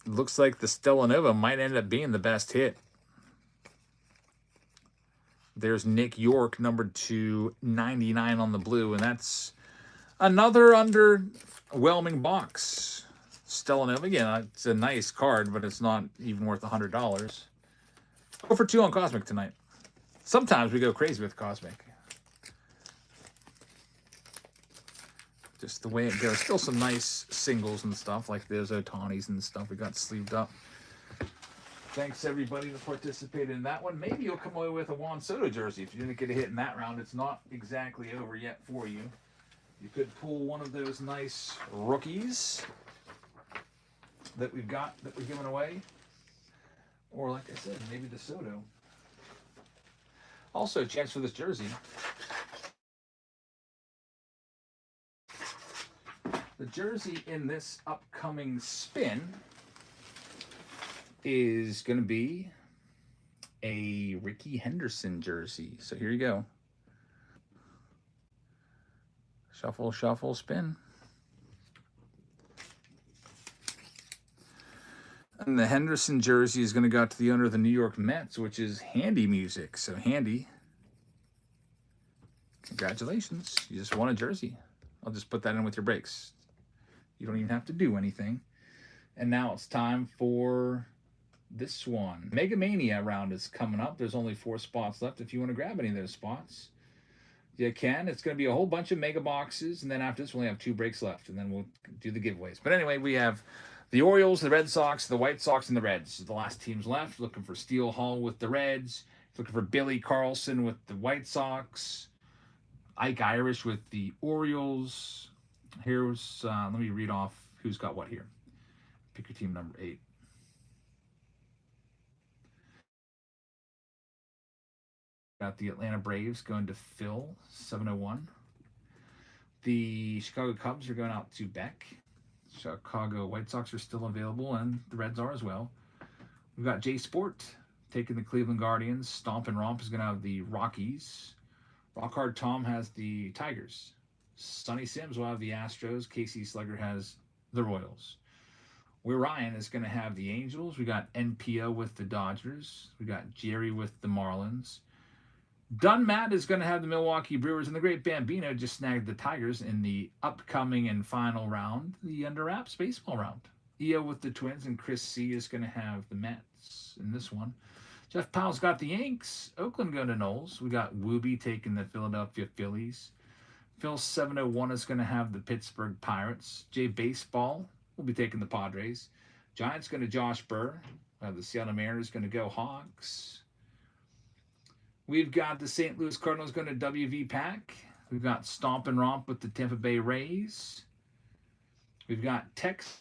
Looks like the Stella Nova might end up being the best hit. There's Nick York, numbered to 99 on the blue, and that's another underwhelming box. Stella Nova, again, it's a nice card, but it's not even worth $100. Go for 2 on Cosmic tonight. Sometimes we go crazy with Cosmic. Just the way it goes. Still some nice singles and stuff, like those Otanis and stuff we got sleeved up. Thanks, everybody, that participated in that one. Maybe you'll come away with a Juan Soto jersey. If you didn't get a hit in that round, it's not exactly over yet for you. You could pull one of those nice rookies that we've got, that we're giving away. Or, like I said, maybe the Soto. Also, a chance for this jersey. The jersey in this upcoming spin is going to be a Ricky Henderson jersey. So here you go. Shuffle, shuffle, spin. And the Henderson jersey is going to go out to the owner of the New York Mets, which is Handy Music. So Handy, congratulations. You just won a jersey. I'll just put that in with your breaks. You don't even have to do anything. And now it's time for this one. Mega Mania round is coming up. There's only 4 spots left. If you want to grab any of those spots, you can. It's going to be a whole bunch of mega boxes. And then after this, we only have 2 breaks left. And then we'll do the giveaways. But anyway, we have the Orioles, the Red Sox, the White Sox, and the Reds. The last teams left. Looking for Steele Hall with the Reds. Looking for Billy Carlson with the White Sox. Ike Irish with the Orioles. Here's, let me read off who's got what here. Pick your team number 8. Got the Atlanta Braves going to Phil, 701. The Chicago Cubs are going out to Beck. Chicago White Sox are still available, and the Reds are as well. We've got J Sport taking the Cleveland Guardians. Stomp and Romp is going to have the Rockies. Rockhard Tom has the Tigers. Sonny Sims will have the Astros. Casey Slugger has the Royals. where Ryan is going to have the Angels. We got NPO with the Dodgers. We got Jerry with the Marlins. Dunmat is going to have the Milwaukee Brewers, and the Great Bambino just snagged the Tigers in the upcoming and final round, the Under Wraps baseball round. EO with the Twins, and Chris C is going to have the Mets in this one. Jeff Powell's got the Yanks. Oakland going to Knowles. We got Wooby taking the Philadelphia Phillies. Phil 701 is going to have the Pittsburgh Pirates. Jay Baseball will be taking the Padres. Giants going to Josh Burr. The Seattle Mariners going to go Hawks. We've got the St. Louis Cardinals going to WV Pack. We've got Stomp and Romp with the Tampa Bay Rays. We've got Texas.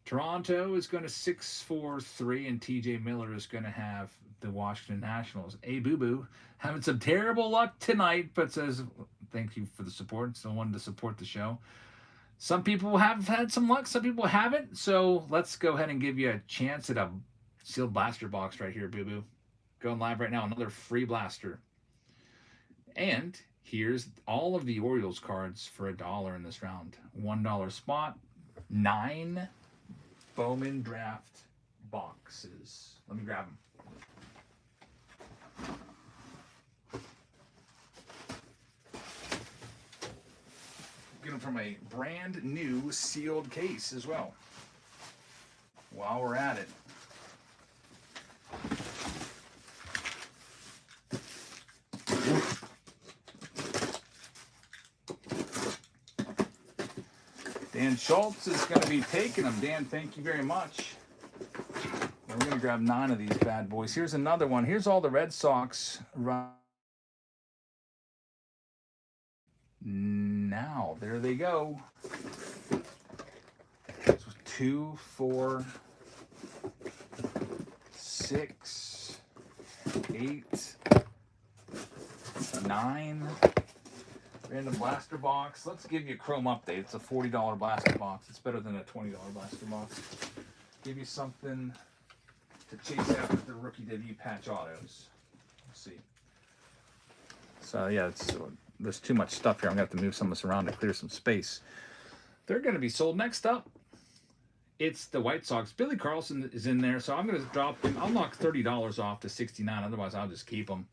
Toronto is going to 6-4-3, and TJ Miller is going to have the Washington Nationals. A Boo Boo having some terrible luck tonight, but says thank you for the support. Still wanted to support the show. Some people have had some luck, some people haven't. So let's go ahead and give you a chance at a sealed blaster box right here, Boo Boo. Going live right now, another free blaster. And here's all of the Orioles cards for $1 in this round. $1 spot, 9 Bowman draft boxes. Let me grab them. Get them from a brand new sealed case as well. While we're at it. Dan Schultz is going to be taking them. Dan, thank you very much. We're going to grab 9 of these bad boys. Here's another one. Here's all the Red Sox. Now, there they go. 2, 4, 6, 8, 9. Random blaster box. Let's give you a Chrome update. It's a $40 blaster box. It's better than a $20 blaster box. Give you something to chase after the rookie debut patch autos. Let's see. So yeah, there's too much stuff here. I'm gonna have to move some of this around to clear some space. They're gonna be sold. Next up, it's the White Sox. Billy Carlson is in there, so I'm gonna drop him. I'll knock $30 off to $69. Otherwise, I'll just keep them.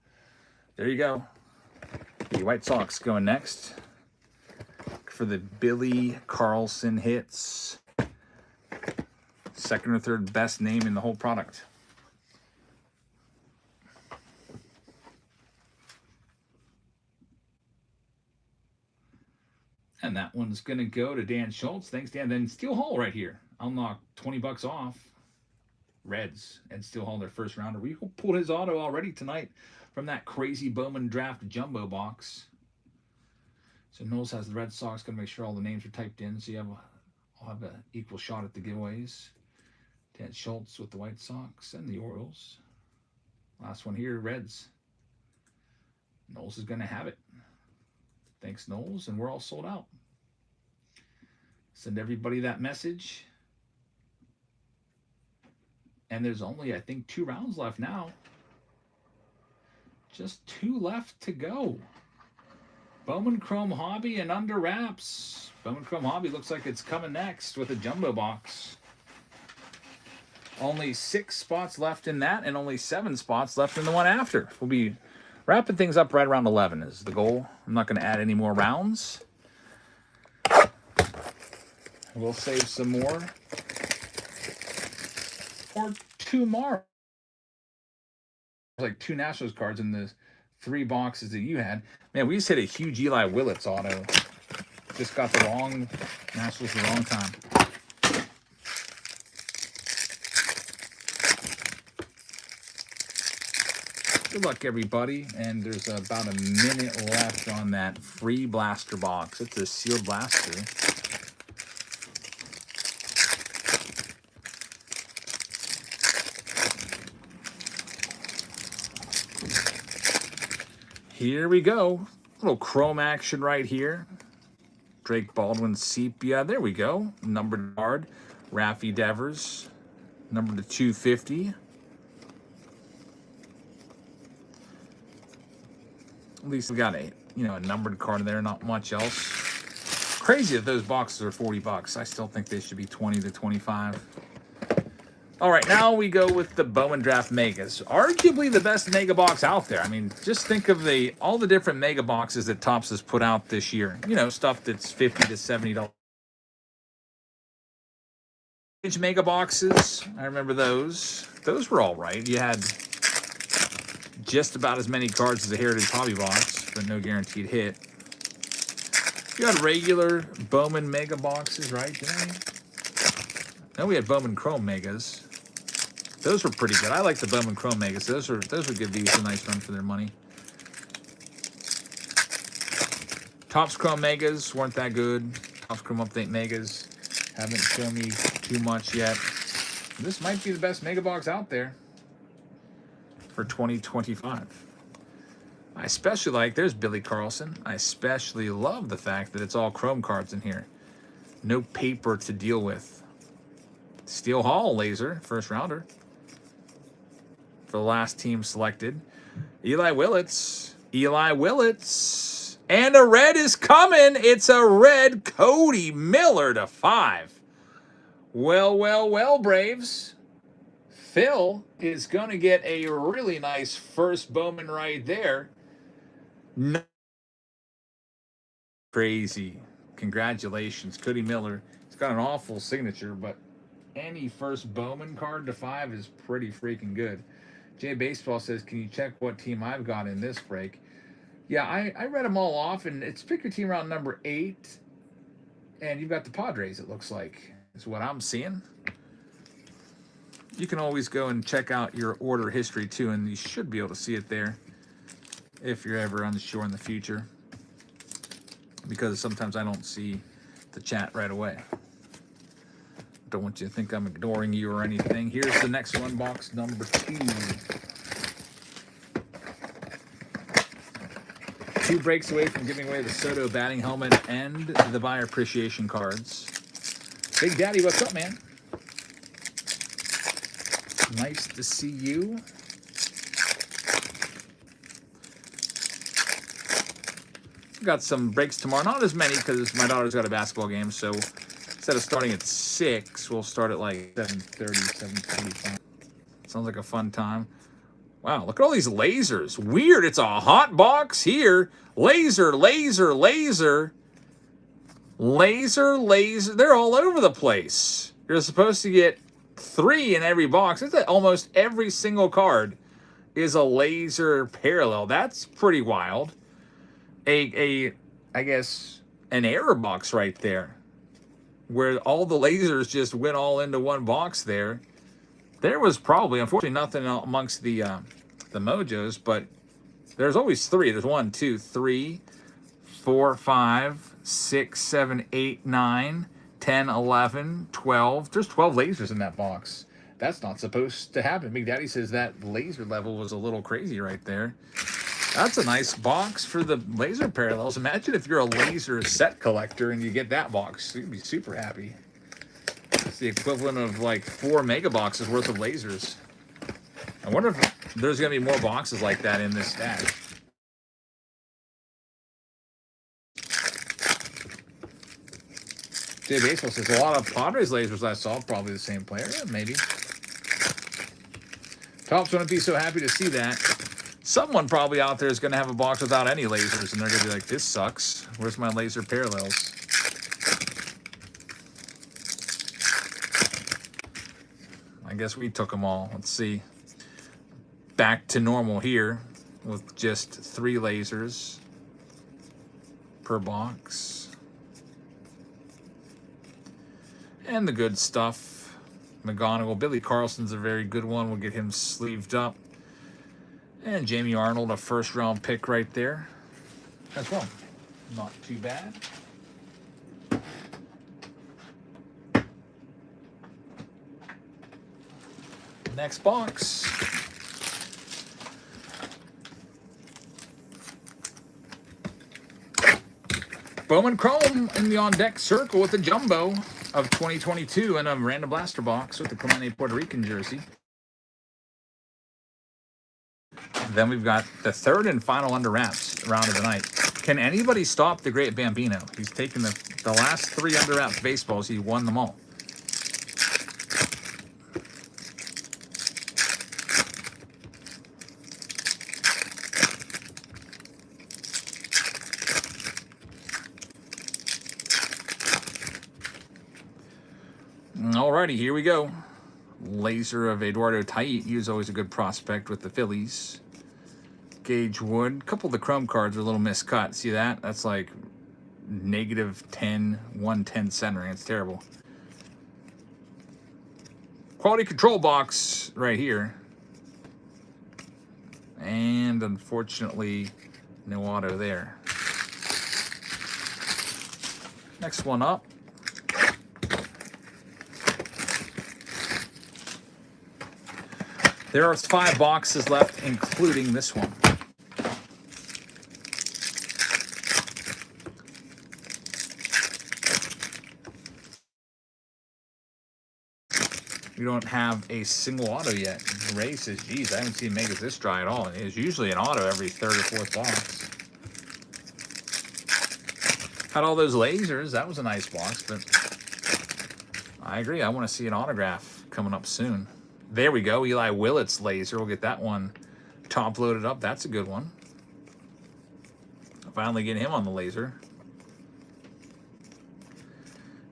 There you go. The White Sox going next for the Billy Carlson hits. Second or third best name in the whole product. And that one's going to go to Dan Schultz. Thanks, Dan. Then Steel Hall right here. I'll knock $20 off. Reds and Steel Hall their first rounder. We pulled his auto already tonight from that crazy Bowman draft jumbo box. So Knowles has the Red Sox. Going to make sure all the names are typed in so I'll have an equal shot at the giveaways. Dan Schultz with the White Sox and the Orioles. Last one here, Reds. Knowles is going to have it. Thanks, Knowles, and we're all sold out. Send everybody that message. And there's only, I think, 2 rounds left now. Just 2 left to go. Bowman Chrome Hobby and Under Wraps. Bowman Chrome Hobby looks like it's coming next with a jumbo box. Only 6 spots left in that and only 7 spots left in the one after. We'll be wrapping things up right around 11 is the goal. I'm not going to add any more rounds. We'll save some more for tomorrow. Like 2 Nationals cards in the 3 boxes that you had. Man, we just hit a huge Eli Willits auto. Just got the wrong Nationals the wrong time. Good luck, everybody. And there's about a minute left on that free blaster box. It's a sealed blaster. Here we go. Little chrome action right here. Drake Baldwin sepia. There we go. Numbered card. Raffy Devers. Number to 250. At least we got a numbered card there, not much else. Crazy that those boxes are 40 bucks. I still think they should be 20 to 25. All right, now we go with the Bowman Draft Megas. Arguably the best mega box out there. I mean, just think of all the different mega boxes that Topps has put out this year. You know, stuff that's $50 to $70. Mega boxes, I remember those. Those were all right. You had just about as many cards as a Heritage Hobby box, but no guaranteed hit. You had regular Bowman mega boxes, right? No, we had Bowman Chrome megas. Those were pretty good. I like the Bowman Chrome megas. Those would give these a nice run for their money. Topps Chrome megas weren't that good. Topps Chrome Update megas haven't shown me too much yet. This might be the best mega box out there for 2025. I especially like, there's Billy Carlson. I especially love the fact that it's all Chrome cards in here. No paper to deal with. Steel Hall laser, first rounder. For the last team selected. Eli Willits. Eli Willits. And a red is coming. It's a red Cody Miller to 5. Well, well, well, Braves. Phil is going to get a really nice first Bowman right there. No. Crazy. Congratulations, Cody Miller. He's got an awful signature, but any first Bowman card to 5 is pretty freaking good. Jay Baseball says, can you check what team I've got in this break? Yeah, I read them all off, and it's pick your team around number 8, and you've got the Padres, it looks like, is what I'm seeing. You can always go and check out your order history, too, and you should be able to see it there if you're ever unsure in the future, because sometimes I don't see the chat right away. Don't want you to think I'm ignoring you or anything. Here's the next one, box number 2. 2 breaks away from giving away the Soto batting helmet and the buyer appreciation cards. Big Daddy, what's up, man? Nice to see you. Got some breaks tomorrow. Not as many because my daughter's got a basketball game, so instead of starting at 6, we'll start at like 7:30, 7:45. Sounds like a fun time. Wow, look at all these lasers. Weird, it's a hot box here. Laser, laser, laser. Laser, laser. They're all over the place. You're supposed to get 3 in every box. It's that almost every single card is a laser parallel. That's pretty wild. I guess, an error box right there, where all the lasers just went all into one box there. There was probably, unfortunately, nothing amongst the Mojos, but there's always 3. There's 1, 2, 3, 4, 5, 6, 7, 8, 9, 10, 11, 12. There's 12 lasers in that box. That's not supposed to happen. Big Daddy says that laser level was a little crazy right there. That's a nice box for the laser parallels. Imagine if you're a laser set collector and you get that box. You'd be super happy. It's the equivalent of like 4 mega boxes worth of lasers. I wonder if there's going to be more boxes like that in this stack. Jay Baseball says a lot of Padres lasers I saw, probably the same player. Yeah, maybe. Topps wouldn't be so happy to see that. Someone probably out there is going to have a box without any lasers, and they're going to be like, this sucks. Where's my laser parallels? I guess we took them all. Let's see. Back to normal here with just 3 lasers per box. And the good stuff. McGonigal. Billy Carlson's a very good one. We'll get him sleeved up. And Jamie Arnold, a first-round pick right there as well. Not too bad. Next box. Bowman Chrome in the on-deck circle with the jumbo of 2022 and a random blaster box with the Clemente Puerto Rican jersey. Then we've got the third and final under wraps round of the night. Can anybody stop the great Bambino? He's taken the last 3 under-wraps baseballs. He won them all. Alrighty, here we go. Laser of Eduardo Tait. He was always a good prospect with the Phillies. Gage Wood. A couple of the chrome cards are a little miscut. See that? That's like -10, 110 centering. It's terrible. Quality control box right here. And unfortunately, no auto there. Next one up. There are 5 boxes left, including this one. We don't have a single auto yet. Ray says, geez, I haven't seen Megas this dry at all. It's usually an auto every 3rd or 4th box. Had all those lasers. That was a nice box, but I agree. I want to see an autograph coming up soon. There we go. Eli Willett's laser. We'll get that one top loaded up. That's a good one. Finally get him on the laser.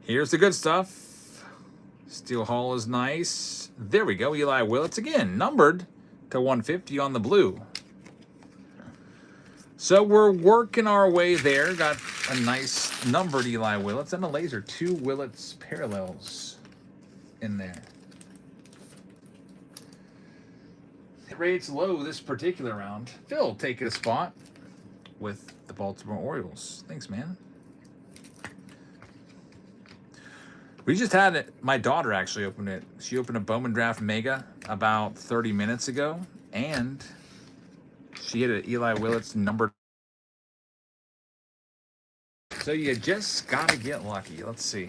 Here's the good stuff. Steel Hall is nice. There we go. Eli Willett's again, numbered to 150 on the blue. So we're working our way there. Got a nice numbered Eli Willett's and a laser. 2 Willett's parallels in there. Hit rate's low this particular round. Phil taking a spot with the Baltimore Orioles. Thanks, man. We just had it. My daughter actually opened it. She opened a Bowman Draft Mega about 30 minutes ago, and she hit an Eli Willett's number. So you just gotta get lucky. Let's see.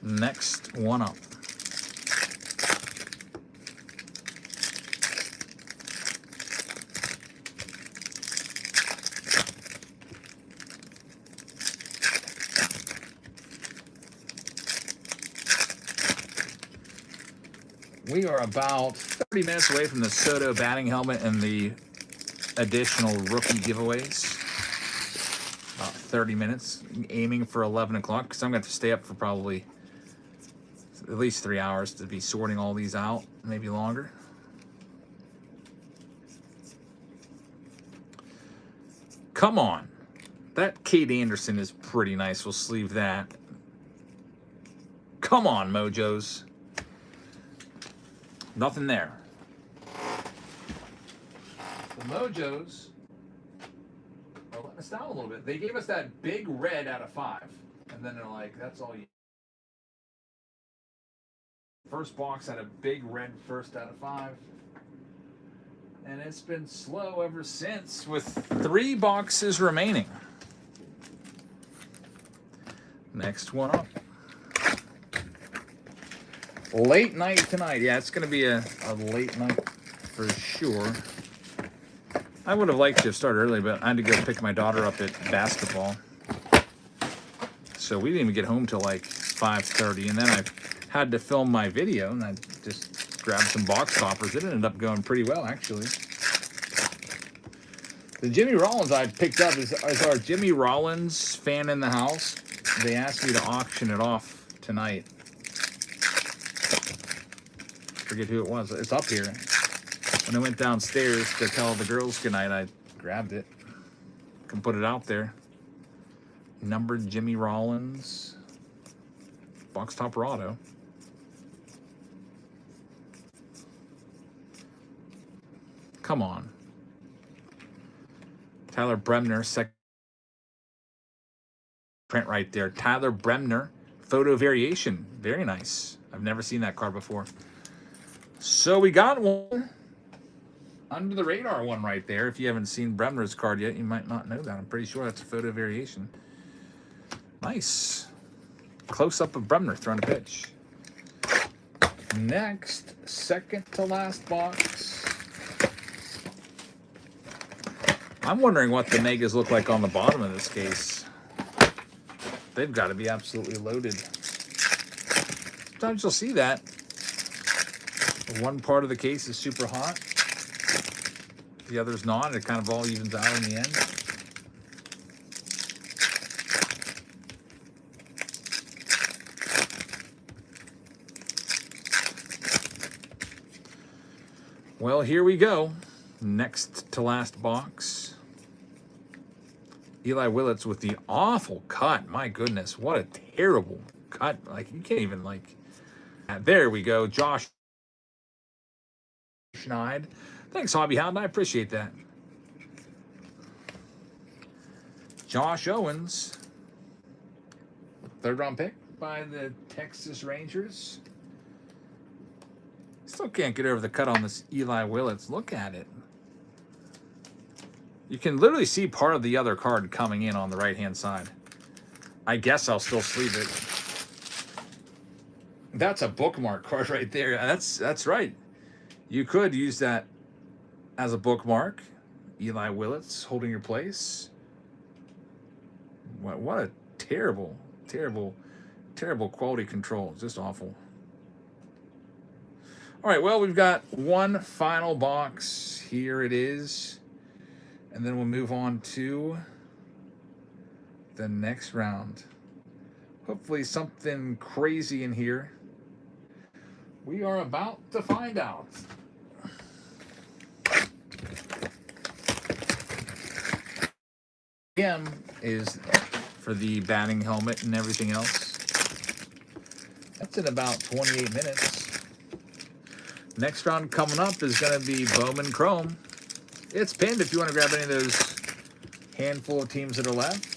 Next one up. We are about 30 minutes away from the Soto batting helmet and the additional rookie giveaways. About 30 minutes, aiming for 11 o'clock, because I'm going to have to stay up for probably at least 3 hours to be sorting all these out, maybe longer. Come on. That Kate Anderson is pretty nice. We'll sleeve that. Come on, Mojos. Nothing there. The Mojos are letting us down a little bit. They gave us that big red out of 5. And then they're like, that's all you. First box had a big red first out of 5. And it's been slow ever since with 3 boxes remaining. Next one up. Late night tonight. Yeah, it's going to be a late night for sure. I would have liked to have started early, but I had to go pick my daughter up at basketball. So we didn't even get home till like 5:30, and then I had to film my video, and I just grabbed some box toppers. It ended up going pretty well, actually. The Jimmy Rollins I picked up is our Jimmy Rollins fan in the house. They asked me to auction it off tonight. Forget who it was. It's up here. When I went downstairs to tell the girls goodnight, I grabbed it. Can put it out there. Numbered Jimmy Rollins. Box topper auto. Come on. Tyler Bremner, second print right there. Tyler Bremner, photo variation. Very nice. I've never seen that card before. So we got one. Under the radar one right there. If you haven't seen Bremner's card yet, you might not know that. I'm pretty sure that's a photo variation. Nice. Close up of Bremner throwing a pitch. Next, second to last box. I'm wondering what the megas look like on the bottom of this case. They've got to be absolutely loaded. Sometimes you'll see that. One part of the case is super hot. The other's not. It kind of all evens out in the end. Well, here we go. Next to last box. Eli Willits with the awful cut. My goodness, what a terrible cut. Like, you can't even, like... There we go. Josh Schneid. Thanks, Hobby Hound. I appreciate that. Josh Owens. Third round pick by the Texas Rangers. Still can't get over the cut on this Eli Willits. Look at it. You can literally see part of the other card coming in on the right-hand side. I guess I'll still sleeve it. That's a bookmark card right there. That's right. You could use that as a bookmark. Eli Willits holding your place. What a terrible, terrible, terrible quality control. Just awful. All right, well, we've got one final box. Here it is. And then we'll move on to the next round. Hopefully something crazy in here. We are about to find out. M is for the batting helmet and everything else. That's in about 28 minutes. Next round coming up is going to be Bowman Chrome. It's pinned if you want to grab any of those handful of teams that are left.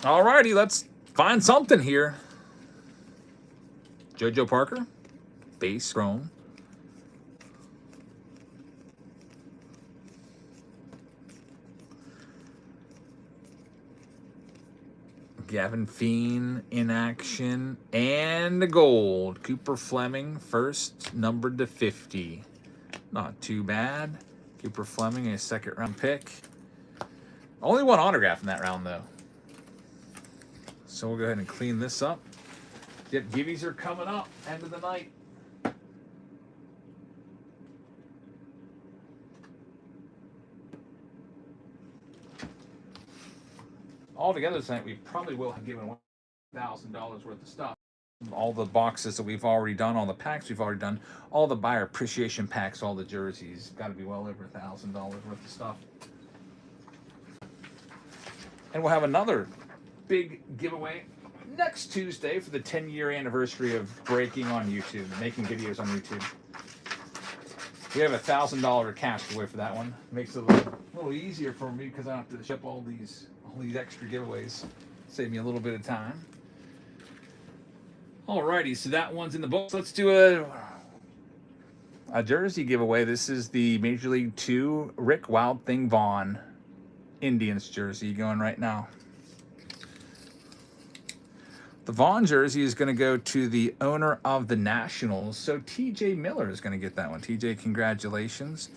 Alrighty, let's find something here. JoJo Parker, base Chrome. Gavin Feen in action, and the gold. Cooper Fleming, first, numbered to 50. Not too bad. Cooper Fleming, a second round pick. Only one autograph in that round, though. So we'll go ahead and clean this up. Yep, gibbies are coming up, end of the night. Altogether tonight, we probably will have given $1,000 worth of stuff. All the boxes that we've already done, all the packs we've already done, all the buyer appreciation packs, all the jerseys, got to be well over $1,000 worth of stuff. And we'll have another big giveaway next Tuesday for the 10-year anniversary of breaking on YouTube, making videos on YouTube. We have $1,000 cash giveaway for that one. Makes it a little easier for me because I don't have to ship all these extra giveaways. Save me a little bit of time. Alrighty, so that one's in the books. Let's do a jersey giveaway. This is the Major League 2 Rick Wild Thing Vaughn Indians jersey going right now. The Vaughn jersey is going to go to the owner of the Nationals. So TJ Miller is going to get that one. TJ, congratulations.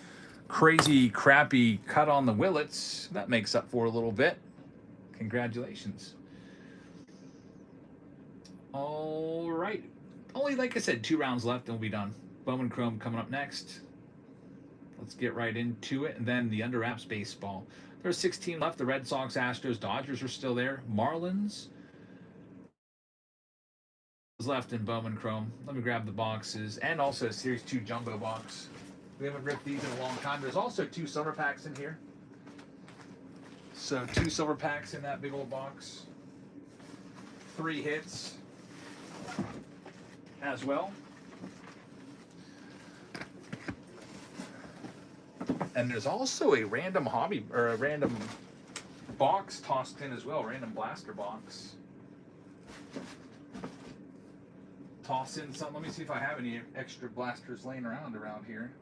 Crazy, crappy cut on the Willits. That makes up for a little bit. Congratulations. All right. Only, like I said, 2 rounds left and we'll be done. Bowman Chrome coming up next. Let's get right into it. And then the Under Wraps baseball. There's 16 left. The Red Sox, Astros, Dodgers are still there. Marlins is left in Bowman Chrome. Let me grab the boxes. And also a Series 2 jumbo box. We haven't ripped these in a long time. There's also 2 silver packs in here. So 2 silver packs in that big old box. 3 hits as well. And there's also a random hobby or a random box tossed in as well. Random blaster box. Toss in some. Let me see if I have any extra blasters laying around here.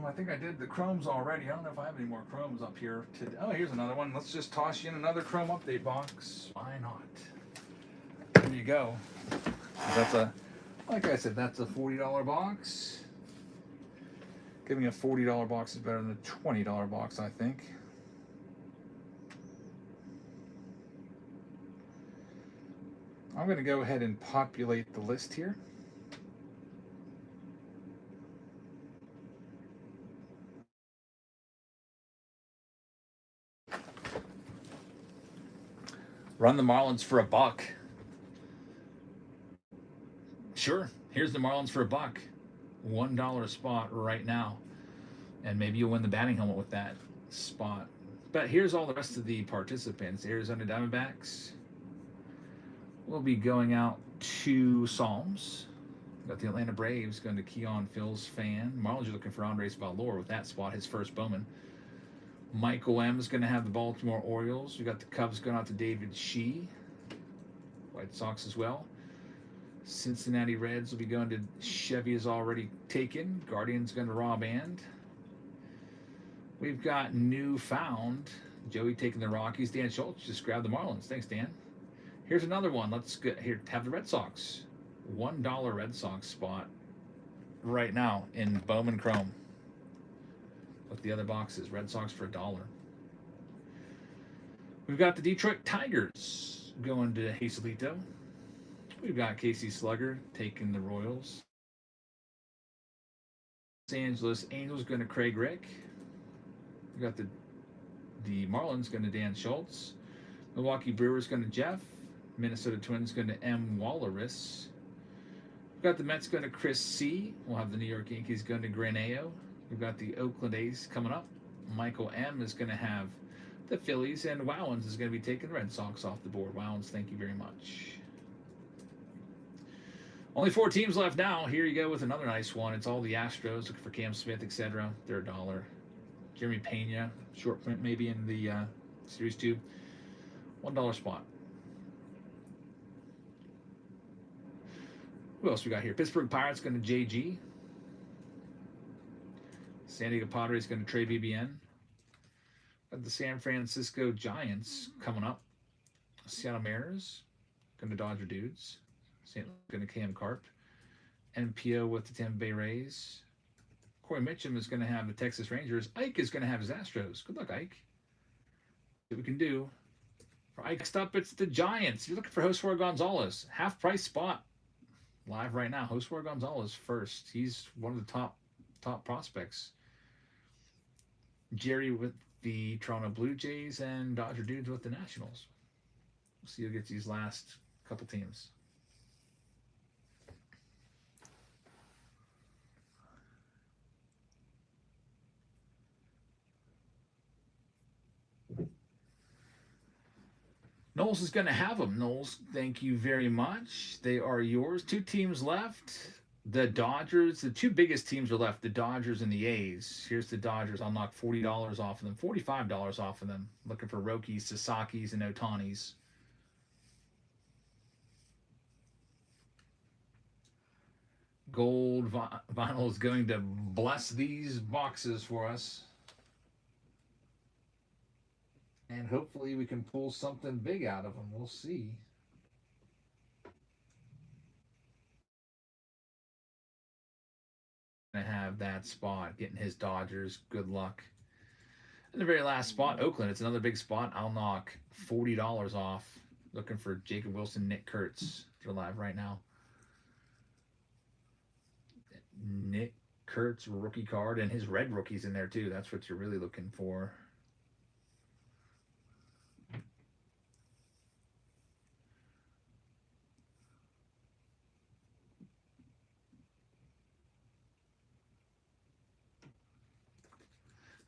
I think I did the chromes already. I don't know if I have any more chromes up here. Oh, here's another one. Let's just toss you in another chrome update box. Why not? There you go. That's a, like I said, that's a $40 box. Giving a $40 box is better than a $20 box, I think. I'm going to go ahead and populate the list here. Run the Marlins for $1. Sure, here's the Marlins for $1. $1 spot right now. And maybe you'll win the batting helmet with that spot. But here's all the rest of the participants. Arizona Diamondbacks will be going out to Psalms. Got the Atlanta Braves going to Keon Phil's fan. Marlins are looking for Andres Valor with that spot, his first Bowman. Michael M is going to have the Baltimore Orioles. We got the Cubs going out to David Shee. White Sox as well. Cincinnati Reds will be going to Chevy is already taken. Guardians going to Rob And. We've got newfound Joey taking the Rockies. Dan Schultz just grabbed the Marlins. Thanks, Dan. Here's another one. Let's get here. Have the Red Sox. $1 Red Sox spot right now in Bowman Chrome. With the other boxes, Red Sox for $1. We've got the Detroit Tigers going to Hazelito. We've got Casey Slugger taking the Royals. Los Angeles Angels going to Craig Rick. We've got the Marlins going to Dan Schultz. Milwaukee Brewers going to Jeff. Minnesota Twins going to M. Wallerus. We've got the Mets going to Chris C. We'll have the New York Yankees going to Graneo. We've got the Oakland A's coming up. Michael M. is going to have the Phillies, and Wowens is going to be taking the Red Sox off the board. Wowens, thank you very much. Only 4 teams left now. Here you go with another nice one. It's all the Astros looking for Cam Smith, etc. They're $1. Jeremy Pena, short print maybe in the Series 2. $1 spot. Who else we got here? Pittsburgh Pirates going to JG. San Diego Padres going to Trey BBN. Got the San Francisco Giants coming up. Seattle Mariners going to Dodger Dudes. St. Louis going to Cam Carp. NPO with the Tampa Bay Rays. Corey Mitchum is going to have the Texas Rangers. Ike is going to have his Astros. Good luck, Ike. See what we can do. For Ike, next up, it's the Giants. You're looking for Josue Gonzalez. Half price spot. Live right now. Josue Gonzalez first. He's one of the top prospects. Jerry with the Toronto Blue Jays and Dodger Dudes with the Nationals. We'll see who gets these last couple teams. Knowles is going to have them. Knowles, thank you very much. They are yours. 2 teams left. The Dodgers, the 2 biggest teams are left, the Dodgers and the A's. Here's the Dodgers. I'll knock $40 off of them, $45 off of them. Looking for Rokis, Sasaki's, and Otanis. Gold vinyl is going to bless these boxes for us. And hopefully we can pull something big out of them. We'll see. Have that spot, getting his Dodgers. Good luck. And the very last spot, Oakland. It's another big spot. I'll knock $40 off. Looking for Jacob Wilson, Nick Kurtz. They're live right now. Nick Kurtz rookie card, and his red rookie's in there too. That's what you're really looking for.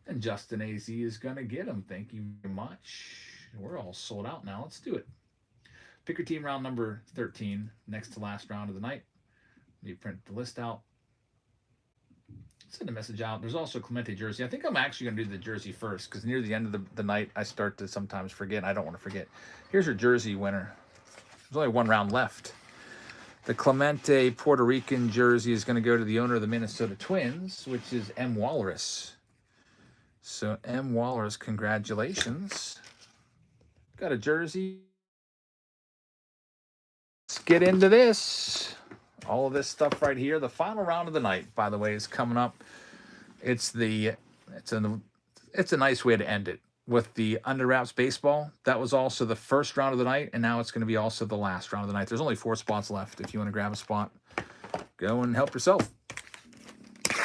And Justin AZ is going to get him. Thank you very much. We're all sold out now. Let's do it. Pick your team round number 13, next to last round of the night. You print the list out. Send a message out. There's also Clemente jersey. I think I'm actually going to do the jersey first because near the end of the night, I start to sometimes forget. I don't want to forget. Here's your jersey winner. There's only 1 round left. The Clemente Puerto Rican jersey is going to go to the owner of the Minnesota Twins, which is M. Walrus. So, M. Walrus, congratulations. Got a jersey. Let's get into this. All of this stuff right here. The final round of the night, by the way, is coming up. It's a nice way to end it with the Under Wraps baseball. That was also the first round of the night, and now it's going to be also the last round of the night. There's only 4 spots left. If you want to grab a spot, go and help yourself.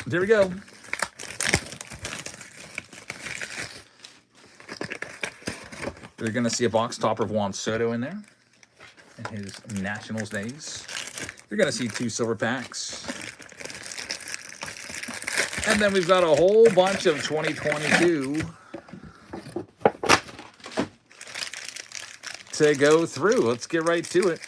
There we go. You're going to see a box topper of Juan Soto in there in his Nationals days. You're going to see 2 silver packs. And then we've got a whole bunch of 2022 to go through. Let's get right to it.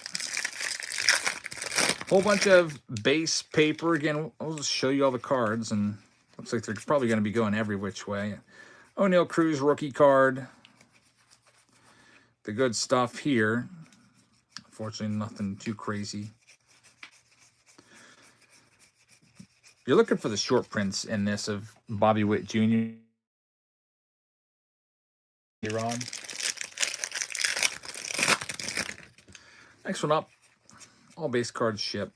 Whole bunch of base paper. Again, I'll just show you all the cards, and looks like they're probably going to be going every which way. O'Neal Cruz rookie card. The good stuff here. Unfortunately, nothing too crazy. You're looking for the short prints in this of Bobby Witt Jr. You're on. Next one up. All base cards ship.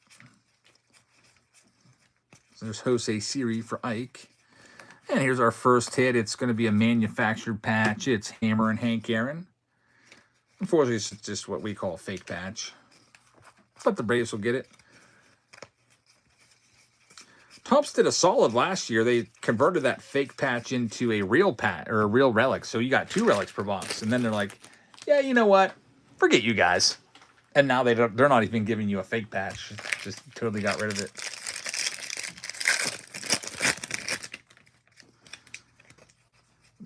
So there's Jose Siri for Ike. And here's our first hit. It's going to be a manufactured patch. It's Hammer and Hank Aaron. Unfortunately, it's just what we call a fake patch. But the Braves will get it. Topps did a solid last year. They converted that fake patch into a real patch or a real relic. So you got 2 relics per box. And then they're like, yeah, you know what? Forget you guys. And now they're not even giving you a fake patch. Just totally got rid of it.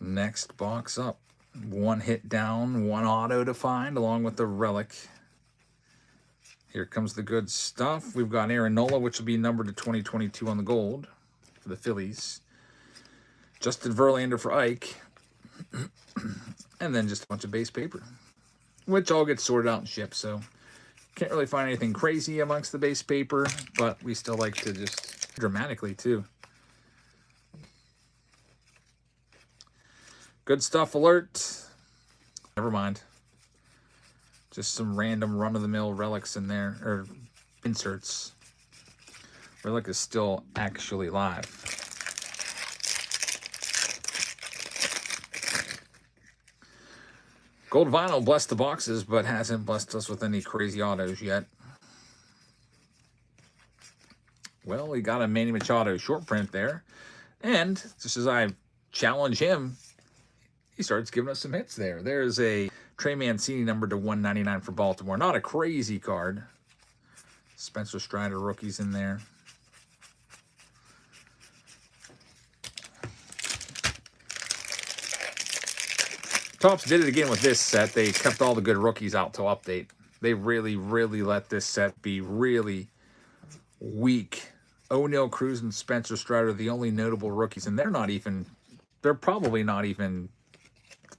Next box up. 1 hit down, 1 auto to find, along with the relic. Here comes the good stuff. We've got Aaron Nola, which will be numbered to 2022 on the gold for the Phillies. Justin Verlander for Ike. And then just a bunch of base paper, which all gets sorted out and shipped. So can't really find anything crazy amongst the base paper, but we still like to just dramatically too. Good stuff alert. Never mind. Just some random run-of-the-mill relics in there, or inserts. Relic is still actually live. Gold vinyl blessed the boxes, but hasn't blessed us with any crazy autos yet. Well, we got a Manny Machado short print there. And just as I challenge him, he starts giving us some hits there. There's a Trey Mancini number to 199 for Baltimore. Not a crazy card. Spencer Strider rookies in there. Topps did it again with this set. They kept all the good rookies out till update. They really, really let this set be really weak. O'Neal Cruz and Spencer Strider are the only notable rookies, and they're probably not even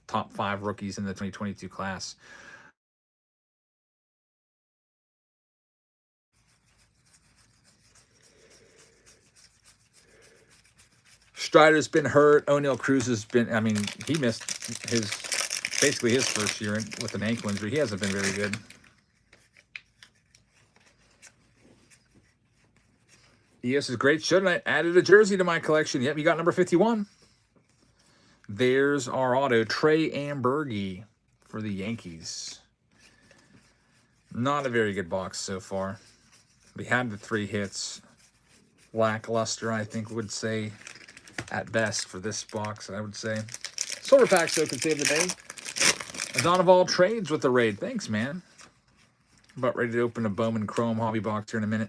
top 5 rookies in the 2022 class. Strider's been hurt. O'Neal Cruz has been, he missed basically his first year with an ankle injury. He hasn't been very good. ES is great. Shouldn't I added a jersey to my collection? Yep, you got number 51. There's our auto, Trey Ambergy for the Yankees. Not a very good box so far. We had the 3 hits. Lackluster, I think, would say, at best for this box, I would say. Silver packs, though, could save the day. Donovan trades with the raid. Thanks, man. About ready to open a Bowman Chrome hobby box here in a minute.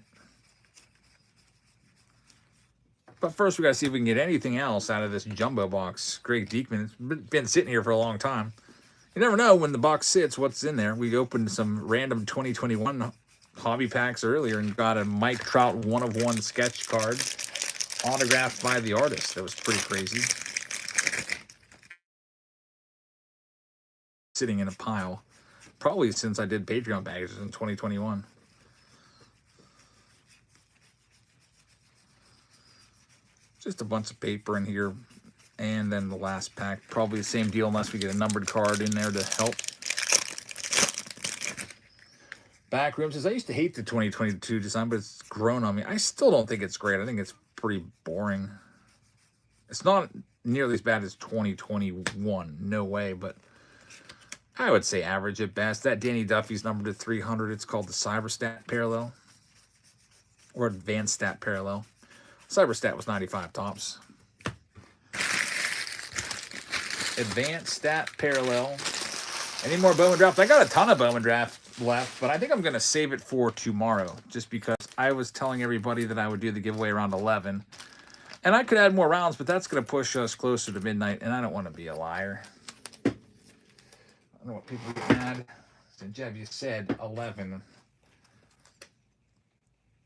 But first, we got to see if we can get anything else out of this jumbo box. Greg Diekman, it's been sitting here for a long time. You never know when the box sits what's in there. We opened some random 2021 hobby packs earlier and got a Mike Trout 1-of-1 sketch card autographed by the artist. That was pretty crazy. Sitting in a pile. Probably since I did Patreon packages in 2021. Just a bunch of paper in here. And then the last pack, probably the same deal unless we get a numbered card in there to help. Backroom says, I used to hate the 2022 design, but it's grown on me. I still don't think it's great. I think it's pretty boring. It's not nearly as bad as 2021. No way, but I would say average at best. That Danny Duffy's numbered to 300. It's called the Cyberstat Parallel. Or Advanced Stat Parallel. Cyberstat was 95 tops. Advanced Stat Parallel. Any more Bowman drafts? I got a ton of Bowman draft left, but I think I'm going to save it for tomorrow, just because I was telling everybody that I would do the giveaway around 11. And I could add more rounds, but that's going to push us closer to midnight, and I don't want to be a liar. I don't know what people get mad. So, Jeb, you said 11.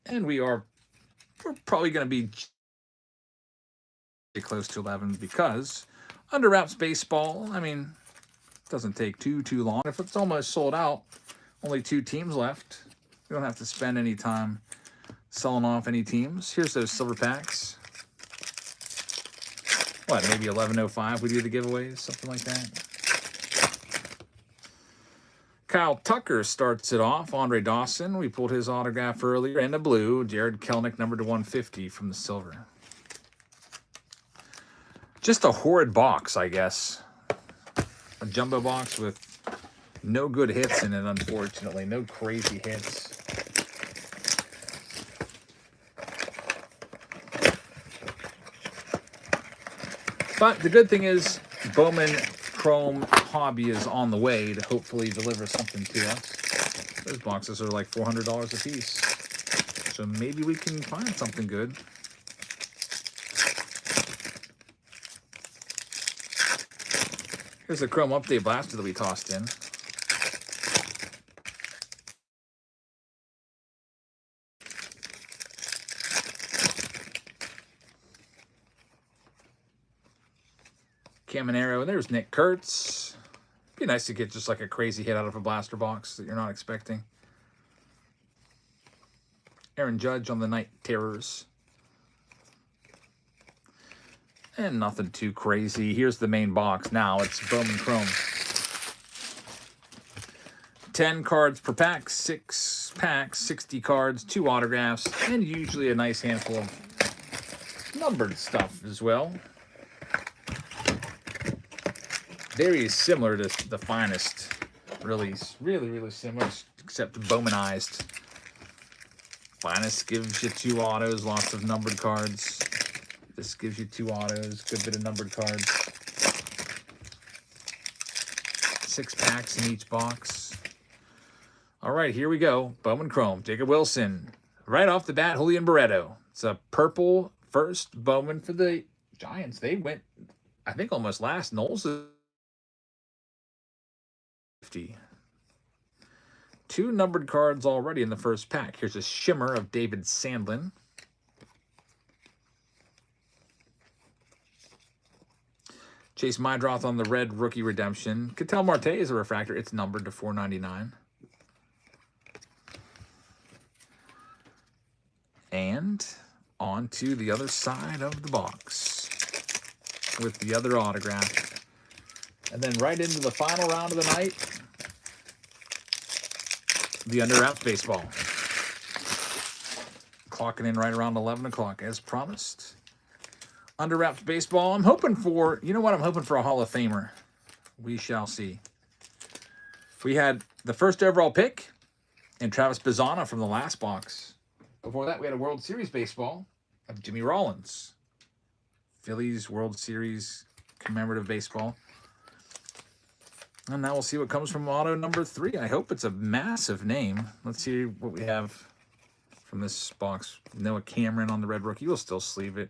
And we're probably going to be close to 11 because Under Wraps Baseball, I mean, doesn't take too long. If it's almost sold out, only 2 teams left. We don't have to spend any time selling off any teams. Here's those silver packs. What, maybe 11:05 we do the giveaways, something like that. Kyle Tucker starts it off. Andre Dawson, we pulled his autograph earlier. And the blue, Jared Kelenic, numbered to 150 from the silver. Just a horrid box, I guess. A jumbo box with no good hits in it, unfortunately. No crazy hits. But the good thing is Bowman Chrome Hobby is on the way to hopefully deliver something to us. Those boxes are like $400 a piece. So maybe we can find something good. Here's the Chrome Update Blaster that we tossed in. Caminero, and there's Nick Kurtz. Be nice to get just like a crazy hit out of a blaster box that you're not expecting. Aaron Judge on the Night Terrors. And nothing too crazy. Here's the main box. Now it's Bowman Chrome. 10 cards per pack, 6 packs, 60 cards, 2 autographs, and usually a nice handful of numbered stuff as well. Very similar to the Finest release. Really similar, except Bowmanized. Finest gives you 2 autos, lots of numbered cards. This gives you 2 autos, good bit of numbered cards. 6 packs in each box. All right, here we go. Bowman Chrome, Jacob Wilson. Right off the bat, Julian Barreto. It's a purple first Bowman for the Giants. They went, I think, almost last. Knowles is 50. 2 numbered cards already in the first pack. Here's a shimmer of David Sandlin. Chase Mydroth on the red rookie redemption. Ketel Marte is a refractor. It's numbered to 499. And on to the other side of the box with the other autograph. And then right into the final round of the night, the Under Wraps Baseball. Clocking in right around 11 o'clock as promised. Under Wraps Baseball. I'm hoping for, you know what? I'm hoping for a Hall of Famer. We shall see. We had the first overall pick and Travis Bazzana from the last box. Before that, we had a World Series baseball of Jimmy Rollins. Phillies World Series commemorative baseball. And now we'll see what comes from auto number 3. I hope it's a massive name. Let's see what we have from this box. Noah Cameron on the red rookie. We'll still sleeve it.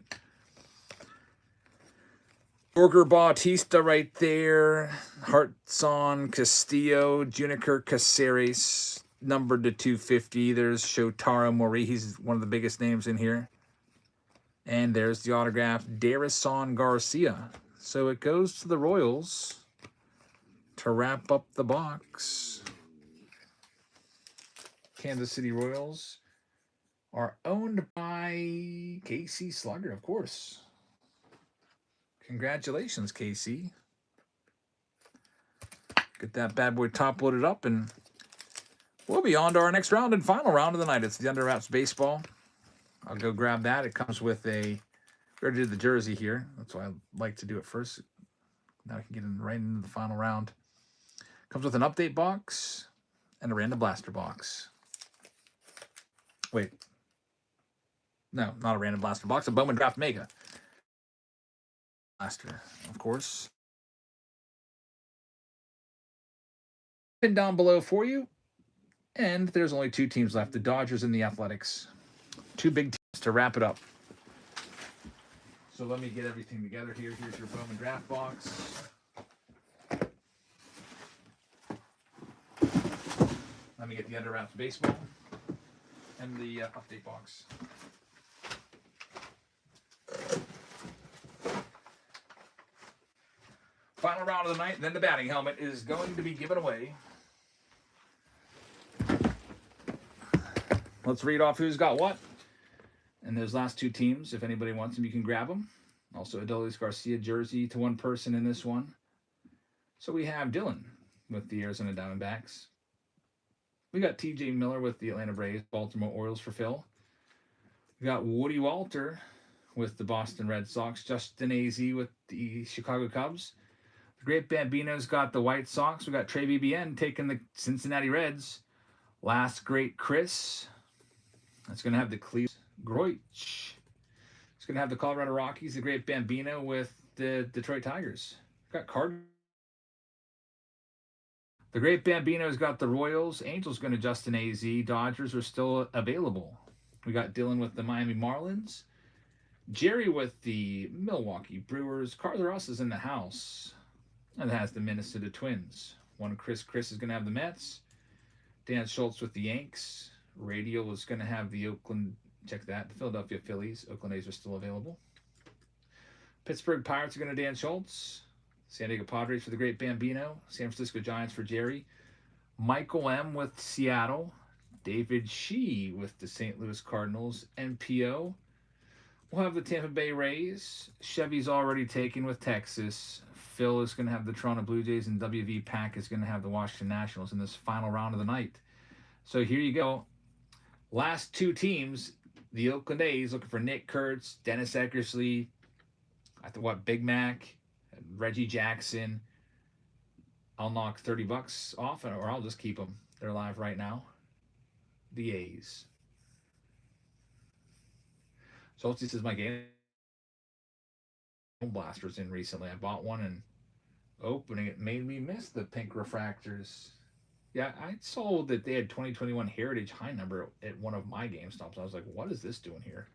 Jorge Bautista right there. Hartson Castillo. Juniker Caceres. Numbered to 250. There's Shotaro Mori. He's one of the biggest names in here. And there's the autograph, Darison Garcia. So it goes to the Royals to wrap up the box. Kansas City Royals are owned by Casey Slugger, of course. Congratulations, KC. Get that bad boy top loaded up, and we'll be on to our next round and final round of the night. It's the Under Wraps Baseball. I'll go grab that. It comes with a... We already did the jersey here. That's why I like to do it first. Now I can get right into the final round. Comes with an update box and a random blaster box. Wait. No, not a random blaster box. A Bowman Draft Mega blaster, of course. Pin down below for you. And there's only 2 teams left, the Dodgers and the Athletics. 2 big teams to wrap it up. So let me get everything together here. Here's your Bowman Draft box. Let me get the Under Wraps Baseball and the update box. Final round of the night, then the batting helmet is going to be given away. Let's read off who's got what. And those last 2 teams, if anybody wants them, you can grab them. Also, a Adolis Garcia jersey to 1 person in this one. So we have Dylan with the Arizona Diamondbacks. We got TJ Miller with the Atlanta Braves, Baltimore Orioles for Phil. We got Woody Walter with the Boston Red Sox, Justin AZ with the Chicago Cubs. The Great Bambino's got the White Sox. We got Trey BBN taking the Cincinnati Reds. Last Great Chris. That's going to have the Cleveland Groich. It's going to have the Colorado Rockies, the Great Bambino with the Detroit Tigers. Got Cardinals. The Great Bambino's got the Royals. Angels going to Justin AZ. Dodgers are still available. We got Dylan with the Miami Marlins. Jerry with the Milwaukee Brewers. Carlos Ross is in the house. And it has the Minnesota Twins. One Chris is going to have the Mets. Dan Schultz with the Yanks. Radial is going to have the Oakland, check that, the Philadelphia Phillies. Oakland A's are still available. Pittsburgh Pirates are going to Dan Schultz. San Diego Padres for the Great Bambino. San Francisco Giants for Jerry. Michael M. with Seattle. David Shee with the St. Louis Cardinals. NPO. We'll have the Tampa Bay Rays. Chevy's already taken with Texas. Phil is going to have the Toronto Blue Jays, and WV Pack is going to have the Washington Nationals in this final round of the night. So here you go. Last 2 teams, the Oakland A's looking for Nick Kurtz, Dennis Eckersley, Big Mac, Reggie Jackson. I'll knock $30 off, or I'll just keep them. They're live right now. The A's. So this is my game. Blasters in recently. I bought one, and opening it made me miss the pink refractors. Yeah, I saw that they had 2021 Heritage high number at one of my GameStops. I was like, what is this doing here?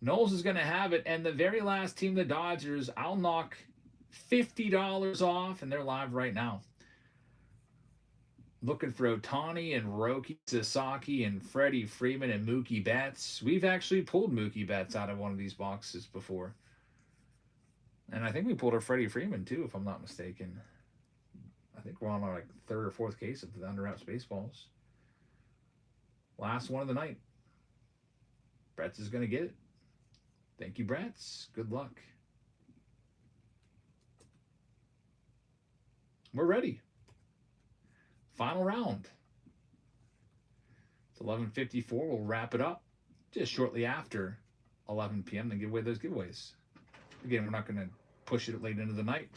Knowles is going to have it, and the very last team, the Dodgers, I'll knock $50 off, and they're live right now. Looking for Ohtani and Roki Sasaki and Freddie Freeman and Mookie Betts. We've actually pulled Mookie Betts out of one of these boxes before. And I think we pulled a Freddie Freeman, too, if I'm not mistaken. I think we're on our 3rd or 4th case of the Under Wraps Baseballs. Last one of the night. Bretts is going to get it. Thank you, Bretts. Good luck. We're ready. Final round. It's 11:54. We'll wrap it up just shortly after 11 p.m. and give away those giveaways. Again, we're not going to push it late into the night.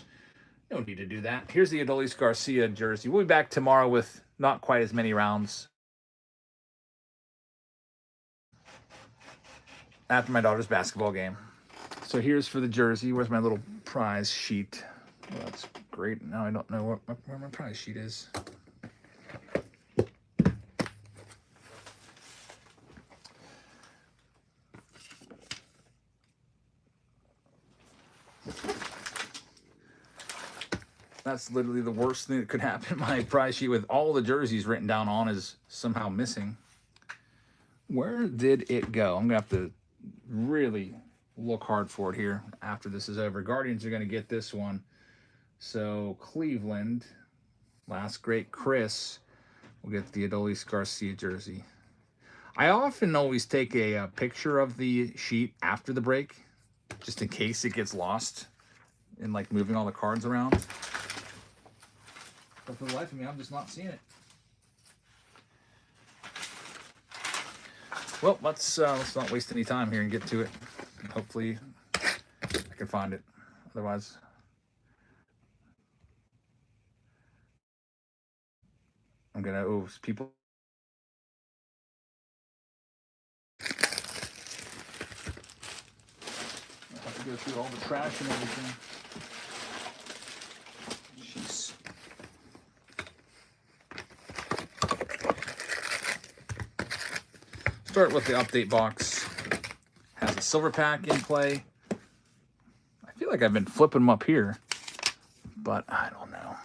No need to do that. Here's the Adolis Garcia jersey. We'll be back tomorrow with not quite as many rounds. After my daughter's basketball game. So here's for the jersey. Where's my little prize sheet? Well, that's great. Now I don't know where my prize sheet is. That's literally the worst thing that could happen. My prize sheet with all the jerseys written down on is somehow missing. Where did it go? I'm going to have to really look hard for it here after this is over. Guardians are going to get this one. So Cleveland, last great Chris, will get the Adolis Garcia jersey. I often always take a picture of the sheet after the break, just in case it gets lost in like moving all the cards around. But for the life of me, I'm just not seeing it. Well, let's not waste any time here and get to it. Hopefully, I can find it. Otherwise, I'm gonna people. I have to go through all the trash and everything. Jeez. Start with the update box. Has a silver pack in play. I feel like I've been flipping them up here, but I don't know.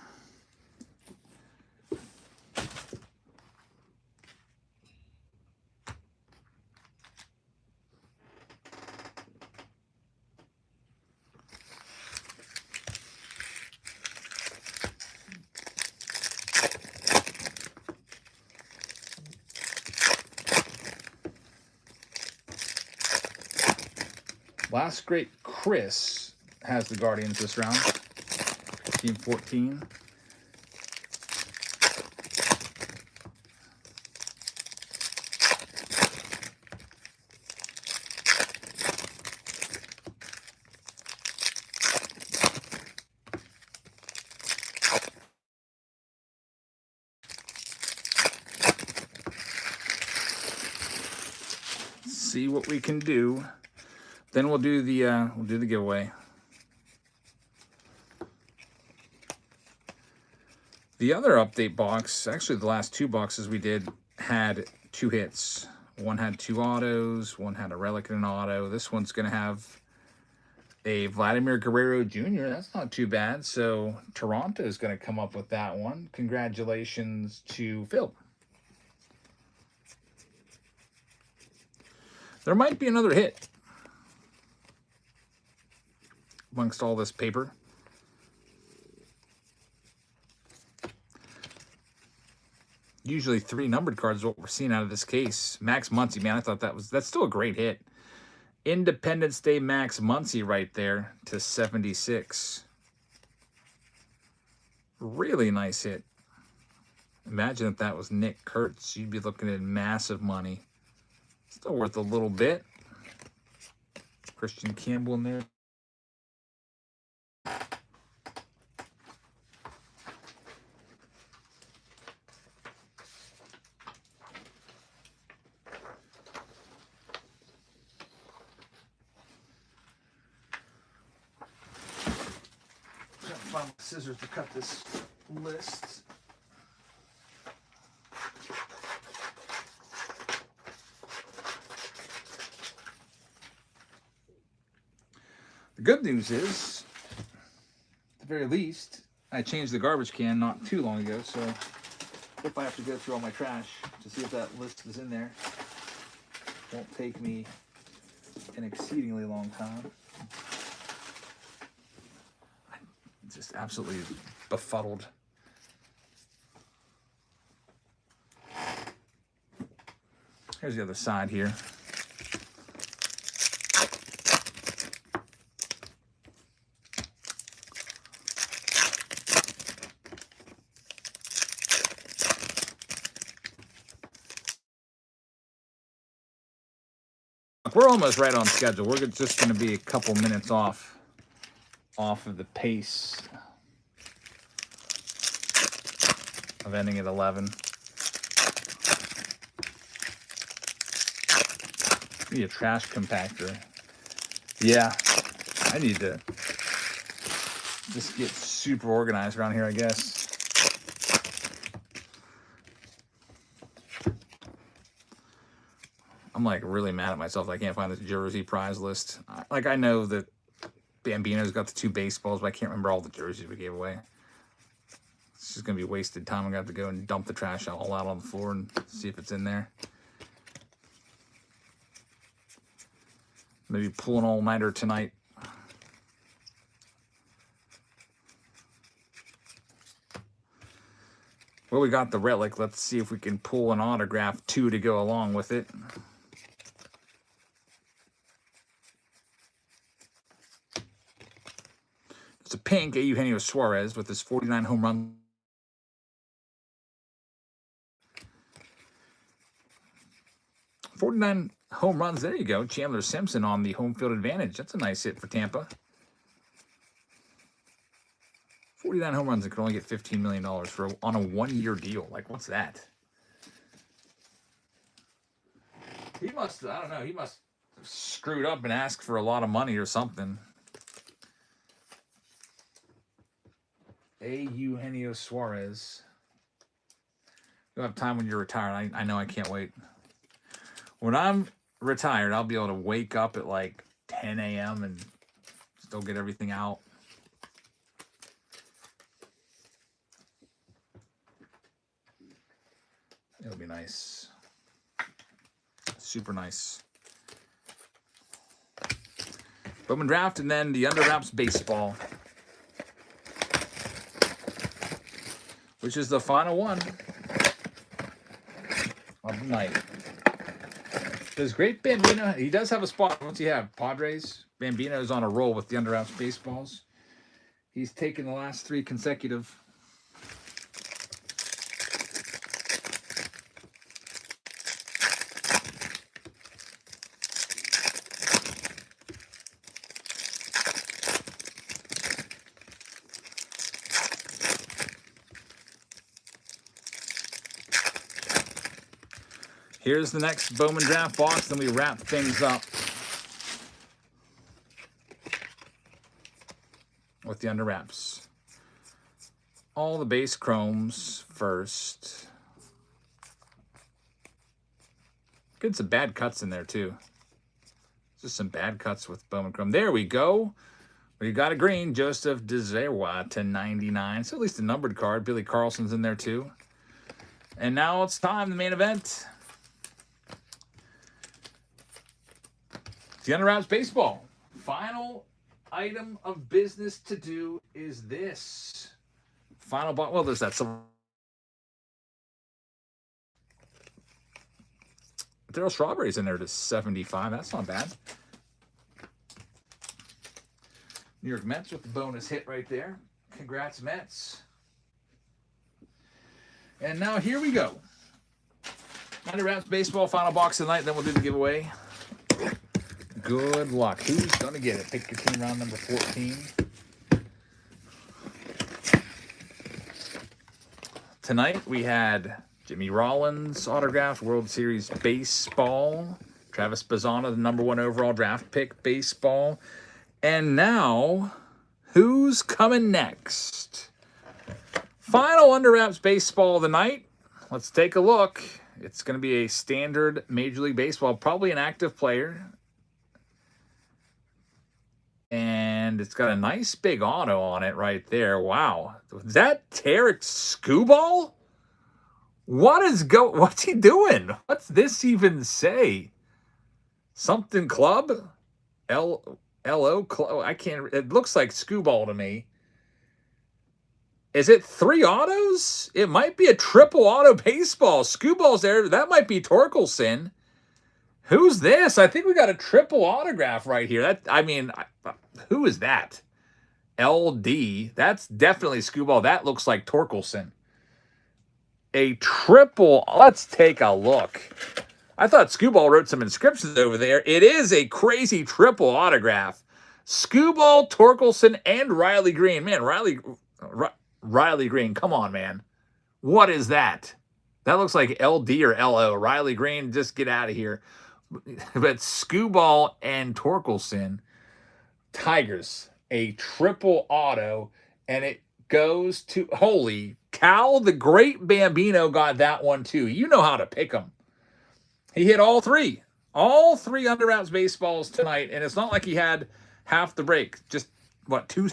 Last Great Chris has the Guardians this round. Team 14. See what we can do. Then we'll do the giveaway. The other update box, actually the last two boxes we did had 2 hits. One had 2 autos, one had a relic and an auto. This one's gonna have a Vladimir Guerrero Jr. That's not too bad. So Toronto is gonna come up with that one. Congratulations to Phil. There might be another hit amongst all this paper. Usually 3 numbered cards is what we're seeing out of this case. Max Muncy, man, I thought that's still a great hit. Independence Day Max Muncy right there to 76. Really nice hit. Imagine if that was Nick Kurtz. You'd be looking at massive money. Still worth a little bit. Christian Campbell in there. Find my scissors to cut this list. The good news is, at the very least, I changed the garbage can not too long ago, so if I have to go through all my trash to see if that list is in there, it won't take me an exceedingly long time. Just absolutely befuddled. Here's the other side here. We're almost right on schedule. We're just going to be a couple minutes off of the pace of ending at 11. Need a trash compactor. Yeah, I need to just get super organized around here, I guess. I'm like really mad at myself that I can't find this jersey prize list. Like, I know that Bambino's got the 2 baseballs, but I can't remember all the jerseys we gave away. It's just going to be wasted time. I'm going to have to go and dump the trash all out on the floor and see if it's in there. Maybe pull an all-nighter tonight. Well, we got the relic. Let's see if we can pull an autograph 2 to go along with it. pink, Eugenio Suarez with his 49 home run. .49 home runs. There you go. Chandler Simpson on the home field advantage. That's a nice hit for Tampa. 49 home runs and could only get $15 million on a one-year deal. Like, what's that? He must, I don't know, he must have screwed up and asked for a lot of money or something. Eugenio Suarez. You'll have time when you're retired. I know I can't wait. When I'm retired, I'll be able to wake up at like 10 a.m. and still get everything out. It'll be nice. Super nice. Bowman draft and then the Under Wraps baseball, which is the final one of the night. Does Great Bambino, he does have a spot. What's he have? Padres? Bambino's on a roll with the Under Wraps baseballs. He's taken the last 3 consecutive. Here's the next Bowman draft box, then we wrap things up with the Under Wraps. All the base chromes first. Get some bad cuts in there too. Just some bad cuts with Bowman chrome. There we go. We got a green, Joseph DeZerwa to 99. So at least a numbered card. Billy Carlson's in there too. And now it's time, the main event. The Under Wraps baseball. Final item of business to do is this. Final box. Well, there's that. Daryl Strawberry's in there to 75. That's not bad. New York Mets with the bonus hit right there. Congrats, Mets. And now here we go. Under Wraps baseball final box of the night. Then we'll do the giveaway. Good luck. Who's going to get it? Pick your team round number 14. Tonight we had Jimmy Rollins autographed World Series baseball. Travis Bazzana, the #1 overall draft pick baseball. And now, who's coming next? Final Under Wraps baseball of the night. Let's take a look. It's going to be a standard Major League Baseball, probably an active player. And it's got a nice big auto on it right there. Wow. Is that Tarek Skubal? What's he doing? What's this even say? Something club? LO club? I can't. It looks like Skubal to me. Is it 3 autos? It might be a triple auto baseball. Skubal's there. That might be Torkelson. Who's this? I think we got a triple autograph right here. Who is that? LD. That's definitely Skubal. That looks like Torkelson. A triple. Let's take a look. I thought Skubal wrote some inscriptions over there. It is a crazy triple autograph. Skubal, Torkelson, and Riley Green. Man, Riley Green. Come on, man. What is that? That looks like LD or LO. Riley Green, just get out of here. But Skubal and Torkelson, Tigers, a triple auto, and it goes to, holy cow, the great Bambino got that one too. You know how to pick them. He hit all 3 Under Wraps baseballs tonight, and it's not like he had half the break. Just, 2?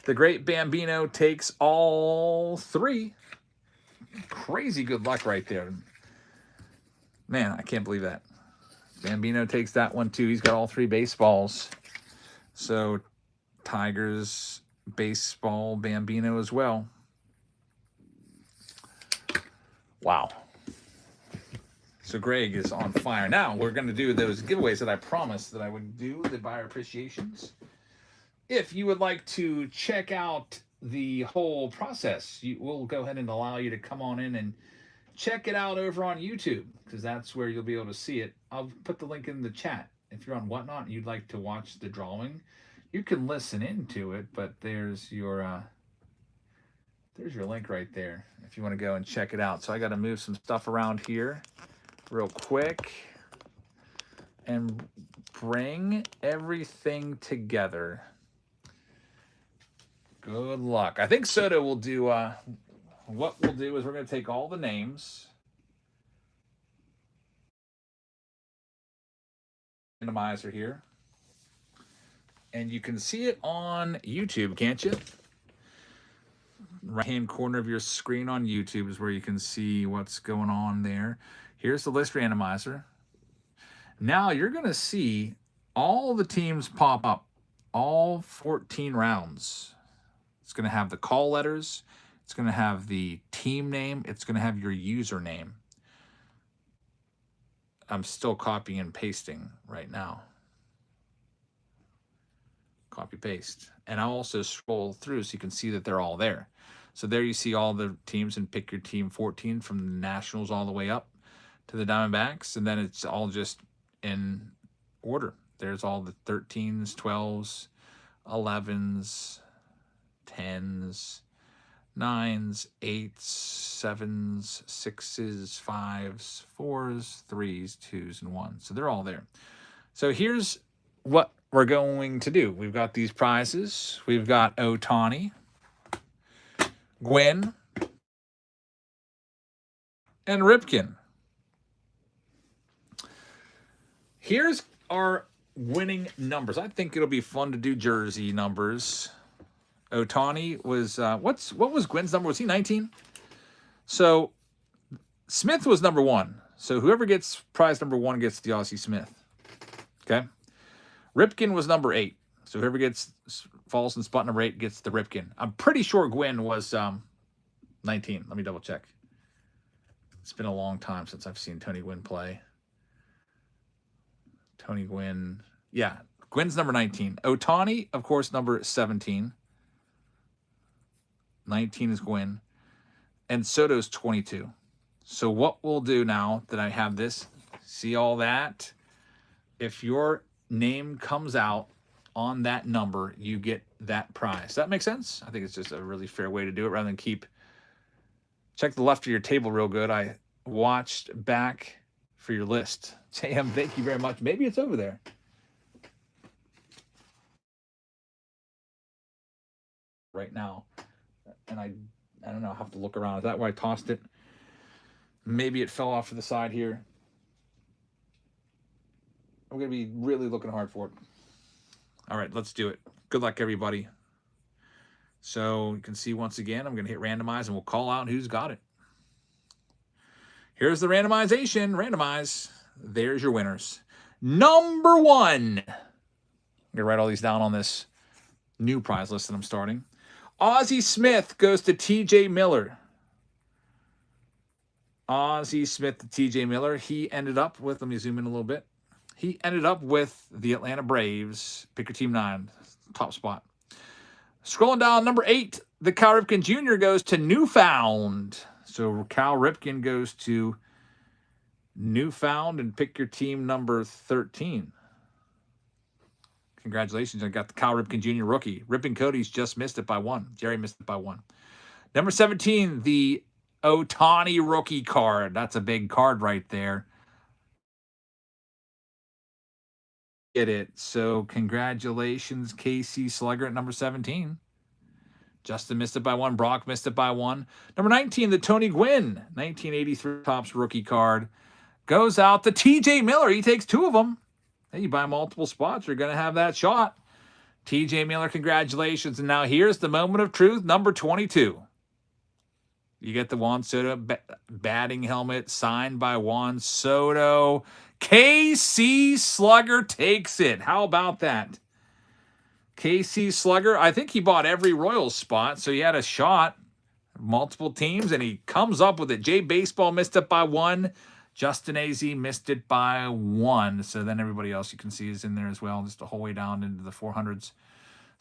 The great Bambino takes all 3. Crazy good luck right there. Man, I can't believe that. Bambino takes that one too. He's got all 3 baseballs. So, Tigers baseball, Bambino as well. Wow. So Greg is on fire. Now, we're going to do those giveaways that I promised that I would do, the buyer appreciations. if you would like to check out the whole process, we'll go ahead and allow you to come on in and check it out over on YouTube, because that's where you'll be able to see it. I'll put the link in the chat. If you're on Whatnot and you'd like to watch the drawing, you can listen into it, but there's your link right there if you want to go and check it out. So I got to move some stuff around here real quick and bring everything together. Good luck. I think Soto will do, what we'll do is we're going to take all the names, randomizer here, and you can see it on YouTube, can't you? Right hand corner of your screen on YouTube is where you can see what's going on there. Here's the list randomizer. Now you're going to see all the teams pop up, all 14 rounds. It's going to have the call letters. It's going to have the team name. It's going to have your username. I'm still copying and pasting right now. Copy, paste. And I'll also scroll through so you can see that they're all there. So there you see all the teams, and pick your team 14 from the Nationals all the way up to the Diamondbacks. And then it's all just in order. There's all the 13s, 12s, 11s, 10s, 9s, 8s, 7s, 6s, 5s, 4s, 3s, 2s, and 1s. So they're all there. So here's what we're going to do. We've got these prizes. We've got Ohtani, Gwynn, and Ripken. Here's our winning numbers. I think it'll be fun to do jersey numbers. Ohtani was, what was Gwynn's number? Was he 19? So Smith was number 1. So whoever gets prize number 1 gets the Aussie Smith. Okay. Ripken was number 8. So whoever falls in spot number 8 gets the Ripken. I'm pretty sure Gwynn was 19. Let me double check. It's been a long time since I've seen Tony Gwynn play. Tony Gwynn. Yeah, Gwynn's number 19. Ohtani, of course, number 17. 19 is Gwynn. And Soto's 22. So what we'll do now that I have this, see all that? If your name comes out on that number, you get that prize. Does that make sense? I think it's just a really fair way to do it rather than check the left of your table real good. I watched back for your list. JM, thank you very much. Maybe it's over there. Right now. And I don't know, I'll have to look around. Is that where I tossed it? Maybe it fell off to the side here. I'm going to be really looking hard for it. All right, let's do it. Good luck, everybody. So you can see once again, I'm going to hit randomize, and we'll call out who's got it. Here's the randomization. Randomize. There's your winners. Number 1. I'm going to write all these down on this new prize list that I'm starting. Ozzie Smith goes to TJ Miller. Ozzie Smith to TJ Miller. He ended up with, let me zoom in a little bit. He ended up with the Atlanta Braves. Pick your team 9, top spot. Scrolling down, number 8, the Cal Ripken Jr. goes to Newfound. So Cal Ripken goes to Newfound, and pick your team number 13. Congratulations, I got the Cal Ripken Jr. rookie. Ripken Cody's just missed it by 1. Jerry missed it by 1. Number 17, the Ohtani rookie card. That's a big card right there. Get it. So congratulations, KC Slugger at number 17. Justin missed it by 1. Brock missed it by 1. Number 19, the Tony Gwynn 1983 Topps rookie card goes out to TJ Miller. He takes 2 of them. Hey, you buy multiple spots, you're going to have that shot. TJ Miller, congratulations. And now here's the moment of truth, number 22. You get the Juan Soto batting helmet signed by Juan Soto. KC Slugger takes it. How about that? KC Slugger, I think he bought every Royals spot, so he had a shot. Multiple teams, and he comes up with it. Jay Baseball missed it by 1. Justin AZ missed it by 1. So then everybody else you can see is in there as well, just the whole way down into the 400s.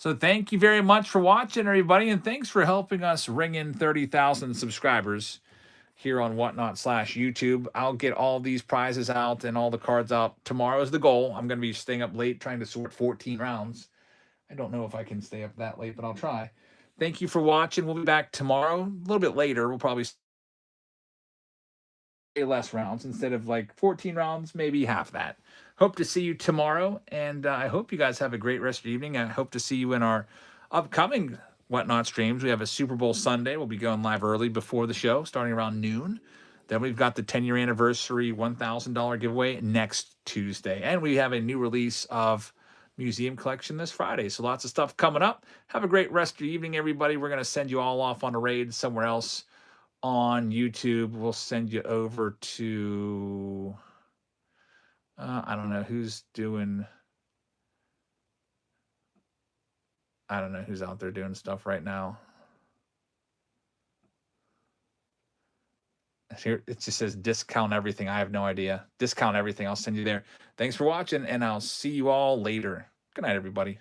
So thank you very much for watching, everybody, and thanks for helping us ring in 30,000 subscribers here on whatnot/YouTube. I'll get all these prizes out and all the cards out. Tomorrow is the goal. I'm going to be staying up late trying to sort 14 rounds. I don't know if I can stay up that late, but I'll try. Thank you for watching. We'll be back tomorrow, a little bit later. We'll probably stay less rounds. Instead of like 14 rounds, maybe half that. Hope to see you tomorrow, and I hope you guys have a great rest of your evening. I hope to see you in our upcoming Whatnot streams. We have a Super Bowl Sunday. We'll be going live early before the show, starting around noon. Then we've got the 10-year anniversary $1,000 giveaway next Tuesday. And we have a new release of Museum Collection this Friday. So lots of stuff coming up. Have a great rest of your evening, everybody. We're going to send you all off on a raid somewhere else on YouTube. We'll send you over to... I don't know who's doing... I don't know who's out there doing stuff right now. Here it just says discount everything. I have no idea. Discount everything. I'll send you there. Thanks for watching, and I'll see you all later. Good night, everybody.